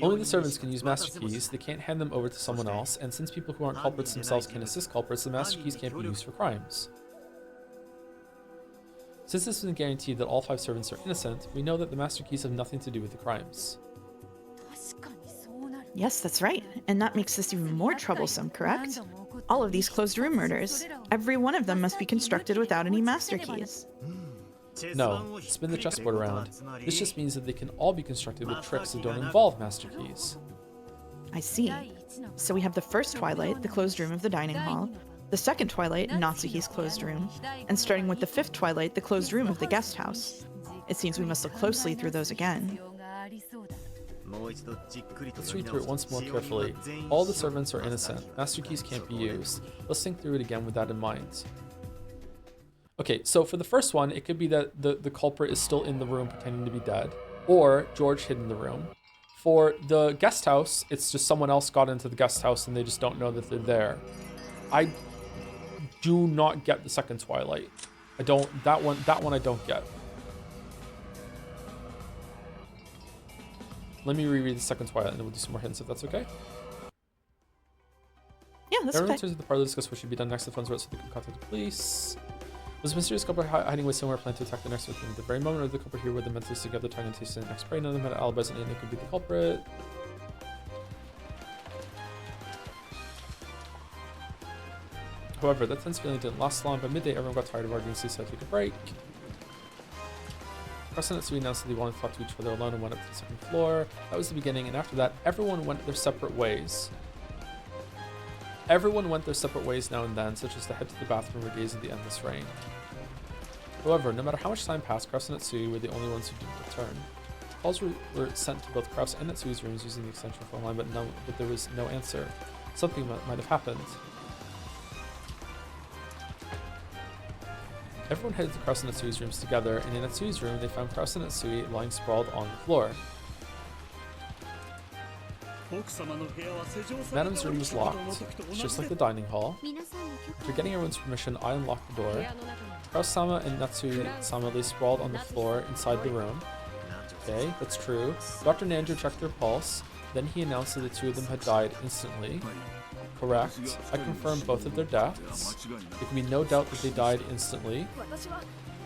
Only the servants can use master keys. They can't hand them over to someone else, and since people who aren't culprits themselves can assist culprits, the master keys can't be used for crimes. Since this isn't guaranteed that all 5 servants are innocent, we know that the master keys have nothing to do with the crimes. Yes, that's right. And that makes this even more troublesome, correct? All of these closed room murders, every one of them must be constructed without any master keys. No, spin the chessboard around. This just means that they can all be constructed with tricks that don't involve master keys. I see. So we have the first twilight, the closed room of the dining hall, the second twilight, Natsuhi's closed room, and starting with the 5th twilight, the closed room of the guest house. It seems we must look closely through those again. Let's read through it once more carefully. All the servants are innocent. Master keys can't be used. Let's think through it again with that in mind. Okay, so for the first one, it could be that the culprit is still in the room pretending to be dead, or George hid in the room. For the guest house, it's just someone else got into the guest house and they just don't know that they're there. I do not get the second Twilight. That one I don't get. Let me reread the second Twilight and then we'll do some more hints if that's okay. Yeah, that's Everyone okay. turns to the parlor to discuss what should be done next. The funds route so they can contact the police. Was a mysterious couple hiding away somewhere planning to attack the next victim at the very moment, or the couple here with the mentally together trying to taste the next prey? None of them had alibis and they could be the culprit. However, that tense feeling didn't last long. By midday, everyone got tired of arguing, so they decided to take a break. Preston and Sue announced that they wanted to talk to each other alone and went up to the second floor. That was the beginning, and after that, everyone went their separate ways. Everyone went their separate ways now and then, such as to head to the bathroom or gaze at the endless rain. However, no matter how much time passed, Krause and Natsui were the only ones who didn't return. Calls were sent to both Krause and Natsui's rooms using the extension phone line, but there was no answer. Something might have happened. Everyone headed to Krause and Natsui's rooms together, and in Natsui's room, they found Krause and Natsui lying sprawled on the floor. Madame's room was locked, just like the dining hall. After getting everyone's permission, I unlocked the door. Krause-sama and Natsui-sama lay sprawled on the floor inside the room. Okay, that's true. Dr. Nanjo checked their pulse. Then he announced that the two of them had died instantly. Correct. I confirmed both of their deaths. There can be no doubt that they died instantly.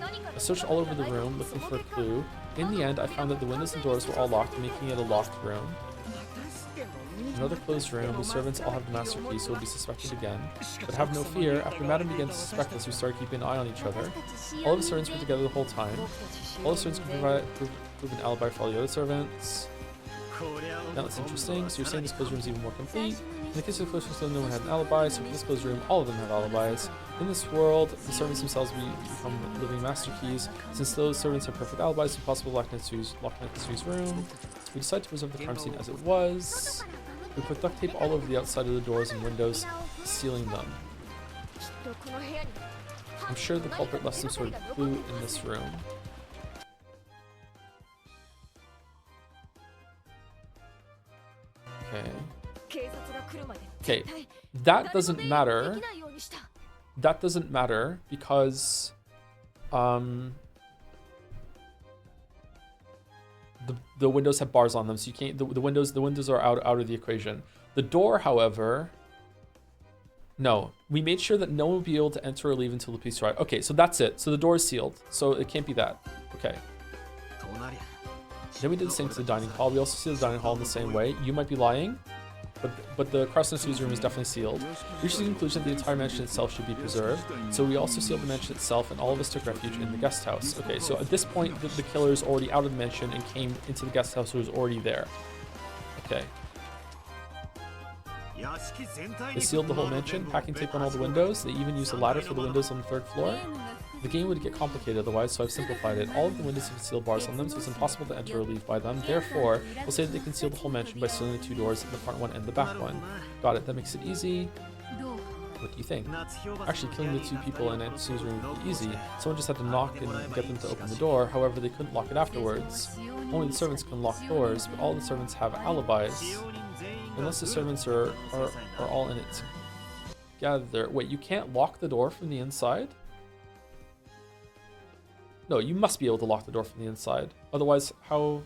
I searched all over the room looking for a clue. In the end, I found that the windows and doors were all locked, making it a locked room. Another closed room. The servants all have the master key, so will be suspected again. But have no fear, after Madame began to suspect us, we started keeping an eye on each other. All of the servants were together the whole time. All the servants could prove an alibi for all the other servants. Now that's interesting. So you're saying this closed room is even more complete. In the case of the closed room, no one had an alibi, so in this closed room, all of them have alibis. In this world, the servants themselves become living master keys. Since those servants have perfect alibis, it's impossible to lock Natsui's room. We decided to preserve the crime scene as it was. We put duct tape all over the outside of the doors and windows, sealing them. I'm sure the culprit left some sort of clue in this room. Okay, that doesn't matter. That doesn't matter because the windows have bars on them, so you can't. The windows are out of the equation. The door, however, no. We made sure that no one would be able to enter or leave until the police arrive. Okay, so that's it. So the door is sealed, so it can't be that. Okay. Then we did the same to the dining hall. We also sealed the dining hall in the same way. You might be lying, but the Krause and Natsui's room is definitely sealed. We reached the conclusion that the entire mansion itself should be preserved, so we also sealed the mansion itself, and all of us took refuge in the guest house. Okay, so at this point, the killer is already out of the mansion and came into the guest house, so was already there. Okay. They sealed the whole mansion, packing tape on all the windows. They even used a ladder for the windows on the 3rd floor. The game would get complicated otherwise, so I've simplified it. All of the windows have sealed bars on them, so it's impossible to enter or leave by them. Therefore, we'll say that they can seal the whole mansion by sealing the 2 doors, the front one and the back one. Got it, that makes it easy. What do you think? Actually, killing the 2 people in Natsui's room would be easy. Someone just had to knock and get them to open the door. However, they couldn't lock it afterwards. Only the servants can lock doors, but all the servants have alibis. Unless the servants are all in it together. Wait, you can't lock the door from the inside? No, you must be able to lock the door from the inside. Otherwise, how...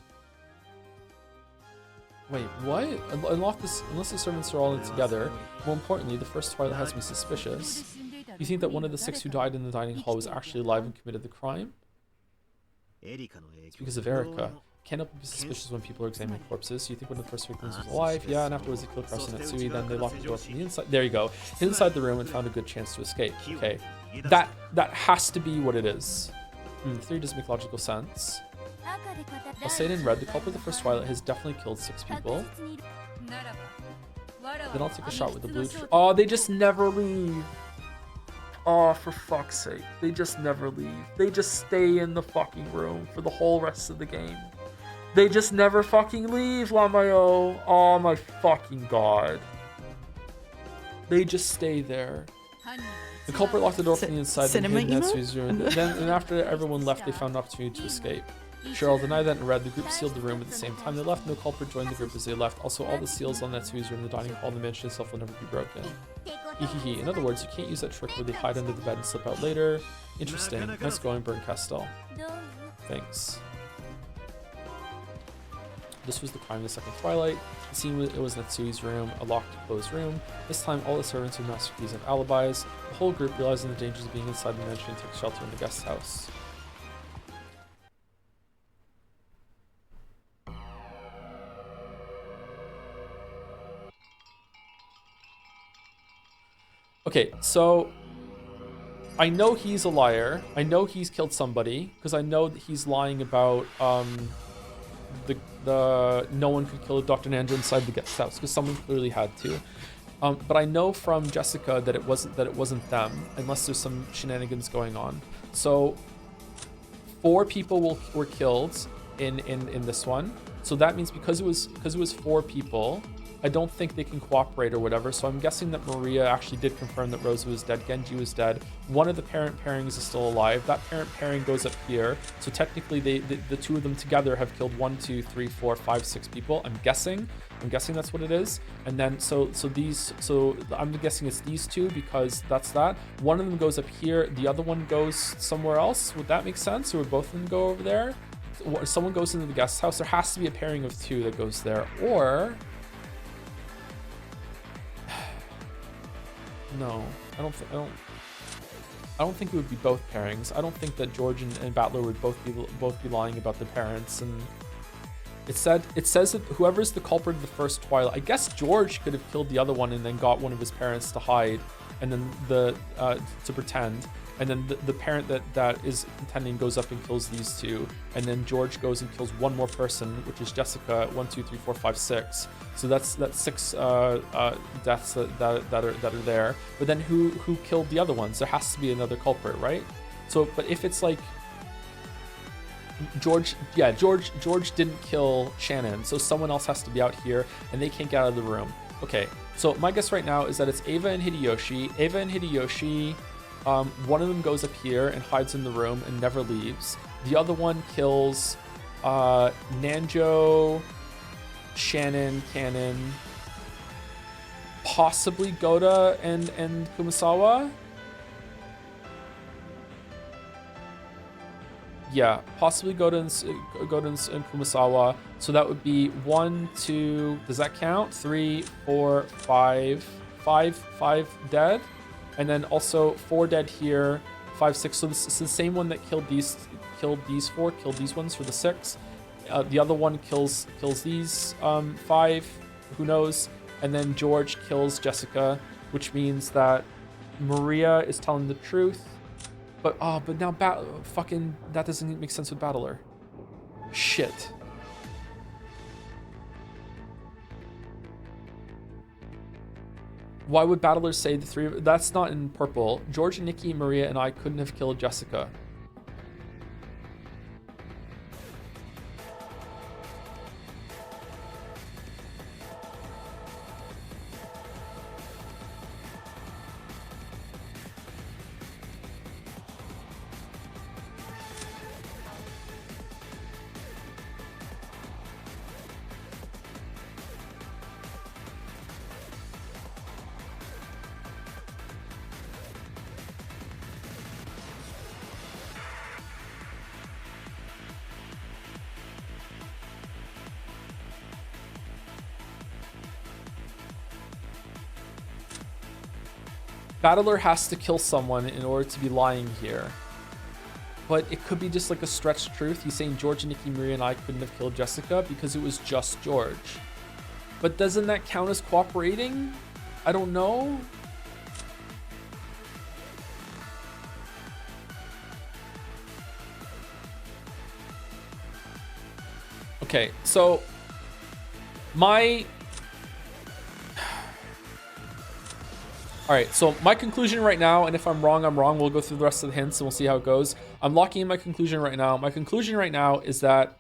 Wait, what? Unlock this unless the servants are all in together. More importantly, the first twilight has me suspicious. You think that one of the 6 who died in the dining hall was actually alive and committed the crime? It's because of Erika. Can't help but be suspicious when people are examining corpses. So you think one of the first victims was alive? Yeah, and afterwards they killed Krause and Natsui, then they locked the door from the inside. There you go. Inside the room and found a good chance to escape. Okay. That has to be what it is. The theory does make logical sense. I'll say it in red. The culprit of the first twilight has definitely killed 6 people. Then I'll take a shot with the blue. Oh, they just never leave. Oh, for fuck's sake. They just never leave. They just stay in the fucking room for the whole rest of the game. They just never fucking leave, Lamayo. Oh my fucking god. They just stay there. The culprit locked the door from the inside and hid in Natsui's room. And after everyone left, they found an opportunity to escape. Sure, I'll deny that in red. The group sealed the room at the same time they left. No culprit joined the group as they left. Also, all the seals on Natsui's room, the dining hall, and the mansion itself will never be broken. Hehehe. In other words, you can't use that trick where they hide under the bed and slip out later. Interesting. Nice going, Burn Castell. Thanks. This was the crime of the second twilight. The scene it was Natsui's room, a locked, closed room. This time, all the servants with master keys and alibis. The whole group, realizing the dangers of being inside the mansion, took shelter in the guest house. Okay, so I know he's a liar. I know he's killed somebody because I know that he's lying about the no one could kill Dr. Nanjo inside the guest house because someone clearly had to. But I know from Jessica that it wasn't them unless there's some shenanigans going on. So 4 people were killed in this one. So that means because it was 4 people, I don't think they can cooperate or whatever. So I'm guessing that Maria actually did confirm that Rosa was dead, Genji was dead. One of the parent pairings is still alive. That parent pairing goes up here. So technically the 2 of them together have killed 1, 2, 3, 4, 5, 6 people. I'm guessing that's what it is. And then so I'm guessing it's these 2 because that's that. One of them goes up here. The other one goes somewhere else. Would that make sense? Or would both of them go over there? Someone goes into the guest house. There has to be a pairing of 2 that goes there. Or no, I don't think it would be both pairings. I don't think that George and Battler would both be lying about their parents. And it says that whoever's the culprit of the first Twilight, I guess George could have killed the other one and then got one of his parents to hide, and then to pretend. And then the parent that is contending goes up and kills these 2, and then George goes and kills one more person, which is Jessica. 1, 2, 3, 4, 5, 6. So that's 6 deaths that are there. But then who killed the other ones? There has to be another culprit, right? So, but if it's like George didn't kill Shannon, so someone else has to be out here, and they can't get out of the room. Okay, so my guess right now is that it's Ava and Hideyoshi. One of them goes up here and hides in the room and never leaves. The other one kills Nanjo, Shannon, Cannon, possibly Goda and Kumasawa. Yeah, possibly Goda and Kumasawa. So that would be 1, 2. Does that count? 3, 4, 5. 5 dead. And then also 4 dead here, 5, 6. So this is the same one that killed these 4, killed these ones for the 6. The other one kills these 5, who knows? And then George kills Jessica, which means that Maria is telling the truth. But now that doesn't make sense with Battler. Shit. Why would Battler say the 3? That's not in purple. George and Nikki, Maria, and I couldn't have killed Jessica. Battler has to kill someone in order to be lying here. But it could be just like a stretched truth. He's saying George and Nikki, Maria, and I couldn't have killed Jessica because it was just George. But doesn't that count as cooperating? I don't know. Okay, so all right, so my conclusion right now, and if I'm wrong, I'm wrong. We'll go through the rest of the hints and we'll see how it goes. I'm locking in my conclusion right now. My conclusion right now is that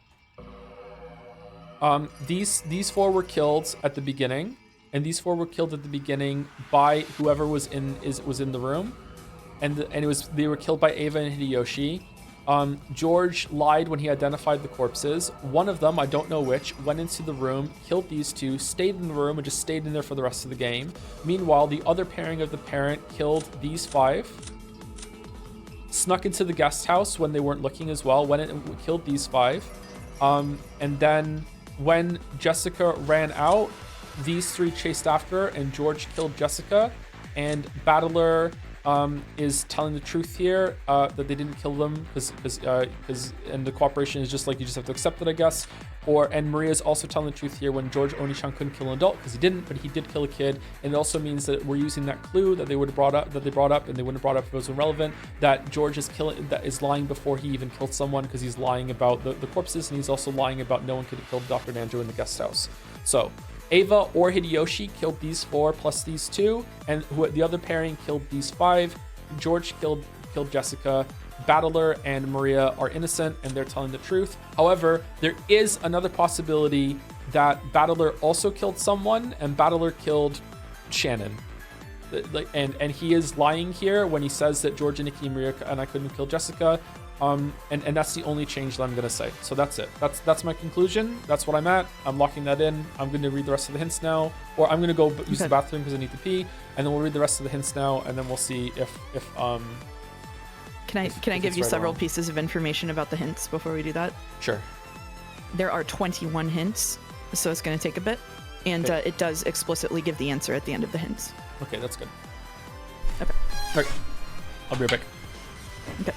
these 4 were killed at the beginning, and these 4 were killed at the beginning by whoever was in the room, and they were killed by Ava and Hideyoshi. George lied when he identified the corpses. One of them, I don't know which, went into the room, killed these 2, stayed in the room, and just stayed in there for the rest of the game. Meanwhile, the other pairing of the parent killed these 5, snuck into the guest house when they weren't looking as well, went in and killed these 5. And then when Jessica ran out, these 3 chased after her, and George killed Jessica, and Battler is telling the truth here, that they didn't kill them because and the cooperation is just like you just have to accept it, I guess. And Maria's also telling the truth here when George Oni-chan couldn't kill an adult because he didn't, but he did kill a kid. And it also means that we're using that clue that they brought up, and they wouldn't have brought up if it was irrelevant, that George is lying before he even killed someone because he's lying about the corpses, and he's also lying about no one could have killed Dr. Nanjo in the guest house. So Ava or Hideyoshi killed these 4 plus these 2, and the other pairing killed these 5. George killed Jessica, Battler and Maria are innocent and they're telling the truth. However, there is another possibility that Battler also killed someone and Battler killed Shannon. And he is lying here when he says that Georgia, Nikki, and Maria and I couldn't kill Jessica. And that's the only change that I'm gonna say. So that's it. That's my conclusion. That's what I'm at. I'm locking that in. I'm gonna read the rest of the hints now, or I'm gonna go use the bathroom because I need to pee, and then we'll read the rest of the hints now, and then we'll see if Can I give you several pieces of information about the hints before we do that? Sure. There are 21 hints, so it's gonna take a bit, and it does explicitly give the answer at the end of the hints. Okay, that's good. Okay. All right. I'll be right back. Okay.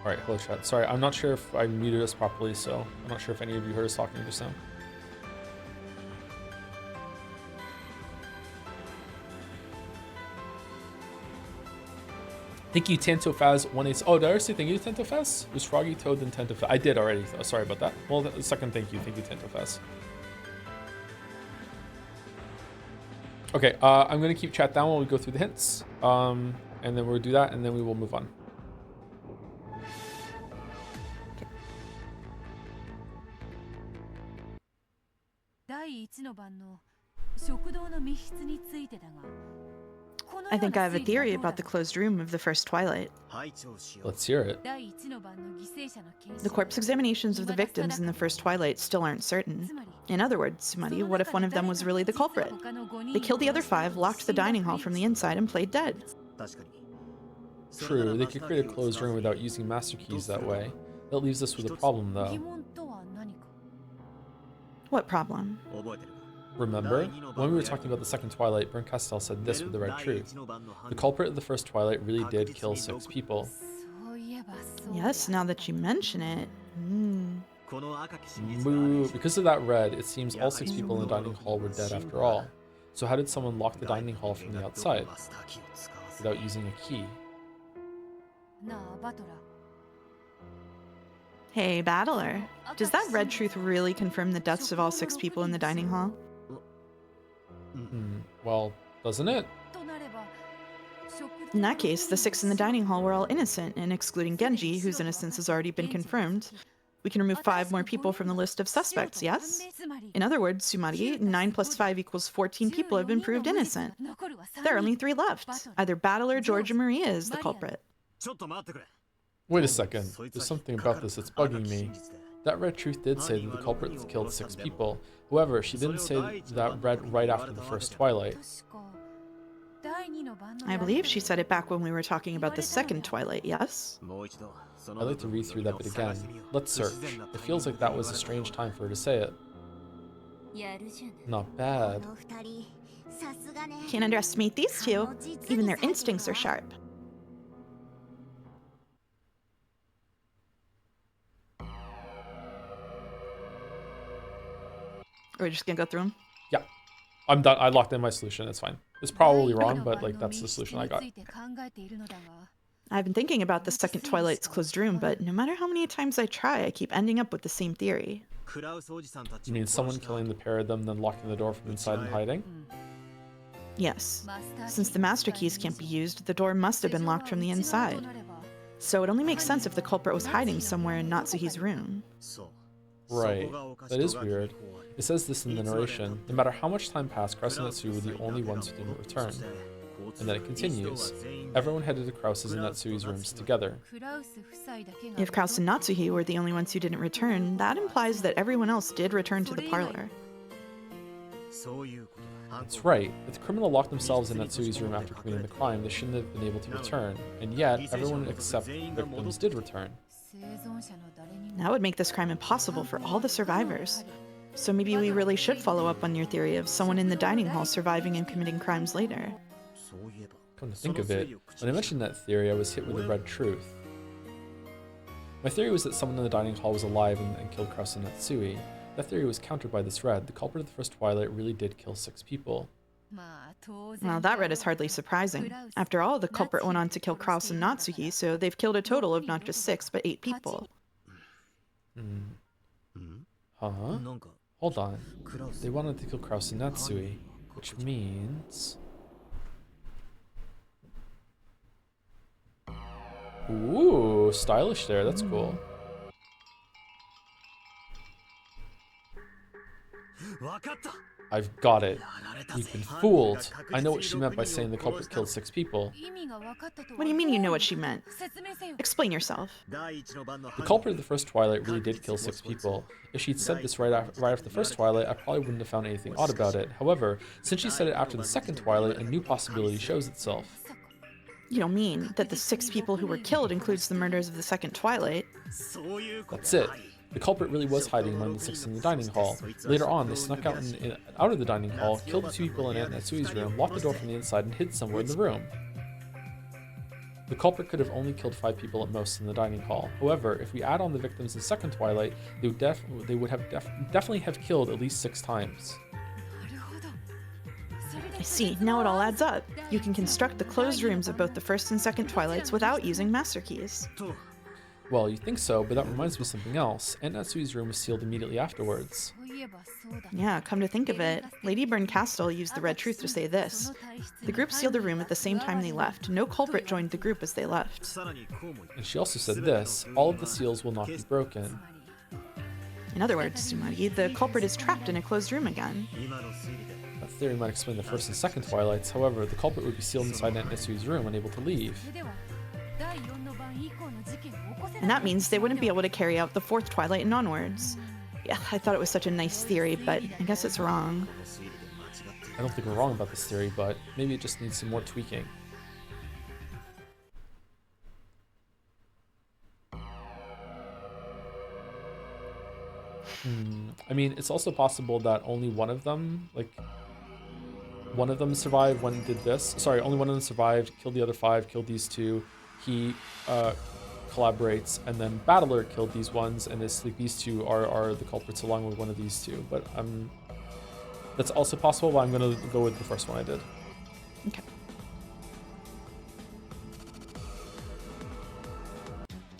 All right, hello chat. Sorry, I'm not sure if I muted us properly, so I'm not sure if any of you heard us talking just now. Thank you, Tantofaz 18. Oh, did I already say thank you, Tantofaz? It was Froggy, Toad, and Tantofaz. I did already. Oh, sorry about that. Well, the second thank you. Thank you, Tantofaz. Okay, I'm going to keep chat down while we go through the hints. And then we'll do that, and then we will move on. I think I have a theory about the closed room of the first Twilight. Let's hear it. The corpse examinations of the victims in the first Twilight still aren't certain. In other words, Sumari, what if one of them was really the culprit? They killed the other 5, locked the dining hall from the inside, and played dead. True, they could create a closed room without using master keys that way. That leaves us with a problem, though. What problem? Remember? When we were talking about the second Twilight, Berncastel said this with the red truth. The culprit of the first Twilight really did kill 6 people. Yes, now that you mention it. Moo. Because of that red, it seems all 6 people in the dining hall were dead after all. So how did someone lock the dining hall from the outside? Without using a key? Hey, Battler. Does that red truth really confirm the deaths of all 6 people in the dining hall? Well, doesn't it? In that case, the 6 in the dining hall were all innocent, and excluding Genji, whose innocence has already been confirmed, we can remove 5 more people from the list of suspects, yes? In other words, Sumari, 9 plus 5 equals 14 people have been proved innocent. There are only 3 left. Either Battler, George, or Maria is the culprit. Wait a second. There's something about this that's bugging me. That red truth did say that the culprit killed 6 people. However, she didn't say that red right after the first Twilight. I believe she said it back when we were talking about the second Twilight, yes? I'd like to read through that bit again. Let's search. It feels like that was a strange time for her to say it. Not bad. Can't underestimate these 2. Even their instincts are sharp. Are we just gonna go through them? Yeah. I'm done. I locked in my solution. It's fine. It's probably wrong, but like that's the solution I got. I've been thinking about the second Twilight's closed room, but no matter how many times I try, I keep ending up with the same theory. You mean someone killing the pair of them, then locking the door from inside and hiding? Yes. Since the master keys can't be used, the door must have been locked from the inside. So it only makes sense if the culprit was hiding somewhere in Natsuhi's room. Right. That is weird. It says this in the narration. No matter how much time passed, Kraus and Natsui were the only ones who didn't return. And then it continues. Everyone headed to Kraus's and Natsui's rooms together. If Kraus and Natsuhi were the only ones who didn't return, that implies that everyone else did return to the parlor. That's right. If the criminal locked themselves in Natsui's room after committing the crime, they shouldn't have been able to return. And yet, everyone except victims did return. That would make this crime impossible for all the survivors. So maybe we really should follow up on your theory of someone in the dining hall surviving and committing crimes later. Come to think of it, when I mentioned that theory, I was hit with the red truth. My theory was that someone in the dining hall was alive and killed Kraus and Natsui. That theory was countered by this red. The culprit of the first Twilight really did kill 6 people. Well, that red is hardly surprising. After all, the culprit went on to kill Kraus and Natsuhi, so they've killed a total of not just 6, but 8 people. Huh? Hold on. They wanted to kill Kraus and Natsui, which means... Ooh, stylish there. That's cool. I've got it. We've been fooled. I know what she meant by saying the culprit killed 6 people. What do you mean you know what she meant? Explain yourself. The culprit of the first Twilight really did kill 6 people. If she'd said this right after the first Twilight, I probably wouldn't have found anything odd about it. However, since she said it after the second Twilight, a new possibility shows itself. You don't mean that the 6 people who were killed includes the murders of the second Twilight? That's it. The culprit really was hiding among the 6 in the dining hall. Later on, they snuck out of the dining hall, killed the 2 people in Aunt Natsui's room, locked the door from the inside, and hid somewhere in the room. The culprit could have only killed 5 people at most in the dining hall. However, if we add on the victims in second Twilight, they would definitely have killed at least 6 times. I see, now it all adds up. You can construct the closed rooms of both the first and second Twilights without using master keys. Well, you think so, but that reminds me of something else. Aunt Natsui's room was sealed immediately afterwards. Yeah, come to think of it, Lady Burn Castle used the Red Truth to say this. The group sealed the room at the same time they left. No culprit joined the group as they left. And she also said this, all of the seals will not be broken. In other words, Sumari, the culprit is trapped in a closed room again. That theory might explain the first and second Twilights, however, the culprit would be sealed inside Aunt Natsui's room, unable to leave. And that means they wouldn't be able to carry out the fourth Twilight and onwards. Yeah, I thought it was such a nice theory, but I guess it's wrong. I don't think we're wrong about this theory, but maybe it just needs some more tweaking. I mean, it's also possible that only one of them, one of them survived, one did this. Sorry, only one of them survived, killed the other 5, killed these 2. He collaborates, and then Battler killed these ones, and it's like these 2 are the culprits along with one of these 2. But that's also possible, but I'm gonna go with the first one I did. Okay.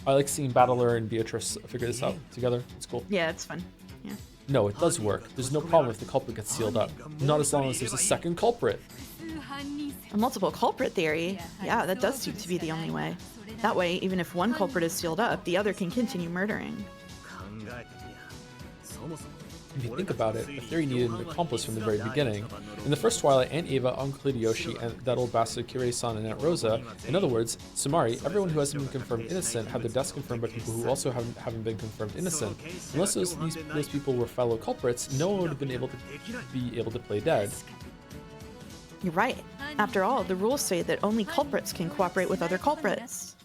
I like seeing Battler and Beatrice figure this out together. It's cool. Yeah, it's fun. Yeah. No, it does work. There's no problem if the culprit gets sealed up. Not as long as there's a second culprit. A multiple culprit theory? Yeah, that does seem to be the only way. That way, even if one culprit is sealed up, the other can continue murdering. If you think about it, the theory needed an accomplice from the very beginning. In the first Twilight, Aunt Ava, Uncle Hideyoshi, and that old bastard Kirei-san and Aunt Rosa, in other words, Sumari, everyone who hasn't been confirmed innocent had their deaths confirmed by people who also haven't been confirmed innocent. Unless those people were fellow culprits, no one would have been able to play dead. You're right. After all, the rules say that only culprits can cooperate with other culprits.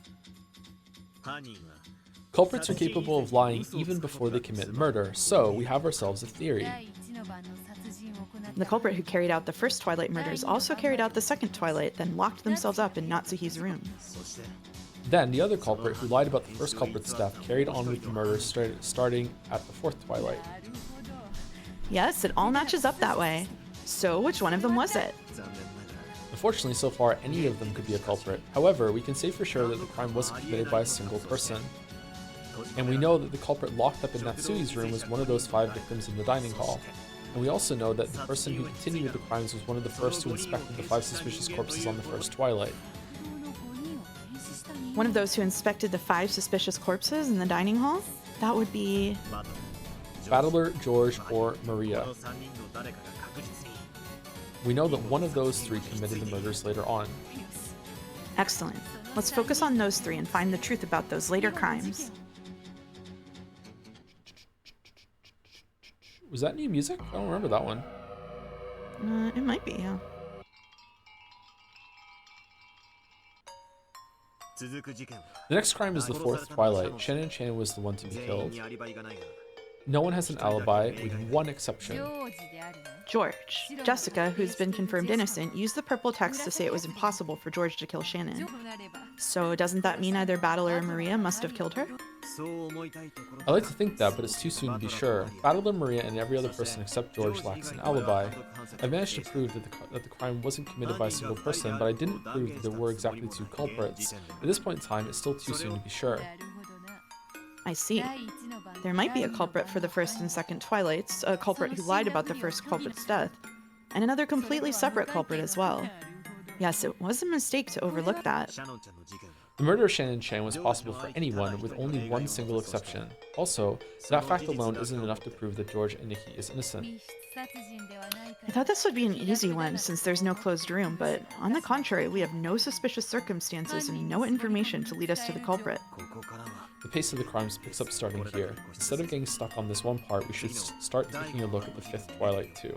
Culprits are capable of lying even before they commit murder, so we have ourselves a theory. The culprit who carried out the first Twilight murders also carried out the second Twilight, then locked themselves up in Natsuhi's room. Then, the other culprit who lied about the first culprit's death carried on with the murder starting at the fourth Twilight. Yes, it all matches up that way. So, which one of them was it? Unfortunately, so far, any of them could be a culprit. However, we can say for sure that the crime wasn't committed by a single person. And we know that the culprit locked up in Natsui's room was one of those 5 victims in the dining hall. And we also know that the person who continued with the crimes was one of the first who inspected the 5 suspicious corpses on the first Twilight. One of those who inspected the 5 suspicious corpses in the dining hall? That would be... Battler, George, or Maria. We know that one of those 3 committed the murders later on. Excellent. Let's focus on those 3 and find the truth about those later crimes. Was that new music? I don't remember that one. It might be, yeah. The next crime is the fourth Twilight. Shannon Chan was the one to be killed. No one has an alibi, with one exception. George. Jessica, who's been confirmed innocent, used the purple text to say it was impossible for George to kill Shannon. So doesn't that mean either Battler or Maria must have killed her? I like to think that, but it's too soon to be sure. Battler, Maria, and every other person except George lacks an alibi. I managed to prove that the crime wasn't committed by a single person, but I didn't prove that there were exactly 2 culprits. At this point in time, it's still too soon to be sure. I see. There might be a culprit for the first and second Twilights, a culprit who lied about the first culprit's death, and another completely separate culprit as well. Yes, it was a mistake to overlook that. The murder of Shannon Chan was possible for anyone, with only one single exception. Also, that fact alone isn't enough to prove that George and Nikki is innocent. I thought this would be an easy one since there's no closed room, but on the contrary, we have no suspicious circumstances and no information to lead us to the culprit. The pace of the crimes picks up starting here. Instead of getting stuck on this one part, we should start taking a look at the 5th Twilight too.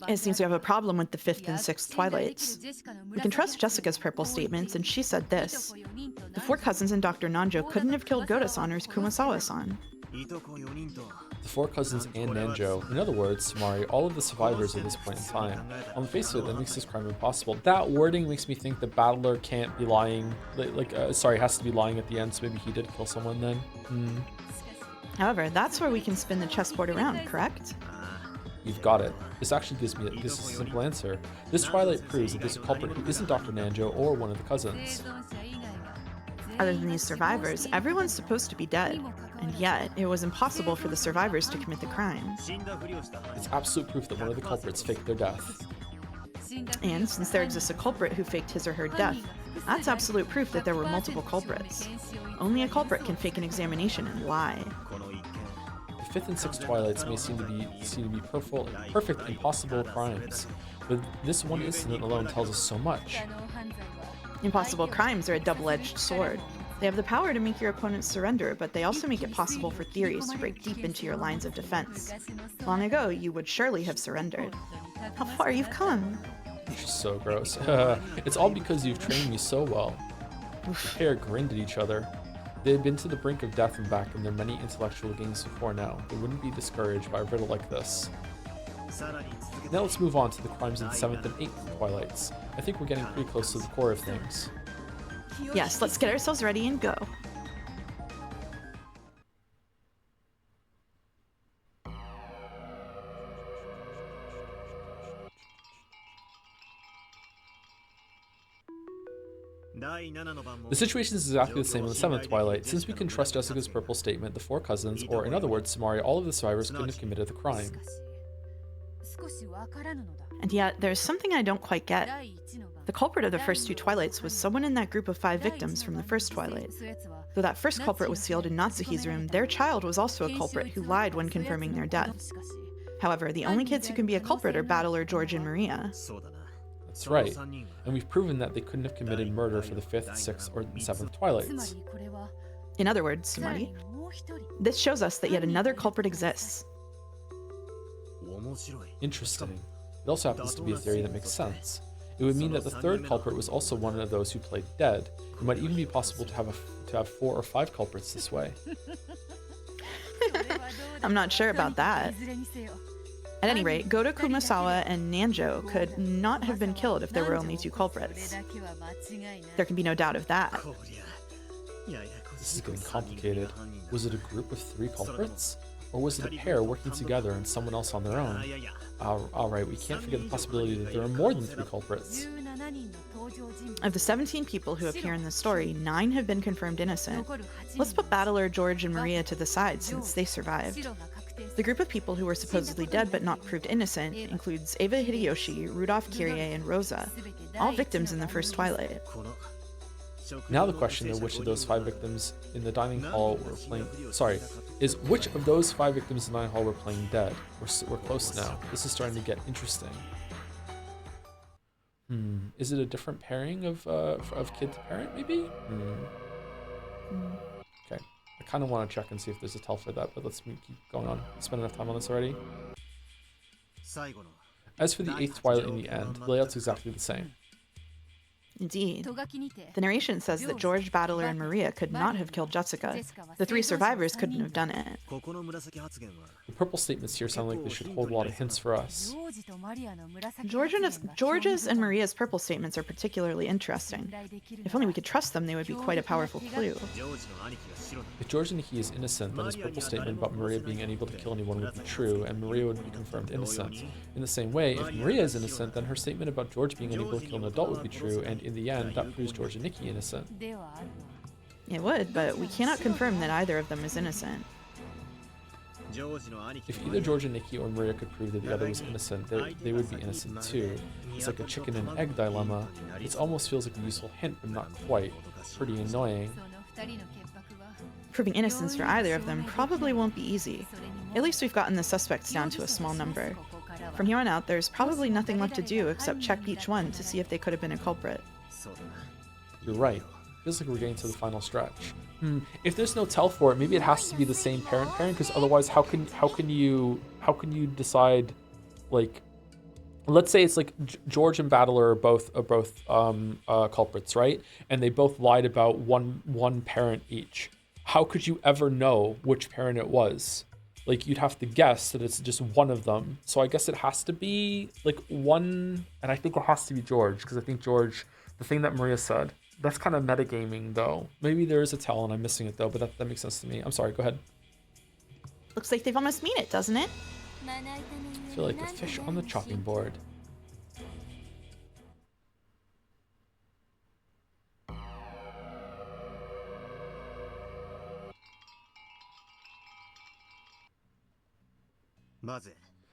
It seems we have a problem with the 5th and 6th Twilights. We can trust Jessica's purple statements, and she said this. The 4 cousins and Dr. Nanjo couldn't have killed Goda-san or Kumasawa-san. The 4 cousins and Nanjo, in other words, Sumari, all of the survivors at this point in time. On the face of it, that makes this crime impossible. That wording makes me think the battler can't be lying, has to be lying at the end, so maybe he did kill someone then. However, that's where we can spin the chessboard around, correct? You've got it. This actually gives us a simple answer. This Twilight proves that there's a culprit who isn't Dr. Nanjo or one of the cousins. Other than these survivors, everyone's supposed to be dead. And yet, it was impossible for the survivors to commit the crime. It's absolute proof that one of the culprits faked their death. And since there exists a culprit who faked his or her death, that's absolute proof that there were multiple culprits. Only a culprit can fake an examination and lie. The 5th and 6th Twilights may seem to be perfect, impossible crimes, but this one incident alone tells us so much. Impossible crimes are a double-edged sword. They have the power to make your opponents surrender, but they also make it possible for theories to break deep into your lines of defense. Long ago, you would surely have surrendered. How far you've come! Which is so gross. It's all because you've trained me so well. The pair grinned at each other. They had been to the brink of death and back in their many intellectual games before now. They wouldn't be discouraged by a riddle like this. Now let's move on to the crimes in the 7th and 8th Twilights. I think we're getting pretty close to the core of things. Yes, let's get ourselves ready and go. The situation is exactly the same in the 7th Twilight. Since we can trust Jessica's purple statement, the 4 cousins, or in other words, Sumari, all of the survivors couldn't have committed the crime. And yet, there's something I don't quite get. The culprit of the first 2 Twilights was someone in that group of 5 victims from the first Twilight. Though that first culprit was sealed in Natsuhi's room, their child was also a culprit who lied when confirming their death. However, the only kids who can be a culprit are Battler, George, and Maria. That's right, and we've proven that they couldn't have committed murder for the 5th, 6th, or 7th Twilights. In other words, Sumari, this shows us that yet another culprit exists. Interesting. It also happens to be a theory that makes sense. It would mean that the 3rd culprit was also one of those who played dead. It might even be possible to have 4 or 5 culprits this way. I'm not sure about that. At any rate, Goda Kumasawa and Nanjo could not have been killed if there were only 2 culprits. There can be no doubt of that. This is getting complicated. Was it a group of 3 culprits? Or was it a pair working together and someone else on their own? Alright, we can't forget the possibility that there are more than 3 culprits. Of the 17 people who appear in the story, 9 have been confirmed innocent. Let's put Battler, George, and Maria to the side since they survived. The group of people who were supposedly dead but not proved innocent includes Eva Hideyoshi, Rudolph Kyrie, and Rosa, all victims in the first Twilight. Now the question is which of those 5 victims in the dining hall were playing... which of those 5 victims in the dining hall were playing dead? We're close now. This is starting to get interesting. Is it a different pairing of kid to parent, maybe? Okay. I kind of want to check and see if there's a tell for that, but let's keep going on. Spend enough time on this already. As for the 8th Twilight in the end, the layout's exactly the same. Indeed. The narration says that George, Battler, and Maria could not have killed Jessica. The 3 survivors couldn't have done it. The purple statements here sound like they should hold a lot of hints for us. George's and Maria's purple statements are particularly interesting. If only we could trust them, they would be quite a powerful clue. If George Niki is innocent, then his purple statement about Maria being unable to kill anyone would be true, and Maria would be confirmed innocent. In the same way, if Maria is innocent, then her statement about George being unable to kill an adult would be true, and in the end, that proves George and Niki innocent. It would, but we cannot confirm that either of them is innocent. If either George and Niki or Maria could prove that the other was innocent, they would be innocent too. It's like a chicken and egg dilemma. It almost feels like a useful hint, but not quite. Pretty annoying. Proving innocence for either of them probably won't be easy. At least we've gotten the suspects down to a small number. From here on out, there's probably nothing left to do except check each one to see if they could have been a culprit. You're right. Feels like we're getting to the final stretch. If there's no tell for it, maybe it has to be the same parent, because otherwise, how can you decide like, let's say it's like George and Battler are both culprits, right? And they both lied about one parent each. How could you ever know which parent it was? Like, you'd have to guess that it's just one of them. So I guess it has to be like one, and I think it has to be George, because I think George, the thing that Maria said, that's kind of metagaming though. Maybe there is a tell and I'm missing it though, but that makes sense to me. I'm sorry, go ahead. Looks like they've almost made it, doesn't it? I feel like a fish on the chopping board.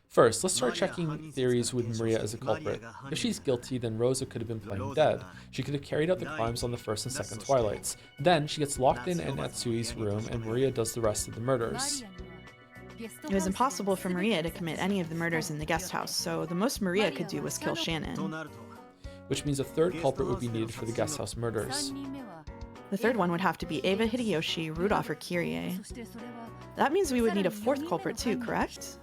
First, let's start checking theories with Maria as a culprit. If she's guilty, then Rosa could have been playing dead. She could have carried out the crimes on the first and second Twilights. Then she gets locked in Atsui's room and Maria does the rest of the murders. It was impossible for Maria to commit any of the murders in the guest house, so the most Maria could do was kill Shannon. Which means a third culprit would be needed for the guest house murders. The third one would have to be Eva Hideyoshi, Rudolph, or Kyrie. That means we would need a fourth culprit too, correct?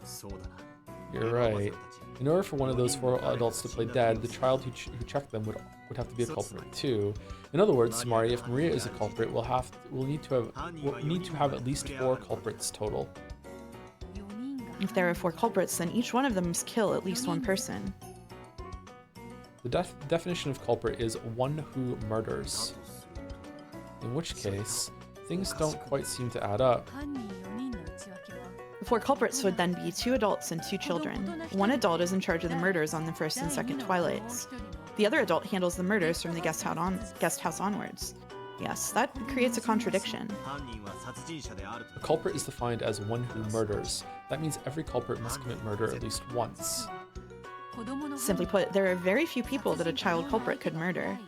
You're right. In order for one of those 4 adults to play dead, the child who checked them would have to be a culprit too. In other words, Samari, if Maria is a culprit, we'll need to have at least 4 culprits total. If there are 4 culprits, then each one of them must kill at least one person. The definition of culprit is one who murders. In which case, things don't quite seem to add up. The 4 culprits would then be 2 adults and 2 children. One adult is in charge of the murders on the first and second Twilights. The other adult handles the murders from the guest house onwards. Yes, that creates a contradiction. A culprit is defined as one who murders. That means every culprit must commit murder at least once. Simply put, there are very few people that a child culprit could murder.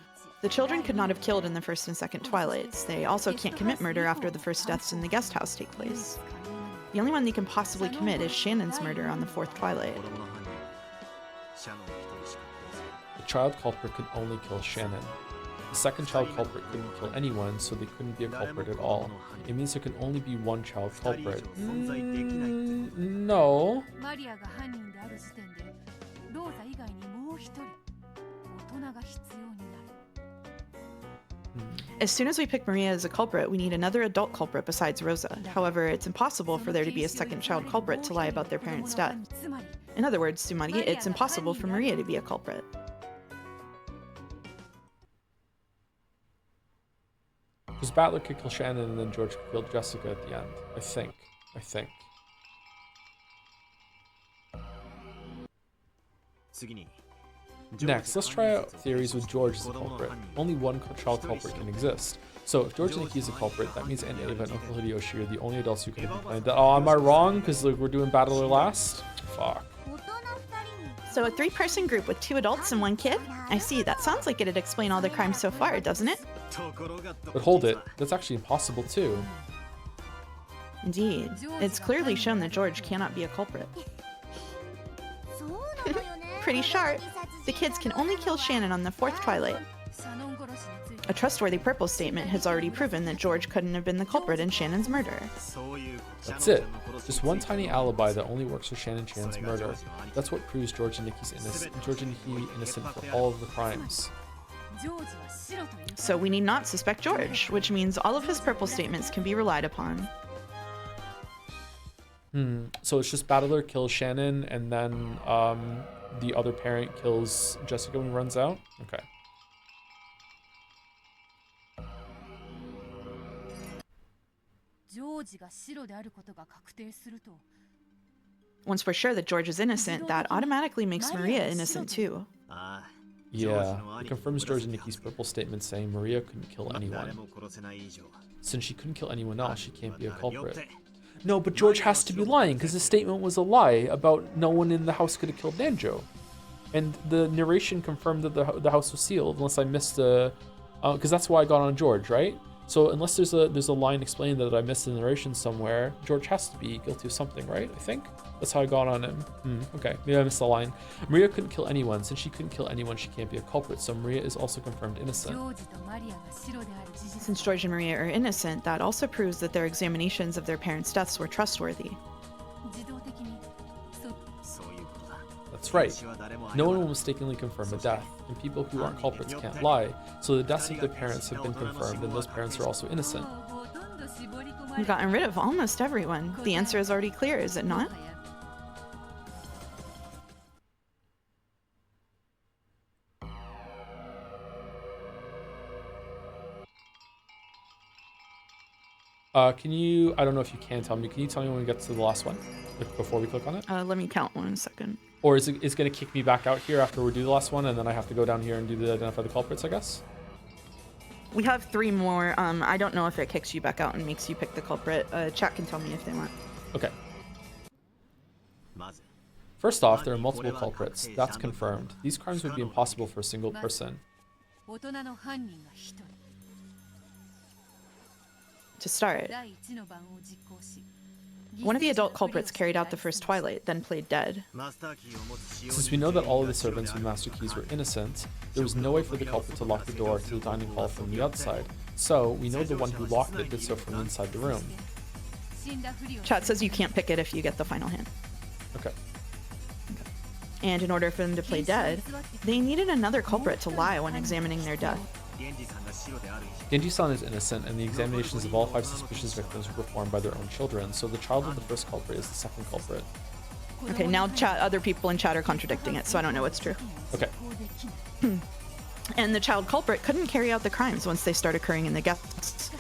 The children could not have killed in the first and second Twilights. They also can't commit murder after the first deaths in the guest house take place. The only one they can possibly commit is Shannon's murder on the fourth Twilight. The child culprit could only kill Shannon. The second child culprit couldn't kill anyone, so they couldn't be a culprit at all. It means there can only be one child culprit. No. As soon as we pick Maria as a culprit, we need another adult culprit besides Rosa. However, it's impossible for there to be a second child culprit to lie about their parents' death. In other words, Sumari, it's impossible for Maria to be a culprit. Because Battler could kill Shannon and then George could kill Jessica at the end. I think. Next, let's try out theories with George as a culprit. Only one child culprit can exist. So if George and Nikki is a culprit, that means Aunt Ava and Uncle Hideyoshi are the only adults who could have been playing that. Oh, am I wrong? Because like, we're doing Battler last? Fuck. So a 3-person group with 2 adults and 1 kid? I see, that sounds like it'd explain all the crimes so far, doesn't it? But hold it, that's actually impossible too. Indeed. It's clearly shown that George cannot be a culprit. Pretty sharp. The kids can only kill Shannon on the 4th Twilight. A trustworthy purple statement has already proven that George couldn't have been the culprit in Shannon's murder. That's it. Just one tiny alibi that only works for Shannon Chan's murder. That's what proves George and Nikki innocent for all of the crimes. So we need not suspect George, which means all of his purple statements can be relied upon. So it's just Battler kills Shannon and then the other parent kills Jessica when he runs out? Okay. Once we're sure that George is innocent, that automatically makes Maria innocent too. Yeah, it confirms George and Nikki's purple statement saying Maria couldn't kill anyone. Since she couldn't kill anyone else, she can't be a culprit. No, but George has to be lying because his statement was a lie about no one in the house could have killed Nanjo. And the narration confirmed that the house was sealed, unless I missed a... because that's why I got on George, right? So unless there's a line explaining that I missed the narration somewhere, George has to be guilty of something, right? I think? That's how I got on him. Okay, maybe I missed the line. Maria couldn't kill anyone. Since she couldn't kill anyone, she can't be a culprit, so Maria is also confirmed innocent. Since George and Maria are innocent, that also proves that their examinations of their parents' deaths were trustworthy. That's That's right. No one will mistakenly confirm a death, and people who aren't culprits can't lie, so the deaths of their parents have been confirmed, and those parents are also innocent. We've gotten rid of almost everyone. The answer is already clear, is it not? Can you, I don't know if you can tell me, can you tell me when we get to the last one? Like before we click on it? Let me count 1 second. Or is it going to kick me back out here after we do the last one, and then I have to go down here and do the identify the culprits, I guess? We have 3 more. I don't know if it kicks you back out and makes you pick the culprit. Chat can tell me if they want. Okay. First off, there are multiple culprits. That's confirmed. These crimes would be impossible for a single person. To start, one of the adult culprits carried out the first Twilight, then played dead. Since we know that all of the servants with Master Keys were innocent, there was no way for the culprit to lock the door to the dining hall from the outside. So, we know the one who locked it did so from inside the room. Chat says you can't pick it if you get the final hand. Okay. And in order for them to play dead, they needed another culprit to lie when examining their death. Genji-san is innocent, and the examinations of all 5 suspicious victims were performed by their own children, so the child of the first culprit is the second culprit. Okay, now chat, other people in chat are contradicting it, so I don't know what's true. Okay. And the child culprit couldn't carry out the crimes once they start occurring in the guests.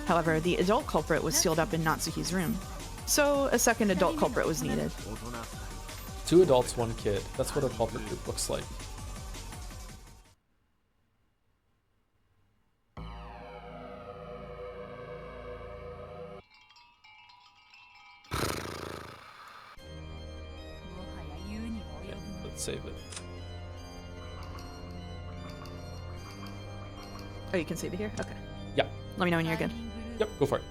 However, the adult culprit was sealed up in Natsuki's room, so a second adult culprit was needed. 2 adults, 1 kid. That's what a culprit group looks like. Okay, let's save it. Oh, you can save it here? Okay. Yeah. Let me know when you're good. Yep, go for it.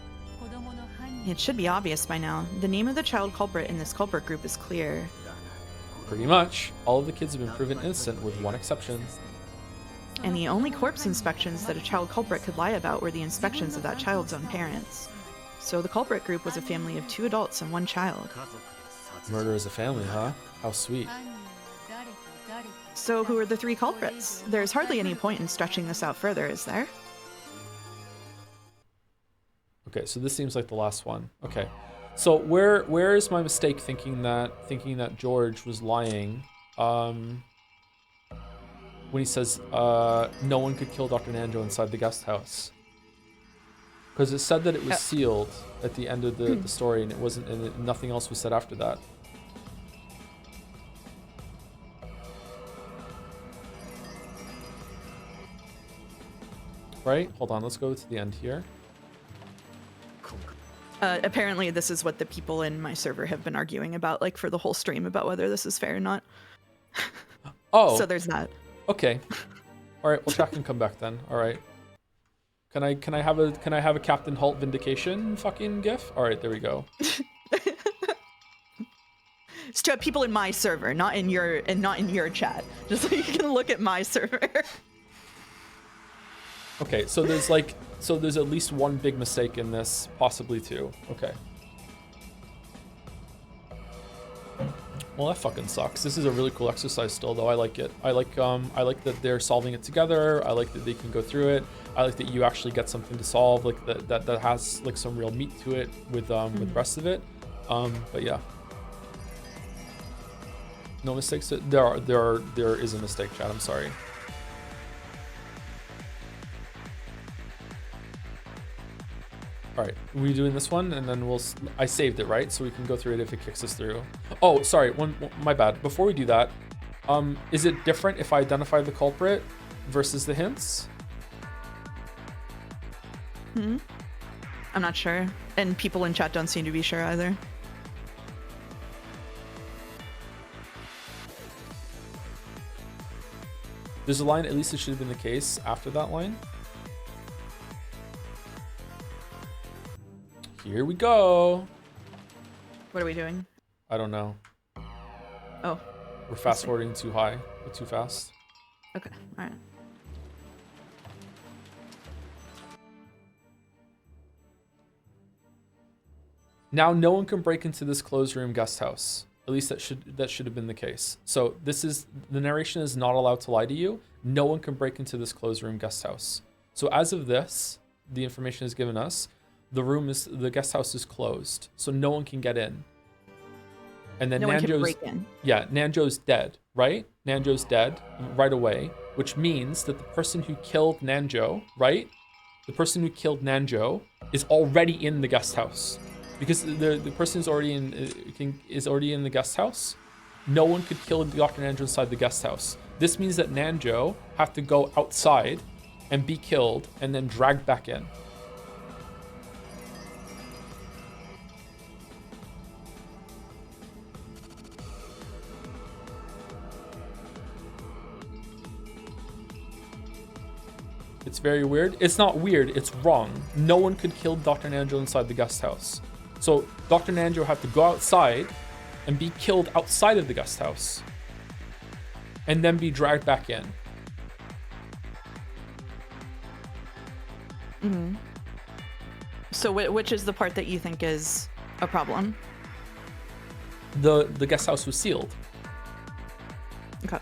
It should be obvious by now. The name of the child culprit in this culprit group is clear. Pretty much. All of the kids have been proven innocent with 1 exception. And the only corpse inspections that a child culprit could lie about were the inspections of that child's own parents. So the culprit group was a family of 2 adults and 1 child. Murder as a family, huh? How sweet. So who are the 3 culprits? There's hardly any point in stretching this out further, is there? Okay, so this seems like the last one. Okay. So where is my mistake thinking that George was lying when he says no one could kill Dr. Nanjo inside the guest house? Because it said that it was sealed at the end of the story, and it wasn't, and nothing else was said after that. Right? Hold on, let's go to the end here. Apparently this is what the people in my server have been arguing about, like, for the whole stream about whether this is fair or not. Oh. So there's that. Okay. All right, well, chat can come back then. All right. Can I have a Captain Holt vindication fucking gif? All right, there we go. It's to people in my server, not in your chat. Just so you can look at my server. Okay, so there's at least 1 big mistake in this, possibly 2. Okay. Well, that fucking sucks. This is a really cool exercise still, though. I like it. I like that they're solving it together. I like that they can go through it. I like that you actually get something to solve, like that has like some real meat to it with the rest of it. But yeah. No mistakes. There is a mistake, chat. I'm sorry. All right, we doing this one, and then I saved it, right? So we can go through it if it kicks us through. Oh, sorry, my bad. Before we do that, is it different if I identify the culprit versus the hints? I'm not sure. And people in chat don't seem to be sure either. There's a line, at least it should have been the case after that line. Here we go. What are we doing? I don't know. Oh. We're fast forwarding too high, or too fast. Okay, all right. Now no one can break into this closed room guest house. At least that should have been the case. So the narration is not allowed to lie to you. No one can break into this closed room guest house. So as of this, the information is given us. The guest house is closed, so no one can get in. And then no one can break in. Yeah, Nanjo's dead, right? Nanjo's dead right away, which means that the person who killed Nanjo, right? The person who killed Nanjo is already in the guest house. Because the person is already in the guest house. No one could kill Dr. Nanjo inside the guest house. This means that Nanjo have to go outside and be killed and then dragged back in. It's very weird. It's not weird, it's wrong. No one could kill Dr. Nanjo inside the guest house. So Dr. Nanjo had to go outside and be killed outside of the guest house. And then be dragged back in. Mm-hmm. So which is the part that you think is a problem? The guest house was sealed. Okay.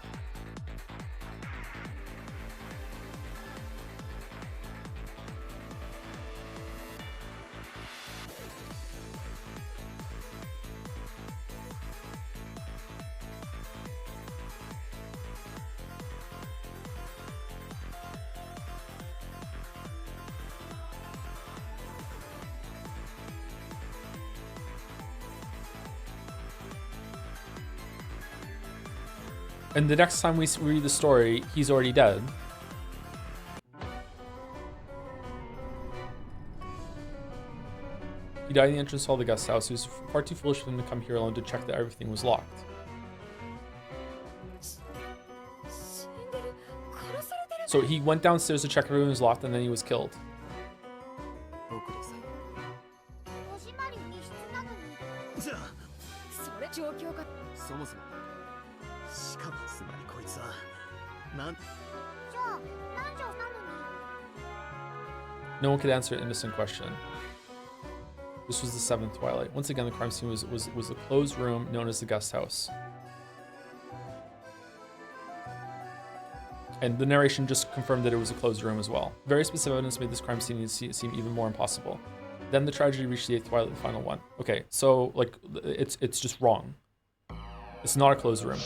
And the next time we read the story, he's already dead. He died in the entrance hall of the guest house. He was far too foolish for him to come here alone to check that everything was locked. So he went downstairs to check everything was locked, and then he was killed. 戸締まり密室なのに。じゃあそれ状況がそもそもしかもつまりこいつはなんじゃあ南條なのに。 No one could answer an innocent question. This was the seventh Twilight. Once again, the crime scene was a closed room known as the guest house. And the narration just confirmed that it was a closed room as well. Very specific evidence made this crime scene seem even more impossible. Then the tragedy reached the eighth Twilight, the final one. Okay, so like it's just wrong. It's not a closed room.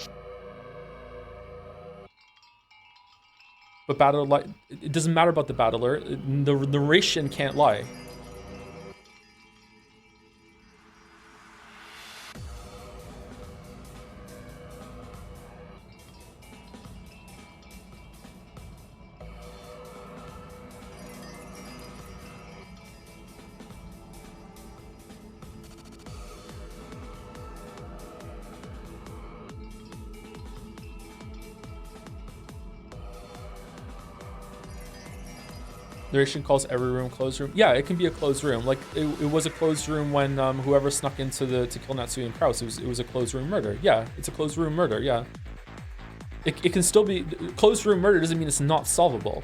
But battler, it doesn't matter about the battler. The narration can't lie. Narration calls every room closed room. Yeah, it can be a closed room. Like it was a closed room when whoever snuck into to kill Natsuki and Kraus. It was a closed room murder. Yeah, it's a closed room murder. Yeah, it can still be closed room murder. Doesn't mean it's not solvable.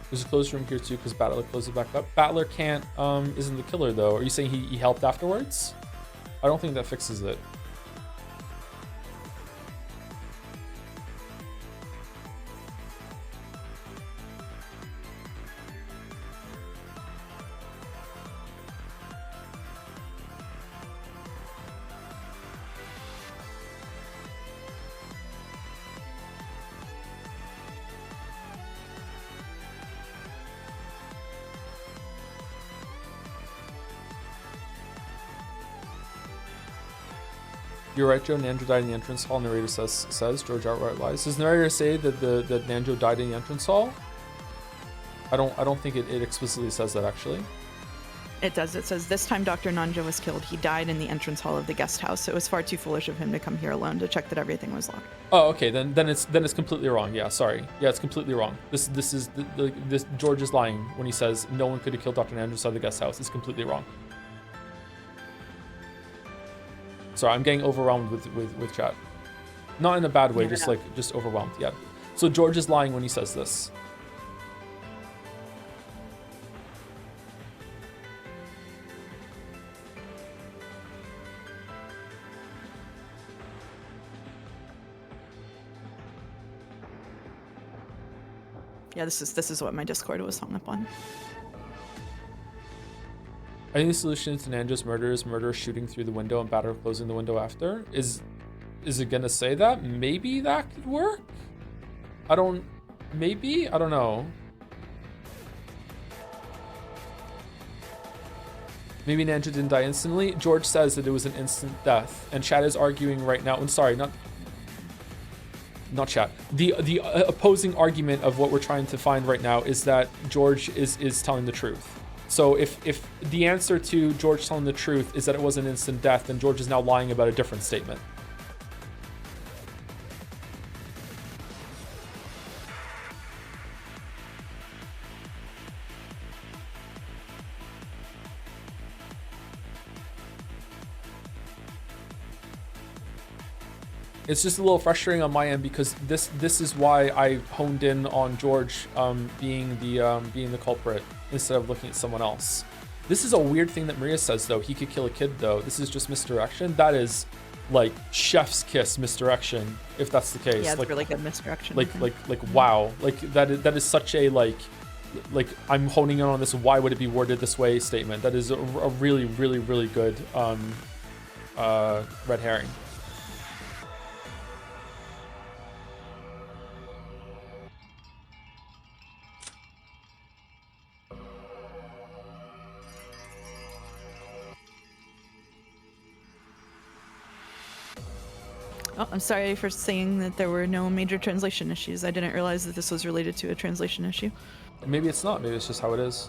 There's a closed room here too because Battler closed it back up. Battler can't, isn't the killer though. Are you saying he helped afterwards? I don't think that fixes it. You're right, Joe. Nanjo died in the entrance hall. Narrator says George outright lies. Does narrator say that that Nanjo died in the entrance hall? I don't think it explicitly says that actually. It does. It says, this time Dr. Nanja was killed. He died in the entrance hall of the guest house. It was far too foolish of him to come here alone to check that everything was locked. Oh, okay. Then it's completely wrong. Yeah, sorry. Yeah, it's completely wrong. This is this George is lying when he says no one could have killed Dr. Nanja inside the guest house. It's completely wrong. Sorry, I'm getting overwhelmed with chat. Not in a bad way, just overwhelmed. Yeah. So George is lying when he says this. Yeah, this is what my Discord was hung up on. I think the solution to Nanja's murder is murder shooting through the window and Batter closing the window after. Is it gonna say that? Maybe that could work? Maybe? I don't know. Maybe Nanja didn't die instantly. George says that it was an instant death. And Chad is arguing right now. I'm sorry, not chat. The opposing argument of what we're trying to find right now is that George is telling the truth. So if the answer to George telling the truth is that it was an instant death, then George is now lying about a different statement. It's just a little frustrating on my end because this is why I honed in on George being the culprit instead of looking at someone else. This is a weird thing that Maria says though. He could kill a kid though. This is just misdirection. That is like chef's kiss misdirection if that's the case. Yeah, it's like, really good misdirection. Like wow. Like that is such a like I'm honing in on this. Why would it be worded this way statement? That is a really really good red herring. Oh, I'm sorry for saying that there were no major translation issues. I didn't realize that this was related to a translation issue. Maybe it's not. Maybe it's just how it is.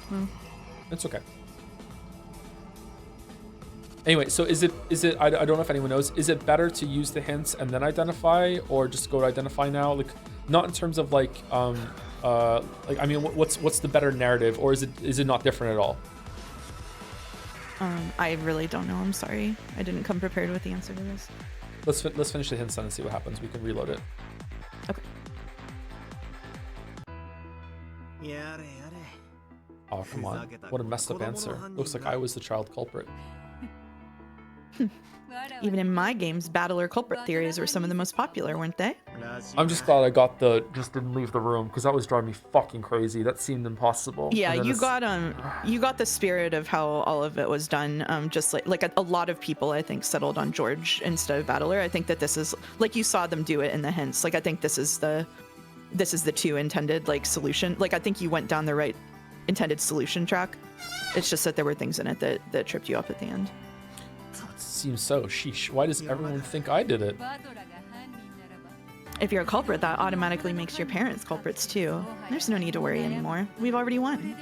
Hmm. It's okay. Anyway, so is it I don't know if anyone knows, is it better to use the hints and then identify, or just go to identify now? Like, not in terms of like I mean, what's the better narrative, or is it not different at all? I really don't know. I'm sorry. I didn't come prepared with the answer to this. Let's finish the hints then and see what happens. We can reload it. Okay. Oh, come on. What a messed up answer. Looks like I was the child culprit. Even in my games, battler culprit theories were some of the most popular, weren't they? I'm just glad I got just didn't leave the room, because that was driving me fucking crazy. That seemed impossible. Yeah, you got the spirit of how all of it was done. Just like a lot of people, I think, settled on George instead of battler. I think that this is like you saw them do it in the hints. Like I think this is the two intended like solution. Like I think you went down the right intended solution track. It's just that there were things in it that tripped you up at the end. It seems so. Sheesh. Why does everyone think I did it? If you're a culprit, that automatically makes your parents culprits too. There's no need to worry anymore. We've already won.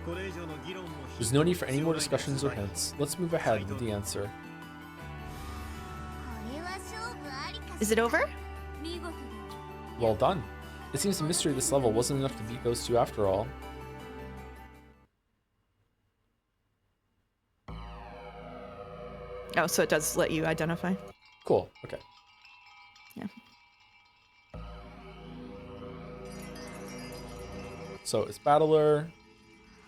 There's no need for any more discussions or hints. Let's move ahead with the answer. Is it over? Well done. It seems the mystery of this level wasn't enough to beat those two after all. Oh, so it does let you identify? Cool. Okay. Yeah. So it's Battler,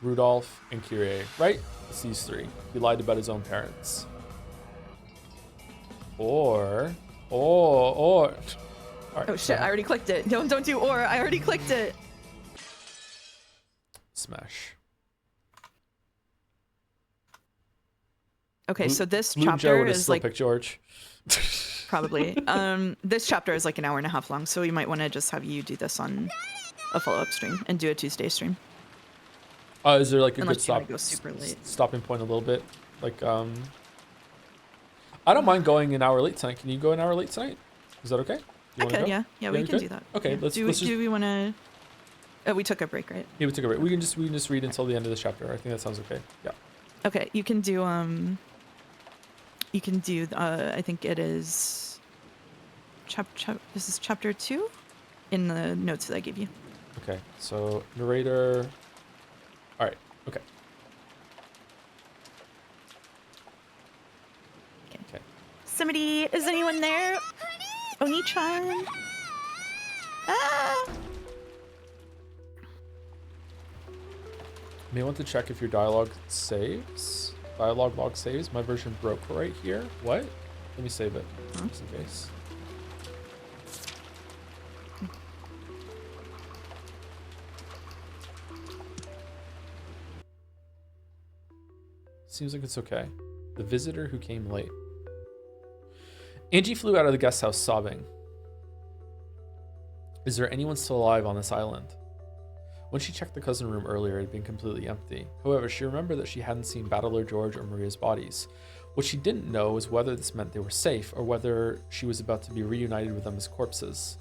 Rudolph, and Kyrie, right? It's these three. He lied about his own parents. Or... All right, oh shit, I already clicked it. Don't do or. I already clicked it. Smash. Okay, so this Blue Joe chapter would have is still like picked George. probably. This chapter is like an hour and a half long, so we might want to just have you do this on a follow-up stream and do a Tuesday stream. Is there like a Unless good you wanna go super late. stopping point a little bit? Like, I don't mind going an hour late tonight. Can you go an hour late tonight? Is that okay? I could, yeah. Yeah, we you can could? do that. Okay, Yeah. let's Do just... we want to... Oh, we took a break, right? Yeah, we took a break. We can just read until the end of this chapter. I think that sounds okay. Yeah. Okay, you can do I think it is this is chapter 2 in the notes that I gave you. Okay. So narrator. All right. Okay. Okay. Somebody, is anyone there? Oni-chan? Ah! May want to check if your dialogue saves. Dialogue log saves. My version broke right here. What? Let me save it, just in case. Seems like it's okay. The visitor who came late. Angie flew out of the guest house sobbing. Is there anyone still alive on this island? When she checked the cousin room earlier, it had been completely empty. However, she remembered that she hadn't seen Battler George or Maria's bodies. What she didn't know was whether this meant they were safe or whether she was about to be reunited with them as corpses.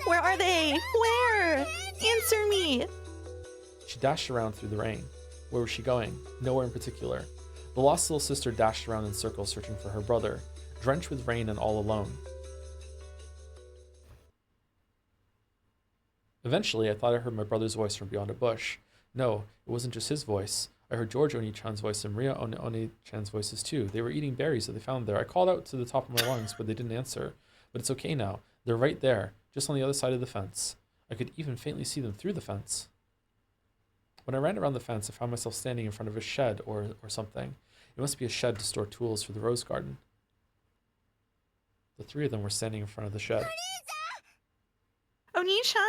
Where are they? Where? Answer me! She dashed around through the rain. Where was she going? Nowhere in particular. The lost little sister dashed around in circles searching for her brother, drenched with rain and all alone. Eventually, I thought I heard my brother's voice from beyond a bush. No, it wasn't just his voice. I heard George Oni-chan's voice and Maria Oni-chan's voices too. They were eating berries that they found there. I called out to the top of my lungs, but they didn't answer. But it's okay now. They're right there, just on the other side of the fence. I could even faintly see them through the fence. When I ran around the fence, I found myself standing in front of a shed or something. It must be a shed to store tools for the rose garden. The three of them were standing in front of the shed. Oni-chan?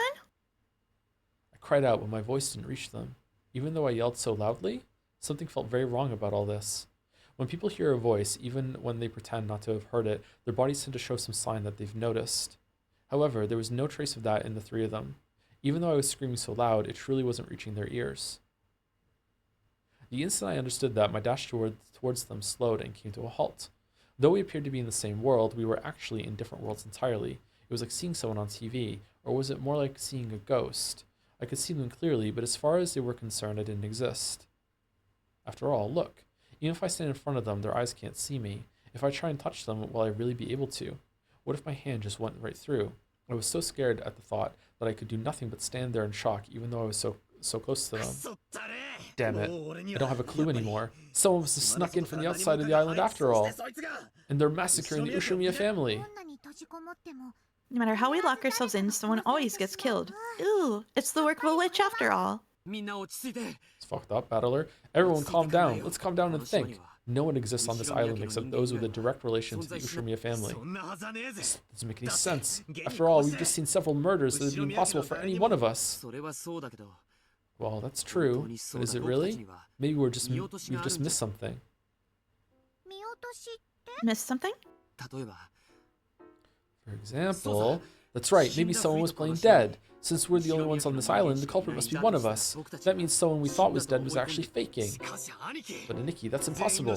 I cried out, but my voice didn't reach them. Even though I yelled so loudly, something felt very wrong about all this. When people hear a voice, even when they pretend not to have heard it, their bodies tend to show some sign that they've noticed. However, there was no trace of that in the three of them. Even though I was screaming so loud, it truly wasn't reaching their ears. The instant I understood that, my dash towards them slowed and came to a halt. Though we appeared to be in the same world, we were actually in different worlds entirely. It was like seeing someone on TV, or was it more like seeing a ghost? I could see them clearly, but as far as they were concerned, I didn't exist. After all, look. Even if I stand in front of them, their eyes can't see me. If I try and touch them, will I really be able to? What if my hand just went right through? I was so scared at the thought that I could do nothing but stand there in shock, even though I was so close to them. Damn it. I don't have a clue anymore. Someone must have snuck in from the outside of the island after all. And they're massacring the Ushimiya family. No matter how we lock ourselves in, someone always gets killed. Ooh, it's the work of a witch after all. It's fucked up, Battler. Everyone calm down. Let's calm down and think. No one exists on this island except those with a direct relation to the Ushimiya family. This doesn't make any sense. After all, we've just seen several murders that would be impossible for any one of us. Well, that's true, but is it really? Maybe we've just missed something. Missed something? For example, that's right, maybe someone was playing dead. Since we're the only ones on this island, the culprit must be one of us. That means someone we thought was dead was actually faking. But Nikki, that's impossible.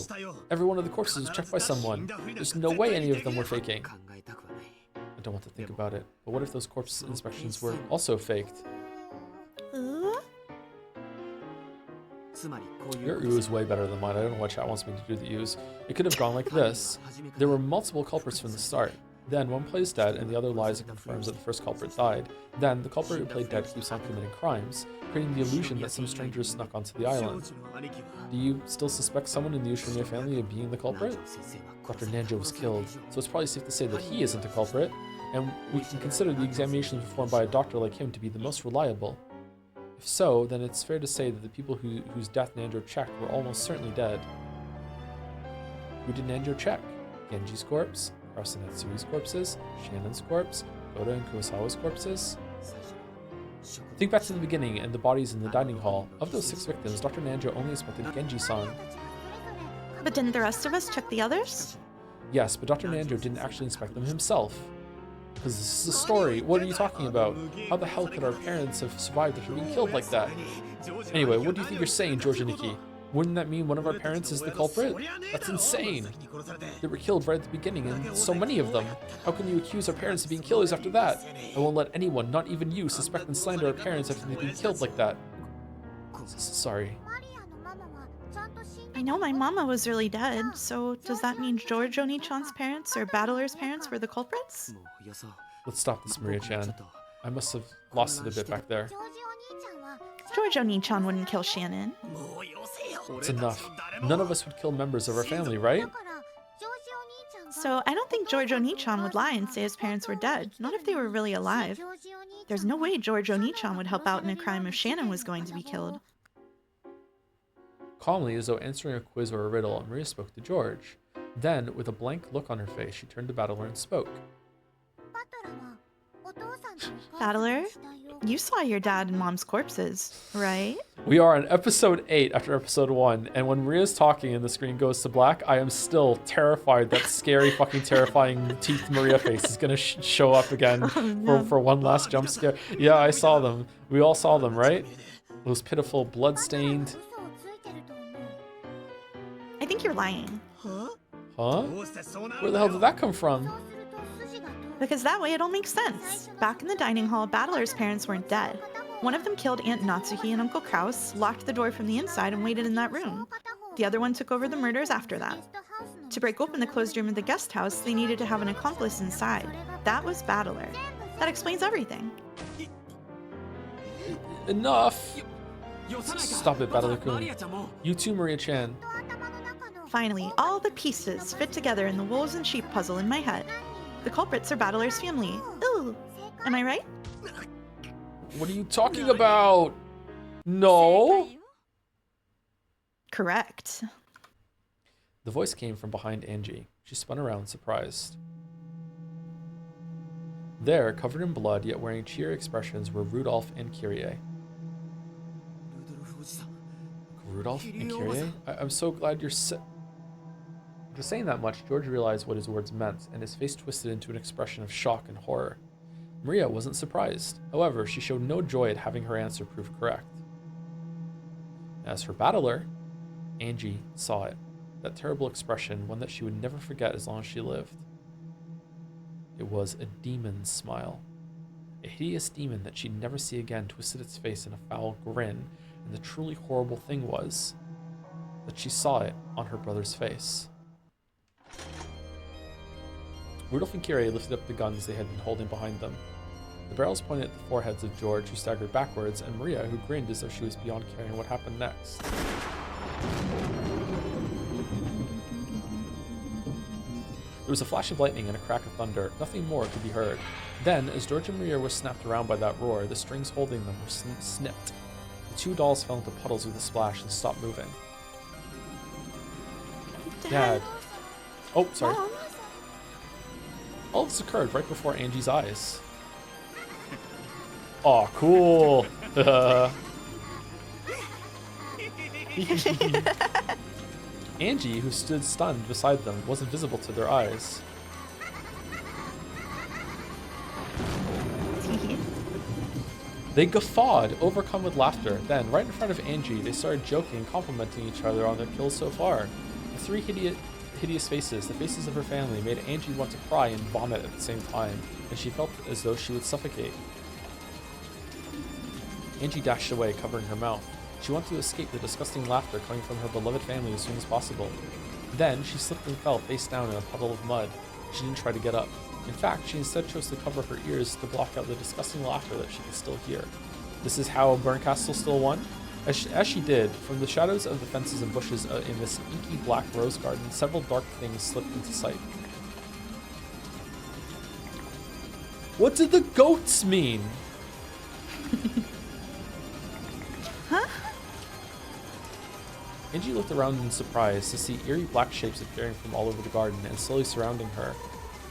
Every one of the corpses was checked by someone. There's no way any of them were faking. I don't want to think about it, but what if those corpse inspections were also faked? Your ooh is way better than mine. I don't know why chat wants me to do the oohs. It could have gone like this. There were multiple culprits from the start. Then one plays dead and the other lies and confirms that the first culprit died. Then the culprit who played dead keeps on committing crimes, creating the illusion that some strangers snuck onto the island. Do you still suspect someone in the Ushimiya family of being the culprit? Dr. Nanjo was killed, so it's probably safe to say that he isn't a culprit, and we can consider the examinations performed by a doctor like him to be the most reliable. If so, then it's fair to say that the people whose death Nanjo checked were almost certainly dead. Who did Nanjo check? Genji's corpse? Krauser and Natsui's corpses? Shannon's corpse? Oda and Kurosawa's corpses? Think back to the beginning and the bodies in the dining hall. Of those 6 victims, Dr. Nanjo only inspected Genji-san. But didn't the rest of us check the others? Yes, but Dr. Nanjo didn't actually inspect them himself. Because this is a story. What are you talking about? How the hell could our parents have survived after being killed like that? Anyway, what do you think you're saying, George and Nikki? Wouldn't that mean one of our parents is the culprit? That's insane. They were killed right at the beginning, and so many of them. How can you accuse our parents of being killers after that? I won't let anyone, not even you, suspect and slander our parents after they've been killed like that. Sorry. I know my mama was really dead, so does that mean George Oni-chan's parents or Battler's parents were the culprits? Let's stop this, Maria-chan. I must have lost it a bit back there. George Oni-chan wouldn't kill Shannon. It's enough. None of us would kill members of our family, right? So I don't think George Oni-chan would lie and say his parents were dead, not if they were really alive. There's no way George Oni-chan would help out in a crime if Shannon was going to be killed. Calmly, as though answering a quiz or a riddle, Maria spoke to George. Then, with a blank look on her face, she turned to Battler and spoke. Battler, you saw your dad and mom's corpses, right? We are on episode 8 after episode 1, and when Maria's talking and the screen goes to black, I am still terrified that scary, fucking terrifying teeth Maria face is gonna show up again for one last jump scare. Yeah, I saw them. We all saw them, right? Those pitiful, blood-stained... I think you're lying. Huh? Where the hell did that come from? Because that way it all makes sense. Back in the dining hall, Battler's parents weren't dead. One of them killed Aunt Natsuki and Uncle Kraus, locked the door from the inside, and waited in that room. The other one took over the murders after that. To break open the closed room of the guest house, they needed to have an accomplice inside. That was Battler. That explains everything. Enough! Stop it, Battler-kun. You too, Maria-chan. Finally, all the pieces fit together in the wolves and sheep puzzle in my head. The culprits are Battler's family. Ooh, am I right? What are you talking about? No. Correct. The voice came from behind Angie. She spun around, surprised. There, covered in blood, yet wearing cheery expressions, were Rudolph and Kyrie. Rudolph and Kyrie? I'm so glad you're After saying that much, George realized what his words meant, and his face twisted into an expression of shock and horror. Maria wasn't surprised. However, she showed no joy at having her answer proved correct. As for Battler, Angie saw it. That terrible expression, one that she would never forget as long as she lived. It was a demon's smile. A hideous demon that she'd never see again twisted its face in a foul grin, and the truly horrible thing was that she saw it on her brother's face. Rudolph and Kyrie lifted up the guns they had been holding behind them. The barrels pointed at the foreheads of George, who staggered backwards, and Maria, who grinned as though she was beyond caring what happened next. There was a flash of lightning and a crack of thunder. Nothing more could be heard. Then, as George and Maria were snapped around by that roar, the strings holding them were snipped. The two dolls fell into puddles with a splash and stopped moving. Dad. Oh, sorry. Mom? All this occurred right before Angie's eyes. Aw, cool. Angie, who stood stunned beside them, wasn't visible to their eyes. They guffawed, overcome with laughter. Then, right in front of Angie, they started joking and complimenting each other on their kills so far. The three hideous faces, the faces of her family, made Angie want to cry and vomit at the same time, and she felt as though she would suffocate. Angie dashed away, covering her mouth. She wanted to escape the disgusting laughter coming from her beloved family as soon as possible. Then, she slipped and fell face down in a puddle of mud. She didn't try to get up. In fact, she instead chose to cover her ears to block out the disgusting laughter that she could still hear. This is how Berncastle still won? As she did, from the shadows of the fences and bushes in this inky black rose garden, several dark things slipped into sight. What did the goats mean? Huh? Angie looked around in surprise to see eerie black shapes appearing from all over the garden and slowly surrounding her.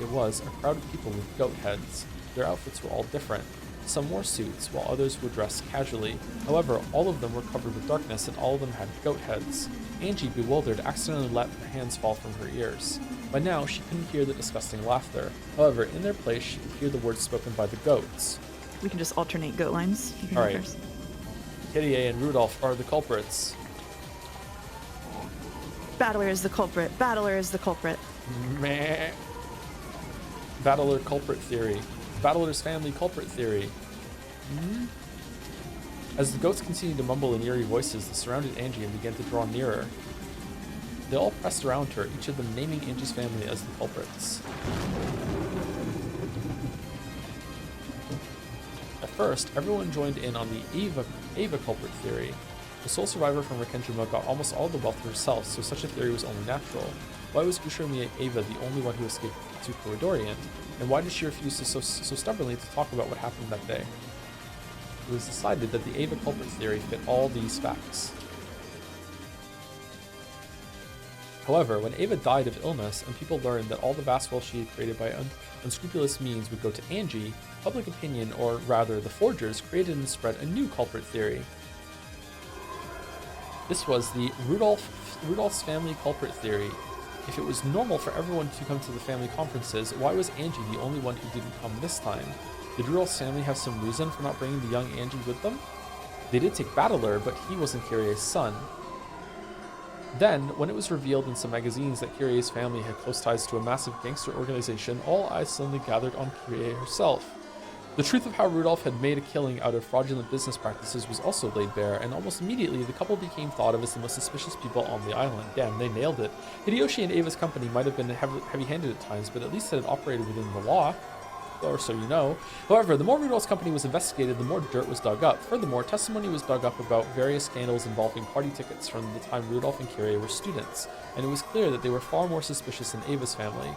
It was a crowd of people with goat heads. Their outfits were all different. Some wore suits, while others were dressed casually. However, all of them were covered with darkness and all of them had goat heads. Angie, bewildered, accidentally let her hands fall from her ears. By now, she couldn't hear the disgusting laughter. However, in their place, she could hear the words spoken by the goats. We can just alternate goat lines. You can All go right. first. Kyrie and Rudolph are the culprits. Battler is the culprit. Battler is the culprit. Meh. Battler culprit theory. Battler's family culprit theory. As the goats continued to mumble in eerie voices, they surrounded Angie and began to draw nearer. They all pressed around her, each of them naming Angie's family as the culprits. At first, everyone joined in on the Ava culprit theory. The sole survivor from Rikenjima got almost all the wealth herself, so such a theory was only natural. Why was Ushiromiya Ava the only one who escaped to Corridorian? And why did she refuse to so stubbornly to talk about what happened that day? It was decided that the Ava culprit theory fit all these facts. However, when Ava died of illness and people learned that all the vast wealth she had created by unscrupulous means would go to Angie, public opinion, or rather the forgers, created and spread a new culprit theory. This was the Rudolph's family culprit theory. If it was normal for everyone to come to the family conferences, why was Angie the only one who didn't come this time? Did Rudolph's family have some reason for not bringing the young Angie with them? They did take Battler, but he wasn't Kyrie's son. Then, when it was revealed in some magazines that Kyrie's family had close ties to a massive gangster organization, all eyes suddenly gathered on Kyrie herself. The truth of how Rudolph had made a killing out of fraudulent business practices was also laid bare, and almost immediately the couple became thought of as the most suspicious people on the island. Damn, they nailed it. Hideyoshi and Ava's company might have been heavy-handed at times, but at least it had operated within the law. Or so you know. However, the more Rudolph's company was investigated, the more dirt was dug up. Furthermore, testimony was dug up about various scandals involving party tickets from the time Rudolph and Kyrie were students, and it was clear that they were far more suspicious than Ava's family.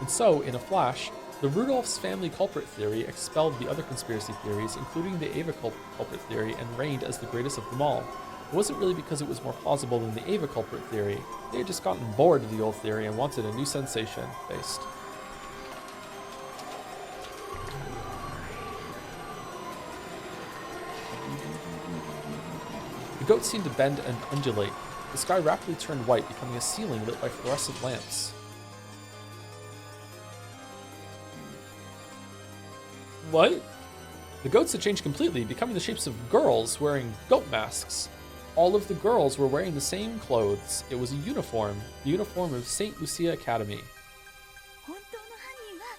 And so, in a flash, the Rudolph's family culprit theory expelled the other conspiracy theories, including the Ava culprit theory, and reigned as the greatest of them all. It wasn't really because it was more plausible than the Ava culprit theory. They had just gotten bored of the old theory and wanted a new sensation based. The goats seemed to bend and undulate. The sky rapidly turned white, becoming a ceiling lit by fluorescent lamps. What? The goats had changed completely, becoming the shapes of girls wearing goat masks. All of the girls were wearing the same clothes. It was a uniform, the uniform of St. Lucia Academy.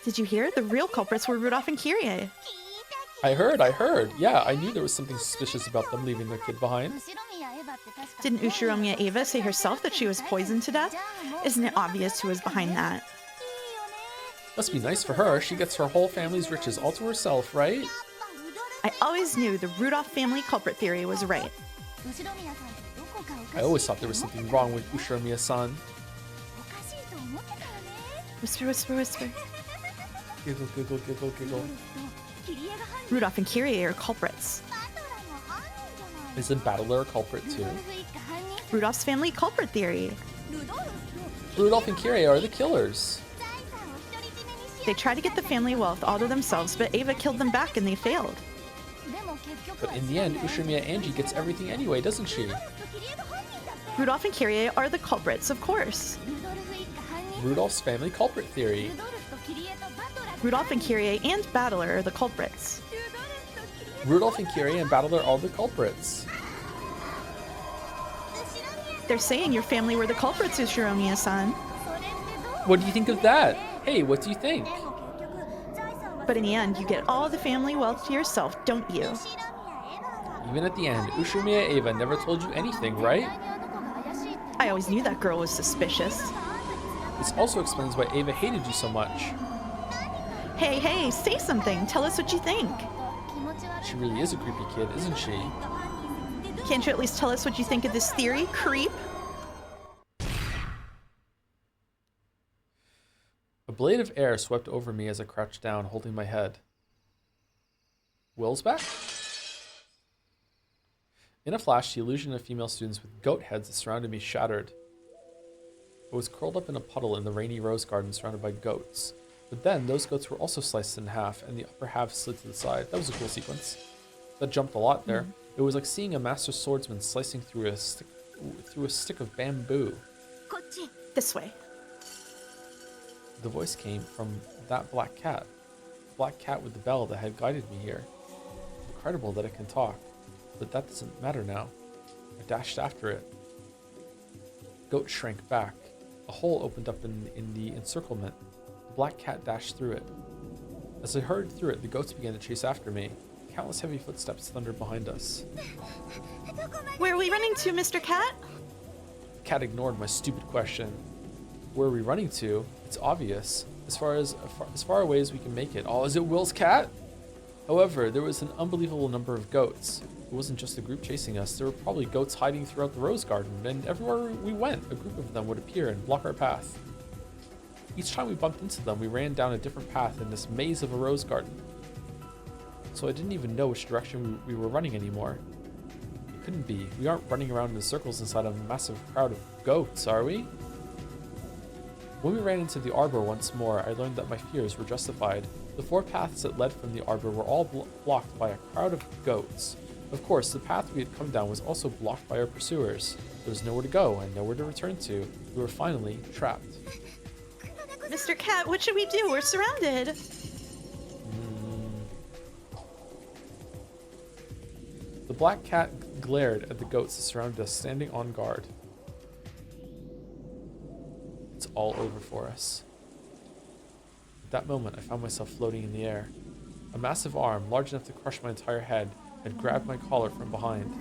Did you hear? The real culprits were Rudolph and Kyrie. I heard. Yeah, I knew there was something suspicious about them leaving their kid behind. Didn't Ushiromiya Ava say herself that she was poisoned to death? Isn't it obvious who was behind that? Must be nice for her. She gets her whole family's riches all to herself, right? I always knew the Rudolph family culprit theory was right. I always thought there was something wrong with Ushiromiya-san. Whisper, whisper, whisper. Giggle, giggle, giggle, giggle. Rudolph and Kyrie are culprits. Isn't Battler a culprit too? Rudolph's family culprit theory. Rudolph and Kyrie are the killers. They tried to get the family wealth all to themselves, but Ava killed them back and they failed. But in the end, Ushiromiya Angie gets everything anyway, doesn't she? Rudolph and Kyrie are the culprits, of course. Rudolph's family culprit theory. Rudolph and Kyrie and Battler are the culprits. Rudolph and Kyrie and Battler are the culprits. They're saying your family were the culprits, Ushiromiya-san. What do you think of that? Hey, what do you think? But in the end, you get all the family wealth to yourself, don't you? Even at the end, Ushiromiya Ava never told you anything, right? I always knew that girl was suspicious. This also explains why Ava hated you so much. Hey, say something. Tell us what you think. She really is a creepy kid, isn't she? Can't you at least tell us what you think of this theory, creep? A blade of air swept over me as I crouched down, holding my head. Will's back? In a flash, the illusion of female students with goat heads that surrounded me shattered. I was curled up in a puddle in the rainy rose garden surrounded by goats. But then, those goats were also sliced in half, and the upper half slid to the side. That was a cool sequence. That jumped a lot there. It was like seeing a master swordsman slicing through a stick of bamboo. This way. The voice came from that black cat. The black cat with the bell that had guided me here. Incredible that it can talk. But that doesn't matter now. I dashed after it. goat shrank back. A hole opened up in the encirclement. The black cat dashed through it. As I hurried through it, the goats began to chase after me. Countless heavy footsteps thundered behind us. Where are we running to, Mr. Cat? The cat ignored my stupid question. Where are we running to? It's obvious. As far away as we can make it. Oh, is it Will's cat? However, there was an unbelievable number of goats. It wasn't just a group chasing us. There were probably goats hiding throughout the rose garden, and everywhere we went, a group of them would appear and block our path. Each time we bumped into them, we ran down a different path in this maze of a rose garden. So I didn't even know which direction we were running anymore. It couldn't be. We aren't running around in circles inside a massive crowd of goats, are we? When we ran into the arbor once more, I learned that my fears were justified. The 4 paths that led from the arbor were all blocked by a crowd of goats. Of course, the path we had come down was also blocked by our pursuers. There was nowhere to go and nowhere to return to. We were finally trapped. Mr. Cat, what should we do? We're surrounded. The black cat glared at the goats that surrounded us, standing on guard. It's all over for us. At that moment, I found myself floating in the air. A massive arm, large enough to crush my entire head, had grabbed my collar from behind.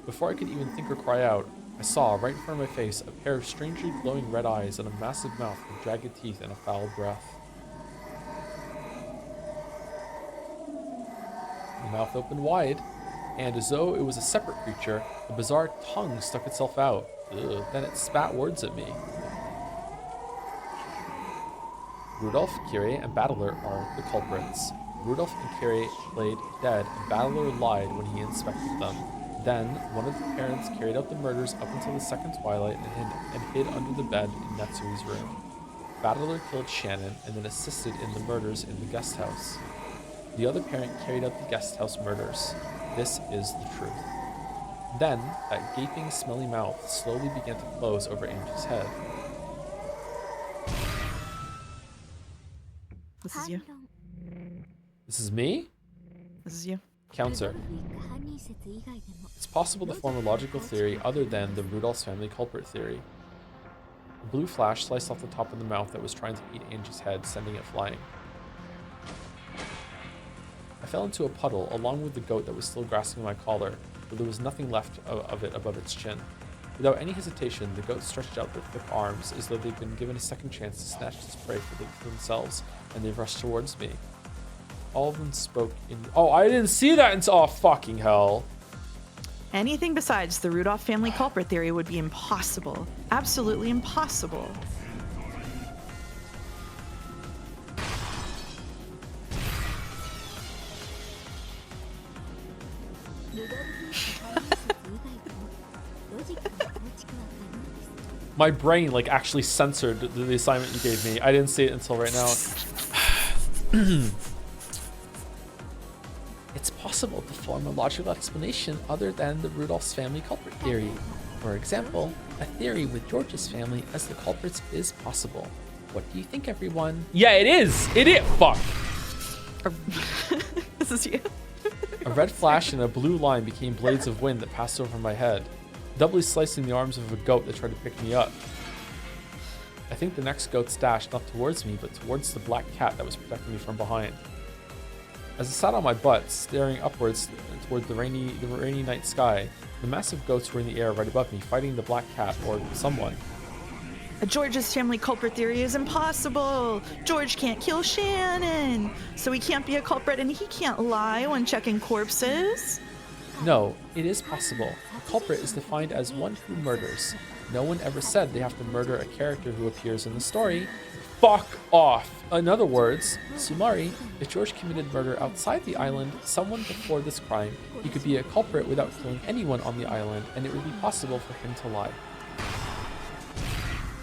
Before I could even think or cry out, I saw, right in front of my face, a pair of strangely glowing red eyes and a massive mouth with jagged teeth and a foul breath. The mouth opened wide, and as though it was a separate creature, a bizarre tongue stuck itself out. Ugh. Then it spat words at me. Rudolph, Kyrie, and Battler are the culprits. Rudolph and Kyrie played dead, and Battler lied when he inspected them. Then, one of the parents carried out the murders up until the second twilight and hid under the bed in Natsui's room. Battler killed Shannon and then assisted in the murders in the guest house. The other parent carried out the guest house murders. This is the truth. Then, that gaping, smelly mouth slowly began to close over Angie's head. This is you. This is me? This is you. Counter. It's possible to form a logical theory other than the Rudolph's family culprit theory. A blue flash sliced off the top of the mouth that was trying to eat Angie's head, sending it flying. I fell into a puddle along with the goat that was still grasping my collar, but there was nothing left of it above its chin. Without any hesitation, the goat stretched out their thick arms as though they'd been given a second chance to snatch this prey for themselves, and they rushed towards me. All of them spoke in... Oh, I didn't see that until... Oh, fucking hell. Anything besides the Rudolph family culprit theory would be impossible. Absolutely impossible. My brain, like, actually censored the assignment you gave me. I didn't see it until right now. It's possible to form a logical explanation other than the Rudolph's family culprit theory. For example, a theory with George's family as the culprits is possible. What do you think, everyone? Yeah, it is! It is! Fuck! This is you. A red flash and a blue line became blades of wind that passed over my head, doubly slicing the arms of a goat that tried to pick me up. I think the next goat dashed not towards me, but towards the black cat that was protecting me from behind. As I sat on my butt, staring upwards toward the rainy night sky, the massive goats were in the air right above me, fighting the black cat or someone. George's family culprit theory is impossible. George can't kill Shannon, so he can't be a culprit and he can't lie when checking corpses. No, it is possible. A culprit is defined as one who murders. No one ever said they have to murder a character who appears in the story. Fuck off! In other words, Sumari, if George committed murder outside the island, someone before this crime, he could be a culprit without killing anyone on the island, and it would be possible for him to lie.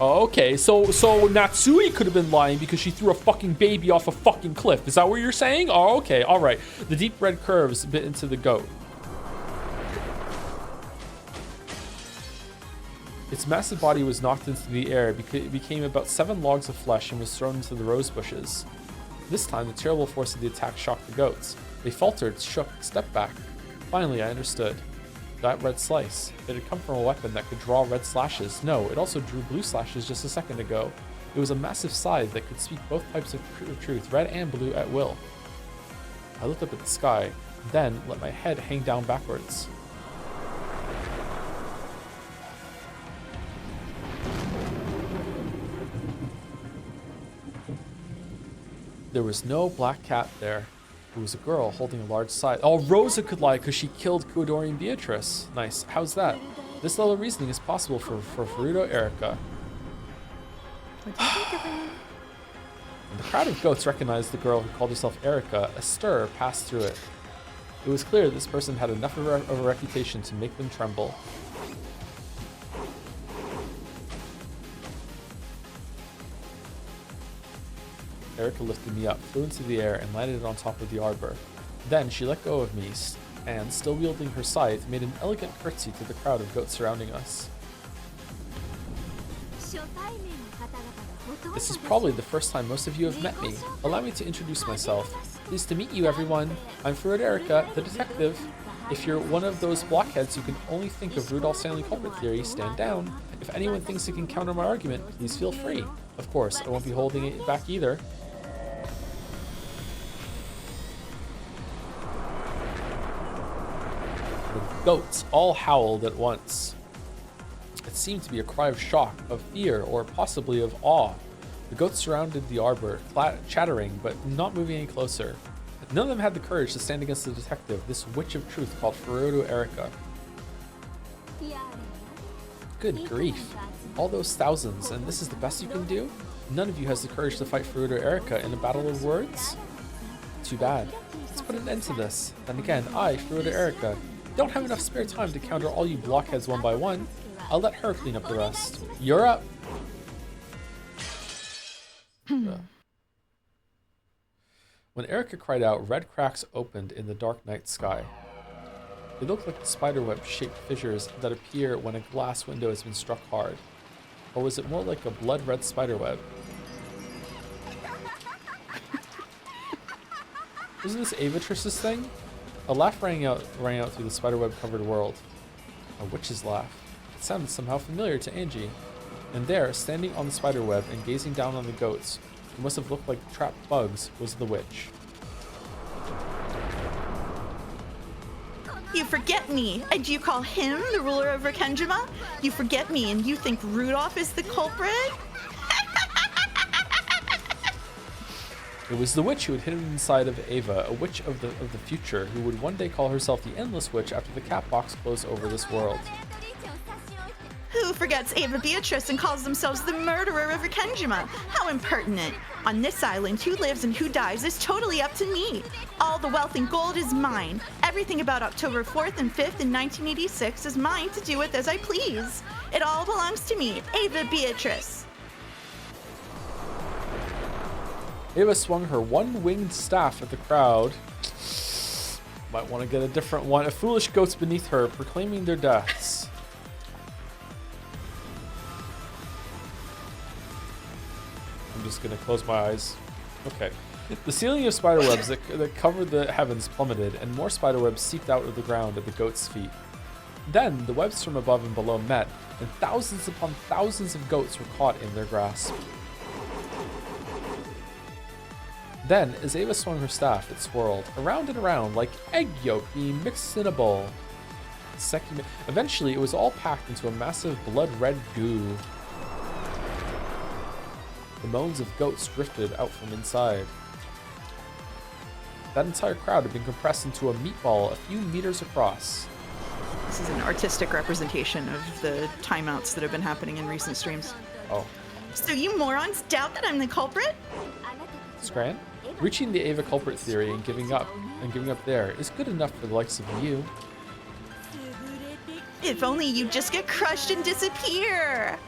Okay, so Natsui could have been lying because she threw a fucking baby off a fucking cliff. Is that what you're saying? Oh, okay, alright. The deep red curves bit into the goat. Its massive body was knocked into the air because it became about 7 logs of flesh and was thrown into the rose bushes. This time, the terrible force of the attack shocked the goats. They faltered, shook, stepped back. Finally, I understood. That red slice. It had come from a weapon that could draw red slashes. No, it also drew blue slashes just a second ago. It was a massive scythe that could speak both types of truth, red and blue, at will. I looked up at the sky, then let my head hang down backwards. There was no black cat there. It was a girl holding a large scythe. Oh, Rosa could lie because she killed Kuodori and Beatrice. Nice. How's that? This level of reasoning is possible for Furuto Erika. What do you think, everyone? When the crowd of goats recognized the girl who called herself Erika, a stir passed through it. It was clear this person had enough of a reputation to make them tremble. Erika lifted me up, flew into the air, and landed on top of the arbor. Then she let go of me, and, still wielding her scythe, made an elegant curtsy to the crowd of goats surrounding us. This is probably the first time most of you have met me. Allow me to introduce myself. Pleased to meet you, everyone. I'm Furuto Erika, the detective. If you're one of those blockheads who can only think of Rudolph Stanley culprit theory, stand down. If anyone thinks it can counter my argument, please feel free. Of course, I won't be holding it back either. The goats all howled at once. It seemed to be a cry of shock, of fear, or possibly of awe. The goats surrounded the arbor, chattering, but not moving any closer. None of them had the courage to stand against the detective, this witch of truth called Furuto Erika. Good grief. All those thousands, and this is the best you can do? None of you has the courage to fight Furuto Erika in a battle of words? Too bad. Let's put an end to this. Then again, I, Furuto Erika, don't have enough spare time to counter all you blockheads one by one. I'll let her clean up the rest. You're up! When Erika cried out, red cracks opened in the dark night sky. They looked like the spiderweb-shaped fissures that appear when a glass window has been struck hard. Or was it more like a blood-red spiderweb? Wasn't this Avatriss's thing? A laugh rang out through the spiderweb-covered world. A witch's laugh. It sounded somehow familiar to Angie. And there, standing on the spiderweb and gazing down on the goats, who must have looked like trapped bugs, was the witch. You forget me, and you call him the ruler of Rakenjima? You forget me, and you think Rudolph is the culprit? It was the witch who had hidden inside of Ava, a witch of the future, who would one day call herself the Endless Witch after the cat box closed over this world. Who forgets Ava Beatrice and calls themselves the murderer of Rakenjima? How impertinent. On this island, who lives and who dies is totally up to me. All the wealth and gold is mine. Everything about October 4th and 5th in 1986 is mine to do with as I please. It all belongs to me, Ava Beatrice. Ava swung her one-winged staff at the crowd. Might want to get a different one. A foolish goats beneath her, proclaiming their deaths. I'm just gonna close my eyes. Okay. The ceiling of spiderwebs that covered the heavens plummeted, and more spiderwebs seeped out of the ground at the goats' feet. Then the webs from above and below met, and thousands upon thousands of goats were caught in their grasp. Then, as Ava swung her staff, it swirled, around and around, like egg yolk being mixed in a bowl. Eventually, it was all packed into a massive blood-red goo. The moans of goats drifted out from inside. That entire crowd had been compressed into a meatball a few meters across. This is an artistic representation of the timeouts that have been happening in recent streams. Oh. So you morons doubt that I'm the culprit? Scran? Reaching the Ava culprit theory and giving up there is good enough for the likes of you. If only you just get crushed and disappear.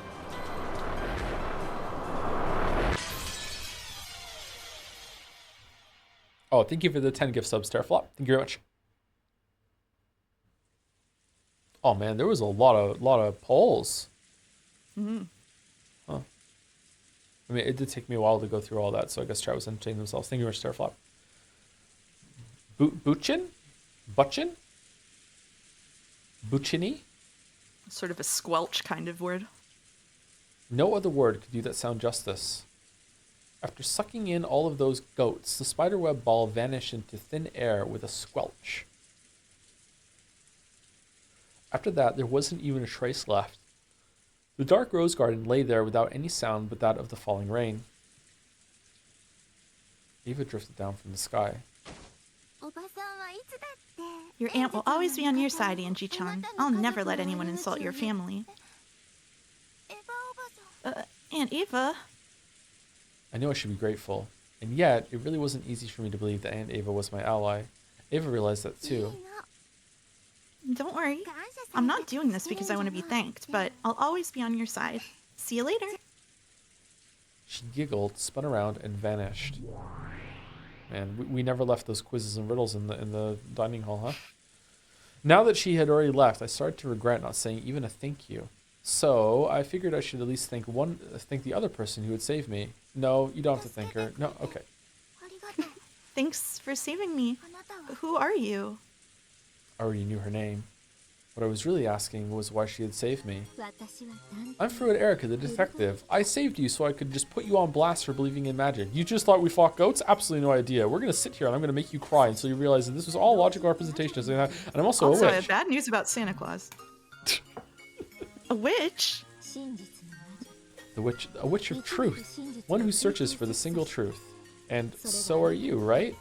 Oh, thank you for the 10 gift subs, Terraflop. Thank you very much. Oh man, there was a lot of polls. Mm-hmm. Huh. I mean, it did take me a while to go through all that, so I guess chat was entertaining themselves. Thank you very much, Terraflop. Buchin? Butchin? Buccini? Sort of a squelch kind of word. No other word could do that sound justice. After sucking in all of those goats, the spiderweb ball vanished into thin air with a squelch. After that, there wasn't even a trace left. The dark rose garden lay there without any sound but that of the falling rain. Eva drifted down from the sky. Your aunt will always be on your side, Angie-chan. I'll never let anyone insult your family. Aunt Eva? I know I should be grateful, and yet it really wasn't easy for me to believe that Aunt Ava was my ally. Ava realized that too. Don't worry. I'm not doing this because I want to be thanked, but I'll always be on your side. See you later. She giggled, spun around, and vanished. Man, we never left those quizzes and riddles in the dining hall, huh? Now that she had already left, I started to regret not saying even a thank you. So I figured I should at least thank the other person who had saved me. No, you don't have to thank her. No, okay. Thanks for saving me. Who are you? I already knew her name. What I was really asking was why she had saved me. I'm Fruit Erica, the detective. I saved you so I could just put you on blast for believing in magic. You just thought we fought goats? Absolutely no idea. We're going to sit here and I'm going to make you cry until you realize that this was all logical representation. And I'm also a witch. I have bad news about Santa Claus. A witch? A witch of truth. One who searches for the single truth. And so are you, right?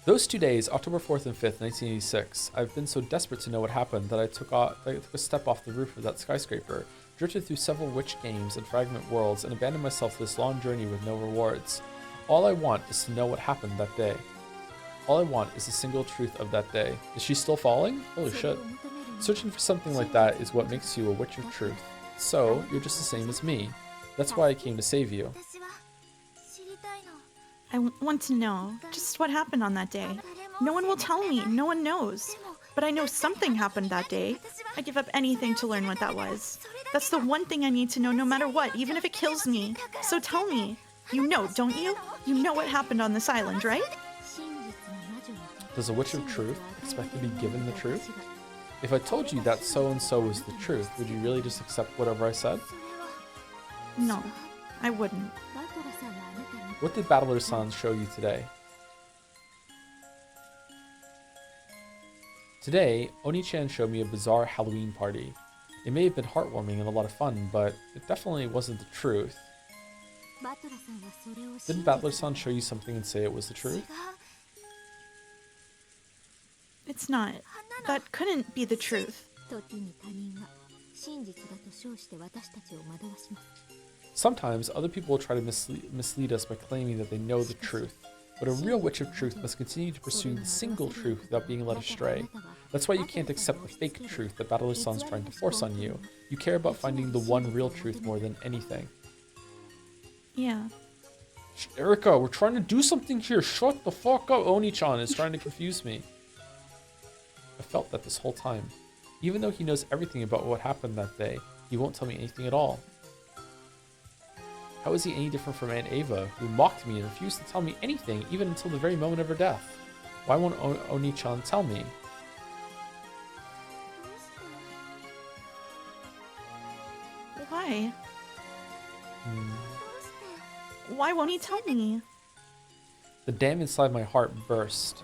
Those 2 days, October 4th and 5th, 1986, I've been so desperate to know what happened that I took a step off the roof of that skyscraper, drifted through several witch games and fragment worlds, and abandoned myself to this long journey with no rewards. All I want is to know what happened that day. All I want is the single truth of that day. Is she still falling? Holy shit. Searching for something like that is what makes you a witch of truth. So, you're just the same as me. That's why I came to save you. I want to know just what happened on that day. No one will tell me. No one knows. But I know something happened that day. I'd give up anything to learn what that was. That's the one thing I need to know no matter what, even if it kills me. So tell me. You know, don't you? You know what happened on this island, right? Does a witch of truth expect to be given the truth? If I told you that so-and-so was the truth, would you really just accept whatever I said? No, I wouldn't. What did Battler-san show you today? Today, Oni-chan showed me a bizarre Halloween party. It may have been heartwarming and a lot of fun, but it definitely wasn't the truth. Didn't Battler-san show you something and say it was the truth? It's not. That couldn't be the truth. Sometimes other people will try to mislead us by claiming that they know the truth, but a real witch of truth must continue to pursue the single truth without being led astray. That's why you can't accept the fake truth that Battler-san's trying to force on you. You care about finding the one real truth more than anything. Yeah. Erica, we're trying to do something here. Shut the fuck up. Oni-chan is trying to confuse me. I felt that this whole time. Even though he knows everything about what happened that day, he won't tell me anything at all. How is he any different from Aunt Ava, who mocked me and refused to tell me anything, even until the very moment of her death? Why won't Oni-chan tell me? Why? Why won't he tell me? The dam inside my heart burst.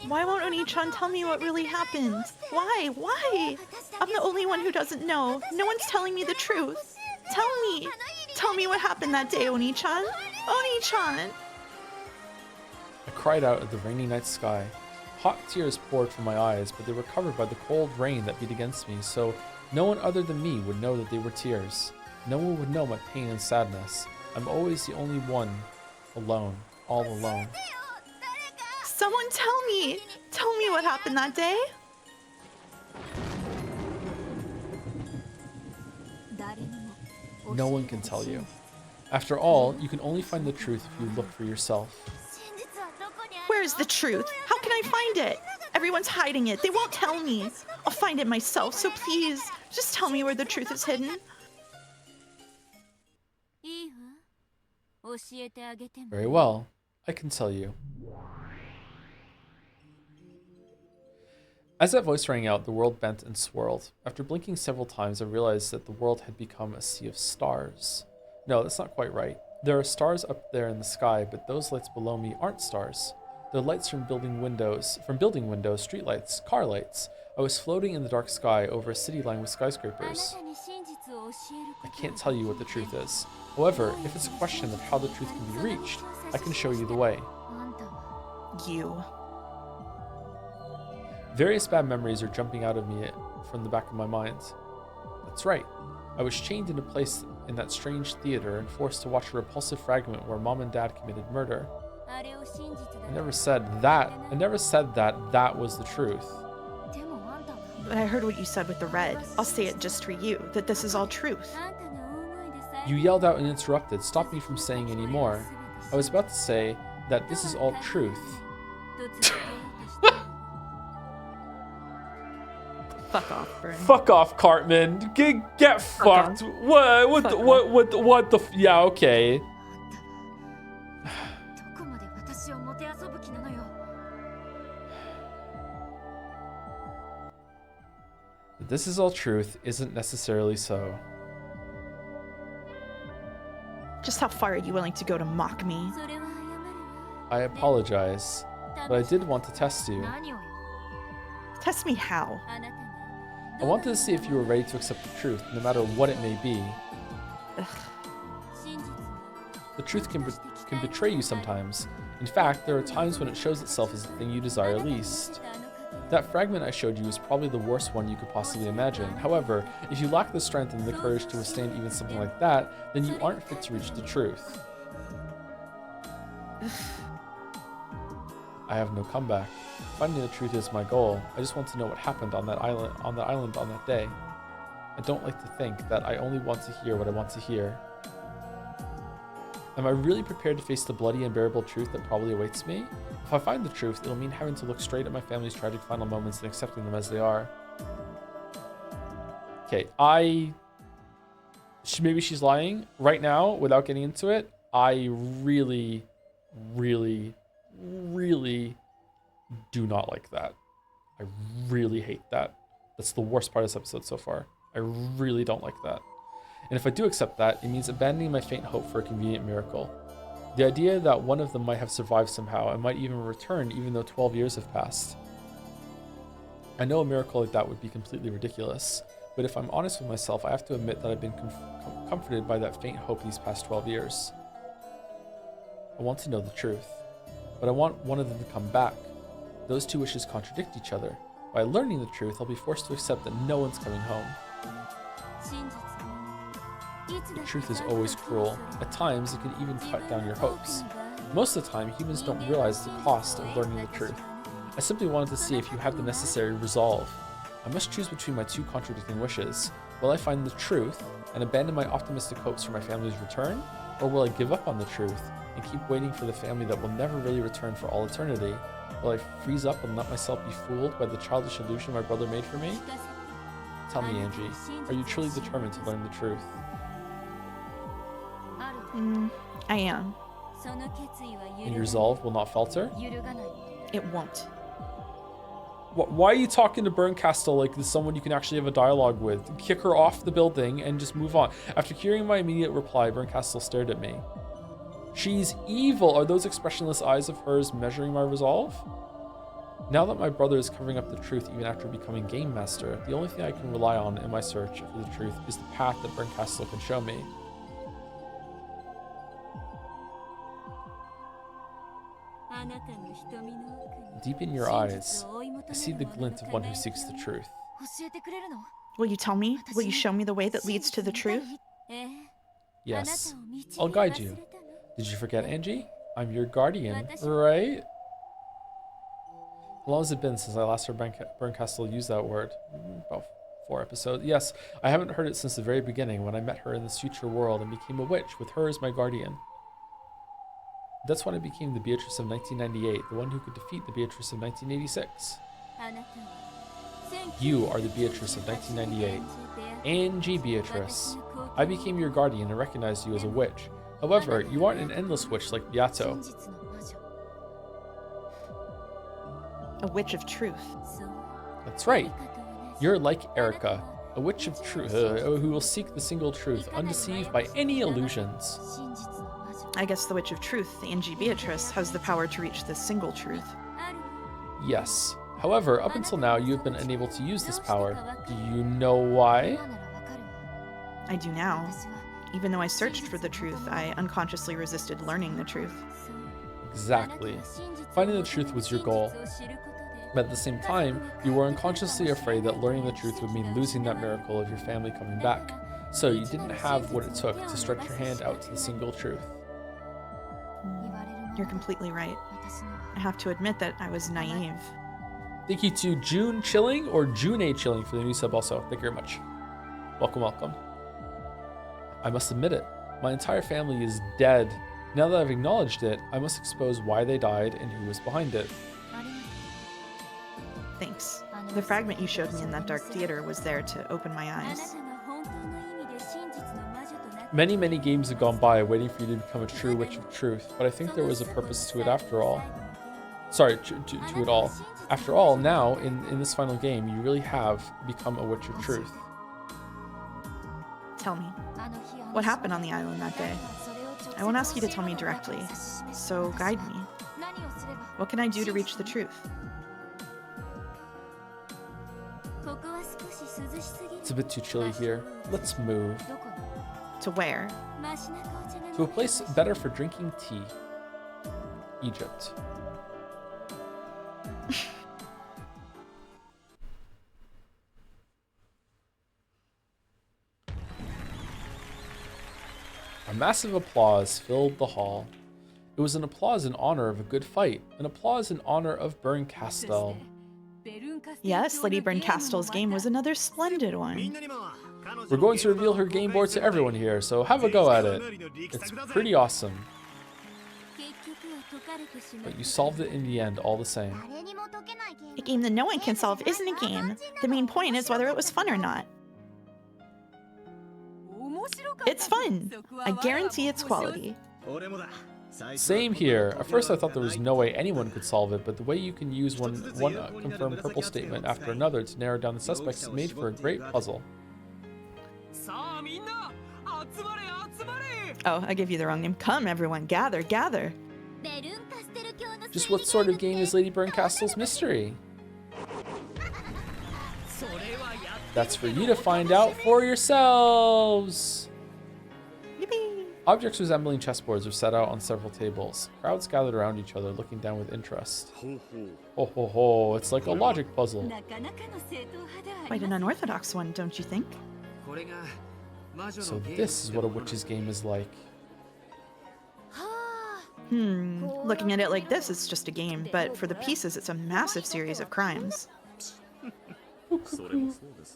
Why won't Oni-chan tell me what really happened? Why? Why? I'm the only one who doesn't know. No one's telling me the truth. Tell me. Tell me what happened that day, Oni-chan. Oni-chan! I cried out at the rainy night sky. Hot tears poured from my eyes, but they were covered by the cold rain that beat against me, so no one other than me would know that they were tears. No one would know my pain and sadness. I'm always the only one, alone, all alone. Someone tell me! Tell me what happened that day! No one can tell you. After all, you can only find the truth if you look for yourself. Where's the truth? How can I find it? Everyone's hiding it. They won't tell me. I'll find it myself, so please, just tell me where the truth is hidden. えてあげても Very well. I can tell you. As that voice rang out, the world bent and swirled. After blinking several times, I realized that the world had become a sea of stars. No, that's not quite right. There are stars up there in the sky, but those lights below me aren't stars. They're lights from building windows, street lights, car lights. I was floating in the dark sky over a city lined with あな skyscrapers. たに真実を教えるこ I と can't tell you what the truth is. However, if it's a question of how the truth can be reached, I can show you the way. あんたは You. Various bad memories are jumping out of me from the back of my mind. That's right. I was chained in a place in that strange theater and forced to watch a repulsive fragment where mom and dad committed murder. あれを真実だ I never said that. I never said that that was the truth. でもあんたは But I heard what you said with the red. I'll say it just for you, that this is all truth. あんたの大声でさえ You yelled out and interrupted, stopped me from saying any more. I was about to say that this is all truth. と続けようとしてる Fuck off, Burn. Fuck off, Cartman. Get fucked. Yeah, okay. どこまで私をもてあそぶ気なのよ This is all truth isn't necessarily so. Just how far are you willing to go to mock me? それは謝るわ I apologize, but I did want to test you. 何をよ Test me how? あなたが I wanted to see if you were ready to accept the truth, no matter what it may be. 真実は The truth can betray you sometimes. In fact, there are times when it shows itself as the thing you desire least. あの影 That fragment I showed you is probably the worst one you could possibly imagine. However, if you lack the strength and the courage to withstand even something like that, then you aren't fit to reach the truth. I have no comeback. Finding the truth is my goal. I just want to know what happened on that island on that day. I don't like to think that I only want to hear what I want to hear. Am I really prepared to face the bloody, unbearable truth that probably awaits me? If I find the truth, it'll mean having to look straight at my family's tragic final moments and accepting them as they are. Okay, maybe she's lying. Right now, without getting into it, I really, really, really do not like that. I really hate that. That's the worst part of this episode so far. I really don't like that. And if I do accept that, it means abandoning my faint hope for a convenient miracle. The idea that one of them might have survived somehow and might even return even though 12 years have passed. I know a miracle like that would be completely ridiculous, but if I'm honest with myself, I have to admit that I've been comforted by that faint hope these past 12 years. I want to know the truth, but I want one of them to come back. Those two wishes contradict each other. By learning the truth, I'll be forced to accept that no one's coming home. 真実 The truth is always cruel. At times, it can even cut down your hopes. Most of the time, humans don't realize the cost of learning the truth. I simply wanted to see if you have the necessary resolve. I must choose between my two contradicting wishes. Will I find the truth and abandon my optimistic hopes for my family's return? Or will I give up on the truth and keep waiting for the family that will never really return for all eternity? Will I freeze up and let myself be fooled by the childish illusion my brother made for me? Tell me, Angie, are you truly determined to learn the truth? I am. その決意は And your resolve will not falter? 揺るがない It won't. Why are you talking to Berncastle like this is someone you can actually have a dialogue with? Kick her off the building and just move on. After hearing my immediate reply, Berncastle stared at me. She's evil. Are those expressionless eyes of hers measuring my resolve? Now that my brother is covering up the truth even after becoming game master, the only thing I can rely on in my search for the truth is the path that Berncastle can show me. Deep in your eyes, I see the glint of one who seeks the truth. 教えてくれるの Will you tell me? Will you show me the way that leads to the truth? ええ Yes, I'll guide you. Did you forget, Angie? I'm your guardian, right? How long has it been since I last heard Berncastle use that word? About 4 episodes. Yes, I haven't heard it since the very beginning when I met her in this future world and became a witch with her as my guardian. That's when I became the Beatrice of 1998, the one who could defeat the Beatrice of 1986. あなたは You are the Beatrice of 1998. Angie Beatrice. I became your guardian and recognized you as a witch. However, you aren't an endless witch like Beato. A witch of truth. That's right. You're like Erica, a witch of truth who will seek the single truth, undeceived by any illusions. I guess the witch of truth, the NG Beatrice, has the power to reach the single truth. Yes. However, up until now, you have been unable to use this power. Do you know why? I do now. Even though I searched for the truth, I unconsciously resisted learning the truth. Exactly. Finding the truth was your goal. But at the same time, you were unconsciously afraid that learning the truth would mean losing that miracle of your family coming back. So you didn't have what it took to stretch your hand out to the single truth. You're completely right. I have to admit that I was naive. Thank you to June Chilling or June Chilling for the new sub also. Thank you very much. Welcome, welcome. I must admit it. My entire family is dead. Now that I've acknowledged it, I must expose why they died and who was behind it. Thanks. The fragment you showed me in that dark theater was there to open my eyes. Many, many games have gone by waiting for you to become a true witch of truth, but I think there was a purpose to it after all. Sorry, to it all. After all, now, in this final game, you really have become a witch of truth. Tell me, what happened on the island that day? I won't ask you to tell me directly, so guide me. What can I do to reach the truth? It's a bit too chilly here. Let's move. To where? To a place better for drinking tea. Egypt. A massive applause filled the hall. It was an applause in honor of a good fight, an applause in honor of Bernkastel. Yes, Lady Bernkastel's game was another splendid one. We're going to reveal her game board to everyone here, so have a go at it. It's pretty awesome. But you solved it in the end all the same. A game that no one can solve isn't a game. The main point is whether it was fun or not. It's fun. I guarantee its quality. Same here. At first I thought there was no way anyone could solve it, but the way you can use one confirmed purple statement after another to narrow down the suspects made for a great puzzle. Oh, I gave you the wrong name. Come, everyone, gather, gather. Just what sort of game is Lady Bernkastel's mystery? That's for you to find out for yourselves! Yippee! Objects resembling chessboards are set out on several tables. Crowds gathered around each other, looking down with interest. Ho ho ho, it's like a logic puzzle. Quite an unorthodox one, don't you think? So this is what a witch's game is like. Looking at it like this, it's just a game, but for the pieces, it's a massive series of crimes.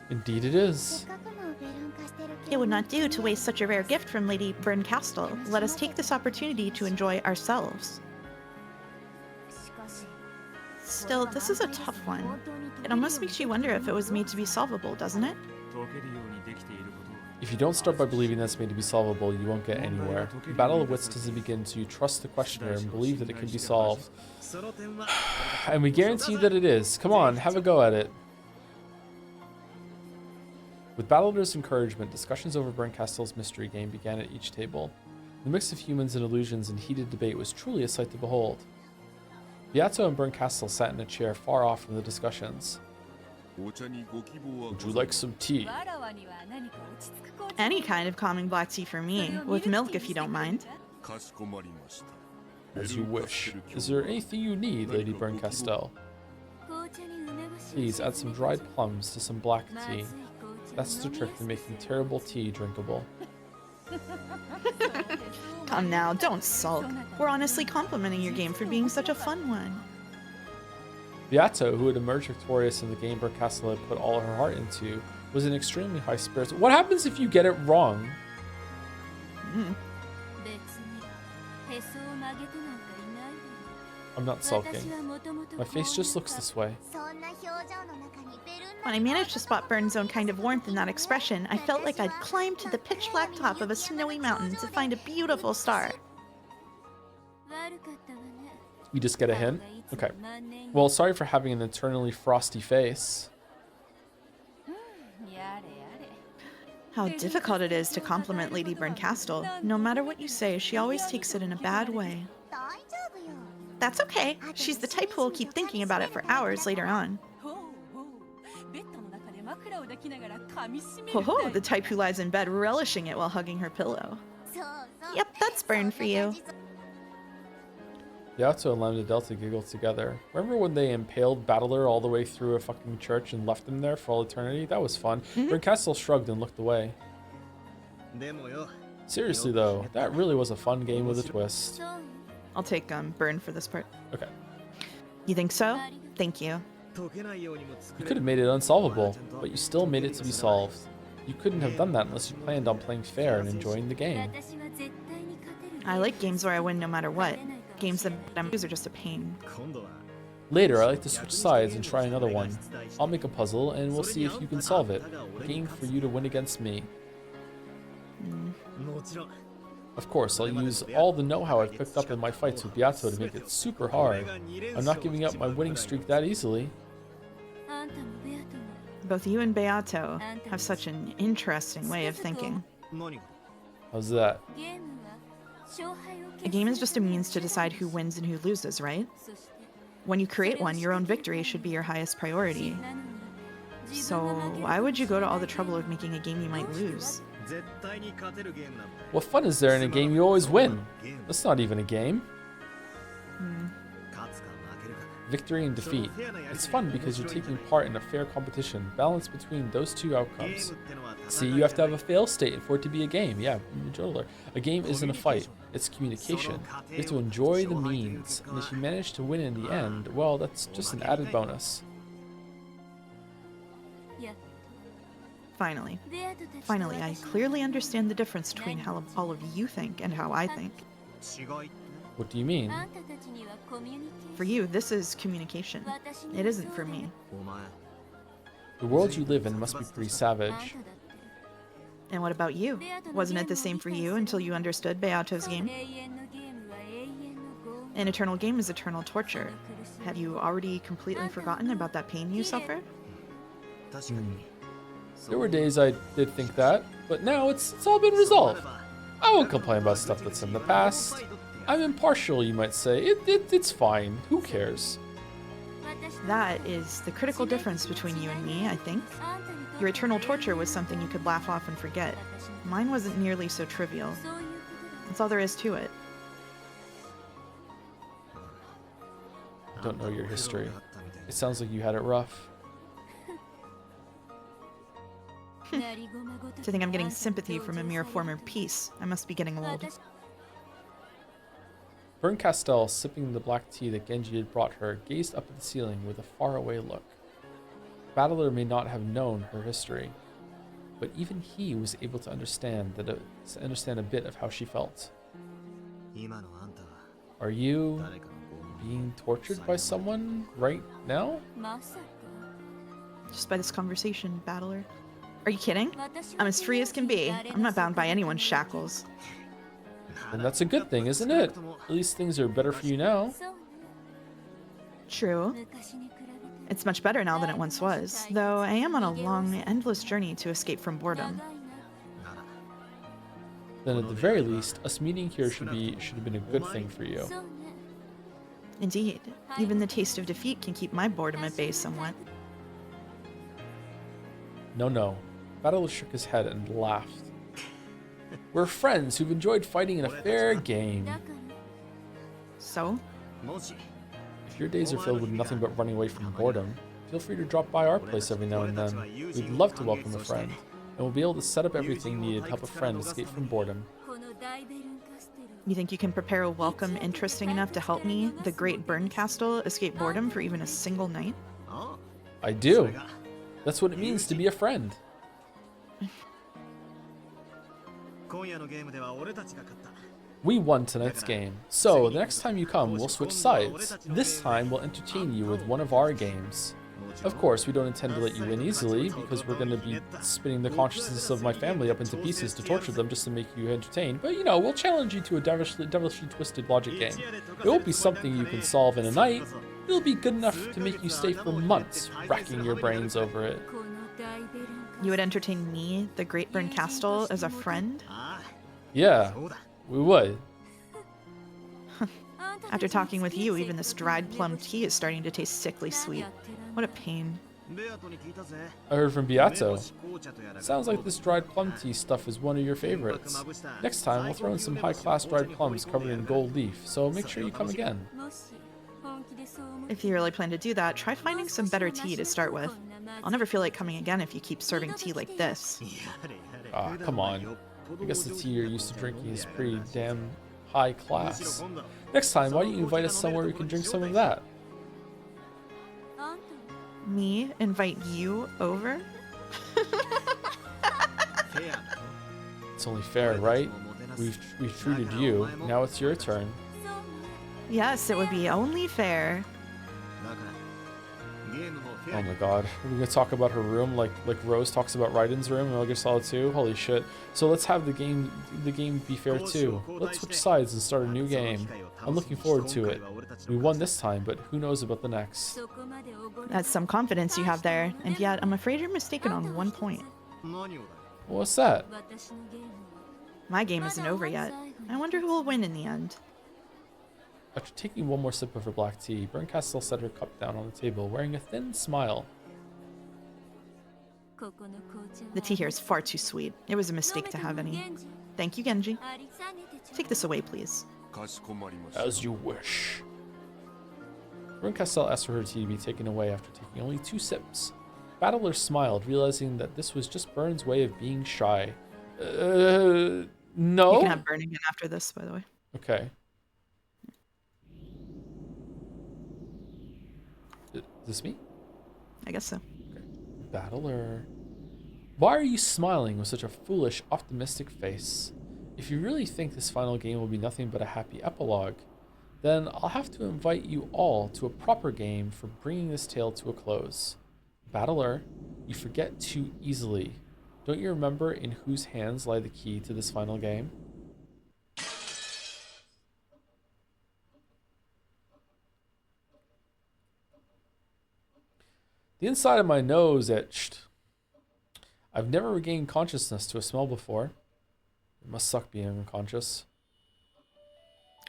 Indeed it is. It would not do to waste such a rare gift from Lady Bernkastel. Let us take this opportunity to enjoy ourselves. Still, this is a tough one. It almost makes you wonder if it was made to be solvable, doesn't it? If you don't start by believing that's made to be solvable, you won't get anywhere. The Battle of Wits doesn't begin until you trust the questioner and believe that it can be solved. And we guarantee that it is. Come on, have a go at it. With Battler's encouragement, discussions over Bernkastel's mystery game began at each table. The mix of humans and illusions and heated debate was truly a sight to behold. Beato and Bernkastel sat in a chair far off from the discussions. Would you like some tea? Any kind of calming black tea for me, with milk if you don't mind. As you wish. Is there anything you need, Lady Bernkastel? Please add some dried plums to some black tea. That's the trick to making terrible tea drinkable. Come now, don't sulk. We're honestly complimenting your game for being such a fun one. Beato, who had emerged victorious in the game Bernkastel had put all her heart into, was in extremely high spirits. What happens if you get it wrong? I'm not sulking. My face just looks this way. そんな表情の中にベルン When I managed to spot Burn's own kind of warmth in that expression, I felt like I'd climbed to the pitch black top of a snowy mountain to find a beautiful star. 悪かったわね You just get a hint? Okay. Well, sorry for having an eternally frosty face. やれやれ How difficult it is to compliment Lady Burncastle. No matter what you say, she always takes it in a bad way. 大丈夫よ That's okay. She's the type who will keep thinking about it for hours later on. ほうほうベッドの中で枕を抱きながら噛みしめる Ho ho, タイ the type who lies in bed relishing it while hugging her pillow. そうそう Yep, that's Burn for you. Yato and Lambda Delta giggled together. Remember when they impaled Battler all the way through a fucking church and left him there for all eternity? That was fun. Castle shrugged and looked away. でもよ Seriously though, that really was a fun game with a twist. そう I'll take Burn for this part. Okay. You think so? Thank you. 解けないようにも作 You れ could have made it unsolvable, but you still made it to be solved. You couldn't have done that unless you planned on playing fair and enjoying the game. 私は絶対に勝てる I like games where I win no matter what. Games that I'm lose are just a pain. 今度は Later, I like to switch sides and try another one. I'll make a puzzle and we'll see if you can solve it. A game for you to win against me. もちろん Of course, I'll use all the know-how I've picked up in my fights with Beato to make it super hard. I'm not giving up my winning streak that easily. あんたもベアトも Both you and Beato have such an interesting way of thinking. 何が How's that? ゲームは勝敗を A game is just a means to decide who wins and who loses, right? そして When you create one, your own victory should be your highest priority. なのに So why would you go to all the trouble of making a game you might lose? 絶対に勝てるゲームなんだ What fun is there in a game you always win? That's not even a game. 勝つか負けるか Victory and defeat. It's fun because you're taking part in a fair competition, balanced between those two ゲー outcomes. ムってのは See, you have to have a fail state for it to be a game. Yeah, Jodeler. A game isn't a fight, it's communication. You have to enjoy the means, and if you manage to win in the end, well, that's just an added bonus. やっ Finally. ベアトたちと Finally, I 私は clearly understand the difference between how all of you think and how I think. 違いって What do you mean? あんたたちにはコミュニケーション For you, this is communication. 私に It は isn't そう for だよ me. お前 The world you live in must be pretty あん savage. ただって And what about you? Wasn't it the same for you until you understood Beato's game? 永遠のゲームは永遠の拷問 An eternal game is eternal torture. Have you already completely forgotten about that pain you suffered? 確かに There were days I did think that, but now it's all been resolved. I won't complain about stuff that's in the past. I'm impartial, you might say. It's fine. Who cares? 私 That is the critical difference between you and me, I think. あんたにとって Your eternal torture was something you could laugh off and forget. 私の Mine wasn't nearly so trivial. そういうことだ That's all there is to it. I don't know your history. It sounds like you had it rough. なりごまごと To think I'm getting あんたに sympathy from a mere 同情され former peace. I must be getting old. 私 Bern Castell, sipping the black tea that Genji had brought her, gazed up at the ceiling with a faraway look. Battler may not have known her history, but even he was able to understand a bit of how she felt. 今のあんたは Are you 誰かの拷問 being tortured by someone right now? まさか Just by this conversation, Battler. Are you kidding? 私は I'm as free as can be. I'm not bound by anyone's shackles. And that's a good thing, isn't it? At least things are better for you now. そうね True. 昔に比べて It's much better now than it once was, though I am on a long, endless journey to escape from 長 boredom. いな なら Then at the very least, us meeting here should have been a good thing for you. そうね Indeed, even the taste of defeat can keep my boredom at bay somewhat. No. Battler shook his head and laughed. We're friends who've enjoyed fighting in a fair game. だから So, もし If your days are filled with nothing but running away from boredom, feel free to drop by our place every now and then. We'd love to welcome a friend, and we'll be able to set up everything needed to help a friend escape from boredom. この大ベルンカステル you think you can prepare a welcome interesting enough to help me, the great Burncastle, escape boredom for even a single night? あ I そ do. れが That's what it means to be a friend. 今夜のゲームでは俺たちが勝った We won tonight's game, so the next time you come, we'll switch sides. This time, we'll entertain you with one of our games. Of course, we don't intend to let you win easily, because we're going to be spinning the consciousness of my family up into pieces to torture them just to make you entertained. But, you know, we'll challenge you to a devilishly twisted logic game. It won't be something you can solve in a night. It'll be good enough to make you stay for months, racking your brains over it. You would entertain me, the Great Burn Castle, as a friend? Yeah, we would. After talking with you, even this dried plum tea is starting to taste sickly sweet. What a pain. I heard from Beato. Sounds like this dried plum tea stuff is one of your favorites. Next time, we'll throw in some high-class dried plums covered in gold leaf, so make sure you come again. If you really plan to do that, try finding some better tea to start with. I'll never feel like coming again if you keep serving tea like this. Ah, come on. I guess the tea you're used to drinking is pretty damn high class. Next time, why don't you invite us somewhere we can drink some of that? Me invite you over? It's only fair, right? We've treated you. Now it's your turn. Yes, it would be only fair. Oh my god. We're gonna talk about her room like Rose talks about Raiden's room in Metal Gear Solid 2? Holy shit. So let's have the game be fair too. Let's switch sides and start a new game. I'm looking forward to it. We won this time, but who knows about the next. That's some confidence you have there, and yet I'm afraid you're mistaken on one point. What's that? My game isn't over yet. I wonder who will win in the end. After taking one more sip of her black tea, Berncastel set her cup down on the table, wearing a thin smile. The tea here is far too sweet. It was a mistake to have any. Thank you, Genji. Take this away, please. As you wish. Berncastel asked for her tea to be taken away after taking only 2 sips. Battler smiled, realizing that this was just Burn's way of being shy. No? You can have Burn again after this, by the way. Okay. Is this me? I guess so. Okay. Battler. Why are you smiling with such a foolish, optimistic face? If you really think this final game will be nothing but a happy epilogue, then I'll have to invite you all to a proper game for bringing this tale to a close. Battler, you forget too easily. Don't you remember in whose hands lie the key to this final game? The inside of my nose itched. I've never regained consciousness to a smell before. It must suck being unconscious.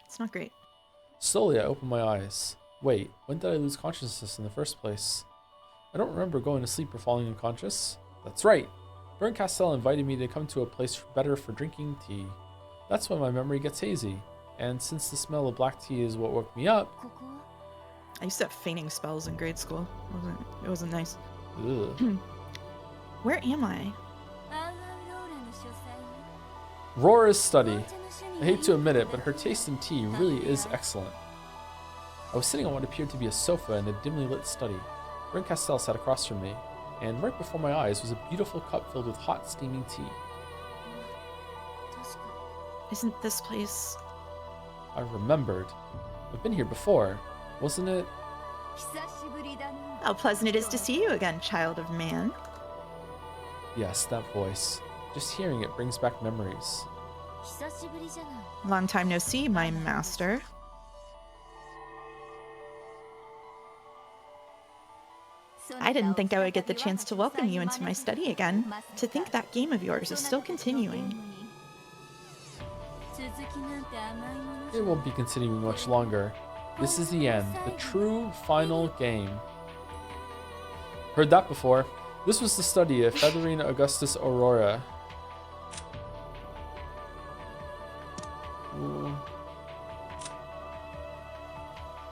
It's not great. Slowly, I opened my eyes. Wait, when did I lose consciousness in the first place? I don't remember going to sleep or falling unconscious. That's right. Berncastel invited me to come to a place better for drinking tea. That's when my memory gets hazy. And since the smell of black tea is what woke me up... I used to have fainting spells in grade school. It wasn't nice. Ugh. Where am I? Rora's study. I hate to admit it, but her taste in tea really is excellent. I was sitting on what appeared to be a sofa in a dimly lit study. Berncastel sat across from me, and right before my eyes was a beautiful cup filled with hot, steaming tea. Isn't this place... I remembered. I've been here before, wasn't it? How pleasant it is to see you again, child of man. Yes, that voice. Just hearing it brings back memories. Long time no see, my master. I didn't think I would get the chance to welcome you into my study again. To think that game of yours is still continuing. It won't be continuing much longer. This is the end, the true final game. Heard that before. This was the study of Featherine Augustus Aurora. Ooh.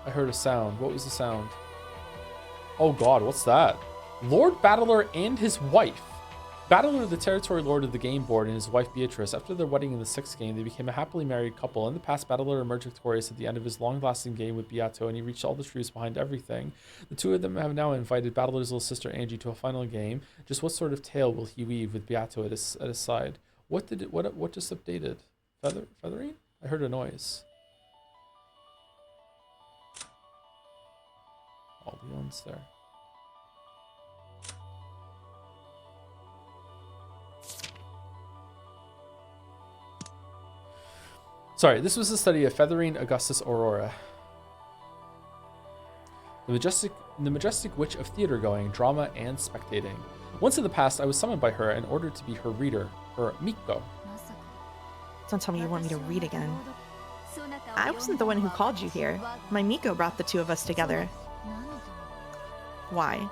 I heard a sound. What was the sound? Oh god, what's that? Lord Battler and his wife. Battler, the territory lord of the game board, and his wife Beatrice, after their wedding in the 6th game, they became a happily married couple. In the past, Battler emerged victorious at the end of his long-lasting game with Beato, and he reached all the truths behind everything. The two of them have now invited Battler's little sister Angie to a final game. Just what sort of tale will he weave with Beato at his side? What just updated? Featherine? I heard a noise. Oh, Leon's there. Sorry, this was the study of Featherine Augustus Aurora. The majestic witch of theater going, drama, and spectating. Once in the past, I was summoned by her and ordered to be her reader, her Miko. Don't tell me you want me to read again. I wasn't the one who called you here. My Miko brought the two of us together. Why?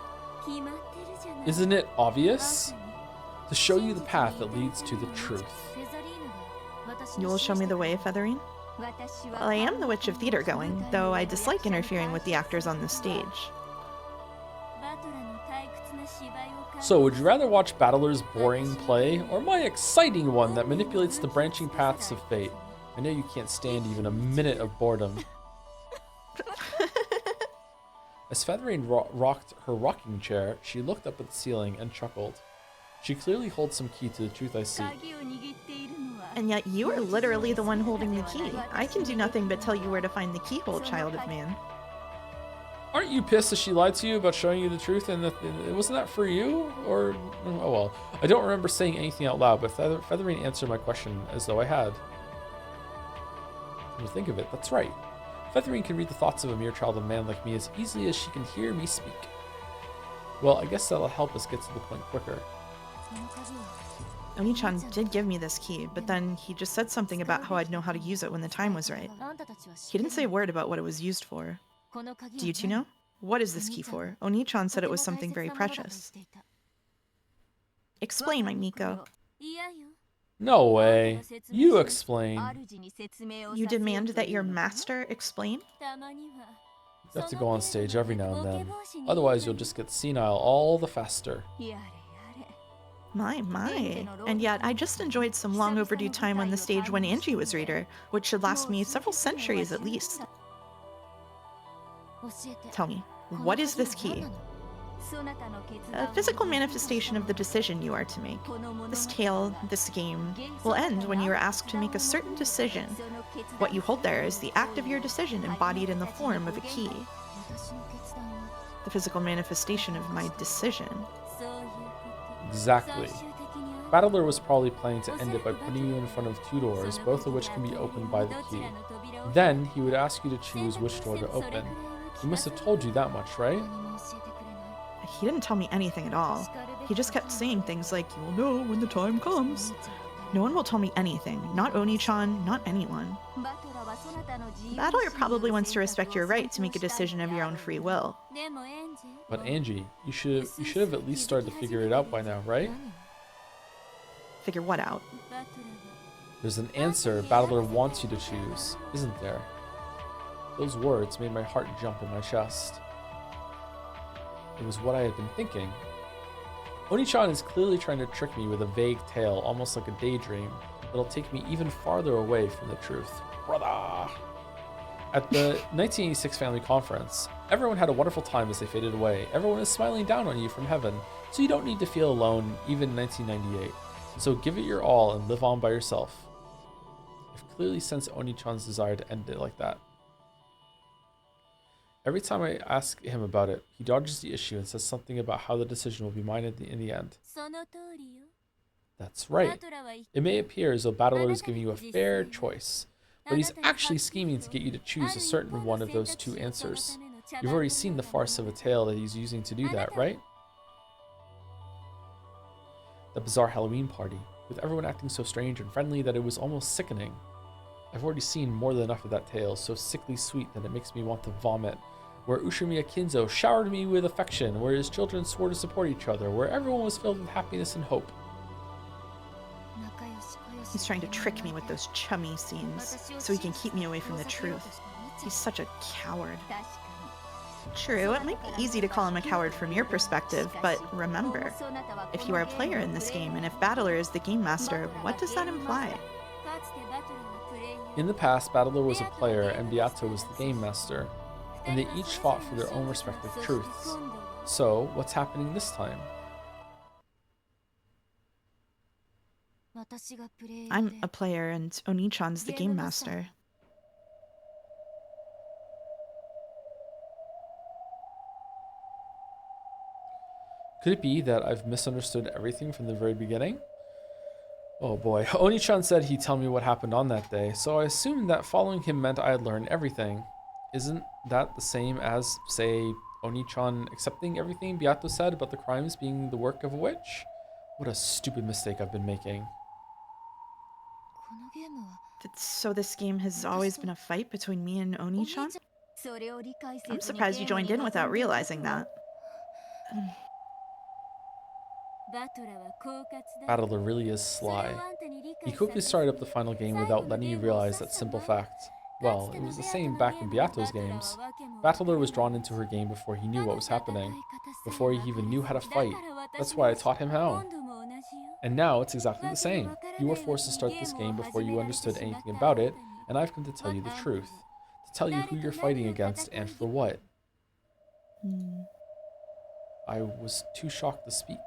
Isn't it obvious? To show you the path that leads to the truth. You will show me the way, Featherine? Well, I am the witch of theater going, though I dislike interfering with the actors on the stage. So, would you rather watch Battler's boring play, or my exciting one that manipulates the branching paths of fate? I know you can't stand even a minute of boredom. As Featherine rocked her rocking chair, she looked up at the ceiling and chuckled. She clearly holds some key to the truth I seek. And yet you are literally the one holding the key. I can do nothing but tell you where to find the keyhole, child of man. Aren't you pissed that she lied to you about showing you the truth and wasn't that for you? Or, oh well. I don't remember saying anything out loud, but Featherine answered my question as though I had. Come to think of it, that's right. Featherine can read the thoughts of a mere child of man like me as easily as she can hear me speak. Well, I guess that'll help us get to the point quicker. Oni-chan did give me this key, but then he just said something about how I'd know how to use it when the time was right. He didn't say a word about what it was used for. Do you two know? What is this key for? Oni-chan said it was something very precious. Explain, my Miko. No way. You explain. You demand that your master explain? You have to go on stage every now and then. Otherwise, you'll just get senile all the faster. My. And yet, I just enjoyed some long overdue time on the stage when Angie was reader, which should last me several centuries at least. Tell me, what is this key? A physical manifestation of the decision you are to make. This tale, this game, will end when you are asked to make a certain decision. What you hold there is the act of your decision embodied in the form of a key. The physical manifestation of my decision. Exactly. Battler was probably planning to end it by putting you in front of two doors, both of which can be opened by the key. Then, he would ask you to choose which door to open. He must have told you that much, right? He didn't tell me anything at all. He just kept saying things like, "You'll know when the time comes." No one will tell me anything. Not Oni-chan, not anyone. Battler probably wants to respect your right to make a decision of your own free will. But Angie, you should have at least started to figure it out by now, right? Figure what out? There's an answer Battler wants you to choose, isn't there? Those words made my heart jump in my chest. It was what I had been thinking. Oni-chan is clearly trying to trick me with a vague tale, almost like a daydream, that'll take me even farther away from the truth. Brother! At the 1986 family conference, everyone had a wonderful time as they faded away. Everyone is smiling down on you from heaven, so you don't need to feel alone, even in 1998. So give it your all and live on by yourself. I've clearly sensed Oni-chan's desire to end it like that. Every time I ask him about it, he dodges the issue and says something about how the decision will be mine in the end. That's right. It may appear as though Battler is giving you a fair choice, but he's actually scheming to get you to choose a certain one of those two answers. You've already seen the farce of a tale that he's using to do that, right? The bizarre Halloween party, with everyone acting so strange and friendly that it was almost sickening. I've already seen more than enough of that tale, so sickly sweet that it makes me want to vomit. Where Ushimiya Kinzo showered me with affection, where his children swore to support each other, where everyone was filled with happiness and hope. He's trying to trick me with those chummy scenes, so he can keep me away from the truth. He's such a coward. True, it might be easy to call him a coward from your perspective, but remember, if you are a player in this game, and if Battler is the game master, what does that imply? In the past, Battler was a player and Beato was the game master, and they each fought for their own respective truths. So, what's happening this time? I'm a player and Oni-chan's the game master. Could it be that I've misunderstood everything from the very beginning? Oh boy, Oni-chan said he'd tell me what happened on that day, so I assumed that following him meant I had learned everything. Isn't that the same as, say, Oni-chan accepting everything Beato said about the crimes being the work of a witch? What a stupid mistake I've been making. So this game has always been a fight between me and Oni-chan? I'm surprised you joined in without realizing that. Battler really is sly. He quickly started up the final game without letting you realize that simple fact. Well, it was the same back in Beato's games. Battler was drawn into her game before he knew what was happening, before he even knew how to fight. That's why I taught him how. And now it's exactly the same. You were forced to start this game before you understood anything about it, and I've come to tell you the truth. To tell you who you're fighting against and for what. I was too shocked to speak.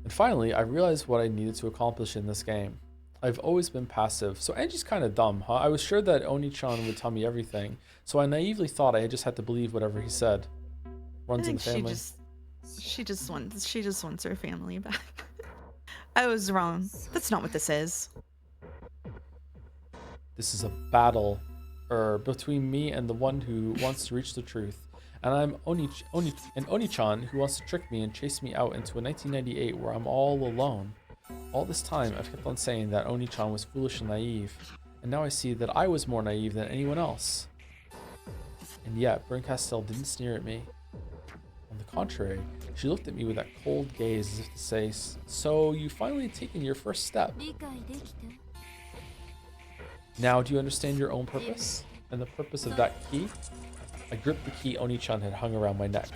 And finally, I realized what I needed to accomplish in this game. I've always been passive, so Anji's kind of dumb, huh? I was sure that Oni-chan would tell me everything, so I naively thought I just had to believe whatever he said. Runs in the family. She just wants her family back. I was wrong. That's not what this is. This is a battle between me and the one who wants to reach the truth. And I'm Oni-chan who wants to trick me and chase me out into a 1998 where I'm all alone. All this time, I've kept on saying that Oni-chan was foolish and naive, and now I see that I was more naive than anyone else. And yet, Berncastel didn't sneer at me. On the contrary, she looked at me with that cold gaze as if to say, "So, you've finally taken your first step. Now, do you understand your own purpose? And the purpose of that key?" I gripped the key Oni-chan had hung around my neck,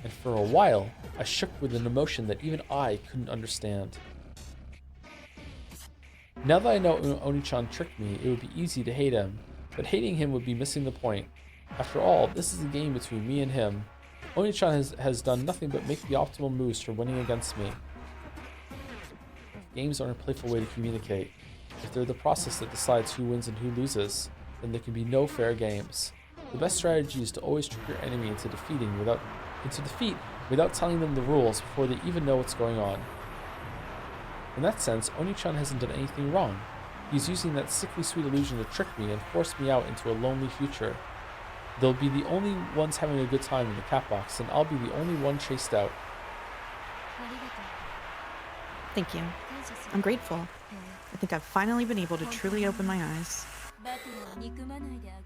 and for a while, I shook with an emotion that even I couldn't understand. Now that I know Oni-chan tricked me, it would be easy to hate him, but hating him would be missing the point. After all, this is a game between me and him. Oni-chan has done nothing but make the optimal moves for winning against me. Games aren't a playful way to communicate. If they're the process that decides who wins and who loses, then there can be no fair games. The best strategy is to always trick your enemy into defeat without telling them the rules before they even know what's going on. In that sense, Oni-chan hasn't done anything wrong. He's using that sickly sweet illusion to trick me and force me out into a lonely future. They'll be the only ones having a good time in the cat box, and I'll be the only one chased out. Thank you. I'm grateful. I think I've finally been able to truly open my eyes.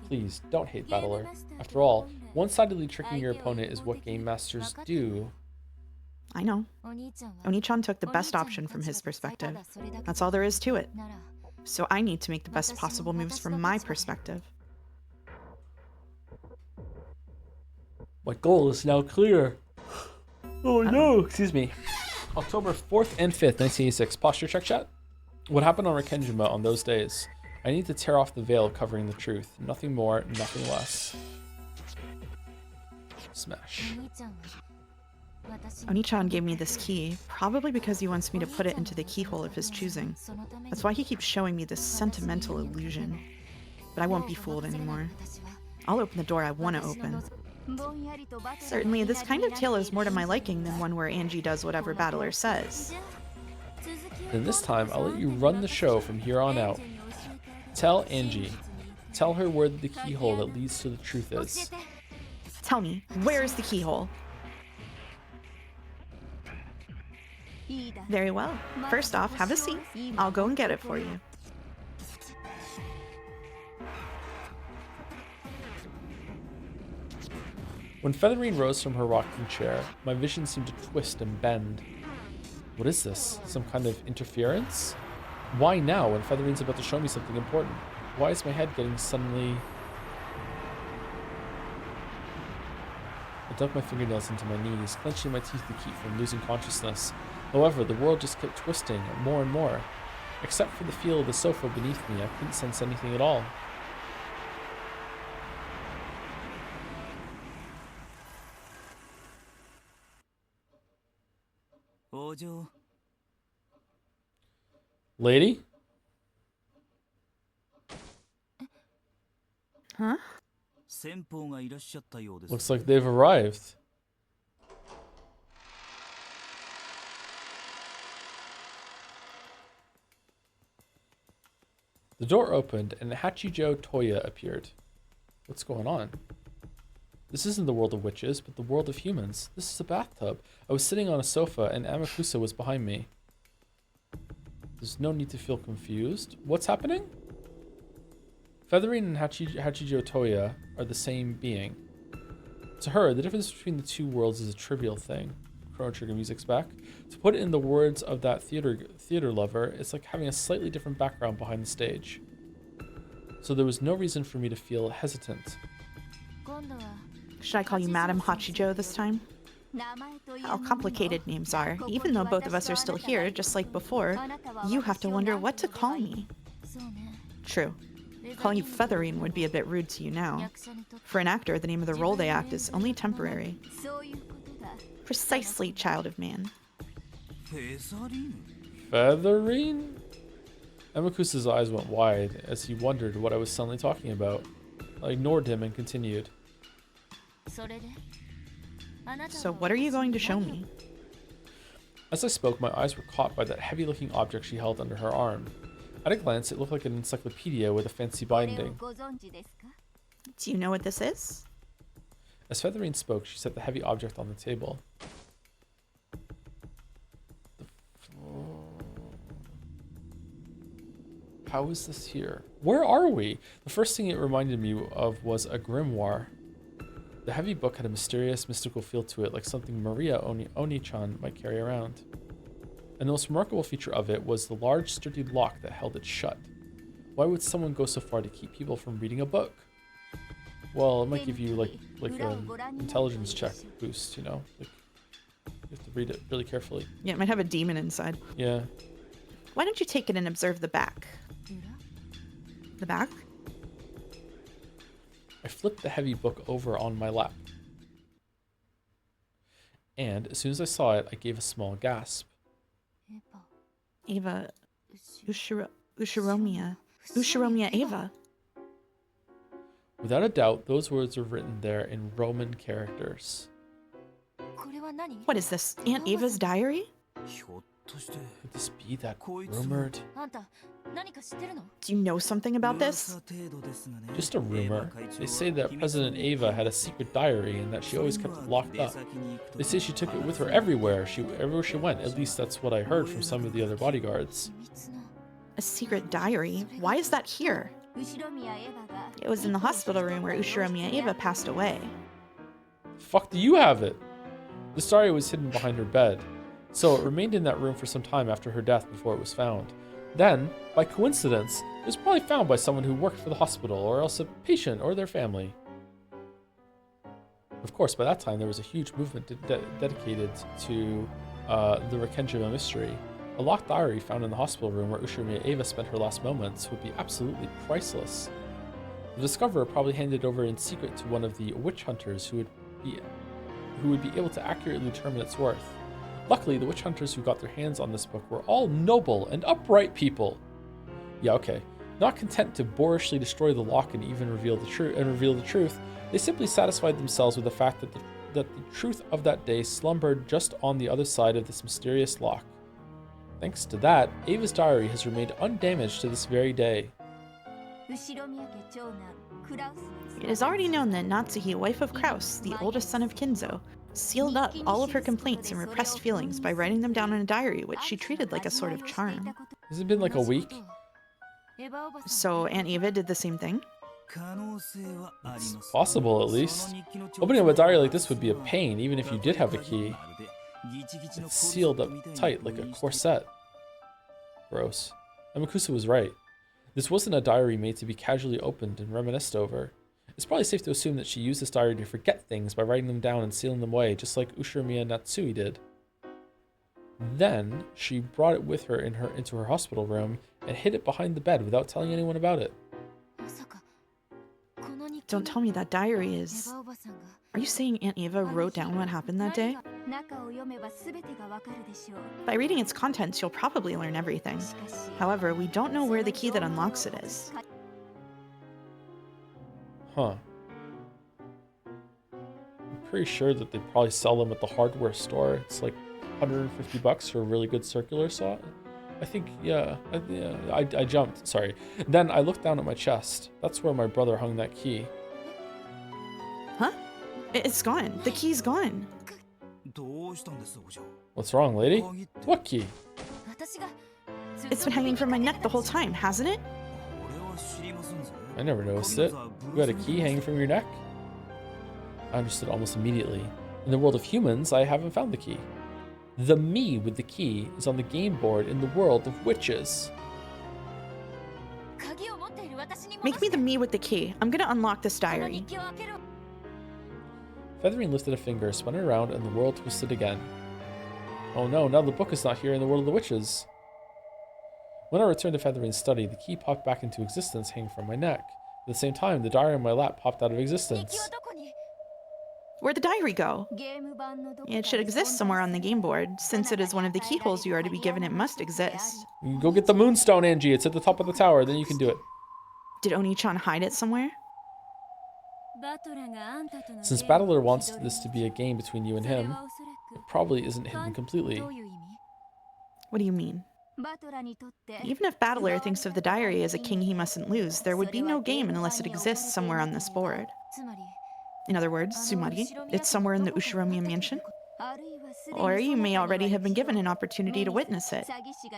Please, don't hate Battler. After all, one-sidedly tricking your opponent is what game masters do. I know. Oni-chan took the best option from his perspective. That's all there is to it. So I need to make the best possible moves from my perspective. My goal is now clear. Oh no, excuse me. October 4th and 5th, 1986. Posture check, chat. What happened on Rekenjima on those days? I need to tear off the veil covering the truth. Nothing more, nothing less. Smash. Oni-chan gave me this key, probably because he wants me to put it into the keyhole of his choosing. That's why he keeps showing me this sentimental illusion. But I won't be fooled anymore. I'll open the door I want to open. Certainly, this kind of tale is more to my liking than one where Anji does whatever Battler says. Then this time, I'll let you run the show from here on out. Tell Anji. Tell her where the keyhole that leads to the truth is. Tell me, where is the keyhole? Very well. First off, have a seat. I'll go and get it for you. When Featherine rose from her rocking chair, my vision seemed to twist and bend. What is this? Some kind of interference? Why now, when Featherine's about to show me something important? Why is my head getting suddenly... I dug my fingernails into my knees, clenching my teeth to keep from losing consciousness. However, the world just kept twisting more and more. Except for the feel of the sofa beneath me, I couldn't sense anything at all. 場 Lady? Huh? 先方がいらっしゃったようです Looks like they've arrived. The door opened and Hachijo Toya appeared. What's going on? This isn't the world of witches, but the world of humans. This is a bathtub. I was sitting on a sofa and Amakusa was behind me. There's no need to feel confused. What's happening? Feathering and Hachijo Toya are the same being. To her, the difference between the two worlds is a trivial thing. Chrono Trigger music's back. To put it in the words of that theater lover, it's like having a slightly different background behind the stage. So there was no reason for me to feel hesitant. Should I call you Madam Hachijo this time? How complicated names are. Even though both of us are still here, just like before, you have to wonder what to call me. True. Calling you Feathering would be a bit rude to you now. For an actor, the name of the role they act is only temporary. Precisely, child of man. Feathering? Amakusa's eyes went wide as he wondered what I was suddenly talking about. I ignored him and continued. So what are you going to show me? As I spoke, my eyes were caught by that heavy-looking object she held under her arm. At a glance, it looked like an encyclopedia with a fancy binding. Do you know what this is? As Feathering spoke, she set the heavy object on the table. How is this here? Where are we? The first thing it reminded me of was a grimoire. The heavy book had a mysterious, mystical feel to it, like something Maria Oni-chan might carry around. And the most remarkable feature of it was the large, sturdy lock that held it shut. Why would someone go so far to keep people from reading a book? Well, it might give you like an intelligence check boost, you know? Like, you have to read it really carefully. Yeah, it might have a demon inside. Yeah. Why don't you take it and observe the back? The back? I flipped the heavy book over on my lap. And as soon as I saw it, I gave a small gasp. Eva. Ushiromiya Eva. Without a doubt, those words were written there in Roman characters. What is this? Aunt Eva's diary? Could this be that rumored? Do you know something about this? Just a rumor. They say that President Eva had a secret diary and that she always kept it locked up. They say she took it with her everywhere she went. At least that's what I heard from some of the other bodyguards. A secret diary? Why is that here? It was in the hospital room where Ushiromiya Eva passed away. Fuck do you have it? The diary was hidden behind her bed, so it remained in that room for some time after her death before it was found. Then, by coincidence, it was probably found by someone who worked for the hospital, or else a patient or their family. Of course, by that time there was a huge movement dedicated to the Rekenjima mystery. A locked diary found in the hospital room where Ushiromiya Eva spent her last moments would be absolutely priceless. The discoverer probably handed it over in secret to one of the witch hunters who would be able to accurately determine its worth. Luckily, the witch hunters who got their hands on this book were all noble and upright people. Yeah, okay. Not content to boorishly destroy the lock and even reveal the truth, they simply satisfied themselves with the fact that the truth of that day slumbered just on the other side of this mysterious lock. Thanks to that, Ava's diary has remained undamaged to this very day. It is already known that Natsuhi, wife of Kraus, the oldest son of Kinzo, sealed up all of her complaints and repressed feelings by writing them down in a diary, which she treated like a sort of charm. Has it been like a week? So Aunt Eva did the same thing? It's possible, at least. Opening up a diary like this would be a pain, even if you did have a key. It's sealed up tight like a corset. Gross. Amakusa was right. This wasn't a diary made to be casually opened and reminisced over. It's probably safe to assume that she used this diary to forget things by writing them down and sealing them away, just like Ushiromiya Natsui did. Then, she brought it with her into her hospital room and hid it behind the bed without telling anyone about it. Don't tell me that diary is... Are you saying Aunt Eva wrote down what happened that day? By reading its contents, you'll probably learn everything. However, we don't know where the key that unlocks it is. Huh. I'm pretty sure that they probably sell them at the hardware store. It's like $150 for a really good circular saw. I think, yeah, I jumped, sorry. Then I looked down at my chest. That's where my brother hung that key. Huh? It's gone. The key's gone. What's wrong, lady? What key? It's been hanging from my neck the whole time, hasn't it? I never noticed it. You had a key hanging from your neck? I understood almost immediately. In the world of humans, I haven't found the key. The me with the key is on the game board in the world of witches. Make me the me with the key. I'm gonna unlock this diary. Featherine lifted a finger, spun it around, and the world twisted again. Oh no, now the book is not here in the world of the witches. When I returned to Featherine's study, the key popped back into existence, hanging from my neck. At the same time, the diary on my lap popped out of existence. Where'd the diary go? It should exist somewhere on the game board. Since it is one of the keyholes you are to be given, it must exist. You go get the moonstone, Angie. It's at the top of the tower. Then you can do it. Did Oni-chan hide it somewhere? Since Battler wants this to be a game between you and him, it probably isn't hidden completely. What do you mean? Even if Battler thinks of the diary as a king he mustn't lose, there would be no game unless it exists somewhere on this board. In other words, Sumari, it's somewhere in the Ushiromiya mansion. Or you may already have been given an opportunity to witness it,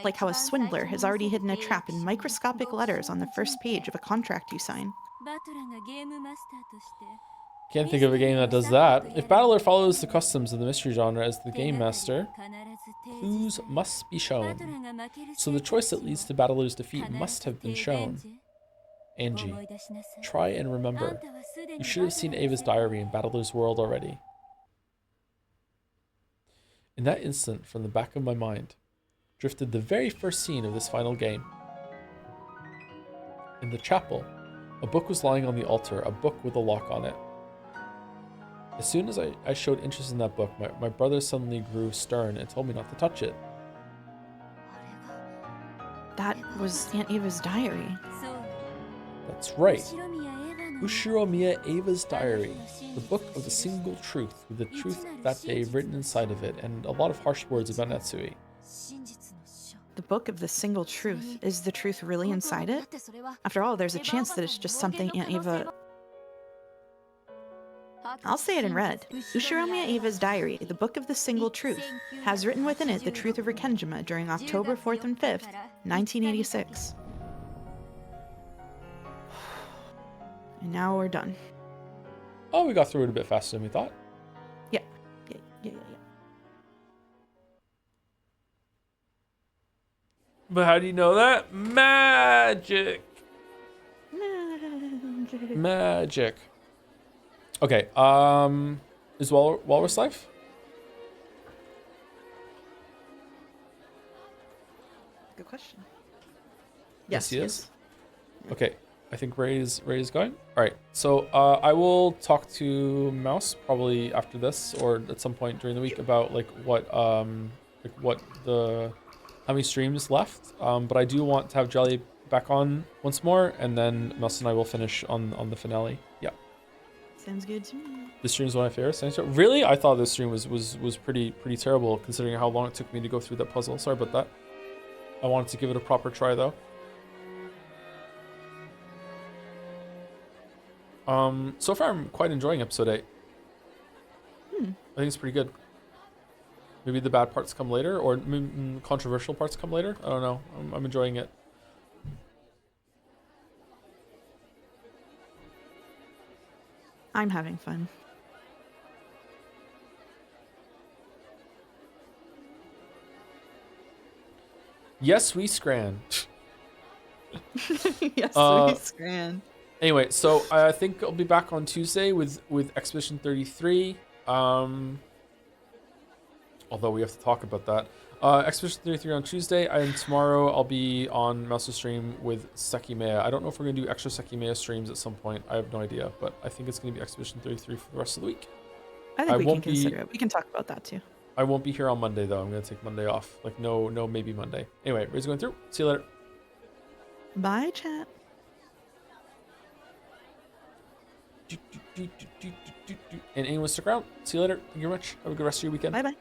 like how a swindler has already hidden a trap in microscopic letters on the first page of a contract you sign. Can't think of a game that does that. If Battler follows the customs of the mystery genre as the game master, clues must be shown. So the choice that leads to Battler's defeat must have been shown. Angie, try and remember. You should have seen Ava's diary in Battler's world already. In that instant, from the back of my mind, drifted the very first scene of this final game. In the chapel, a book was lying on the altar, a book with a lock on it. As soon as I showed interest in that book, my brother suddenly grew stern and told me not to touch it. That was Aunt Ava's diary. That's right. Ushiromiya Ava's diary, the book of the single truth, with the truth that day written inside of it, and a lot of harsh words about Natsui. The book of the single truth. Is the truth really inside it? After all, there's a chance that it's just something Aunt Ava... I'll say it in red. Ushiromiya Ava's diary, the book of the single truth, has written within it the truth of Rikenjima during October 4th and 5th, 1986. And now we're done. Oh, we got through it a bit faster than we thought. Yeah. But how do you know that? Magic! Magic. Okay, is Walrus life? Good question. Yes, he is. Okay, I think Ray's going. All right, so I will talk to Mouse probably after this or at some point during the week about how many streams left. But I do want to have Jelly back on once more, and then Mouse and I will finish on the finale. Yeah. Sounds good to me. This stream is one of my favorites. Really? I thought this stream was pretty terrible considering how long it took me to go through that puzzle. Sorry about that. I wanted to give it a proper try though. So far I'm quite enjoying episode 8. I think it's pretty good. Maybe the bad parts come later, or controversial parts come later. I don't know. I'm enjoying it. I'm having fun. Yes, we scran. Yes, we scran. Anyway, so I think I'll be back on Tuesday with Expedition 33. Although we have to talk about that. Expedition 33 on Tuesday, and tomorrow I'll be on Mouse's stream with Sekimea. I don't know if we're going to do extra Sekimea streams at some point. I have no idea, but I think it's going to be Expedition 33 for the rest of the week. I think I we can won't be- consider it. We can talk about that too. I won't be here on Monday though. I'm gonna take Monday off. Like no, maybe Monday. Anyway, Ray's going through. See you later. Bye, chat. And anyone stick around. See you later. Thank you very much. Have a good rest of your weekend. Bye bye.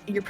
You're